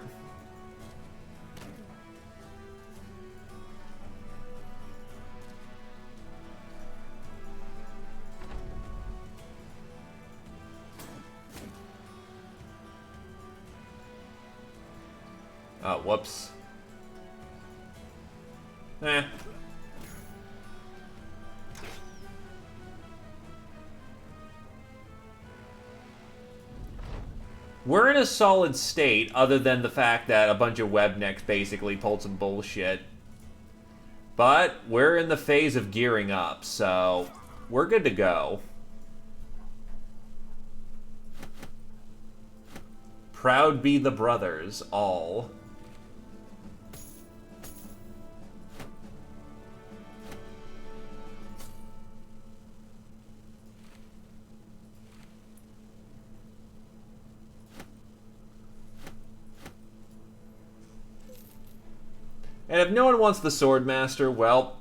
Oh, whoops. Eh. We're in a solid state, other than the fact that a bunch of webnecks basically pulled some bullshit. But we're in the phase of gearing up, so we're good to go. Proud be the brothers, all. And if no one wants the Swordmaster, well...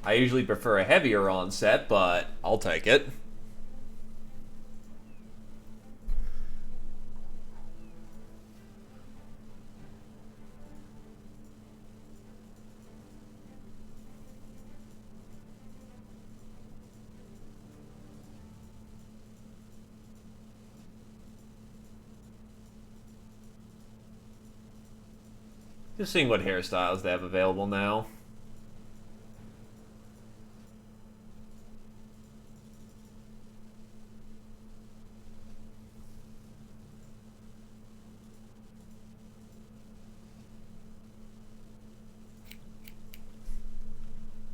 I usually prefer a heavier onset, but I'll take it. Just seeing what hairstyles they have available now.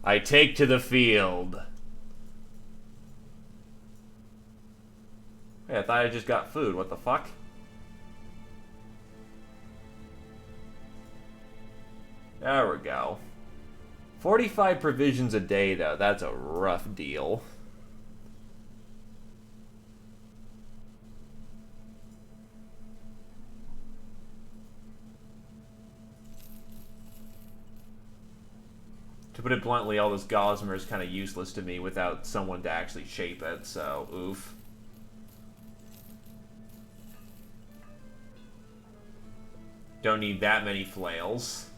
I take to the field. Hey, I thought I just got food. What the fuck? There we go. 45 provisions a day, though. That's a rough deal. To put it bluntly, all this gossamer is kind of useless to me without someone to actually shape it, so oof. Don't need that many flails.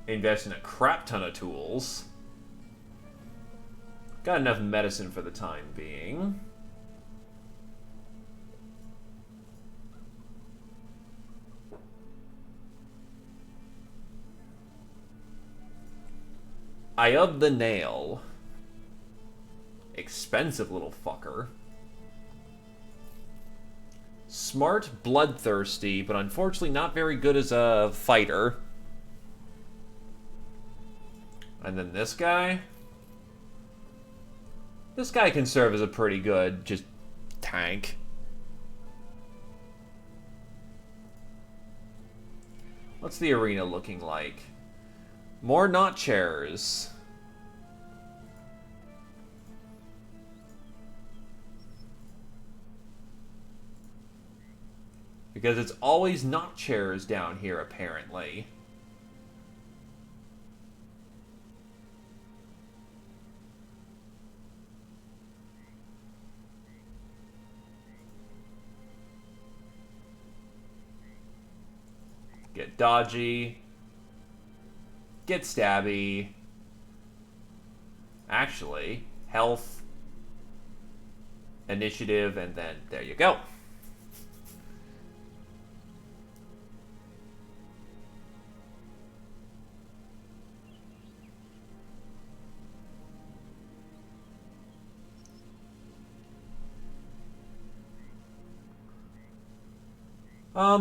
Invest in a crap ton of tools. Got enough medicine for the time being. Eye of the Nail. Expensive little fucker. Smart, bloodthirsty, but unfortunately not very good as a fighter. And then this guy. This guy can serve as a pretty good, just, tank. What's the arena looking like? More not chairs. Because it's always not chairs down here, apparently. Get dodgy. Get stabby. Actually, health, initiative, and then there you go.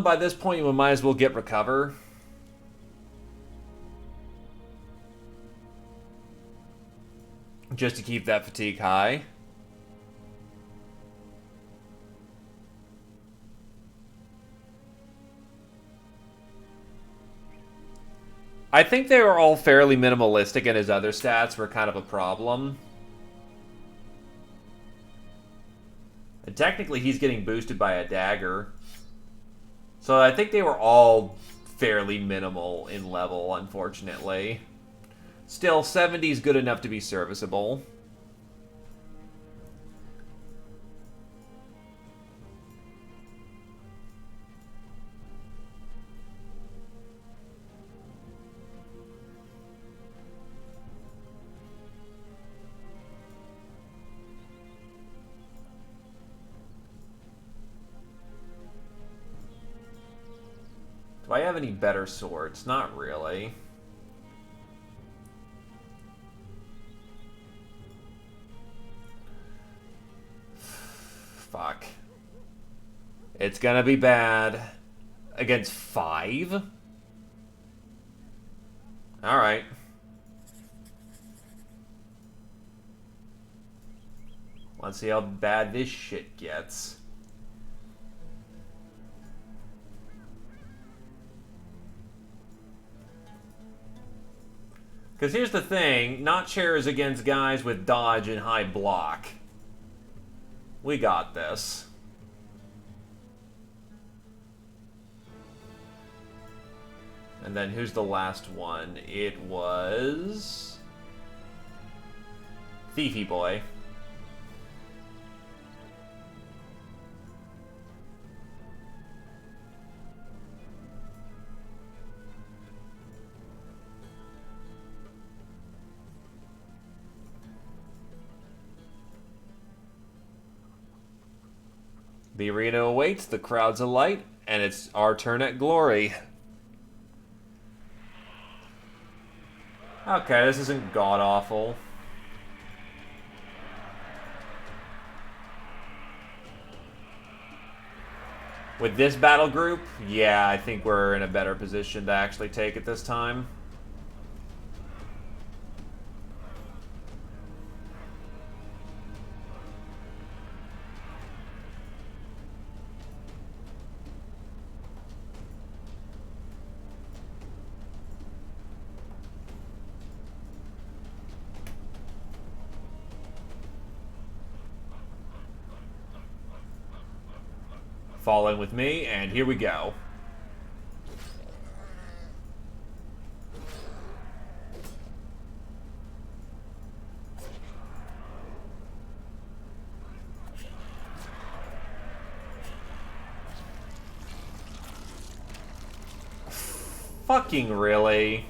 By this point, we might as well get recover. Just to keep that fatigue high. I think they were all fairly minimalistic, and his other stats were kind of a problem. And technically, he's getting boosted by a dagger. So I think they were all fairly minimal in level, unfortunately. Still, 70 is good enough to be serviceable. Do I have any better swords? Not really. fuck. It's gonna be bad. Against 5? Alright. Let's see how bad this shit gets. Because here's the thing, not chairs against guys with dodge and high block. We got this. And then who's the last one? It was... Thiefy Boy. The arena awaits, the crowd's alight, and it's our turn at glory. Okay, this isn't god-awful. With this battle group, yeah, I think we're in a better position to actually take it this time. Fall in with me, and here we go. Fucking really?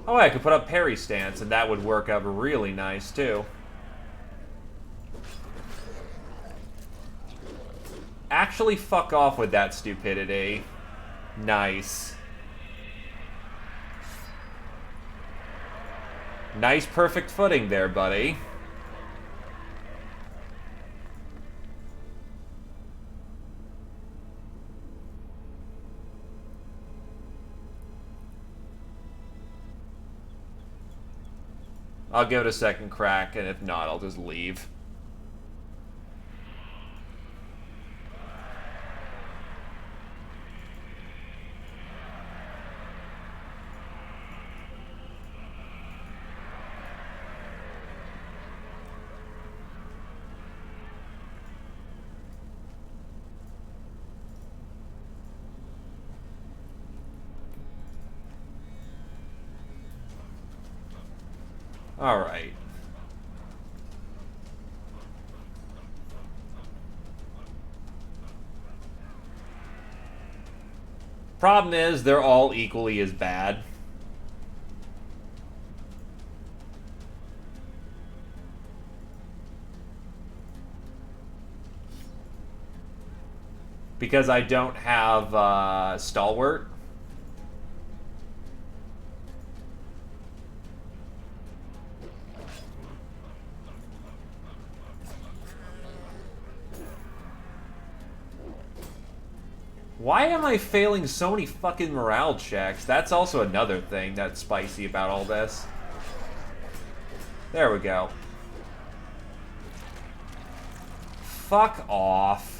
Oh, I could put up parry stance, and that would work out really nice, too. Actually, fuck off with that stupidity. Nice. Nice perfect footing there, buddy. I'll give it a second crack, and if not, I'll just leave. Alright. Problem is, they're all equally as bad. Because I don't have Stalwart. Why am I failing so many fucking morale checks? That's also another thing that's spicy about all this. There we go. Fuck off.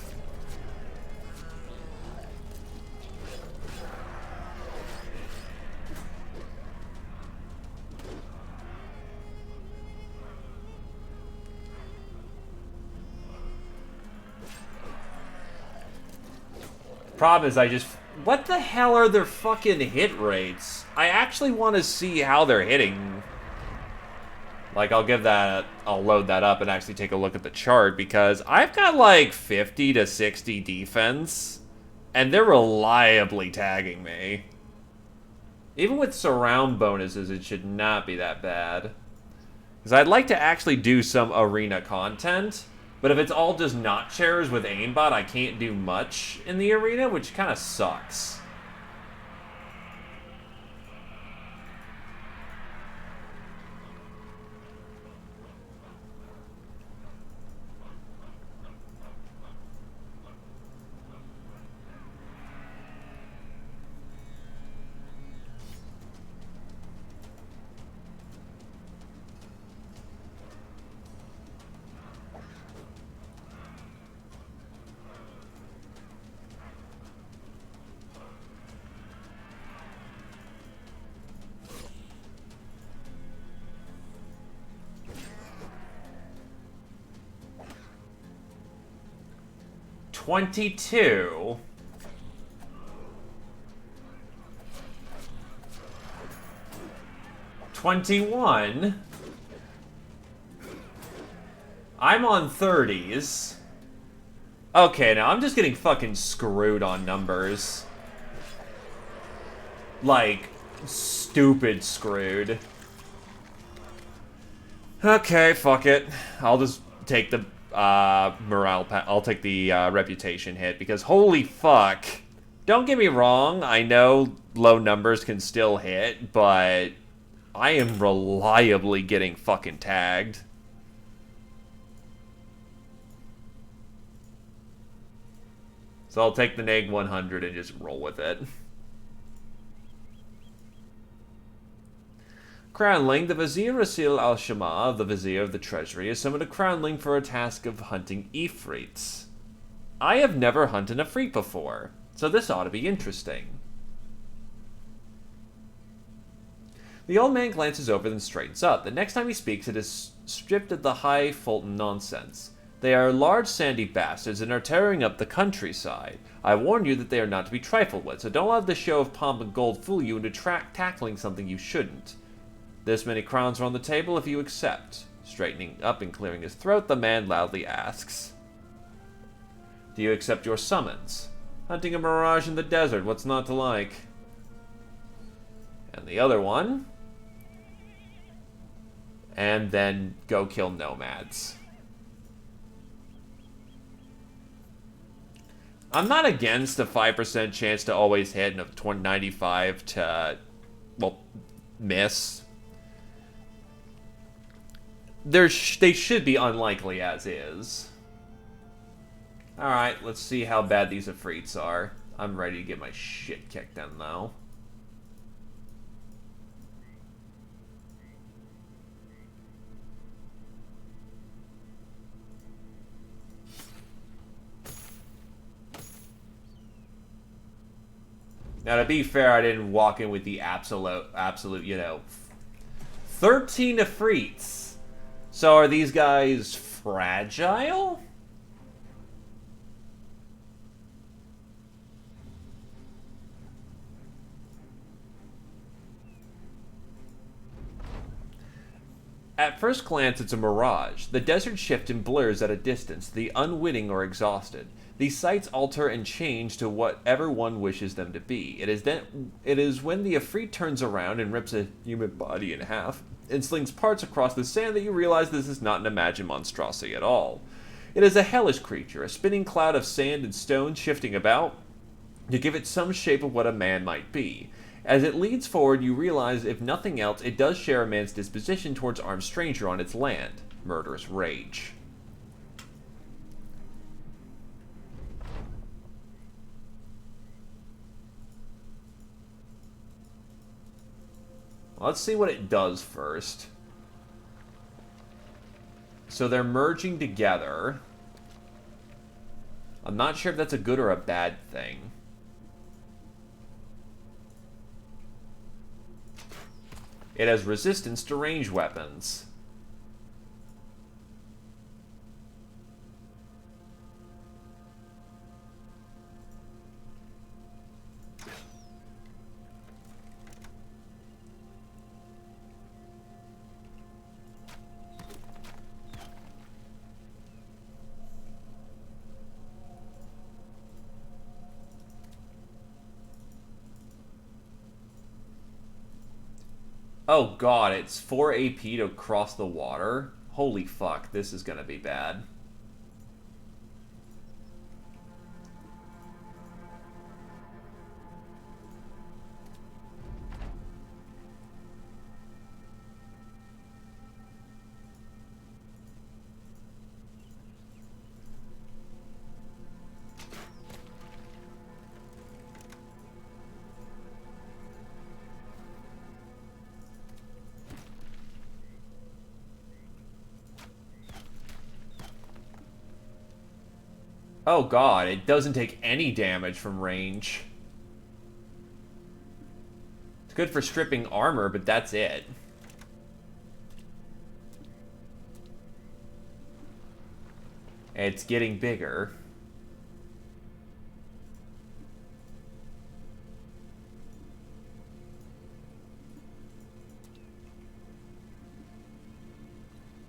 Problem is, I just... What the hell are their fucking hit rates? I actually want to see how they're hitting. Like, I'll load that up and actually take a look at the chart, because I've got like 50 to 60 defense, and they're reliably tagging me. Even with surround bonuses, it should not be that bad. Because I'd like to actually do some arena content. But if it's all just not chairs with aimbot, I can't do much in the arena, which kind of sucks. 22. $21. I'm on 30s. Okay, now I'm just getting fucking screwed on numbers. Like, stupid screwed. Okay, fuck it. I'll just take the I'll take the reputation hit, because holy fuck. Don't get me wrong, I know low numbers can still hit, but I am reliably getting fucking tagged. So I'll take the neg 100 and just roll with it. Crownling, the Vizier Rasil al-Shama, the Vizier of the Treasury, has summoned a Crownling for a task of hunting Ifrits. I have never hunted a Ifrit before, so this ought to be interesting. The old man glances over, then straightens up. The next time he speaks, it is stripped of the high Fulton nonsense. They are large sandy bastards and are tearing up the countryside. I warn you that they are not to be trifled with, so don't let the show of pomp and gold fool you into tackling something you shouldn't. This many crowns are on the table if you accept. Straightening up and clearing his throat, the man loudly asks, do you accept your summons? Hunting a mirage in the desert, what's not to like? And the other one. And then go kill nomads. I'm not against a 5% chance to always hit and a 95 to, well, miss. They should be unlikely as is. Alright, let's see how bad these Ifrits are. I'm ready to get my shit kicked in, though. Now, to be fair, I didn't walk in with the absolute, you know, 13 Ifrits. So are these guys fragile? At first glance, it's a mirage. The desert shifts and blurs at a distance, the unwitting or exhausted. These sights alter and change to whatever one wishes them to be. It is when the Ifrit turns around and rips a human body in half and slings parts across the sand that you realize this is not an imagined monstrosity at all. It is a hellish creature, a spinning cloud of sand and stone shifting about to give it some shape of what a man might be. As it leads forward, you realize, if nothing else, it does share a man's disposition towards armed stranger on its land. Murderous rage. Let's see what it does first. So they're merging together. I'm not sure if that's a good or a bad thing. It has resistance to range weapons. Oh god, it's 4 AP to cross the water? Holy fuck, this is gonna be bad. Oh god, it doesn't take any damage from range. It's good for stripping armor, but that's it. It's getting bigger.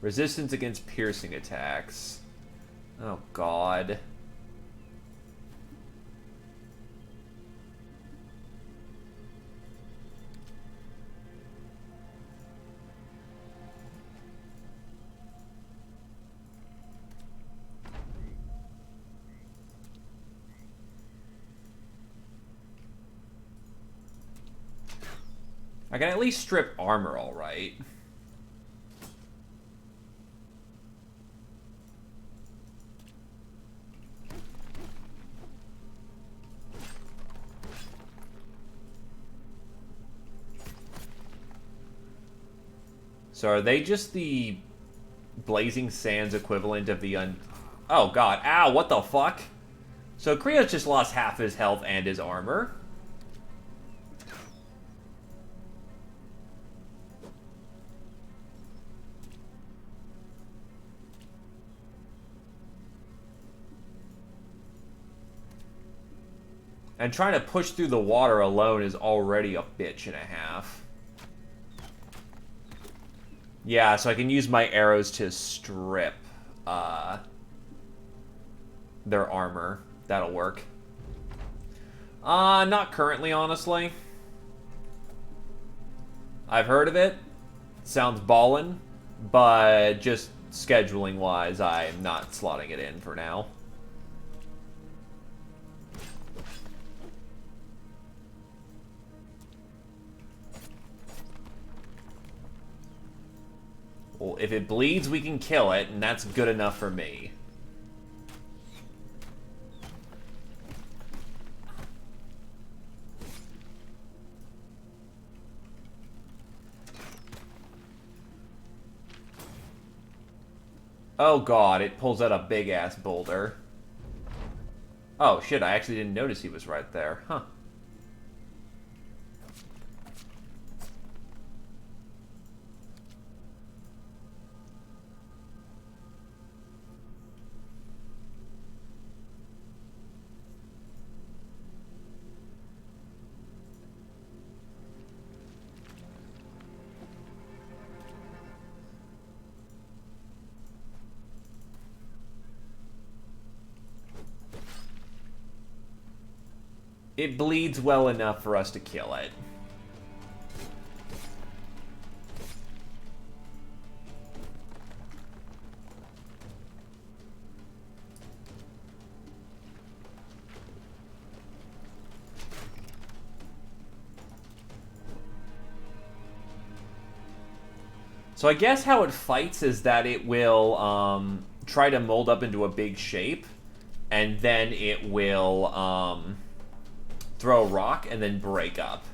Resistance against piercing attacks. Oh, God. I can at least strip armor, all right. So are they just the Blazing Sands equivalent of the Oh, God. Ow, what the fuck? So Krios just lost half his health and his armor. And trying to push through the water alone is already a bitch and a half. Yeah, so I can use my arrows to strip their armor. That'll work. Not currently, honestly. I've heard of it. Sounds ballin', but just scheduling-wise, I'm not slotting it in for now. Well, if it bleeds, we can kill it, and that's good enough for me. Oh god, it pulls out a big-ass boulder. Oh shit, I actually didn't notice he was right there. Huh. It bleeds well enough for us to kill it. So I guess how it fights is that it will try to mold up into a big shape, and then it will throw a rock and then break up.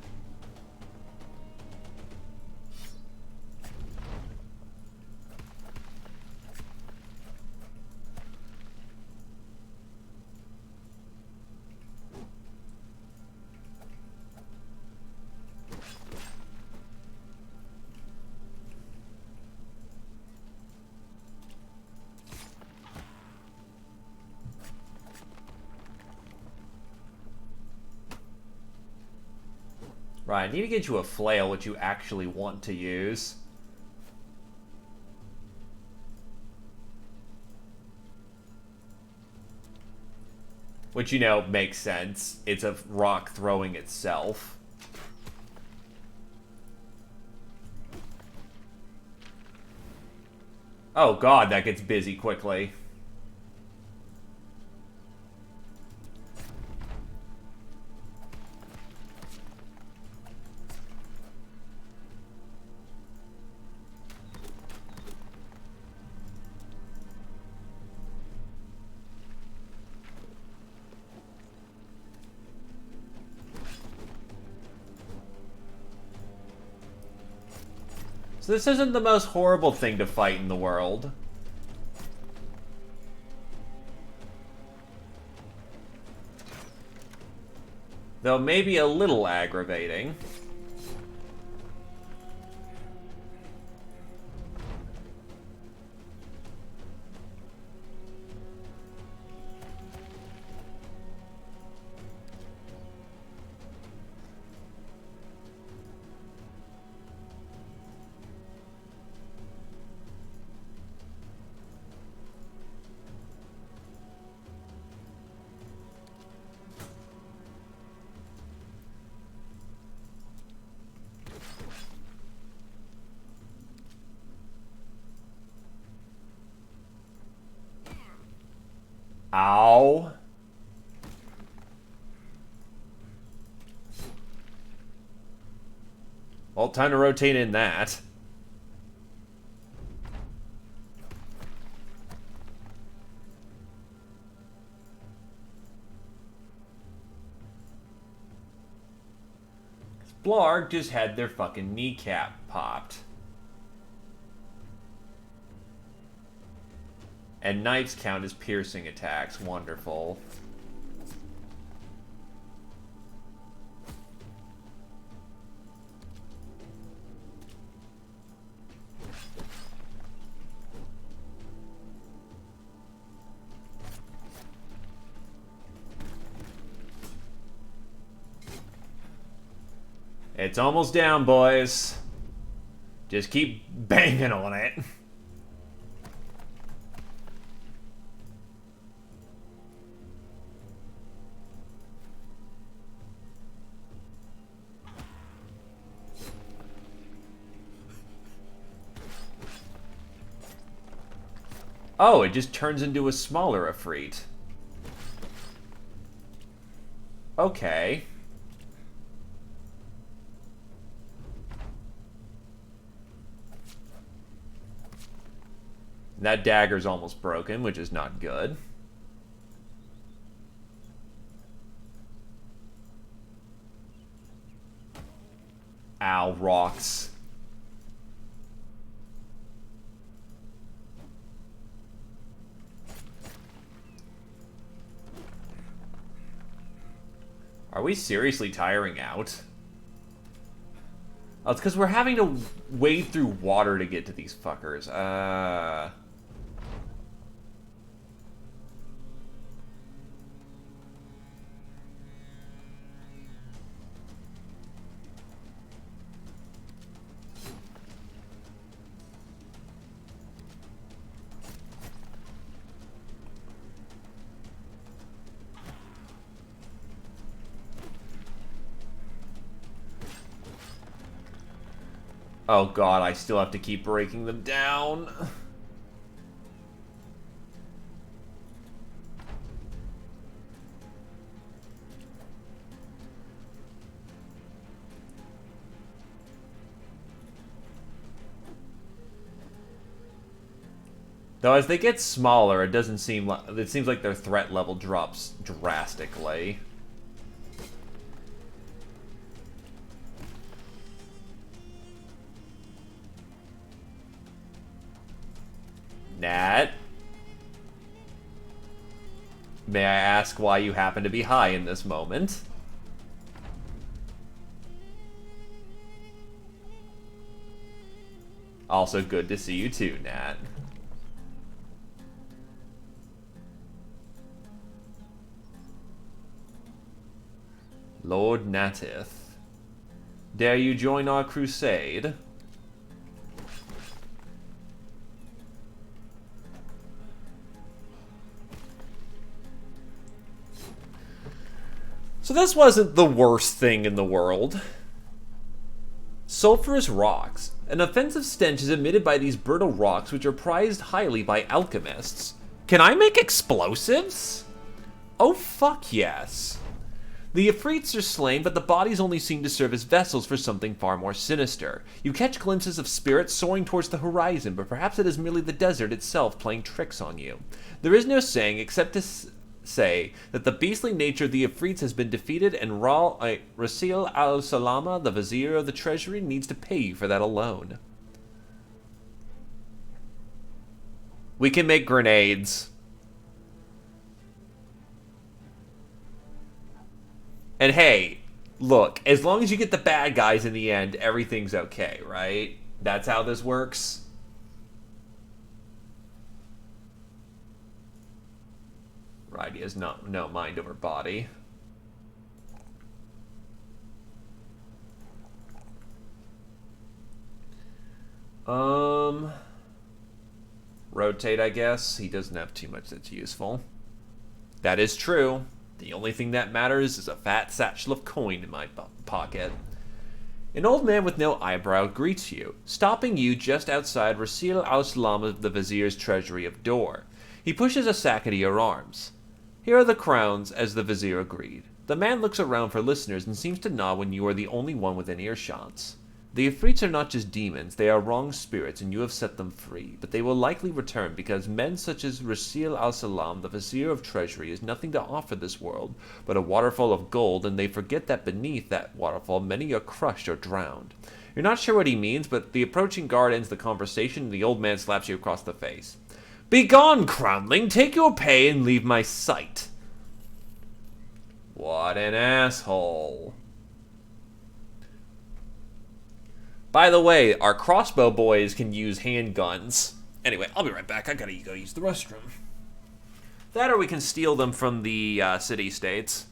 Right, I need to get you a flail, which you actually want to use. Which, you know, makes sense. It's a rock throwing itself. Oh god, that gets busy quickly. So this isn't the most horrible thing to fight in the world. Though maybe a little aggravating. Ow. Well, time to rotate in that. Blarg just had their fucking kneecap popped. And knives count as piercing attacks. Wonderful. It's almost down, boys. Just keep banging on it. Oh, it just turns into a smaller Ifrit. Okay. That dagger's almost broken, which is not good. Ow, rocks. Are we seriously tiring out? Oh, it's because we're having to wade through water to get to these fuckers. Oh god, I still have to keep breaking them down. Though as they get smaller, it doesn't seem like it seems like their threat level drops drastically. Nat? May I ask why you happen to be high in this moment? Also good to see you too, Nat. Lord Natith, dare you join our crusade? So this wasn't the worst thing in the world. Sulfurous rocks. An offensive stench is emitted by these brittle rocks, which are prized highly by alchemists. Can I make explosives? Oh fuck yes. The Ifrits are slain, but the bodies only seem to serve as vessels for something far more sinister. You catch glimpses of spirits soaring towards the horizon, but perhaps it is merely the desert itself playing tricks on you. There is no saying except to say that the beastly nature of the Ifrits has been defeated, and Rasil al-Salama, the Vizier of the Treasury, needs to pay you for that alone. We can make grenades. And hey, look, as long as you get the bad guys in the end, everything's okay, right? That's how this works. Right, he has no mind over body. Rotate, I guess. He doesn't have too much that's useful. That is true. The only thing that matters is a fat satchel of coin in my pocket. An old man with no eyebrow greets you, stopping you just outside Rasil al-Salam of the Vizier's treasury of Dor. He pushes a sack into your arms. Here are the crowns, as the vizier agreed. The man looks around for listeners and seems to nod when you are the only one within earshots. The Ifrits are not just demons, they are wrong spirits, and you have set them free. But they will likely return, because men such as Rasil al-Salam, the Vizier of Treasury, is nothing to offer this world, but a waterfall of gold, and they forget that beneath that waterfall many are crushed or drowned. You're not sure what he means, but the approaching guard ends the conversation, and the old man slaps you across the face. "Begone, Crownling! Take your pay and leave my sight!" What an asshole. By the way, our crossbow boys can use handguns. Anyway, I'll be right back. I gotta go use the restroom. That or we can steal them from the city-states.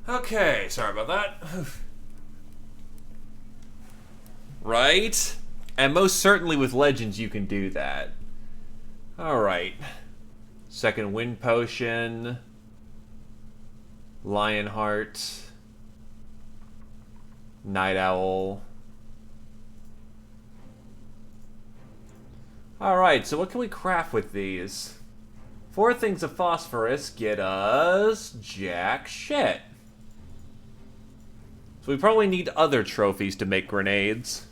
Okay, sorry about that. Right? And most certainly with Legends you can do that. Alright. Second Wind Potion. Lionheart. Night Owl. Alright, so what can we craft with these? 4 things of phosphorus get us jack shit. So we probably need other trophies to make grenades.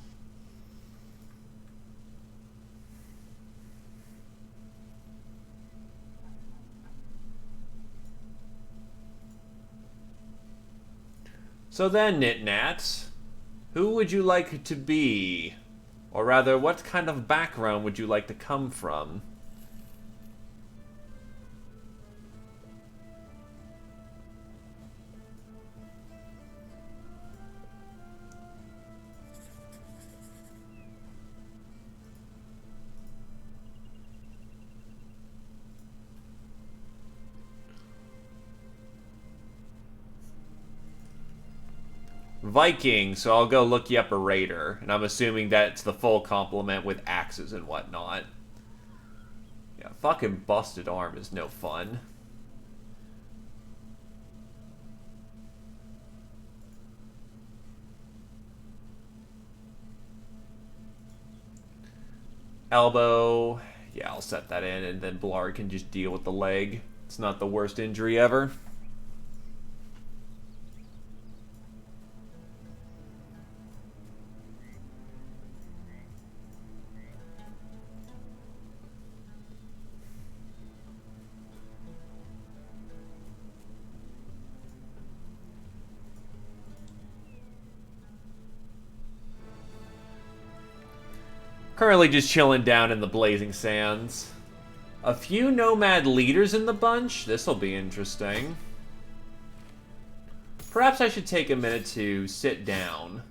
So then, Nitnats, who would you like to be? Or rather, what kind of background would you like to come from? Viking, so I'll go look you up a raider. And I'm assuming that's the full complement with axes and whatnot. Yeah, fucking busted arm is no fun. Elbow. Yeah, I'll set that in, and then Blarg can just deal with the leg. It's not the worst injury ever. Currently just chilling down in the blazing sands. A few nomad leaders in the bunch? This'll be interesting. Perhaps I should take a minute to sit down.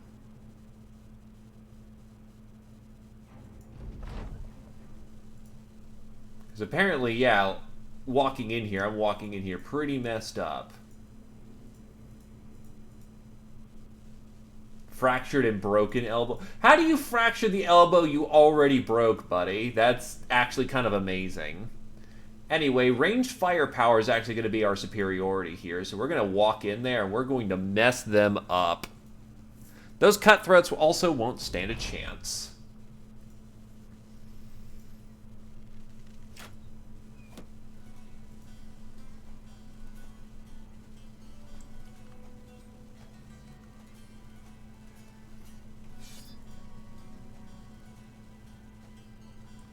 Because apparently, yeah, walking in here, I'm walking in here pretty messed up. Fractured and broken elbow. How do you fracture the elbow you already broke, buddy? That's actually kind of amazing. Anyway, ranged firepower is actually going to be our superiority here, so we're going to walk in there and we're going to mess them up. Those cutthroats also won't stand a chance.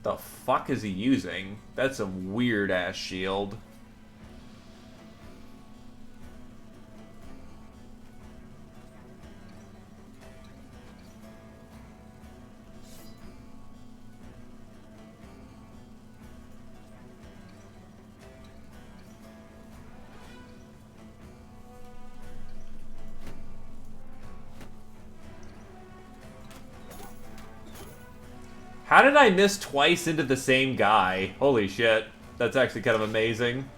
The fuck is he using? That's a weird-ass shield. How did I miss twice into the same guy? Holy shit. That's actually kind of amazing.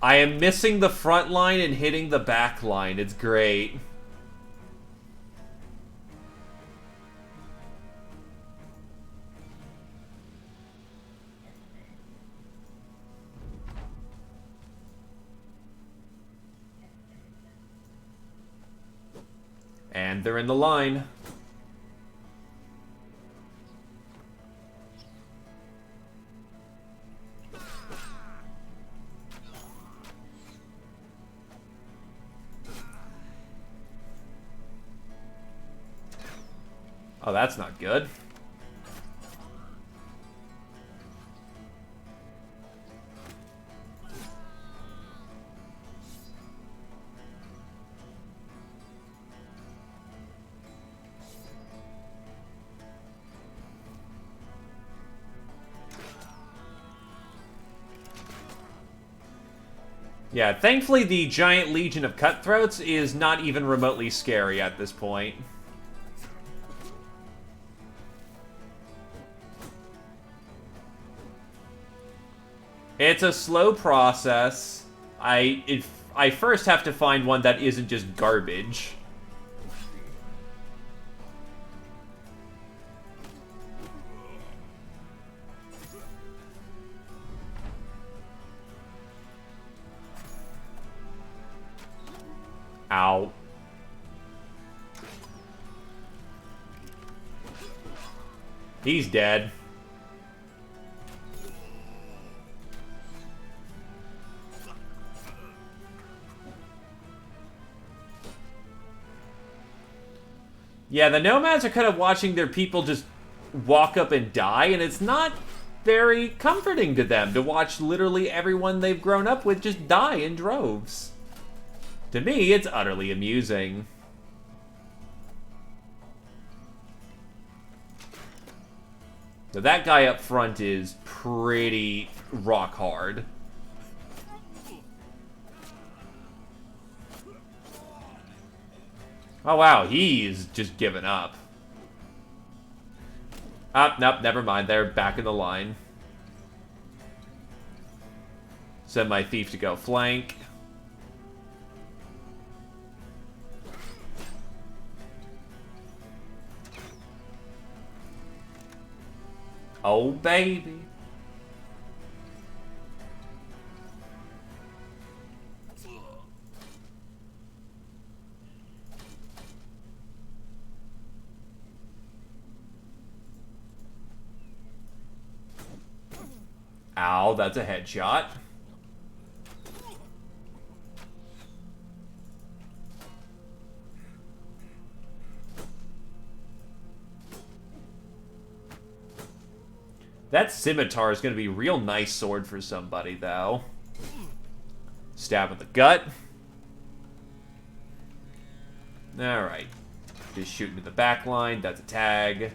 I am missing the front line and hitting the back line. It's great. And they're in the line. Oh, that's not good. Yeah, thankfully the giant legion of cutthroats is not even remotely scary at this point. It's a slow process. I first have to find one that isn't just garbage. Ow. He's dead. Yeah, the nomads are kind of watching their people just walk up and die, and it's not very comforting to them to watch literally everyone they've grown up with just die in droves. To me, it's utterly amusing. So that guy up front is pretty rock hard. Oh wow, he's just given up. Nope, never mind. They're back in the line. Send my thief to go flank. Oh, baby. Ow, that's a headshot. That scimitar is going to be a real nice sword for somebody, though. Stab in the gut. Alright. Just shooting to the back line. That's a tag.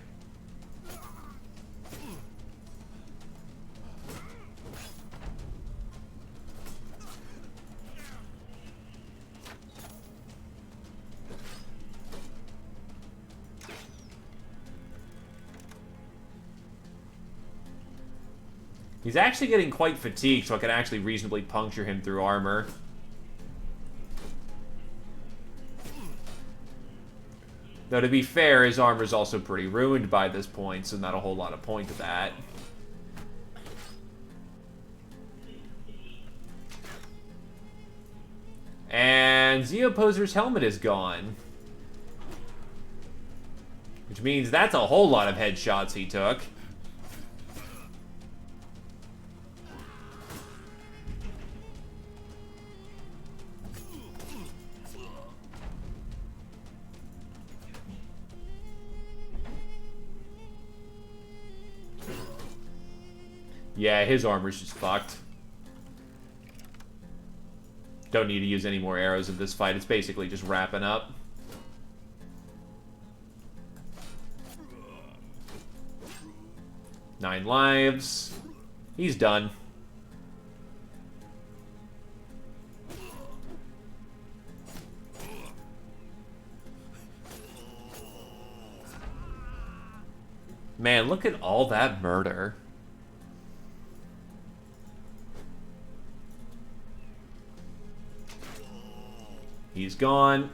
He's actually getting quite fatigued, so I can actually reasonably puncture him through armor. Though, to be fair, his armor's also pretty ruined by this point, so not a whole lot of point to that. And Zeoposer's helmet is gone. Which means that's a whole lot of headshots he took. Yeah, his armor's just fucked. Don't need to use any more arrows in this fight. It's basically just wrapping up. Nine lives. He's done. Man, look at all that murder. He's gone.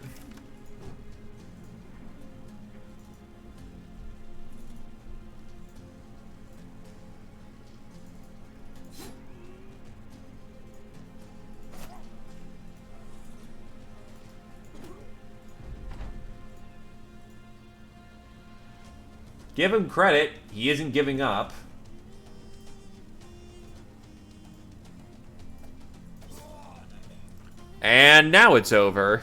Give him credit. He isn't giving up. And now it's over.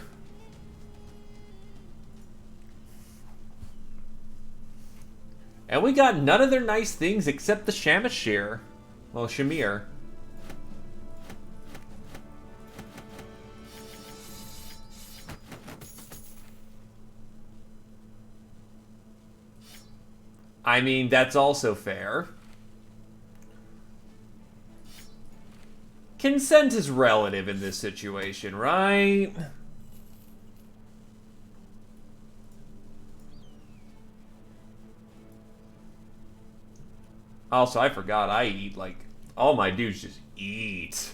And we got none of their nice things except the Shamashir. Well, Shamir. I mean, that's also fair. Consent is relative in this situation, right? Also, I forgot I eat, like, all my dudes just eat.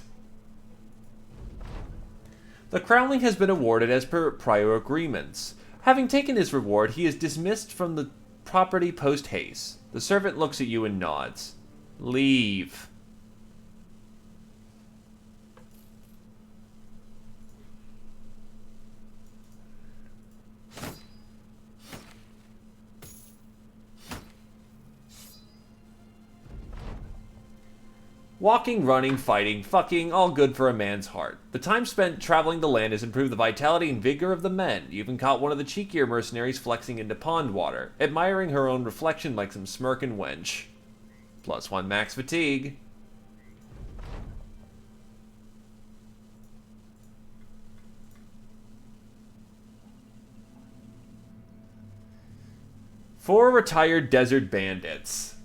The Crownling has been awarded as per prior agreements. Having taken his reward, he is dismissed from the property post haste. The servant looks at you and nods. Leave. Walking, running, fighting, fucking, all good for a man's heart. The time spent traveling the land has improved the vitality and vigor of the men. You even caught one of the cheekier mercenaries flexing into pond water, admiring her own reflection like some smirking wench. +1 max fatigue. Four retired desert bandits.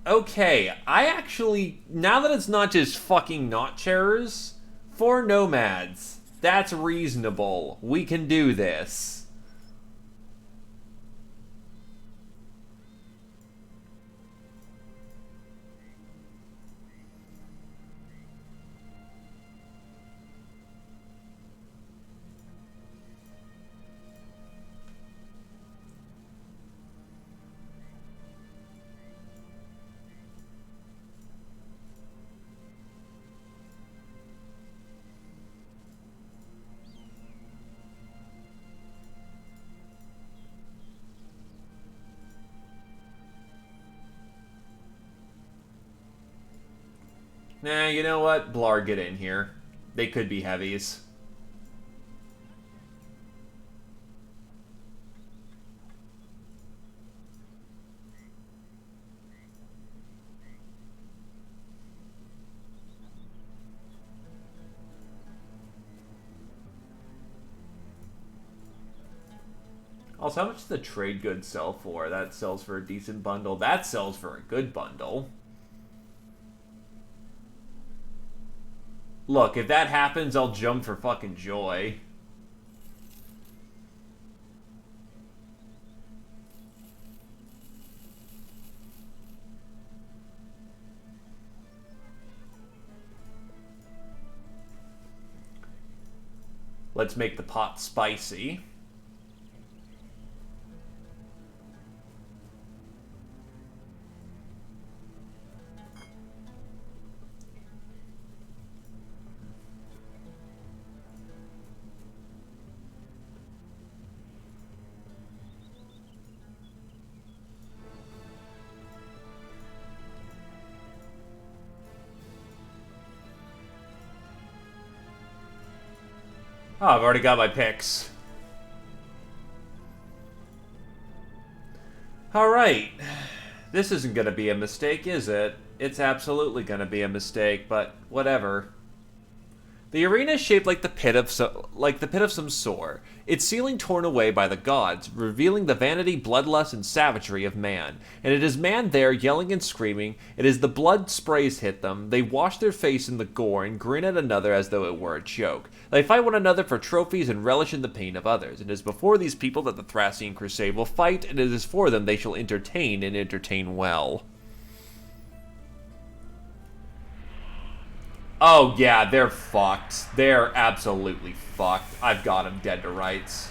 Okay, I actually, now that it's not just fucking notchers, 4 nomads. That's reasonable. We can do this. Nah, you know what? Blar, get in here. They could be heavies. Also, how much does the trade goods sell for? That sells for a decent bundle. That sells for a good bundle. Look, if that happens, I'll jump for fucking joy. Let's make the pot spicy. Oh, I've already got my picks. Alright. This isn't going to be a mistake, is it? It's absolutely going to be a mistake, but whatever. The arena is shaped like the pit of some sore, its ceiling torn away by the gods, revealing the vanity, bloodlust, and savagery of man. And it is man there yelling and screaming. It is the blood sprays hit them. They wash their face in the gore and grin at another as though it were a joke. They fight one another for trophies and relish in the pain of others. It is before these people that the Thracian Crusade will fight, and it is for them they shall entertain, and entertain well. Oh, yeah, they're fucked. They're absolutely fucked. I've got them dead to rights.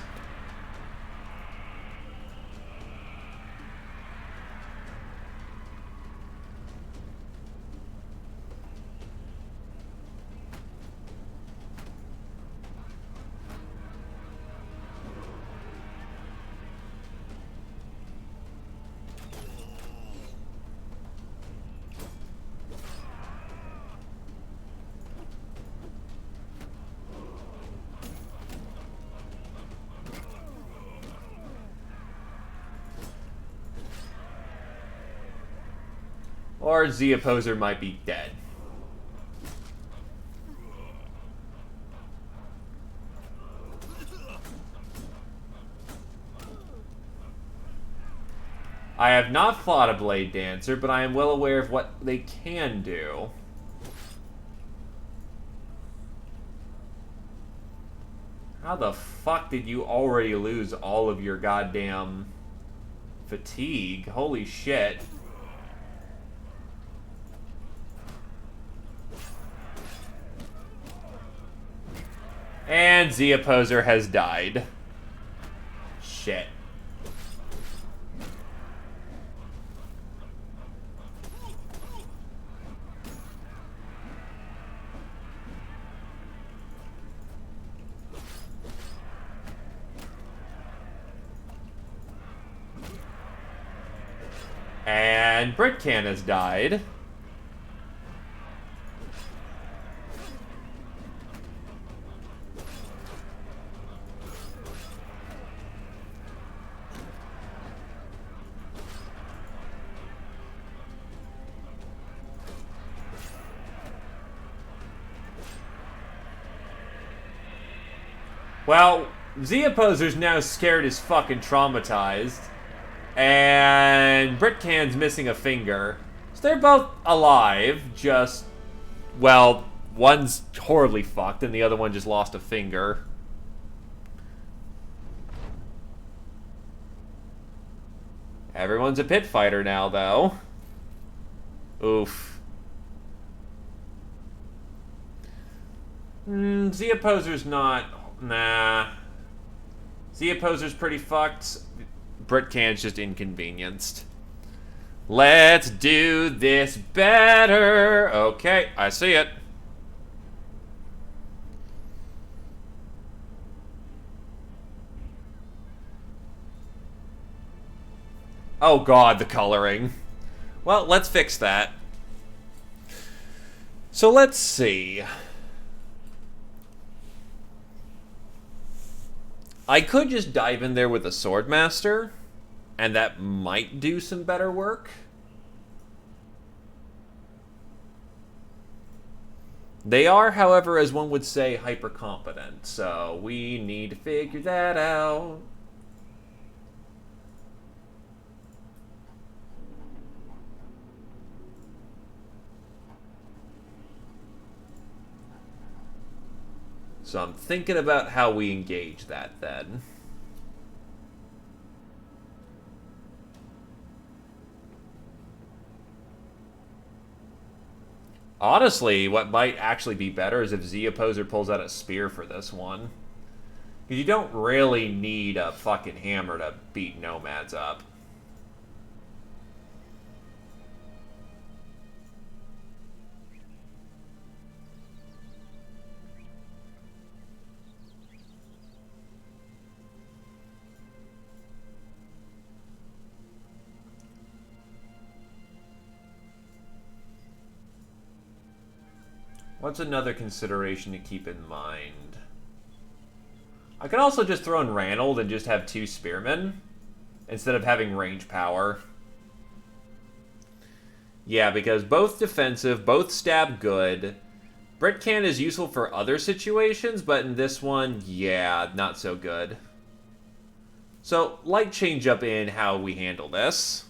Or Z Opposer might be dead. I have not fought a Blade Dancer, but I am well aware of what they can do. How the fuck did you already lose all of your goddamn fatigue? Holy shit. And Z Opposer has died. Shit. And Britcan has died. Well, Z Opposer's now scared as fucking traumatized. And Britcan's missing a finger. So they're both alive, just... Well, one's horribly fucked and the other one just lost a finger. Everyone's a pit fighter now, though. Oof. Z Opposer's not... Nah. Z Opposer's pretty fucked. Britcan's just inconvenienced. Let's do this better. Okay, I see it. Oh god, the coloring. Well, let's fix that. So let's see. I could just dive in there with a Swordmaster, and that might do some better work. They are, however, as one would say, hyper-competent, so we need to figure that out. So I'm thinking about how we engage that then. Honestly, what might actually be better is if Z Opposer pulls out a spear for this one. Because you don't really need a fucking hammer to beat nomads up. What's another consideration to keep in mind? I could also just throw in Ranald and just have 2 spearmen instead of having range power. Yeah, because both defensive, both stab good. Britcan is useful for other situations, but in this one, yeah, not so good. So, light change up in how we handle this.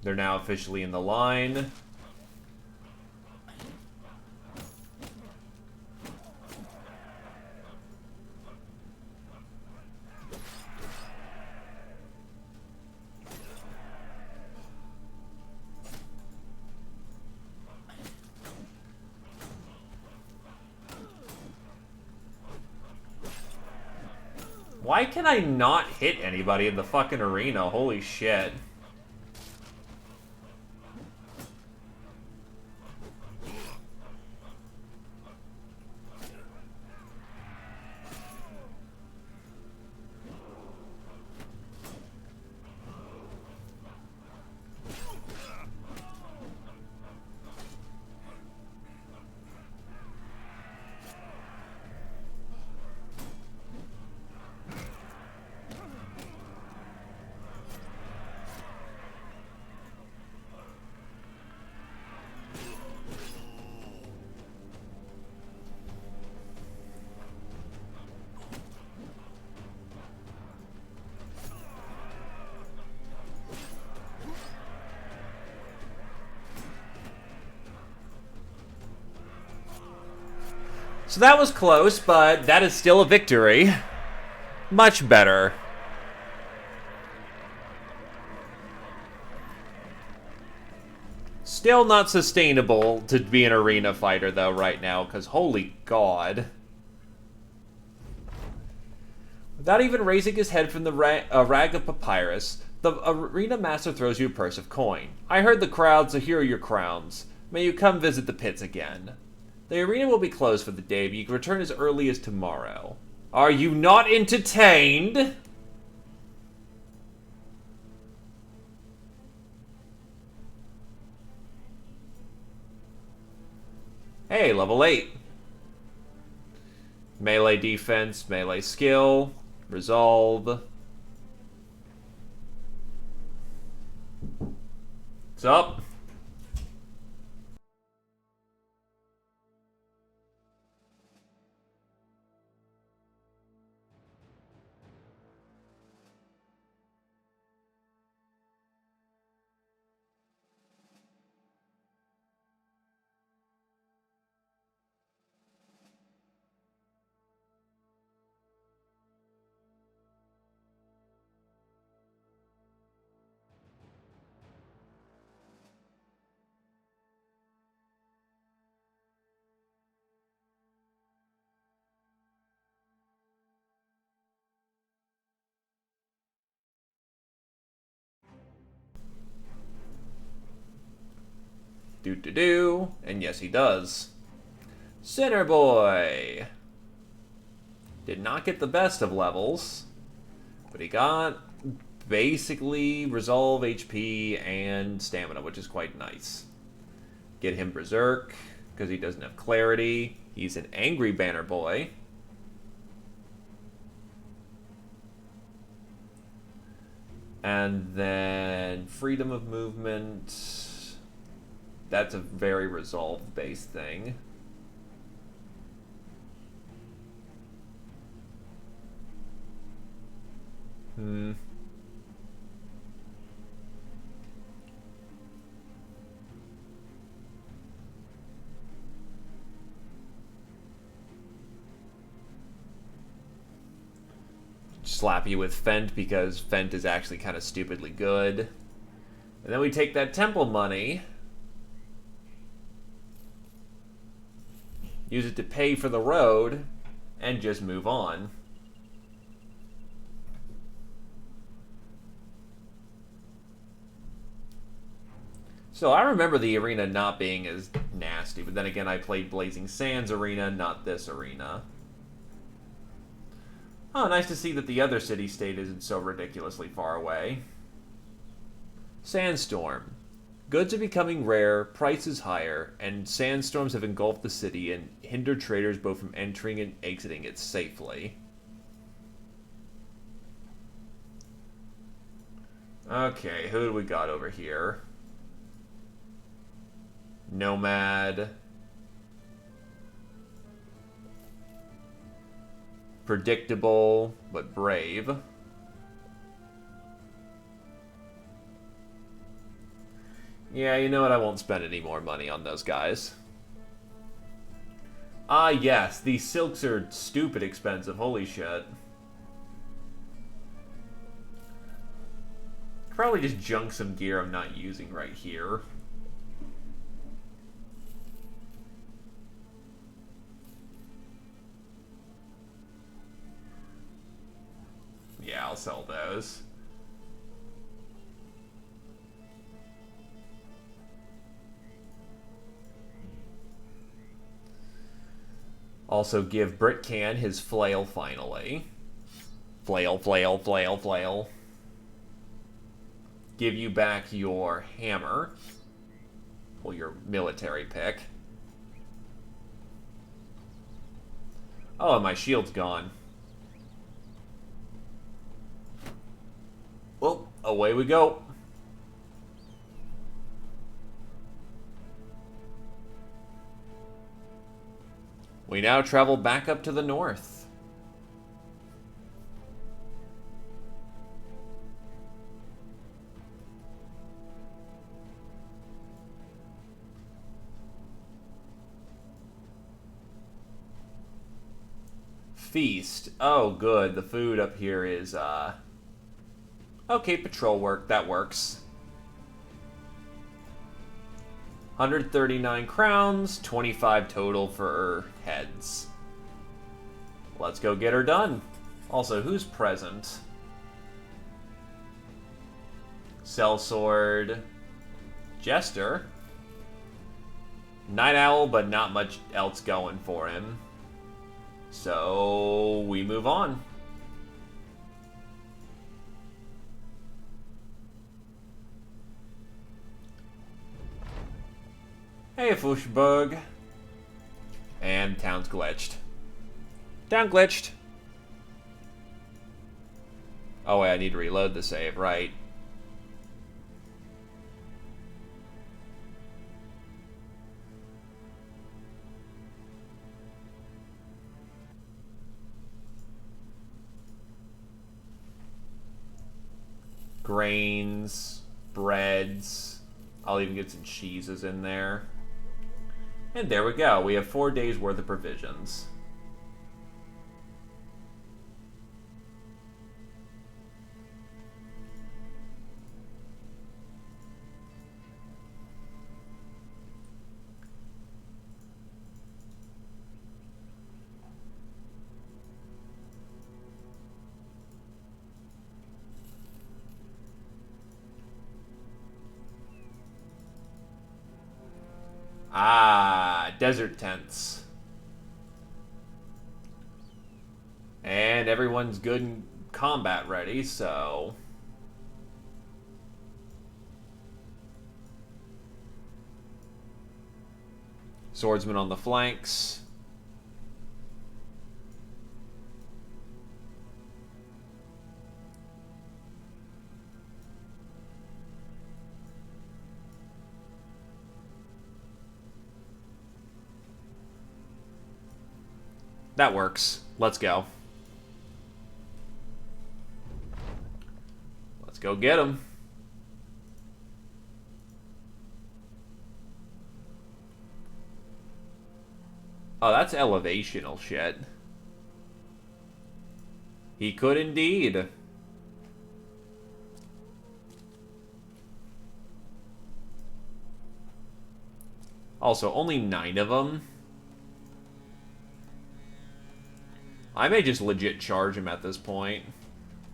They're now officially in the line. Why can I not hit anybody in the fucking arena? Holy shit. So that was close, but that is still a victory. Much better. Still not sustainable to be an arena fighter, though, right now, because holy god. Without even raising his head from the rag of papyrus, the arena master throws you a purse of coin. I heard the crowd, so here are your crowns. May you come visit the pits again. The arena will be closed for the day, but you can return as early as tomorrow. Are you not entertained? Hey, level 8. Melee defense, melee skill, resolve. What's up? Do. And yes, he does. Sinner Boy. Did not get the best of levels, but he got basically resolve HP and stamina, which is quite nice. Get him Berserk, because he doesn't have clarity. He's an angry Banner Boy. And then freedom of movement. That's a very resolve-based thing. Slap you with Fent because Fent is actually kind of stupidly good. And then we take that temple money, use it to pay for the road, and just move on. So I remember the arena not being as nasty, but then again I played Blazing Sands arena, not this arena. Oh, nice to see that the other city-state isn't so ridiculously far away. Sandstorm. Goods are becoming rare, prices higher, and sandstorms have engulfed the city and hindered traders both from entering and exiting it safely. Okay, who do we got over here? Nomad. Predictable, but brave. Yeah, you know what? I won't spend any more money on those guys. Ah, yes. These silks are stupid expensive. Holy shit. Probably just junk some gear I'm not using right here. Yeah, I'll sell those. Also give Britcan his flail finally. Flail, flail, flail, flail. Give you back your hammer. Well, your military pick. Oh, and my shield's gone. Well, away we go. We now travel back up to the north. Feast. Oh, good. The food up here is, okay, patrol work. That works. 139 crowns, 25 total for heads. Let's go get her done. Also, who's present? Sellsword. Jester. Night Owl, but not much else going for him. So, we move on. Hey, Fushbug. And town's glitched. Town glitched. Oh, wait, I need to reload the save, right? Grains, breads. I'll even get some cheeses in there. And there we go. We have 4 days worth of provisions. Ah, desert tents. And everyone's good and combat ready, so... Swordsman on the flanks. That works. Let's go. Let's go get him. Oh, that's elevational shit. He could indeed. Also, only 9 of them. I may just legit charge him at this point.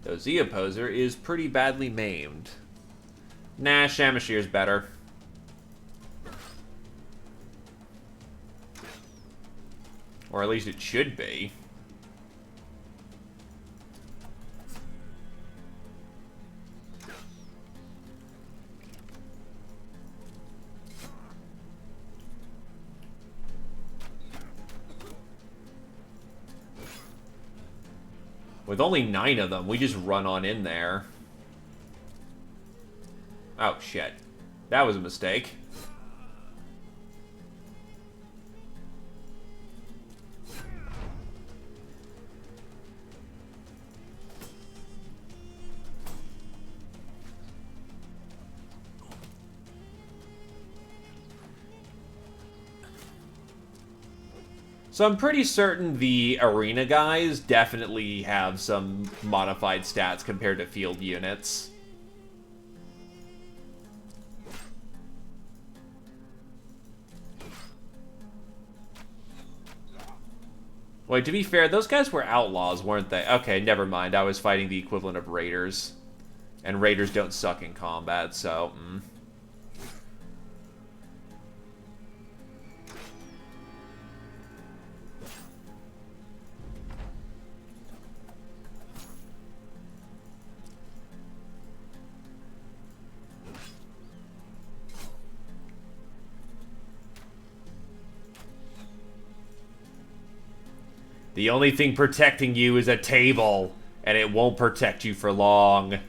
Though Z Opposer is pretty badly maimed. Nah, Shamashir's better. Or at least it should be. With only 9 of them, we just run on in there. Oh, shit. That was a mistake. So I'm pretty certain the arena guys definitely have some modified stats compared to field units. Wait, to be fair, those guys were outlaws, weren't they? Okay, never mind. I was fighting the equivalent of raiders. And raiders don't suck in combat, so... The only thing protecting you is a table, and it won't protect you for long.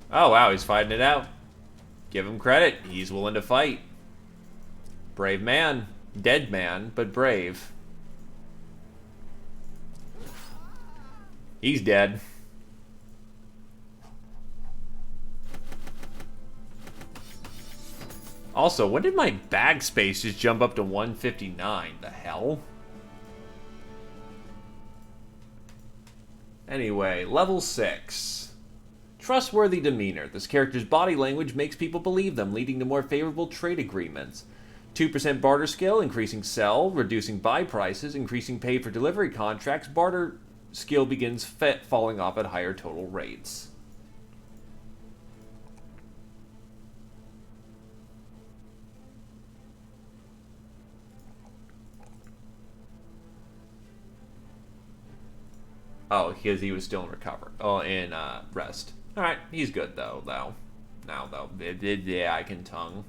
Oh, wow, he's fighting it out. Give him credit. He's willing to fight. Brave man. Dead man, but brave. He's dead. Also, when did my bag space just jump up to 159? The hell? Anyway, level 6. Trustworthy demeanor. This character's body language makes people believe them, leading to more favorable trade agreements. 2% barter skill, increasing sell, reducing buy prices, increasing pay for delivery contracts. Barter skill begins falling off at higher total rates. Oh, because he was still in recovery. Oh, in rest. Alright, he's good though. Now though. Yeah, I can tongue.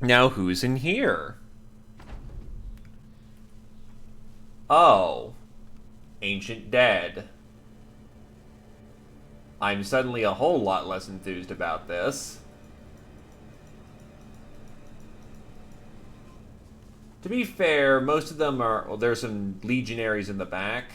Now who's in here? Oh. Ancient Dead. I'm suddenly a whole lot less enthused about this. To be fair, most of them are... Well, there's some legionaries in the back.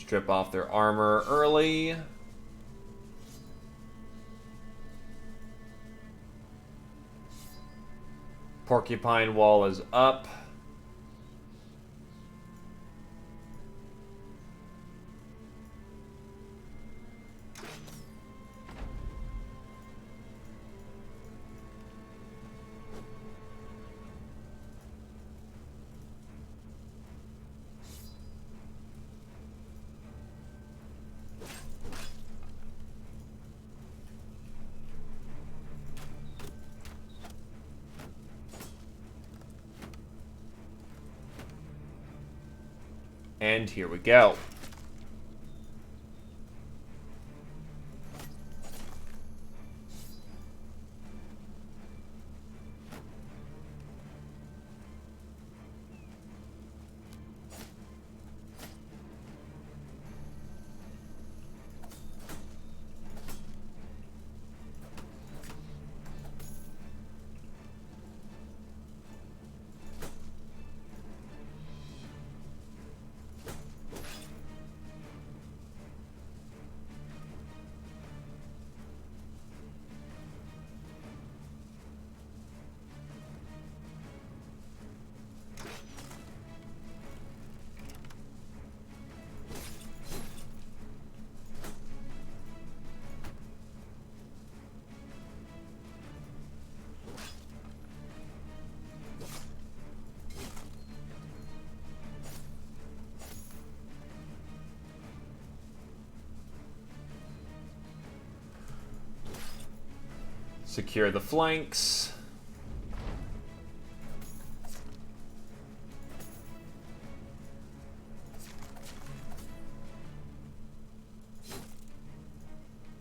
strip off their armor early. Porcupine wall is up. And here we go. Secure the flanks.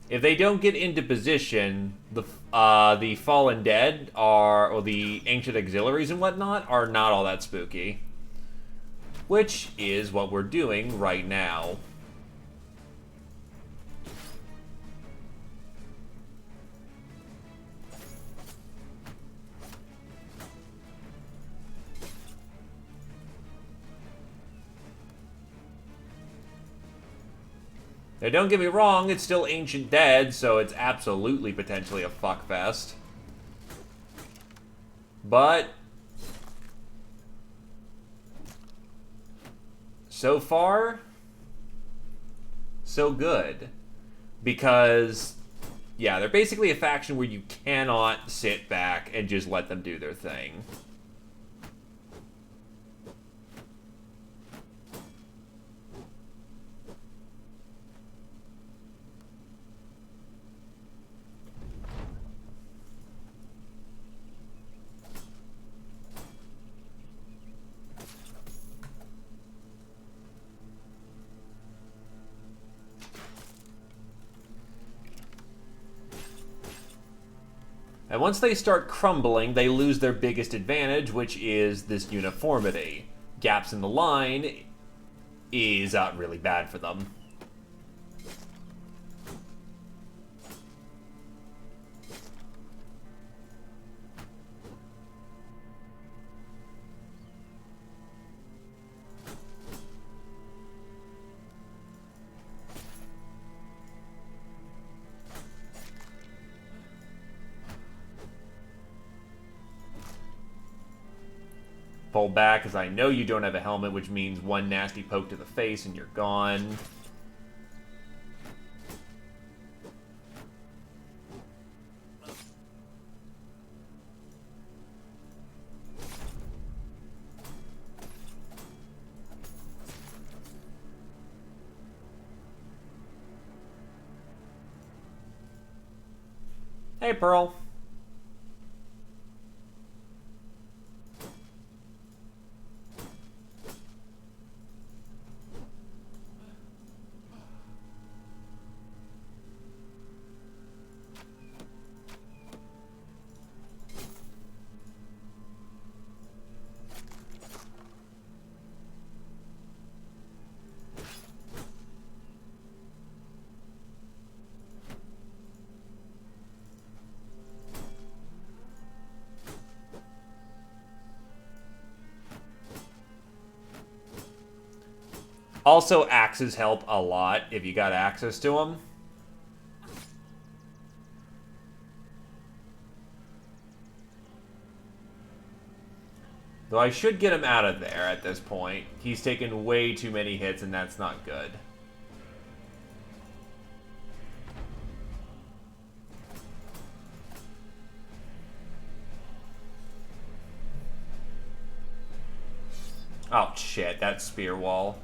If they don't get into position, the Fallen Dead are, or the Ancient Auxiliaries and whatnot, are not all that spooky. Which is what we're doing right now. Now, don't get me wrong, it's still Ancient Dead, so it's absolutely potentially a fuckfest. But so far, so good. Because, yeah, they're basically a faction where you cannot sit back and just let them do their thing. And once they start crumbling, they lose their biggest advantage, which is this uniformity. Gaps in the line is really bad for them. Pull back, as I know you don't have a helmet, which means one nasty poke to the face and you're gone. Hey, Pearl. Also, axes help a lot if you got access to them. Though I should get him out of there at this point. He's taken way too many hits, and that's not good. Oh, shit, that spear wall.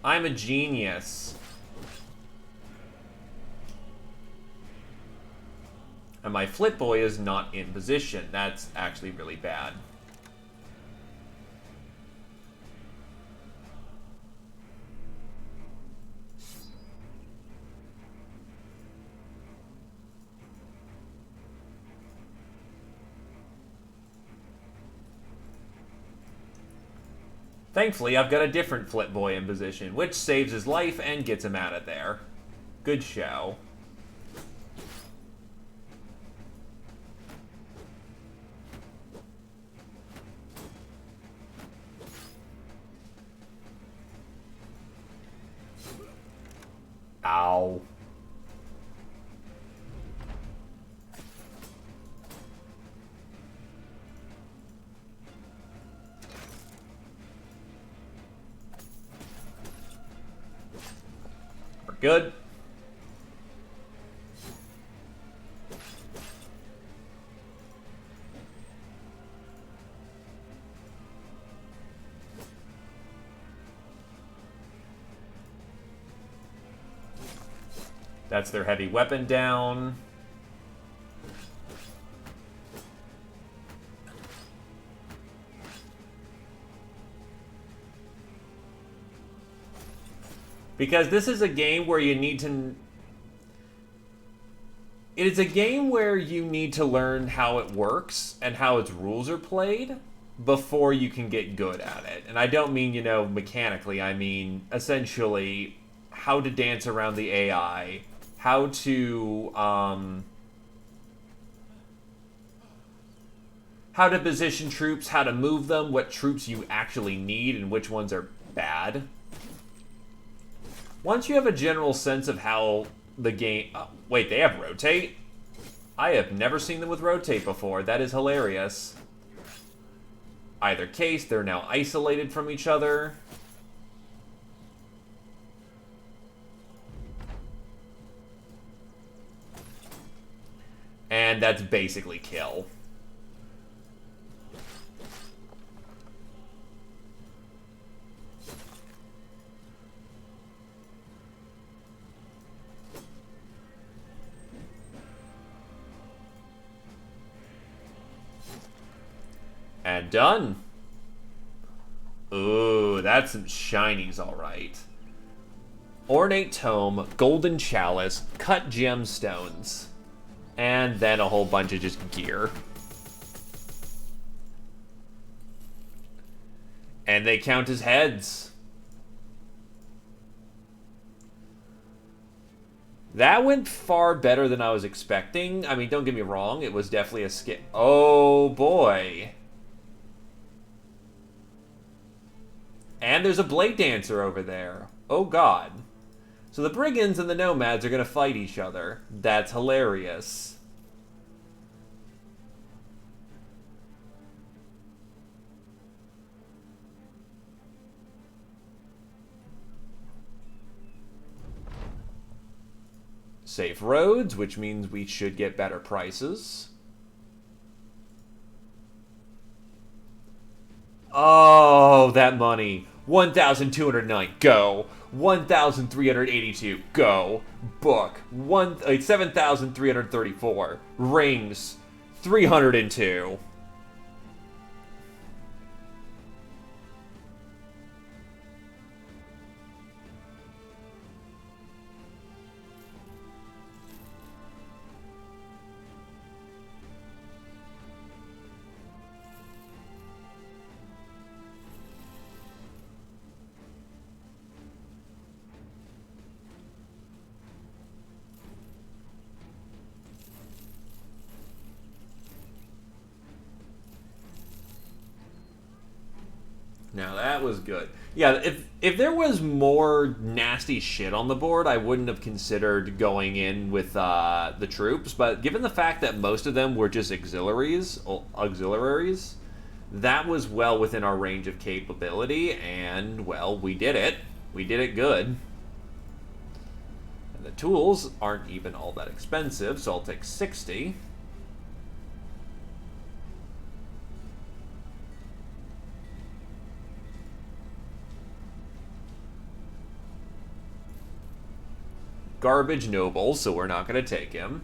I'm a genius. And my flip boy is not in position. That's actually really bad. Thankfully, I've got a different flip boy in position, which saves his life and gets him out of there. Good show. Ow. We're good. That's their heavy weapon down. Because this is a game where you need to... It is a game where you need to learn how it works and how its rules are played before you can get good at it. And I don't mean, you know, mechanically. I mean, essentially, how to dance around the AI, how to position troops, how to move them, what troops you actually need, and which ones are bad. Once you have a general sense of how the game... wait, they have rotate? I have never seen them with rotate before. That is hilarious. Either case, they're now isolated from each other. And that's basically kill. And done. Ooh, that's some shinies, alright. Ornate Tome, Golden Chalice, Cut Gemstones, and then a whole bunch of just gear. And they count as heads. That went far better than I was expecting. I mean, don't get me wrong, it was definitely a skip. Oh, boy. And there's a Blade Dancer over there. Oh, God. So the Brigands and the Nomads are going to fight each other. That's hilarious. Safe roads, which means we should get better prices. Oh, that money. 1,209, go. 1,382, go. Book. 7,334. Rings. 302. Now that was good. Yeah, if there was more nasty shit on the board, I wouldn't have considered going in with the troops. But given the fact that most of them were just auxiliaries, that was well within our range of capability, and well, we did it. We did it good. And the tools aren't even all that expensive, so I'll take 60. Garbage noble, so we're not going to take him.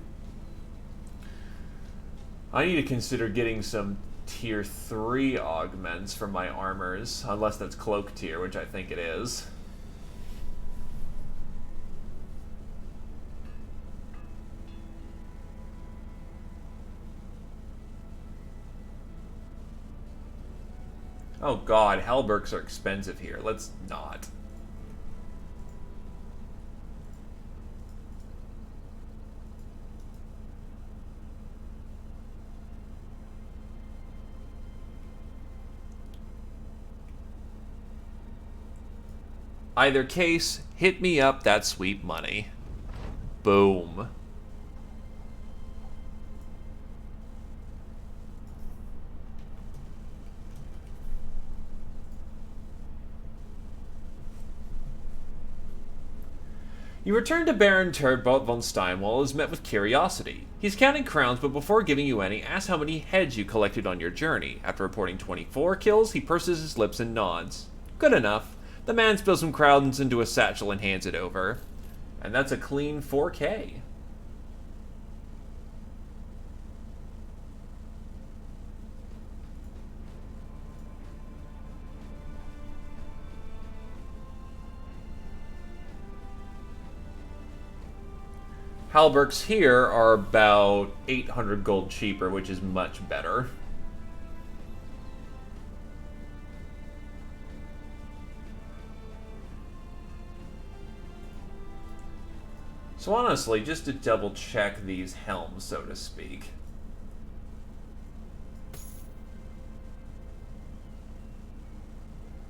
I need to consider getting some tier 3 augments from my armors, unless that's cloak tier, which I think it is. Oh god, halberds are expensive here. Let's not. Either case, hit me up that sweet money. Boom. You return to Baron Turbolt von Steinwall is met with curiosity. He's counting crowns, but before giving you any, asks how many heads you collected on your journey. After reporting 24 kills, he purses his lips and nods. Good enough. The man spills some crowns into a satchel and hands it over. And that's a clean 4K. Halberds here are about 800 gold cheaper, which is much better. So honestly, just to double check these helms, so to speak.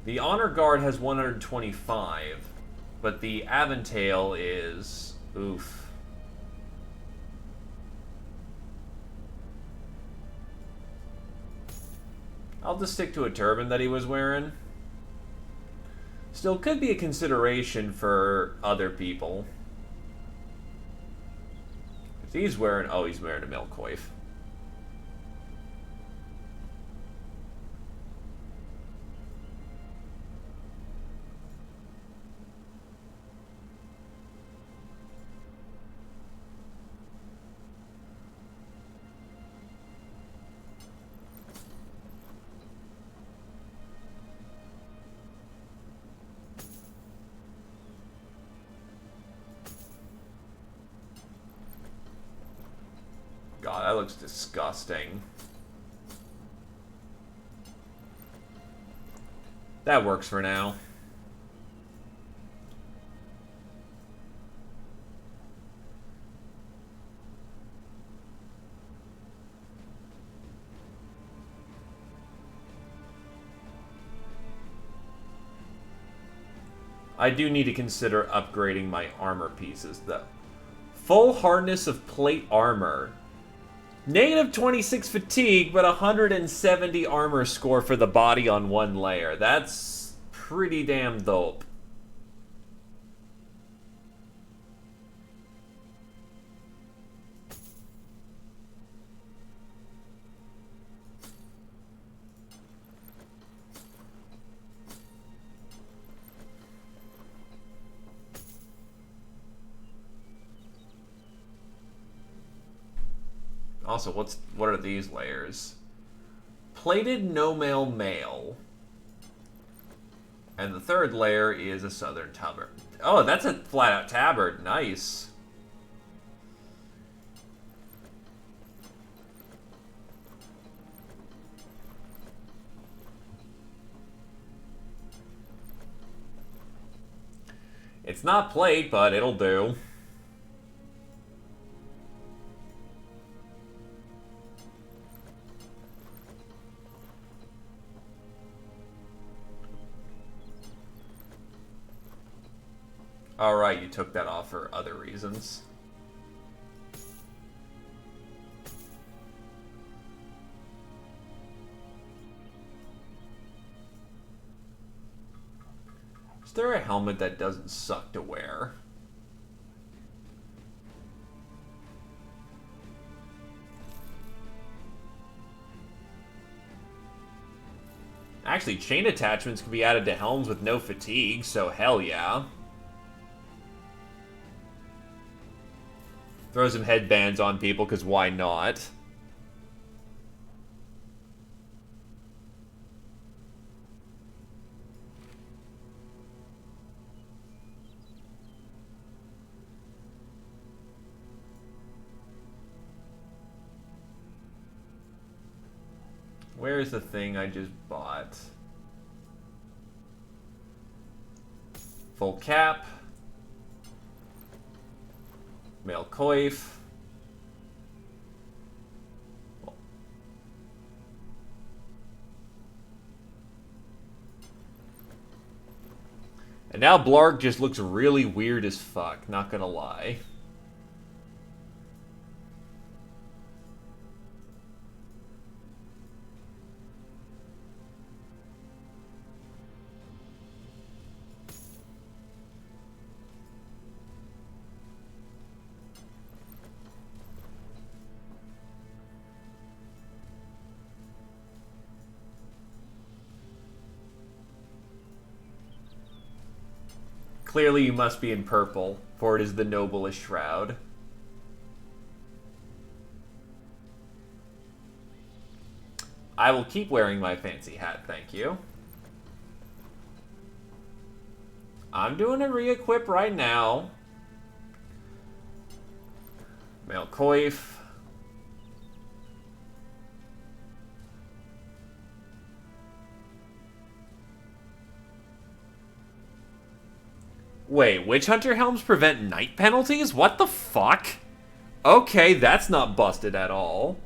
The Honor Guard has 125, but the Aventail is... oof. I'll just stick to a turban that he was wearing. Still could be a consideration for other people. He's wearing... oh, he's wearing a milk coif. God, that looks disgusting. That works for now. I do need to consider upgrading my armor pieces, though. Full hardness of plate armor. Negative 26 fatigue, but 170 armor score for the body on one layer. That's pretty damn dope. Also, what are these layers? Plated no-mail mail. And the third layer is a southern tabard. Oh, that's a flat-out tabard. Nice. It's not plate, but it'll do. Alright, you took that off for other reasons. Is there a helmet that doesn't suck to wear? Actually, chain attachments can be added to helms with no fatigue, so hell yeah. Throw some headbands on people, because why not? Where's the thing I just bought? Full cap. Male coif. And now Blarg just looks really weird as fuck, not gonna lie. Clearly you must be in purple, for it is the noblest shroud. I will keep wearing my fancy hat, thank you. I'm doing a re-equip right now. Male coif. Wait, Witch Hunter helms prevent night penalties? What the fuck? Okay, that's not busted at all.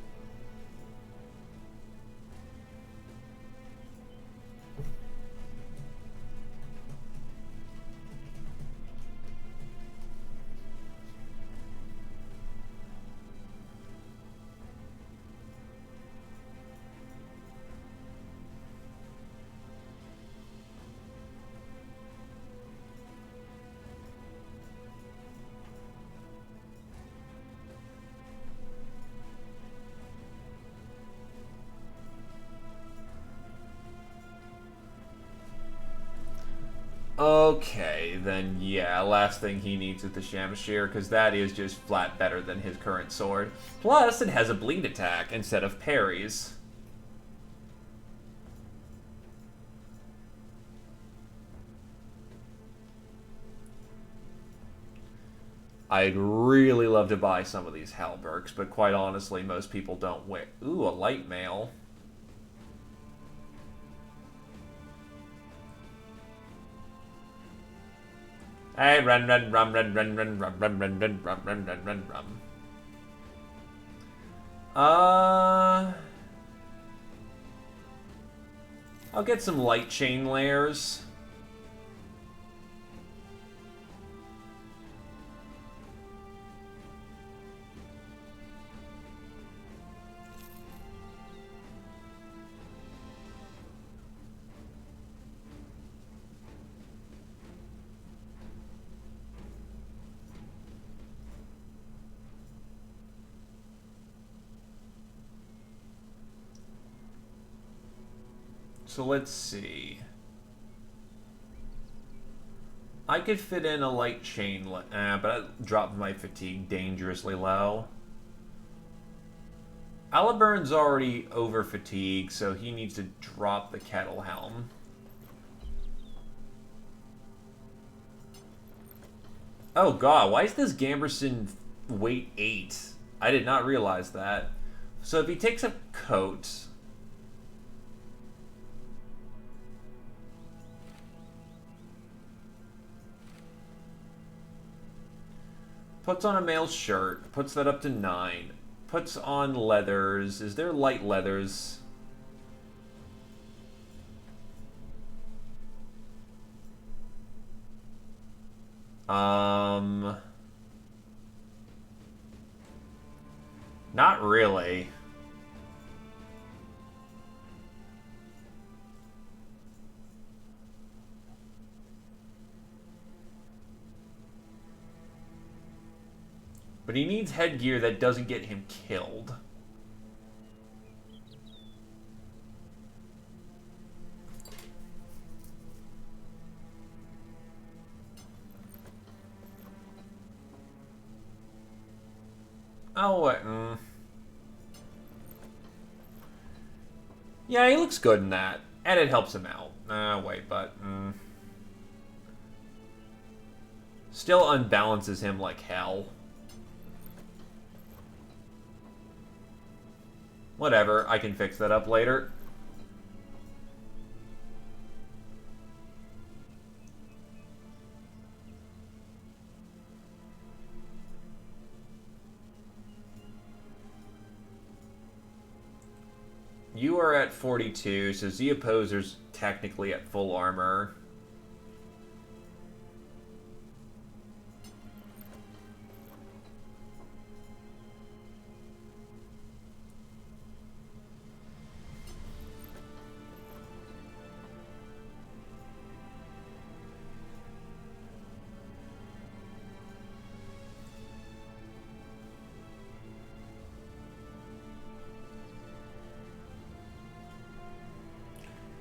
Okay, then yeah, last thing he needs is the Shamashir, because that is just flat better than his current sword. Plus, it has a bleed attack instead of parries. I'd really love to buy some of these halberks, but quite honestly, most people don't wear... Ooh, a light mail. Hey, run, run, run, run, run, run, run, run, run, run, run, run, run, run, run. I'll get some light chain layers. So let's see. I could fit in a light chain, but I dropped my fatigue dangerously low. Aliburn's already over fatigue, so he needs to drop the kettle helm. Oh god, why is this Gamberson weight 8? I did not realize that. So if he takes a coat... Puts on a male shirt, puts that up to 9. Puts on leathers. Is there light leathers? Not really. But he needs headgear that doesn't get him killed. Oh, what? Yeah, he looks good in that. And it helps him out. Wait, but... Still unbalances him like hell. Whatever, I can fix that up later. You are at 42, so Z Opposer's technically at full armor.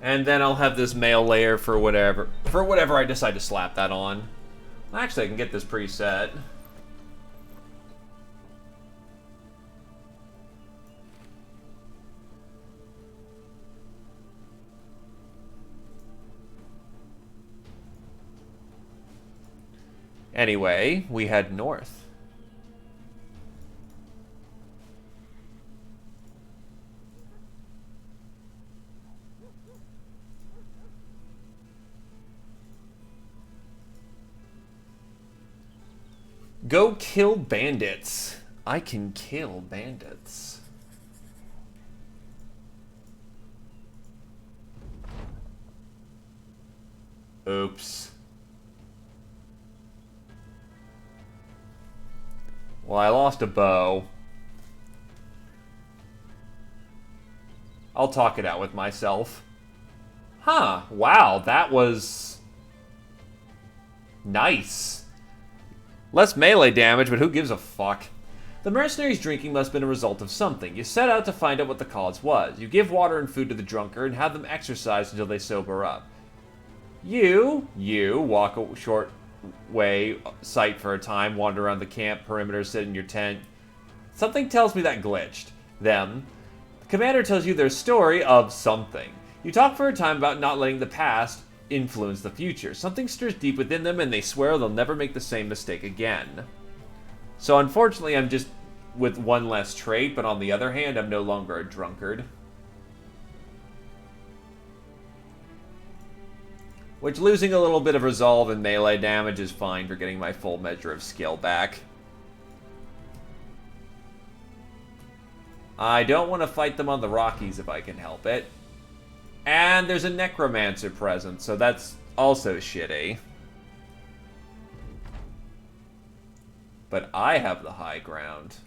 And then I'll have this mail layer for whatever I decide to slap that on. Actually, I can get this preset. Anyway, we head north. Go kill bandits. I can kill bandits. Oops. Well, I lost a bow. I'll talk it out with myself. Huh. Wow, that was... nice. Less melee damage, but who gives a fuck? The mercenaries' drinking must have been a result of something. You set out to find out what the cause was. You give water and food to the drunkard and have them exercise until they sober up. You walk a short way, sight for a time, wander around the camp perimeter, sit in your tent. Something tells me that glitched. Them. The commander tells you their story of something. You talk for a time about not letting the past influence the future. Something stirs deep within them and they swear they'll never make the same mistake again. So unfortunately I'm just with one less trait, but on the other hand I'm no longer a drunkard. Which losing a little bit of resolve and melee damage is fine for getting my full measure of skill back. I don't want to fight them on the Rockies if I can help it. And there's a necromancer present, so that's also shitty. But I have the high ground.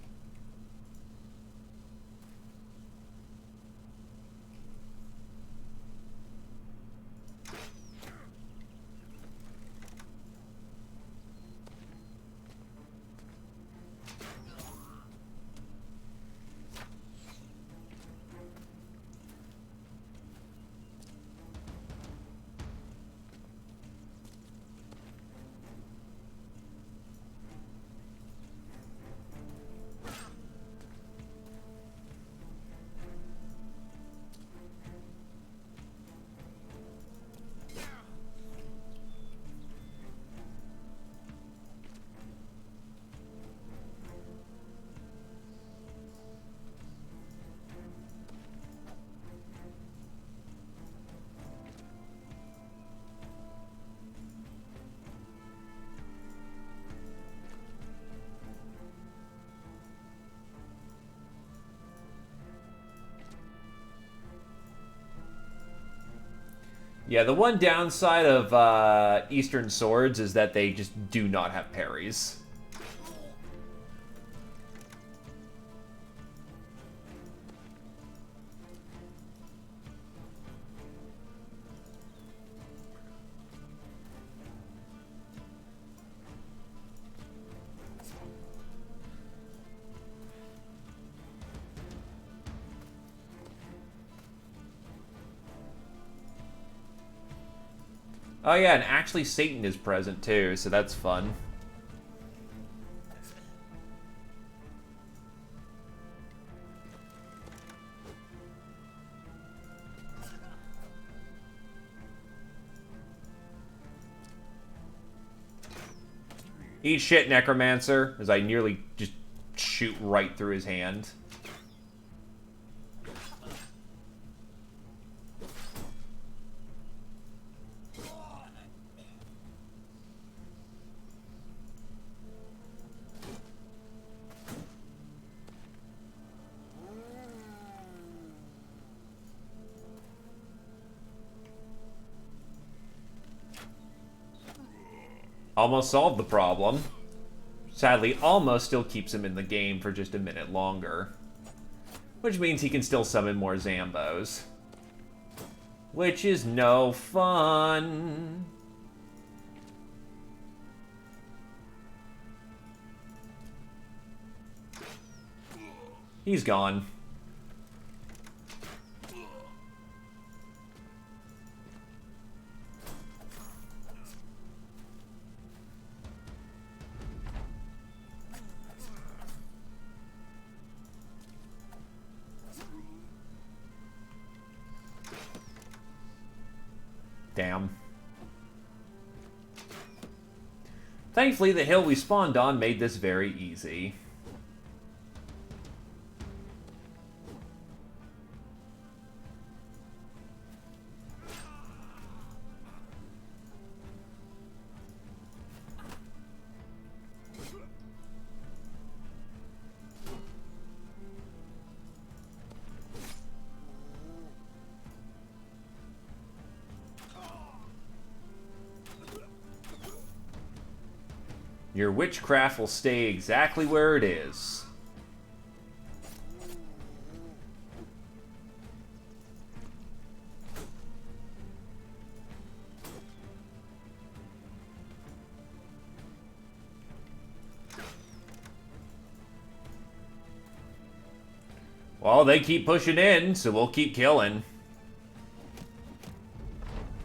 Yeah, the one downside of Eastern Swords is that they just do not have parries. Oh yeah, and actually Satan is present too, so that's fun. Eat shit, Necromancer, as I nearly just shoot right through his hand. Almost solved the problem. Sadly, almost still keeps him in the game for just a minute longer. Which means he can still summon more Zambos. Which is no fun. He's gone. Damn. Thankfully, the hill we spawned on made this very easy. Your witchcraft will stay exactly where it is. Well, they keep pushing in, so we'll keep killing.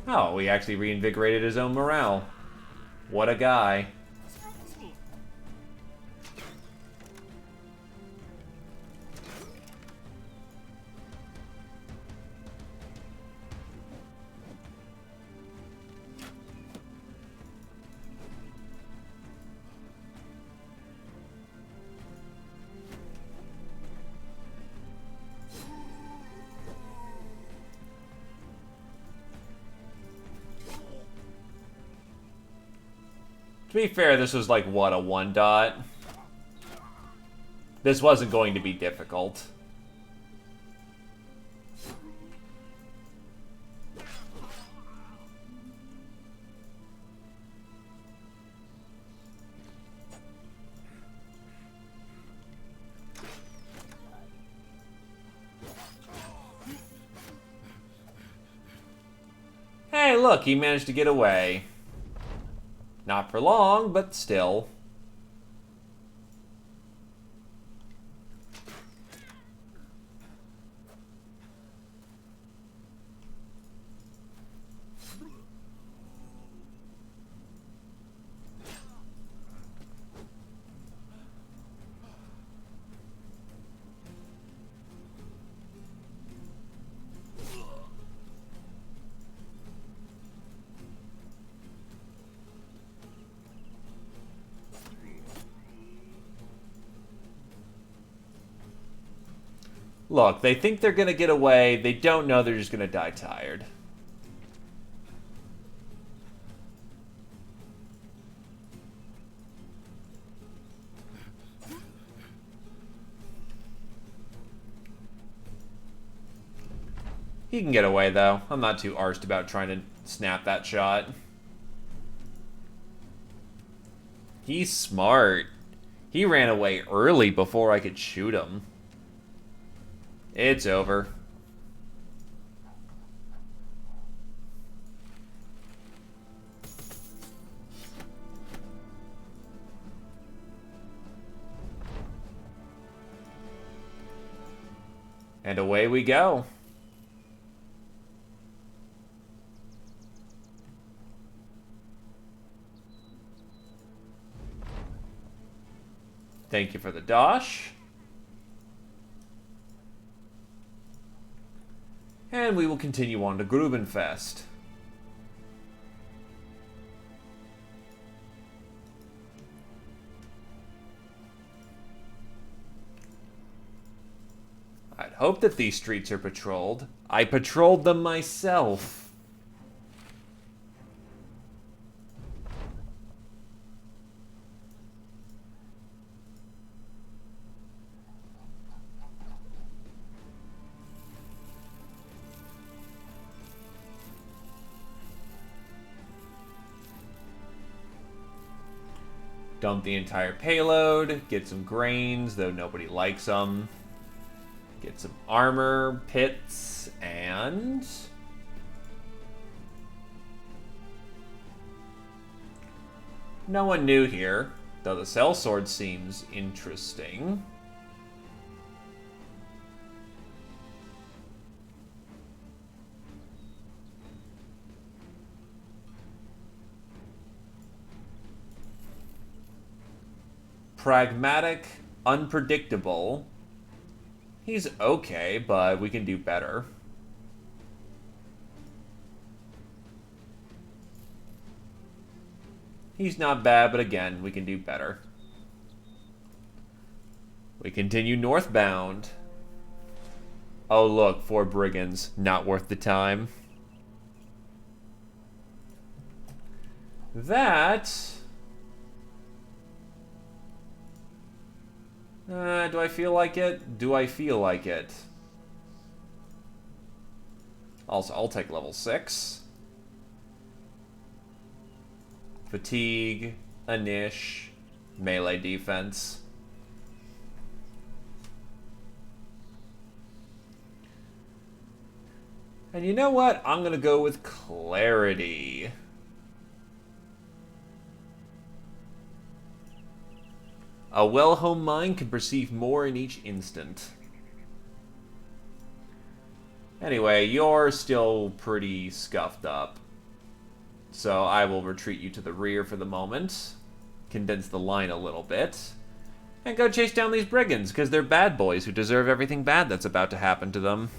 Oh, he actually reinvigorated his own morale. What a guy. To be fair, this was like, what, a 1-dot? This wasn't going to be difficult. Hey, look, he managed to get away. Not for long, but still. Look, they think they're gonna get away. They don't know they're just gonna die tired. He can get away, though. I'm not too arsed about trying to snap that shot. He's smart. He ran away early before I could shoot him. It's over. And away we go. Thank you for the dosh. And we will continue on to Grubenfest. I'd hope that these streets are patrolled. I patrolled them myself. Dump the entire payload, get some grains, though nobody likes them. Get some armor, pits, and... no one new here, though the sellsword seems interesting. Pragmatic, unpredictable. He's okay, but we can do better. He's not bad, but again, we can do better. We continue northbound. Oh look, 4 brigands. Not worth the time. That... do I feel like it? Do I feel like it? Also, I'll take level 6. Fatigue, Anish, melee defense. And you know what? I'm gonna go with clarity. A well-honed mind can perceive more in each instant. Anyway, you're still pretty scuffed up. So I will retreat you to the rear for the moment. Condense the line a little bit. And go chase down these brigands, because they're bad boys who deserve everything bad that's about to happen to them.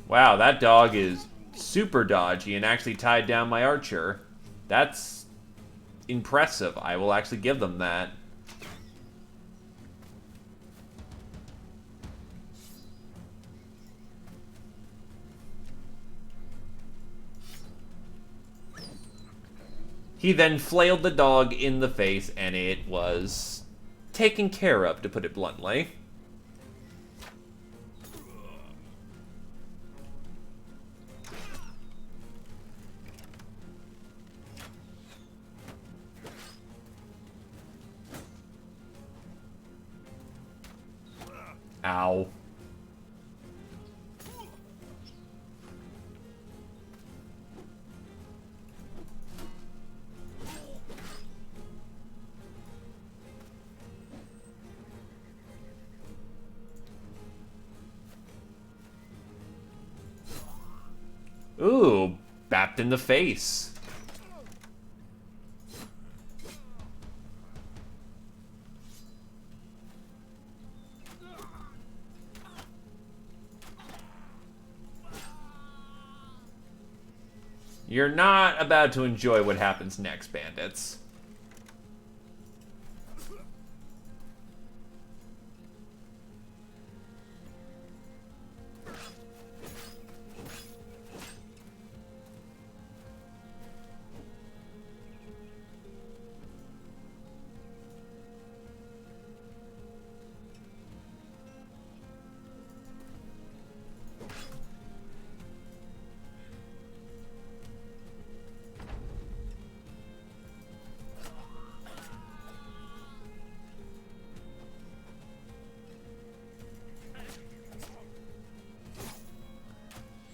Wow, that dog is super dodgy and actually tied down my archer. That's impressive. I will actually give them that. He then flailed the dog in the face, and it was taken care of, to put it bluntly. Ow. Ooh, bapped in the face. You're not about to enjoy what happens next, bandits.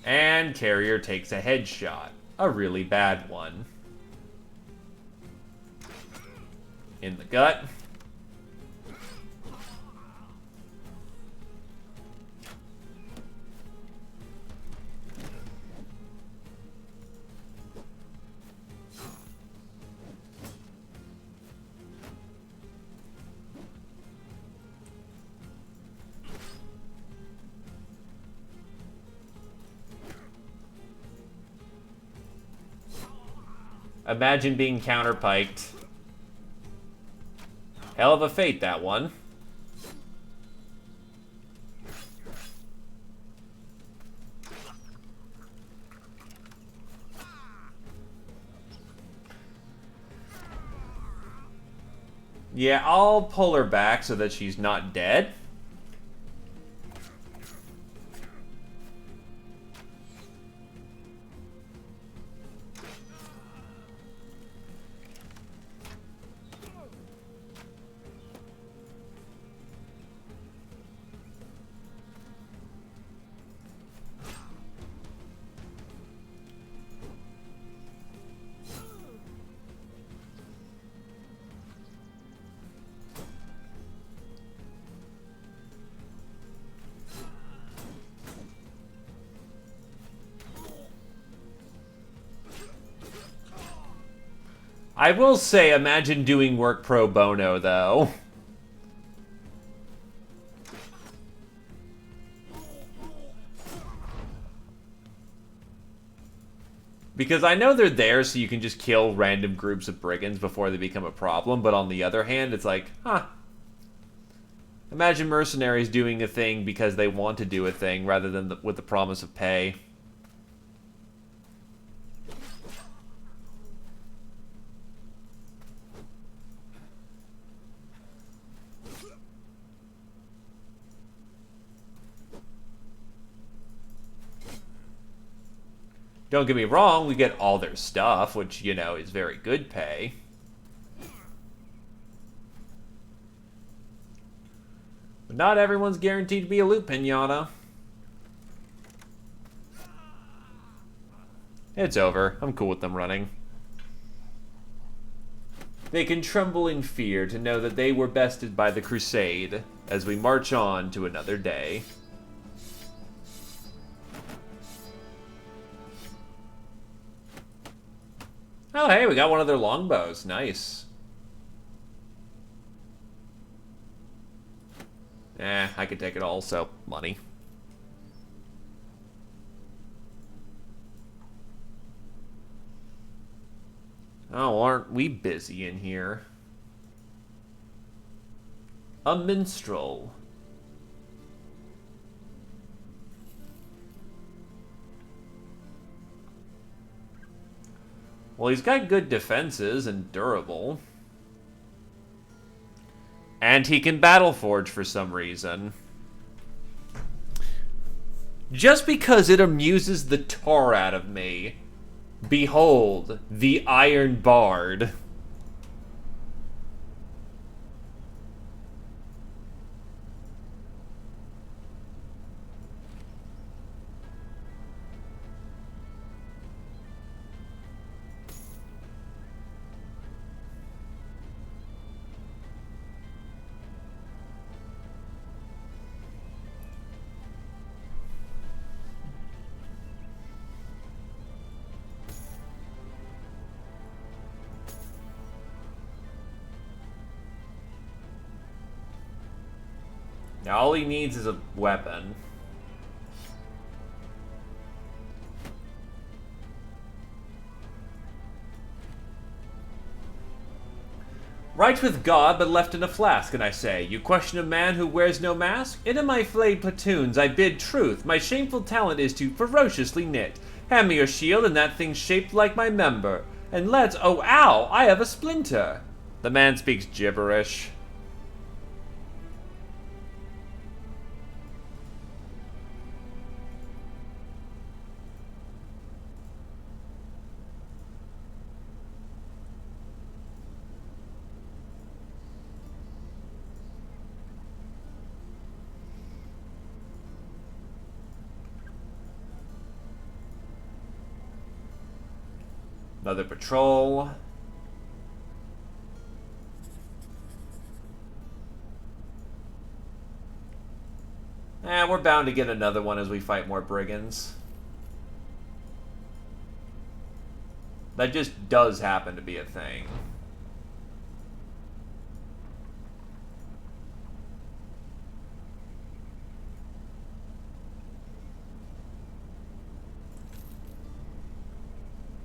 And Carrier takes a headshot. A really bad one. In the gut. Imagine being counterpiked. Hell of a fate, that one. Yeah, I'll pull her back so that she's not dead. I will say, imagine doing work pro bono, though. Because I know they're there so you can just kill random groups of brigands before they become a problem, but on the other hand, it's like, huh. Imagine mercenaries doing a thing because they want to do a thing rather than with the promise of pay. Don't get me wrong, we get all their stuff, which, you know, is very good pay. But not everyone's guaranteed to be a loot pinata. It's over. I'm cool with them running. They can tremble in fear to know that they were bested by the Crusade as we march on to another day. Oh, hey, we got one of their longbows. Nice. I could take it all, so money. Oh, aren't we busy in here? A minstrel. Well, he's got good defenses and durable. And he can battle forge for some reason. Just because it amuses the tar out of me. Behold, the Iron Bard. Now all he needs is a weapon. Right with God, but left in a flask, and I say, you question a man who wears no mask? Into my flayed platoons I bid truth, my shameful talent is to ferociously knit. Hand me your shield, and that thing's shaped like my member. And let's, oh ow, I have a splinter. The man speaks gibberish. Another patrol. We're bound to get another one as we fight more brigands. That just does happen to be a thing.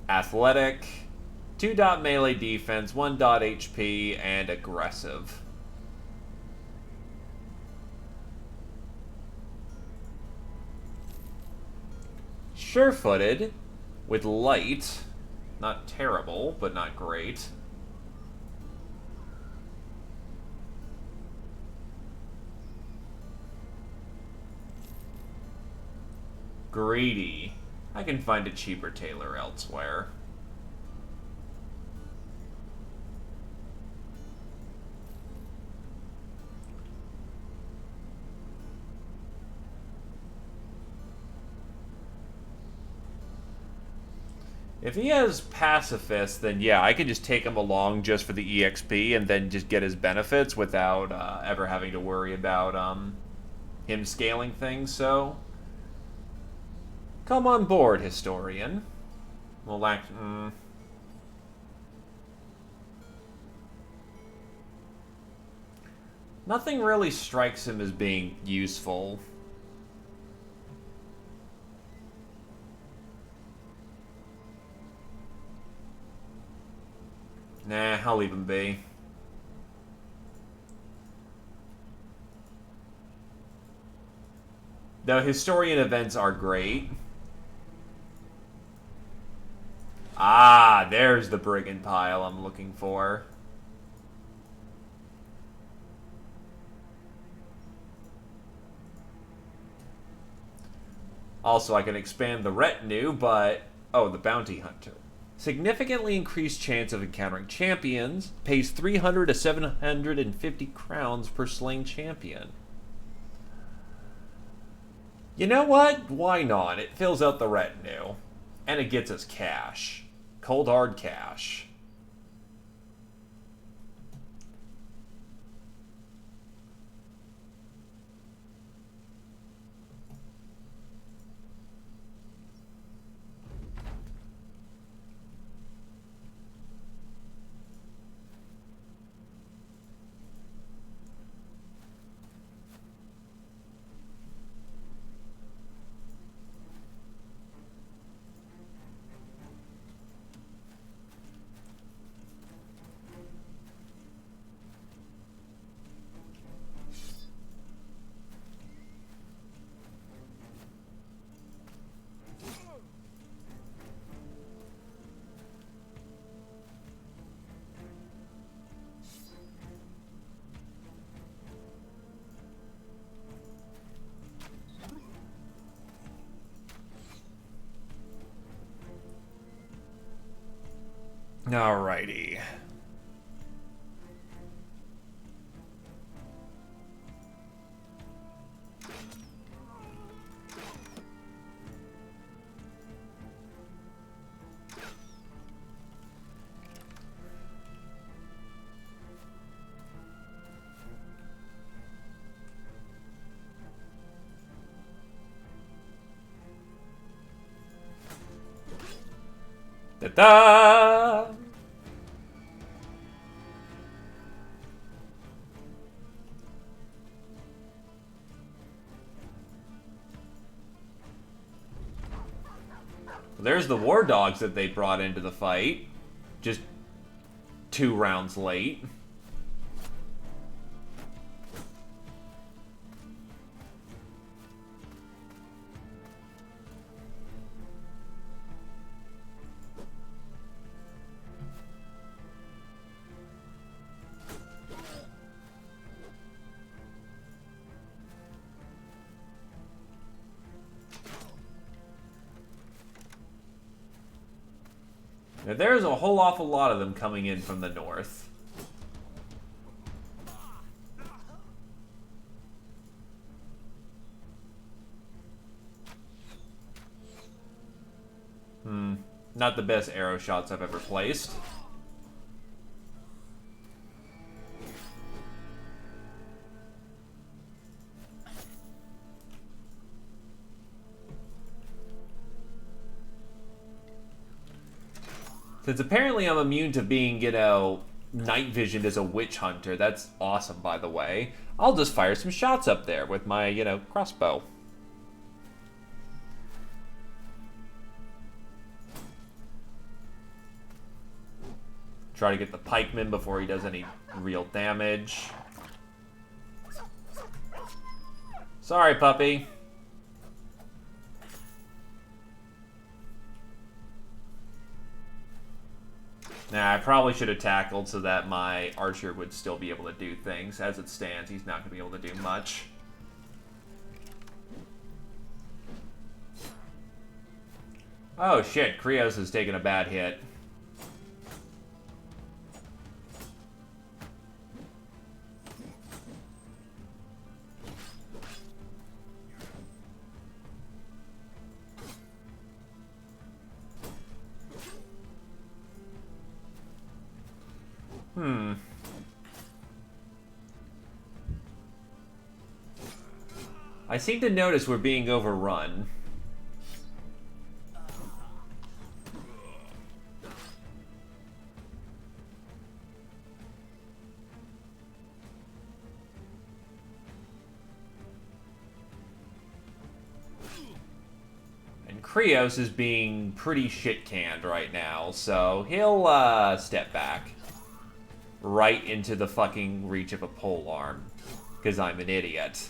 Athletic, 2 dot melee defense, 1 dot HP, and aggressive. Sure-footed, with light. Not terrible, but not great. Greedy. I can find a cheaper tailor elsewhere. If he has pacifist, then yeah, I can just take him along just for the EXP and then just get his benefits without ever having to worry about him scaling things, so... Come on board, Historian. Well, nothing really strikes him as being useful. Nah, I'll leave him be. The Historian events are great. Ah, there's the brigand pile I'm looking for. Also, I can expand the retinue, but... Oh, the bounty hunter. Significantly increased chance of encountering champions. Pays 300 to 750 crowns per slain champion. You know what? Why not? It fills out the retinue. And it gets us cash. Cold hard cash. Alrighty. Ta-da! There's the war dogs that they brought into the fight. Just 2 rounds late. Now, there's a whole awful lot of them coming in from the north. Not the best arrow shots I've ever placed. Since apparently I'm immune to being, you know, night visioned as a witch hunter. That's awesome, by the way. I'll just fire some shots up there with my, you know, crossbow. Try to get the pikeman before he does any real damage. Sorry, puppy. Nah, I probably should have tackled so that my archer would still be able to do things. As it stands, he's not going to be able to do much. Oh shit, Krios has taken a bad hit. I seem to notice we're being overrun. And Krios is being pretty shit-canned right now, so he'll step back. Right into the fucking reach of a polearm. Because I'm an idiot.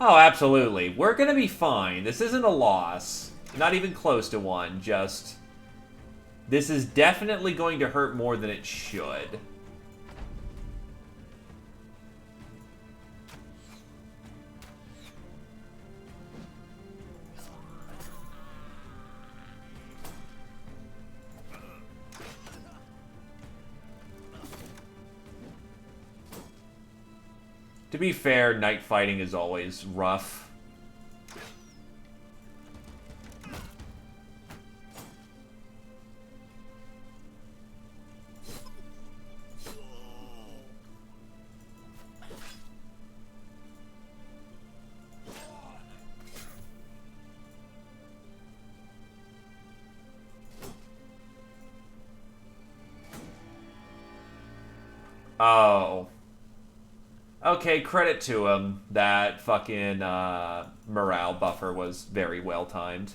Oh, absolutely. We're gonna be fine. This isn't a loss. Not even close to one, just... This is definitely going to hurt more than it should. To be fair, night fighting is always rough. Oh. Okay, credit to him. That fucking morale buffer was very well timed.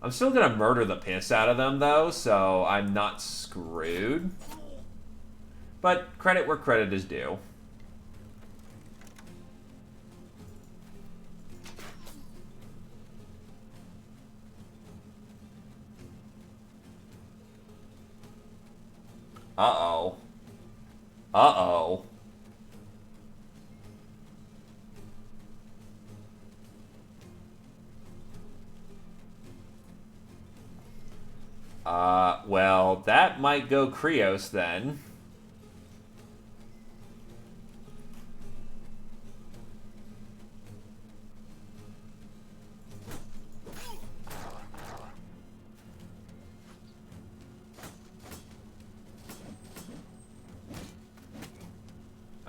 I'm still gonna murder the piss out of them, though, so I'm not screwed. But credit where credit is due. Uh-oh. Uh-oh. Well, that might go Krios then.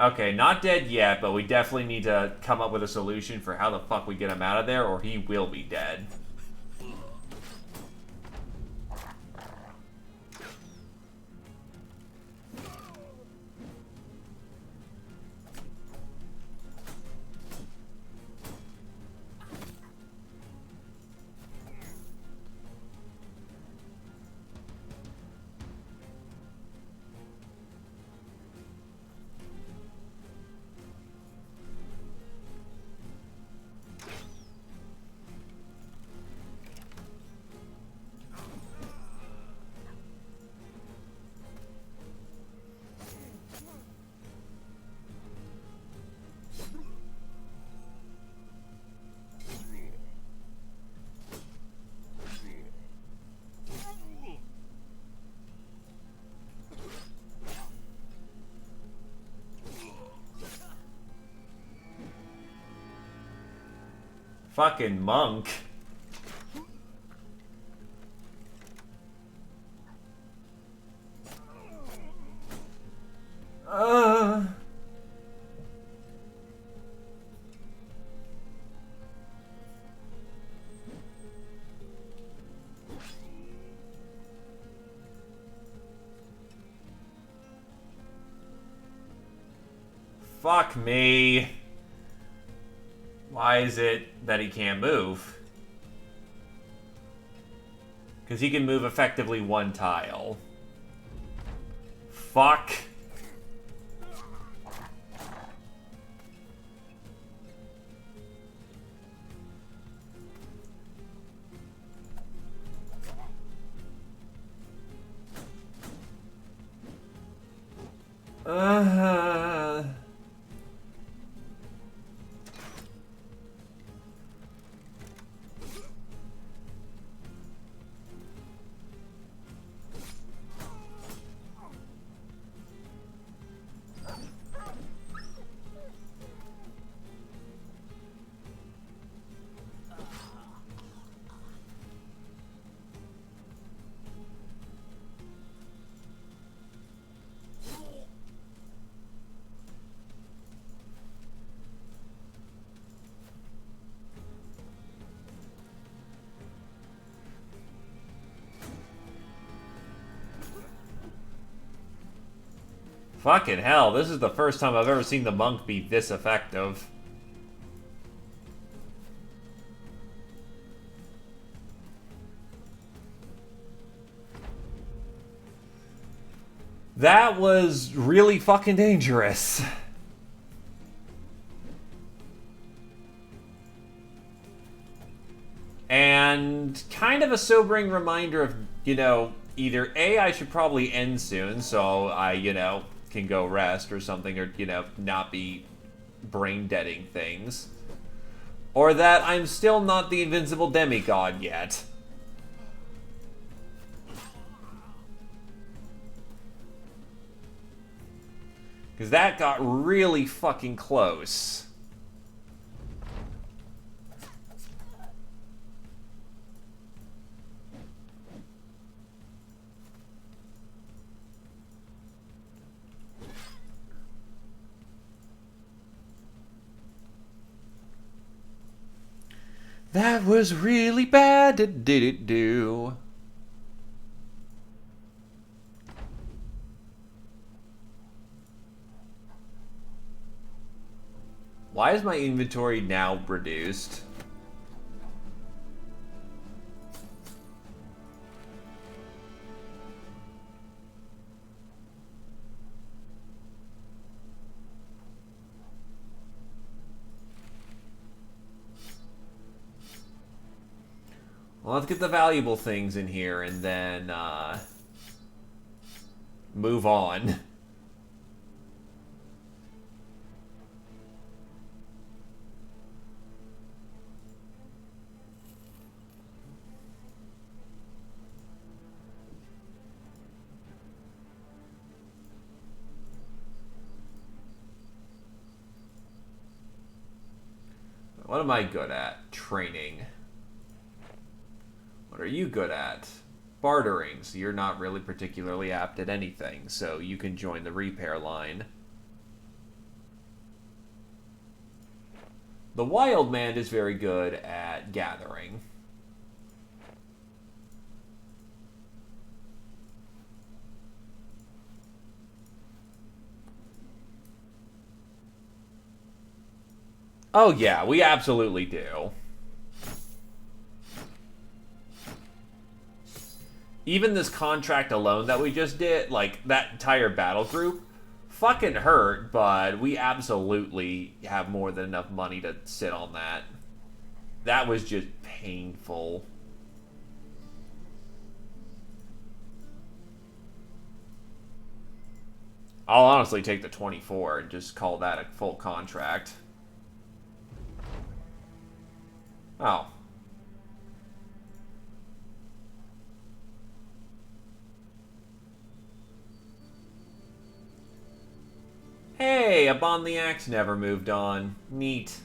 Okay, not dead yet, but we definitely need to come up with a solution for how the fuck we get him out of there, or he will be dead. fucking monk. Fuck me. Why is it that he can't move? Because he can move effectively one tile. Fuck. Fucking hell, this is the first time I've ever seen the monk be this effective. That was really fucking dangerous. And kind of a sobering reminder of, you know, either A, I should probably end soon so I, you know, can go rest or something, or, you know, not be brain-deading things. Or that I'm still not the invincible demigod yet. Because that got really fucking close. That was really bad. Did it do? Why is my inventory now reduced? Well, let's get the valuable things in here and then move on. What am I good at? Training. What are you good at? Bartering. So you're not really particularly apt at anything, so you can join the repair line. The wild man is very good at gathering. Oh yeah, we absolutely do. Even this contract alone that we just did, like, that entire battle group, fucking hurt, but we absolutely have more than enough money to sit on that. That was just painful. I'll honestly take the 24 and just call that a full contract. Oh. Hey, Upon the Axe never moved on. Neat.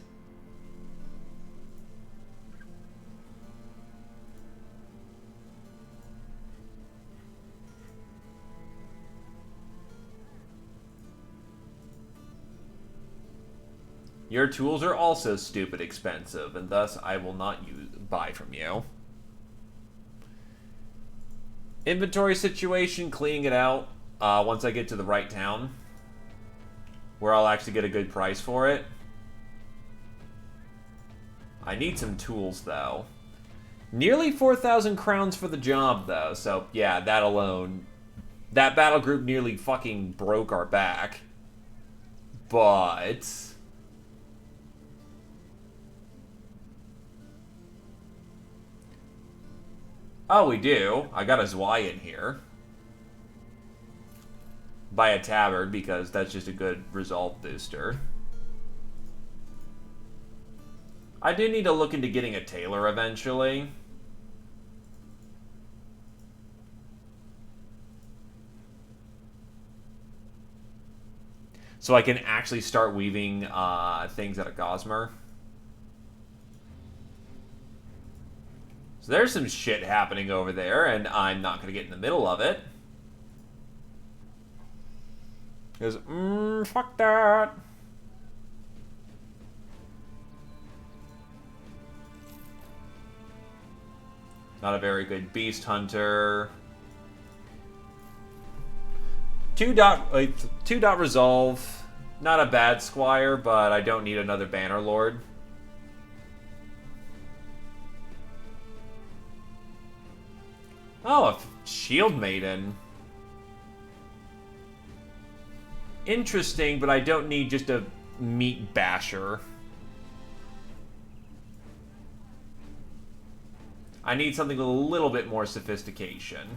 Your tools are also stupid expensive, and thus I will not buy from you. Inventory situation, cleaning it out once I get to the right town, where I'll actually get a good price for it. I need some tools, though. Nearly 4,000 crowns for the job, though, so yeah, that alone. That battle group nearly fucking broke our back. But... oh, we do. I got a Zwei in here. By a tabard, because that's just a good result booster. I do need to look into getting a tailor eventually. So I can actually start weaving things out of Gossamer. So there's some shit happening over there, and I'm not going to get in the middle of it. Because, fuck that. Not a very good beast hunter. 2 dot resolve. Not a bad squire, but I don't need another banner lord. Oh, a shield maiden. Interesting, but I don't need just a meat basher. I need something with a little bit more sophistication.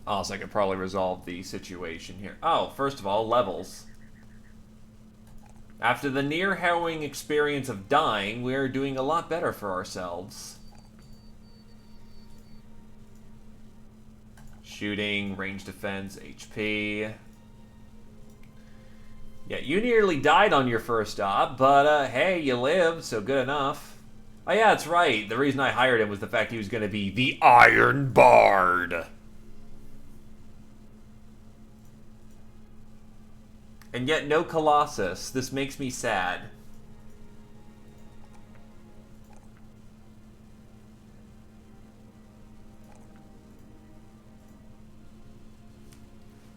Also, I could probably resolve the situation here. Oh, first of all, levels. After the near-harrowing experience of dying, we are doing a lot better for ourselves. Shooting, range defense, HP. Yeah, you nearly died on your first op, but hey, you lived, so good enough. Oh yeah, that's right. The reason I hired him was the fact he was going to be the Iron Bard. And yet no Colossus. This makes me sad.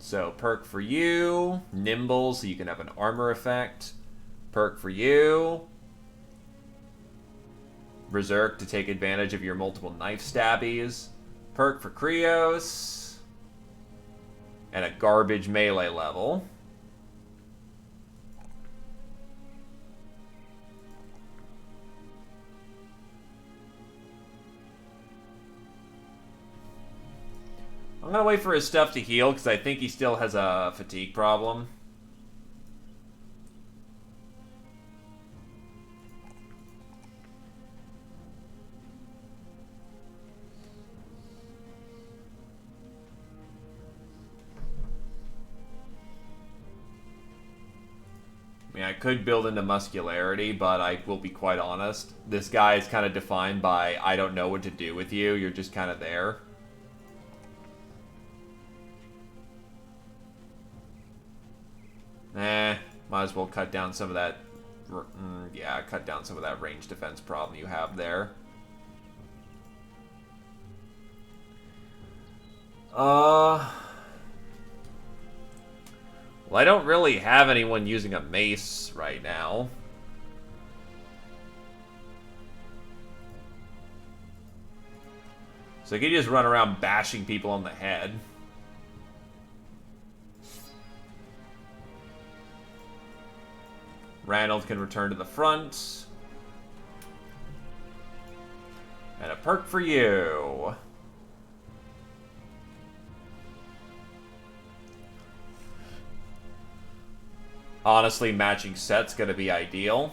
So, perk for you. Nimble, so you can have an armor effect. Perk for you. Berserk to take advantage of your multiple knife stabbies. Perk for Krios. And a garbage melee level. I'm gonna wait for his stuff to heal, because I think he still has a fatigue problem. I mean, I could build into muscularity, but I will be quite honest. This guy is kind of defined by, I don't know what to do with you, you're just kind of there. Might as well cut down some of that... yeah, cut down some of that range defense problem you have there. Well, I don't really have anyone using a mace right now. So I could just run around bashing people on the head. Ranald can return to the front. And a perk for you. Honestly, matching set's gonna be ideal.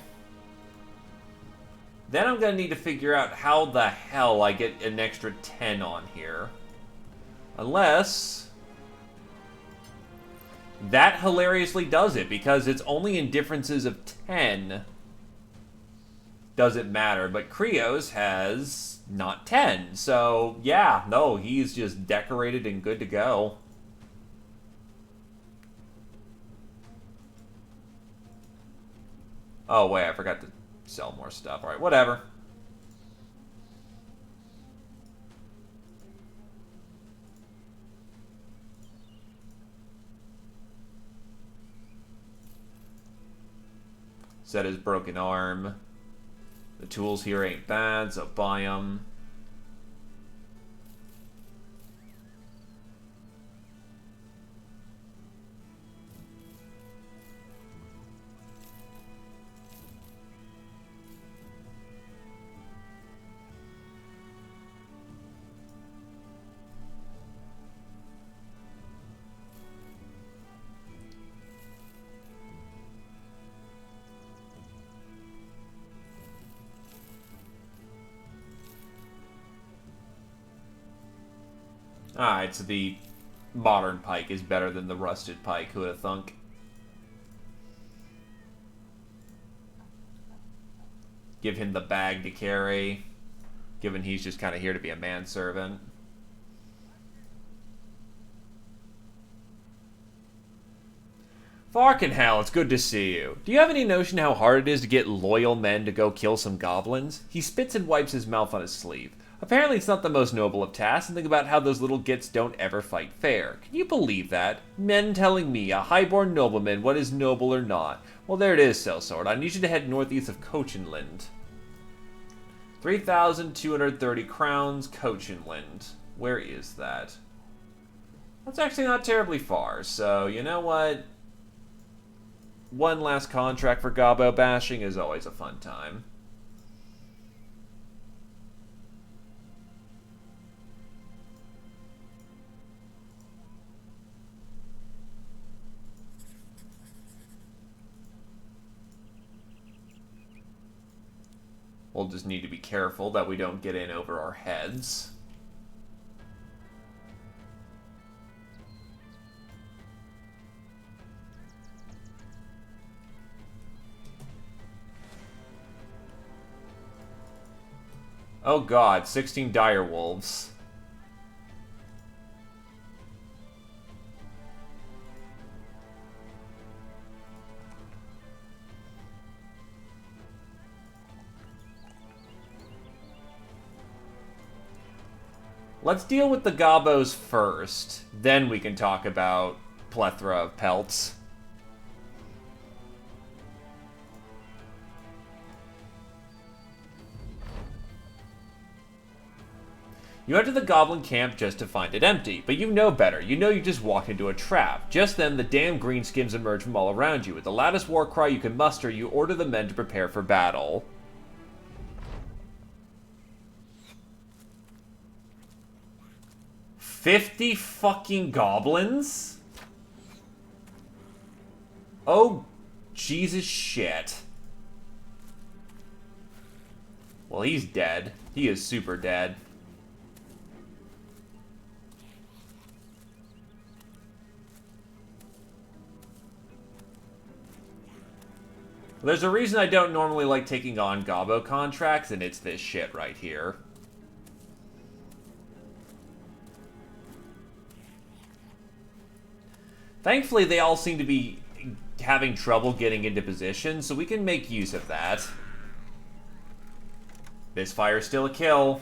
Then I'm gonna need to figure out how the hell I get an extra 10 on here. Unless... That hilariously does it, because it's only in differences of 10 does it matter, but Krios has not 10. So, yeah, no, he's just decorated and good to go. Oh, wait, I forgot to sell more stuff. Alright, whatever. Set his broken arm. The tools here ain't bad, so buy them. Alright, so the modern pike is better than the rusted pike, who would have thunk? Give him the bag to carry, given he's just kind of here to be a manservant. Farkin hell, it's good to see you. Do you have any notion how hard it is to get loyal men to go kill some goblins? He spits and wipes his mouth on his sleeve. Apparently it's not the most noble of tasks, and think about how those little gits don't ever fight fair. Can you believe that? Men telling me, a highborn nobleman, what is noble or not. Well, there it is, Sellsword. I need you to head northeast of Cochinland. 3,230 crowns, Cochinland. Where is that? That's actually not terribly far, so you know what? One last contract for Gobbo bashing is always a fun time. We'll just need to be careful that we don't get in over our heads. Oh god, 16 dire wolves. Let's deal with the gobbos first, then we can talk about plethora of pelts. You enter the goblin camp just to find it empty, but you know better. You know you just walked into a trap. Just then, the damn greenskins emerge from all around you. With the loudest war cry you can muster, you order the men to prepare for battle. $50 fucking goblins? Oh, Jesus shit. Well, he's dead. He is super dead. There's a reason I don't normally like taking on Gobbo contracts, and it's this shit right here. Thankfully, they all seem to be having trouble getting into position, so we can make use of that. This fire's still a kill.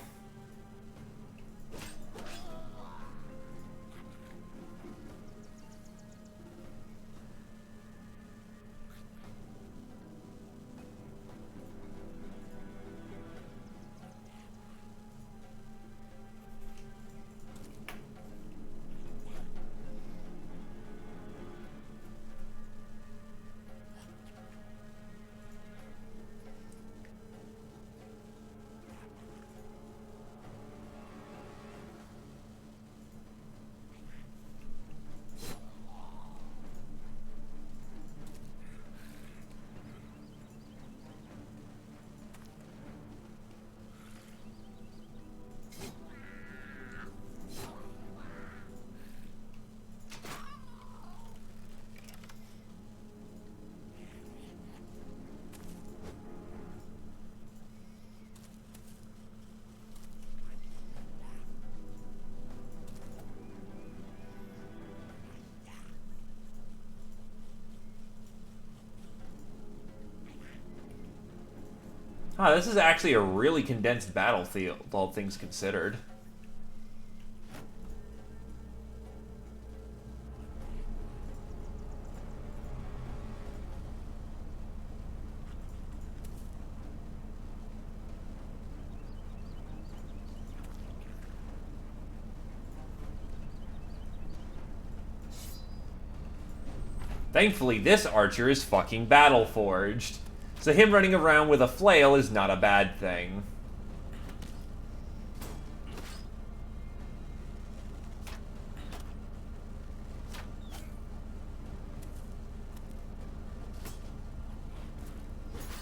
Huh, this is actually a really condensed battlefield, all things considered. Thankfully, this archer is fucking battle-forged. So him running around with a flail is not a bad thing.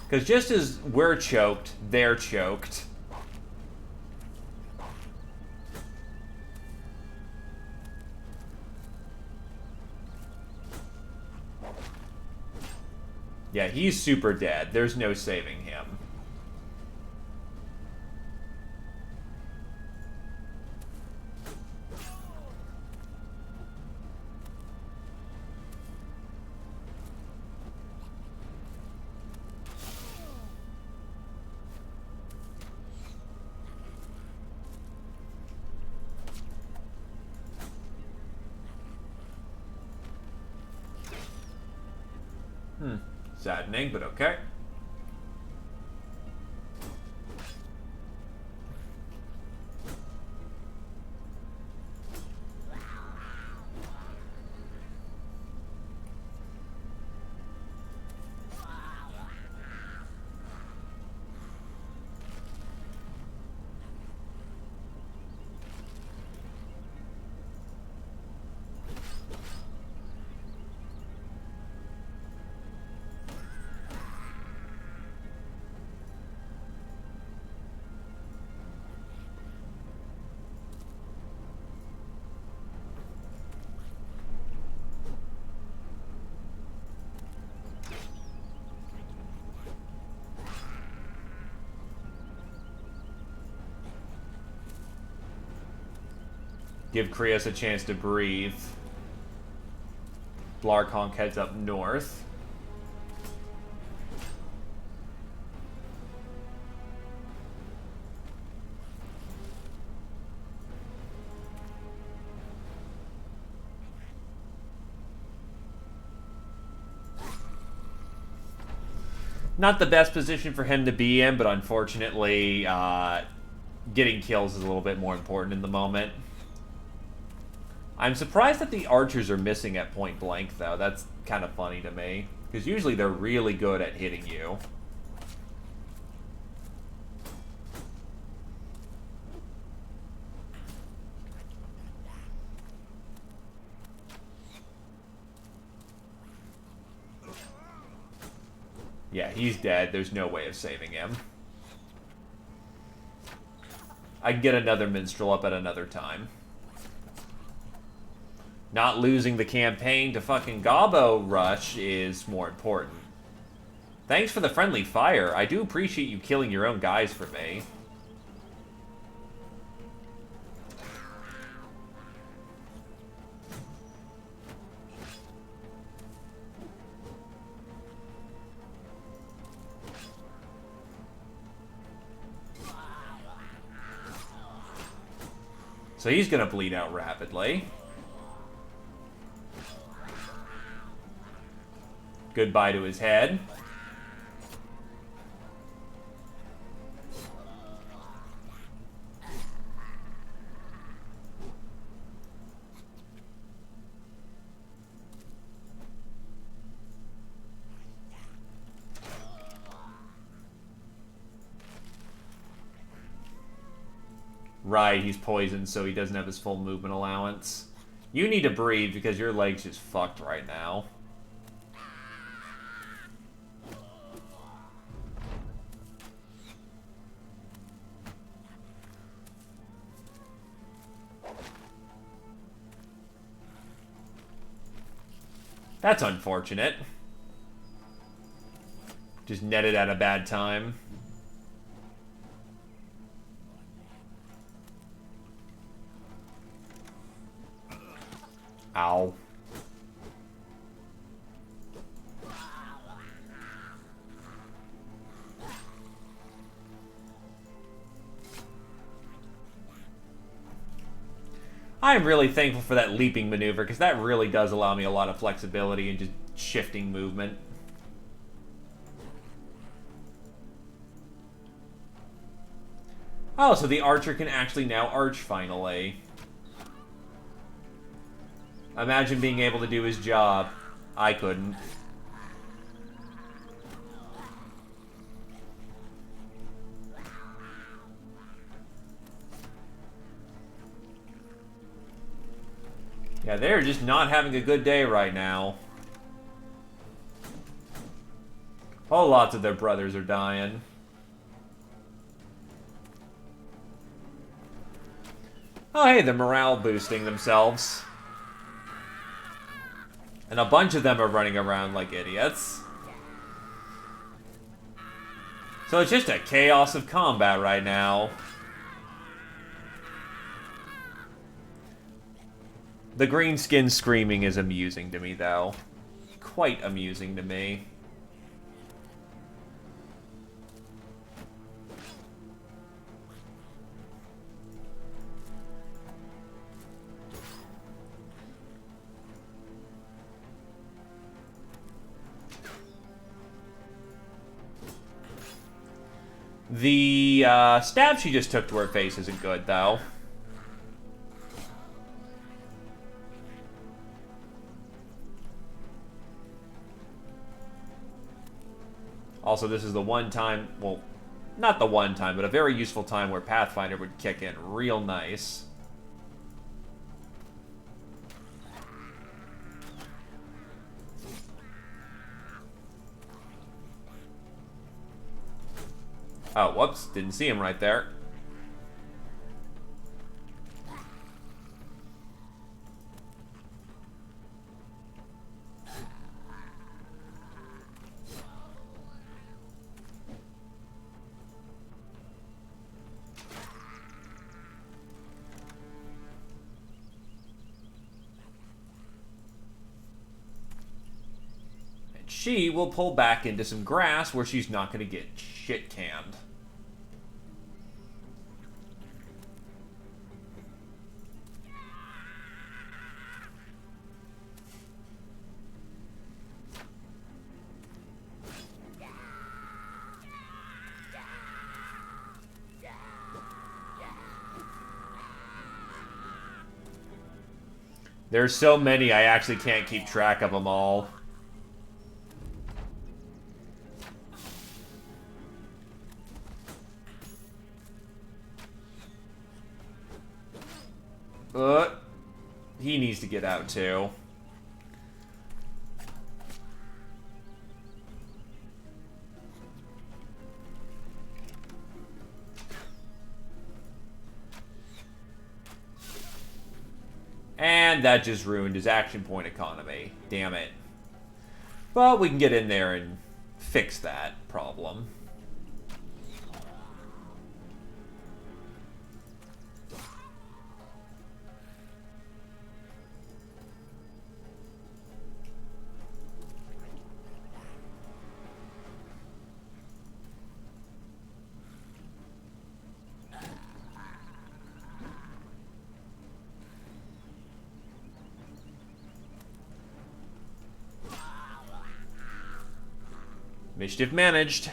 Because just as we're choked, they're choked. Yeah, he's super dead. There's no saving him. Saddening, but okay. Give Krios a chance to breathe. Blarkonk heads up north. Not the best position for him to be in, but unfortunately, getting kills is a little bit more important in the moment. I'm surprised that the archers are missing at point blank, though. That's kind of funny to me. Because usually they're really good at hitting you. Yeah, he's dead. There's no way of saving him. I can get another minstrel up at another time. Not losing the campaign to fucking Gobbo Rush is more important. Thanks for the friendly fire. I do appreciate you killing your own guys for me. So he's gonna bleed out rapidly. Goodbye to his head. Right, he's poisoned, so he doesn't have his full movement allowance. You need to breathe because your leg's just fucked right now. That's unfortunate. Just netted at a bad time. Ow. I'm really thankful for that leaping maneuver, because that really does allow me a lot of flexibility and just shifting movement. Oh, so the archer can actually now arch, finally. Imagine being able to do his job. I couldn't. Yeah, they're just not having a good day right now. Oh, lots of their brothers are dying. Oh, hey, they're morale boosting themselves. And a bunch of them are running around like idiots. So it's just a chaos of combat right now. The green skin screaming is amusing to me, though. Quite amusing to me. The stab she just took to her face isn't good, though. Also, this is the one time, well, not the one time, but a very useful time where Pathfinder would kick in real nice. Oh, whoops, didn't see him right there. She will pull back into some grass where she's not going to get shit canned. There's so many, I actually can't keep track of them all. He needs to get out too. And that just ruined his action point economy. Damn it. But we can get in there and fix that problem. Mischief managed.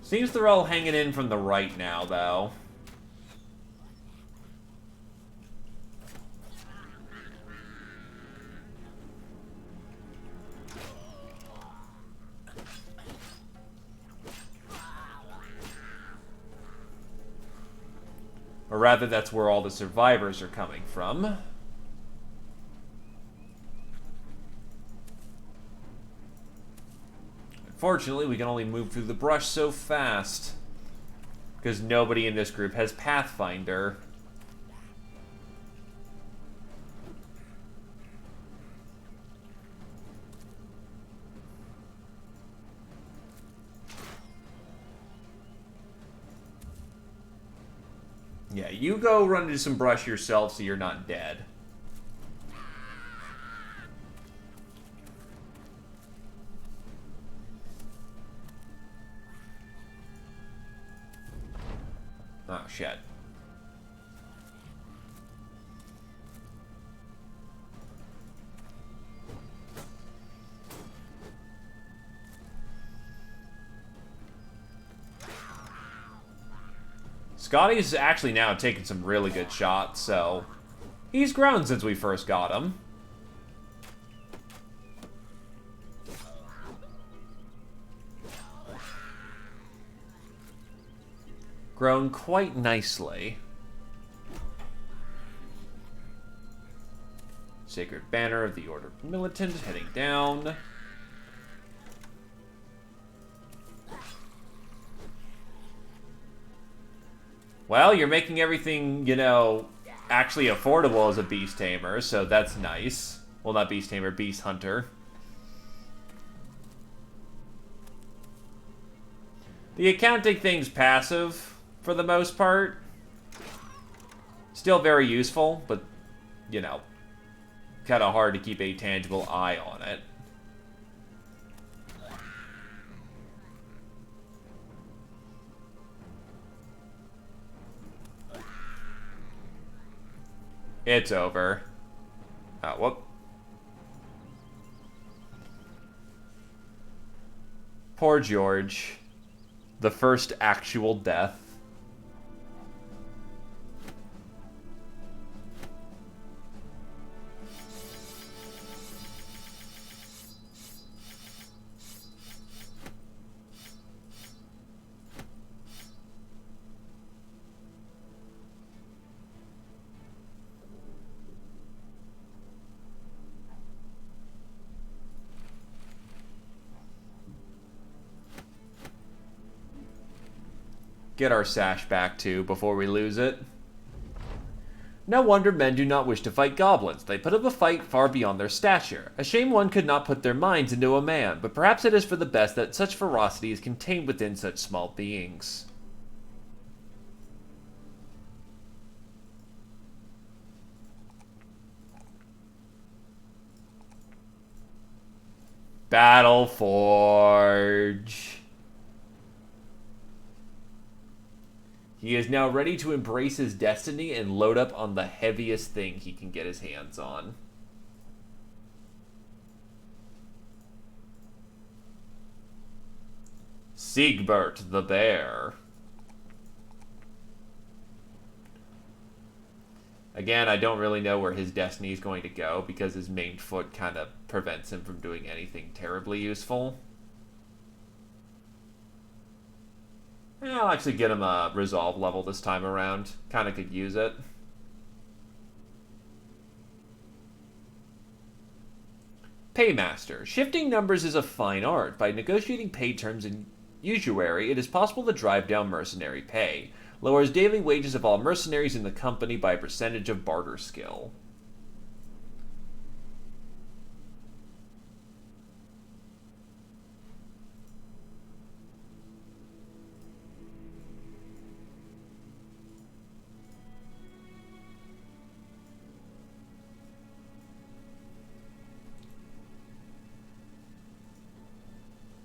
Seems they're all hanging in from the right now, though. Or rather, that's where all the survivors are coming from. Unfortunately, we can only move through the brush so fast. Because nobody in this group has Pathfinder. Yeah, you go run into some brush yourself so you're not dead. Oh, shit. Scotty's actually now taking some really good shots, so he's grown since we first got him. Grown quite nicely. Sacred Banner of the Order of Militant heading down. Well, you're making everything, you know, actually affordable as a Beast Tamer, so that's nice. Well, not Beast Tamer, Beast Hunter. The accounting thing's passive, for the most part. Still very useful, but, you know, kind of hard to keep a tangible eye on it. It's over. Oh, whoop. Poor George. The first actual death. Get our sash back, too, before we lose it. No wonder men do not wish to fight goblins. They put up a fight far beyond their stature. A shame one could not put their minds into a man, but perhaps it is for the best that such ferocity is contained within such small beings. Battle Forge. He is now ready to embrace his destiny and load up on the heaviest thing he can get his hands on. Siegbert the Bear. Again, I don't really know where his destiny is going to go because his maimed foot kind of prevents him from doing anything terribly useful. I'll actually get him a resolve level this time around. Kind of could use it. Paymaster. Shifting numbers is a fine art. By negotiating pay terms in usury, it is possible to drive down mercenary pay. Lowers daily wages of all mercenaries in the company by a percentage of barter skill.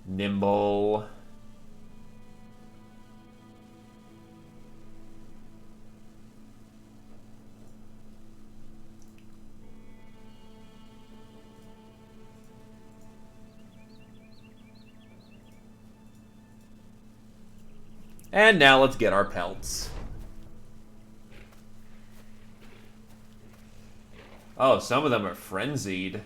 Nimble. And now let's get our pelts. Oh, some of them are frenzied.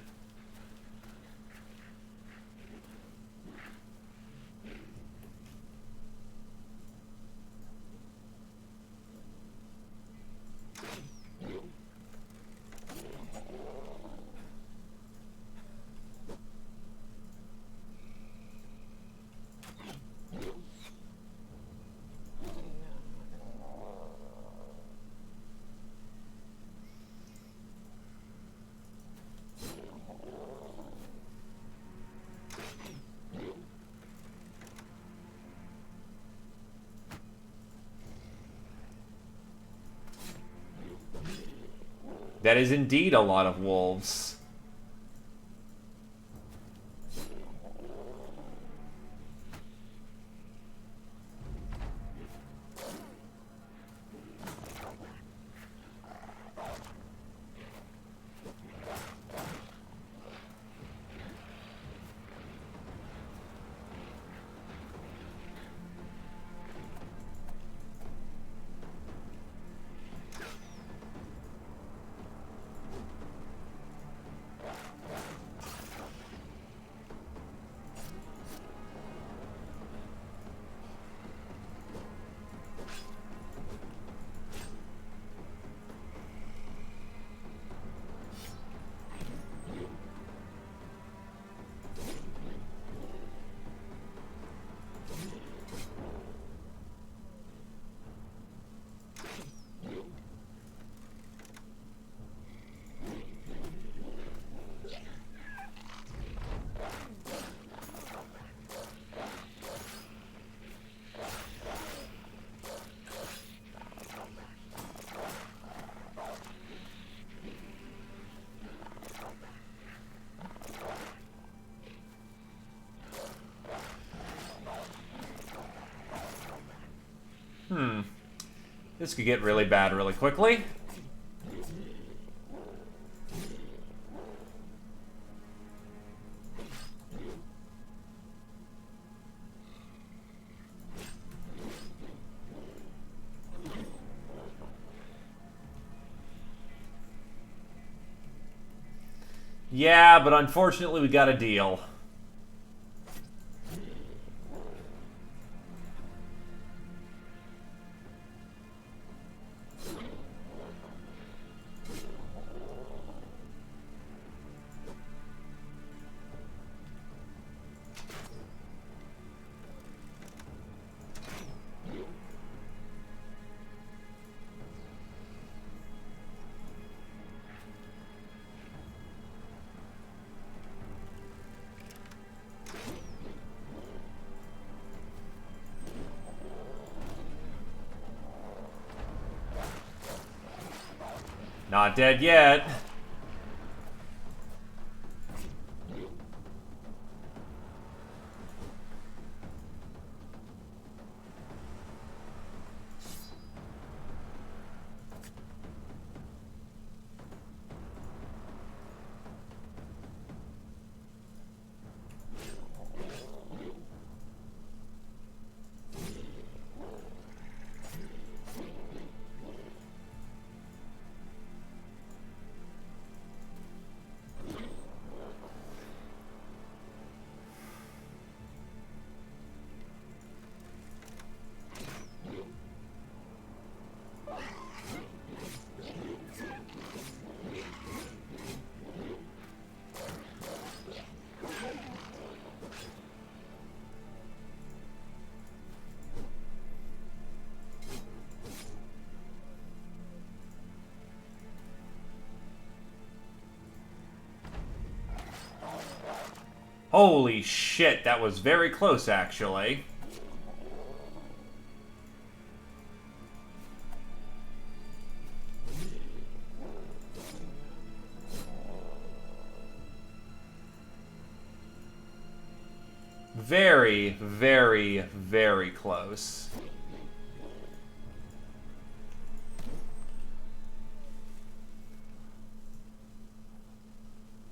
That is indeed a lot of wolves. This could get really bad really quickly. Yeah, but unfortunately we got a deal. Not dead yet. Holy shit, that was very close, actually. Very, very, very close.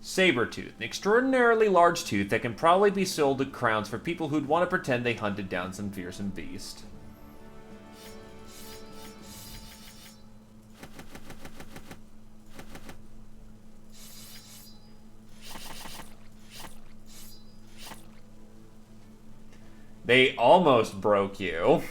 Saber-tooth, an extraordinarily large tooth that can probably be sold at crowns for people who'd want to pretend they hunted down some fearsome beast. They almost broke you.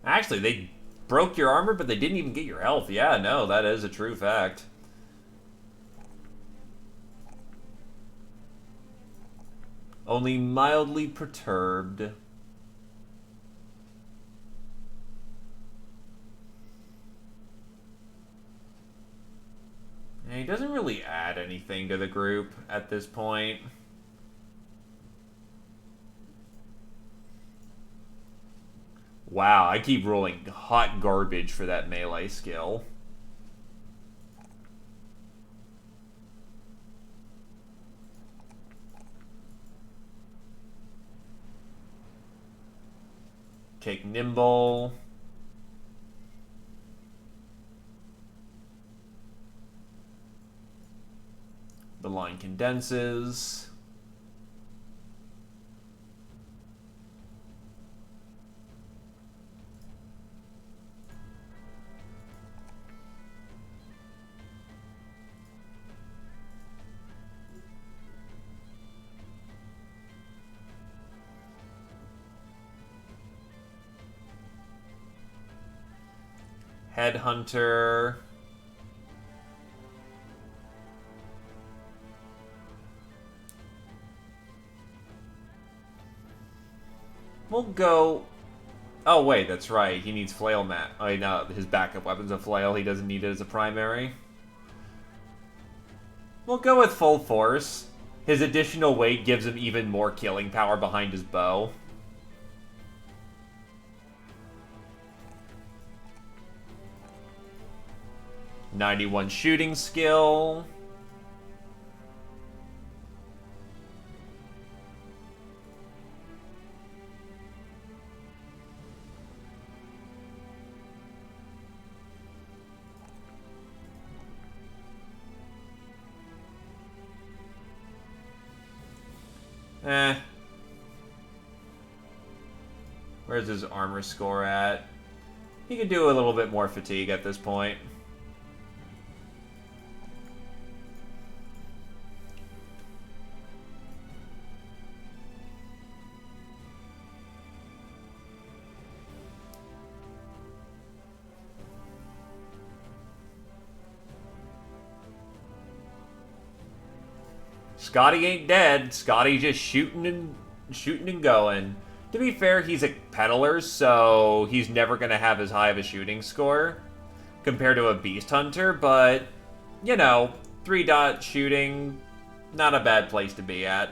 Actually, they broke your armor, but they didn't even get your health. Yeah, no, that is a true fact. Only mildly perturbed. And he doesn't really add anything to the group at this point. Wow, I keep rolling hot garbage for that melee skill. Take Nimble. The line condenses. Headhunter. We'll go... Oh, wait, that's right. He needs flail mat. Oh, no, his backup weapon's a flail. He doesn't need it as a primary. We'll go with full force. His additional weight gives him even more killing power behind his bow. 91 shooting skill. Where's his armor score at? He could do a little bit more fatigue at this point. Scotty ain't dead. Scotty just shooting and going. To be fair, he's a peddler, so he's never going to have as high of a shooting score compared to a beast hunter, but, you know, 3-dot shooting, not a bad place to be at.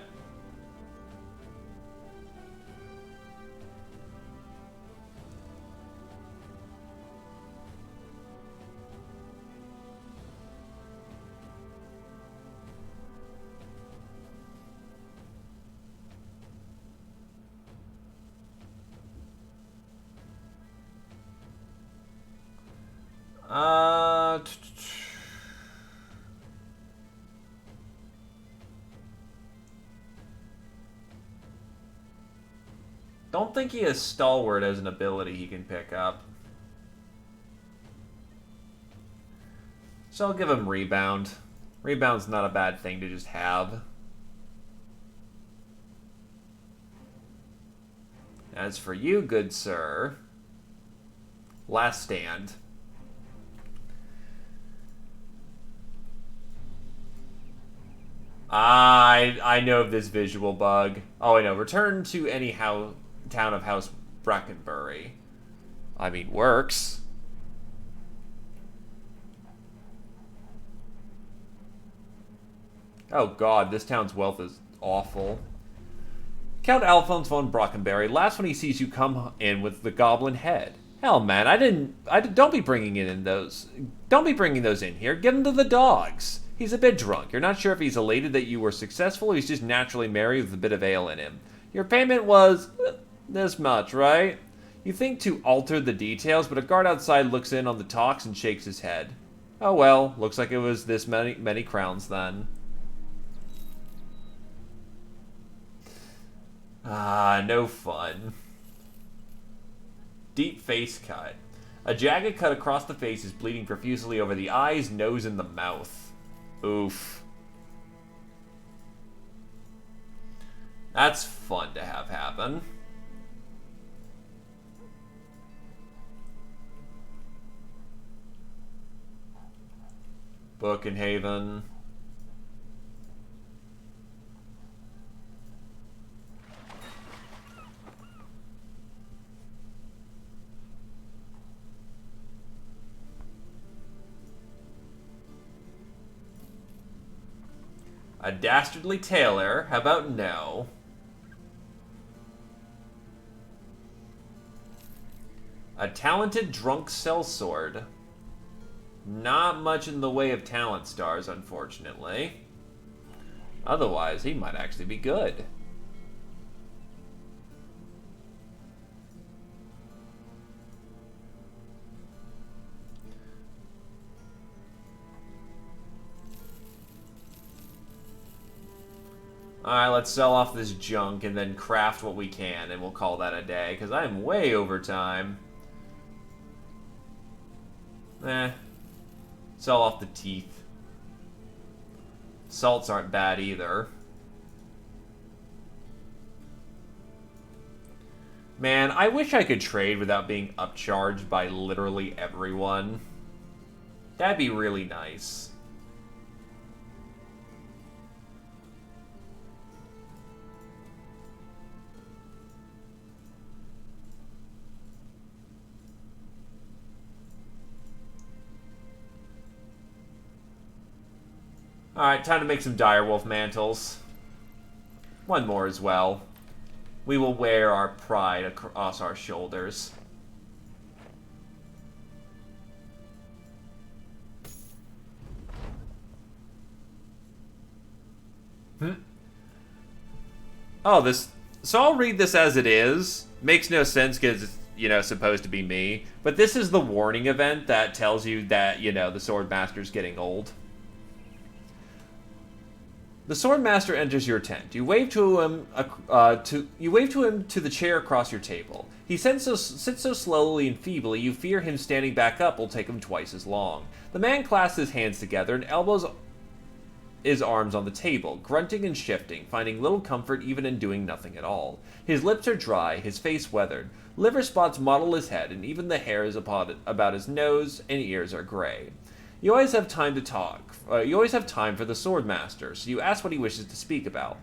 Don't think he has Stalwart as an ability he can pick up. So I'll give him Rebound. Rebound's not a bad thing to just have. As for you, good sir, Last Stand. I know of this visual bug. Oh, I know. Return to any town of House Brackenbury. I mean, works. Oh god, this town's wealth is awful. Count Alphonse von Brackenbury. Last when he sees you come in with the goblin head. Hell, man, don't be bringing those in here. Give them to the dogs. He's a bit drunk. You're not sure if he's elated that you were successful or he's just naturally merry with a bit of ale in him. Your payment was this much, right? You think to alter the details, but a guard outside looks in on the talks and shakes his head. Oh well, looks like it was this many crowns then. Ah, no fun. Deep face cut. A jagged cut across the face is bleeding profusely over the eyes, nose, and the mouth. Oof. That's fun to have happen. Bokenhaven. A dastardly tailor? How about no? A talented drunk sellsword. Not much in the way of talent stars, unfortunately. Otherwise, he might actually be good. Alright, let's sell off this junk and then craft what we can, and we'll call that a day, because I am way over time. Sell off the teeth. Salts aren't bad either. Man, I wish I could trade without being upcharged by literally everyone. That'd be really nice. Alright, time to make some direwolf mantles. One more as well. We will wear our pride across our shoulders. Oh, this... So I'll read this as it is. Makes no sense because it's, supposed to be me. But this is the warning event that tells you that, the Swordmaster's getting old. The Swordmaster enters your tent. You wave to him to the chair across your table. He sits so slowly and feebly you fear him standing back up will take him twice as long. The man clasps his hands together and elbows his arms on the table, grunting and shifting, finding little comfort even in doing nothing at all. His lips are dry, his face weathered. Liver spots mottle his head, and even the hairs about his nose and ears are gray. You always have time to talk. You always have time for the Swordmaster, so you ask what he wishes to speak about.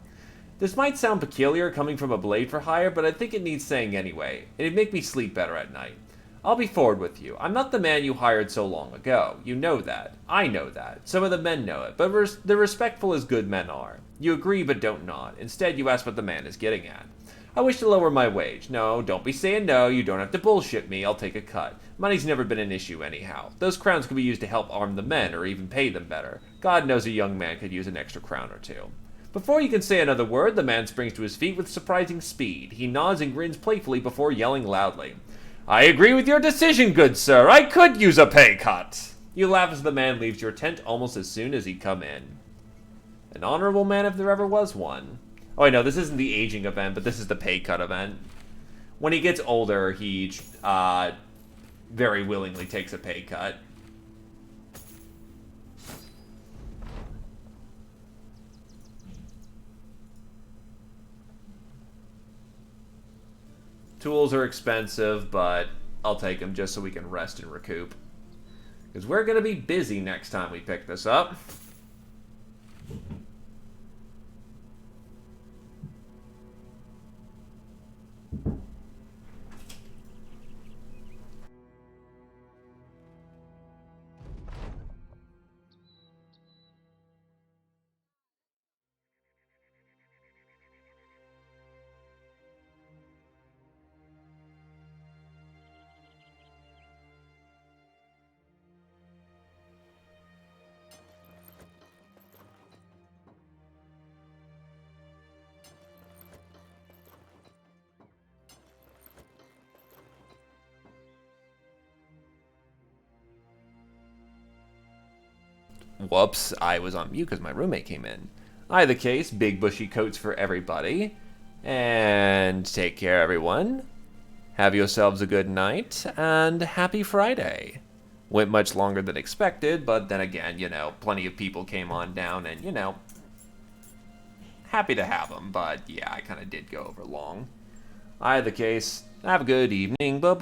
This might sound peculiar coming from a blade for hire, but I think it needs saying anyway. It'd make me sleep better at night. I'll be forward with you. I'm not the man you hired so long ago. You know that. I know that. Some of the men know it, but they're respectful as good men are. You agree but don't nod. Instead, you ask what the man is getting at. I wish to lower my wage. No, don't be saying no. You don't have to bullshit me. I'll take a cut. Money's never been an issue anyhow. Those crowns could be used to help arm the men or even pay them better. God knows a young man could use an extra crown or two. Before you can say another word, the man springs to his feet with surprising speed. He nods and grins playfully before yelling loudly. I agree with your decision, good sir. I could use a pay cut. You laugh as the man leaves your tent almost as soon as he come in. An honorable man if there ever was one. Oh, I know, this isn't the aging event, but this is the pay cut event. When he gets older, he very willingly takes a pay cut. Tools are expensive, but I'll take them just so we can rest and recoup. Because we're going to be busy next time we pick this up. Whoops, I was on mute because my roommate came in. Either case, big bushy coats for everybody. And take care, everyone. Have yourselves a good night, and happy Friday. Went much longer than expected, but then again, plenty of people came on down, and, happy to have them, but yeah, I kind of did go over long. Either case, have a good evening. Boy.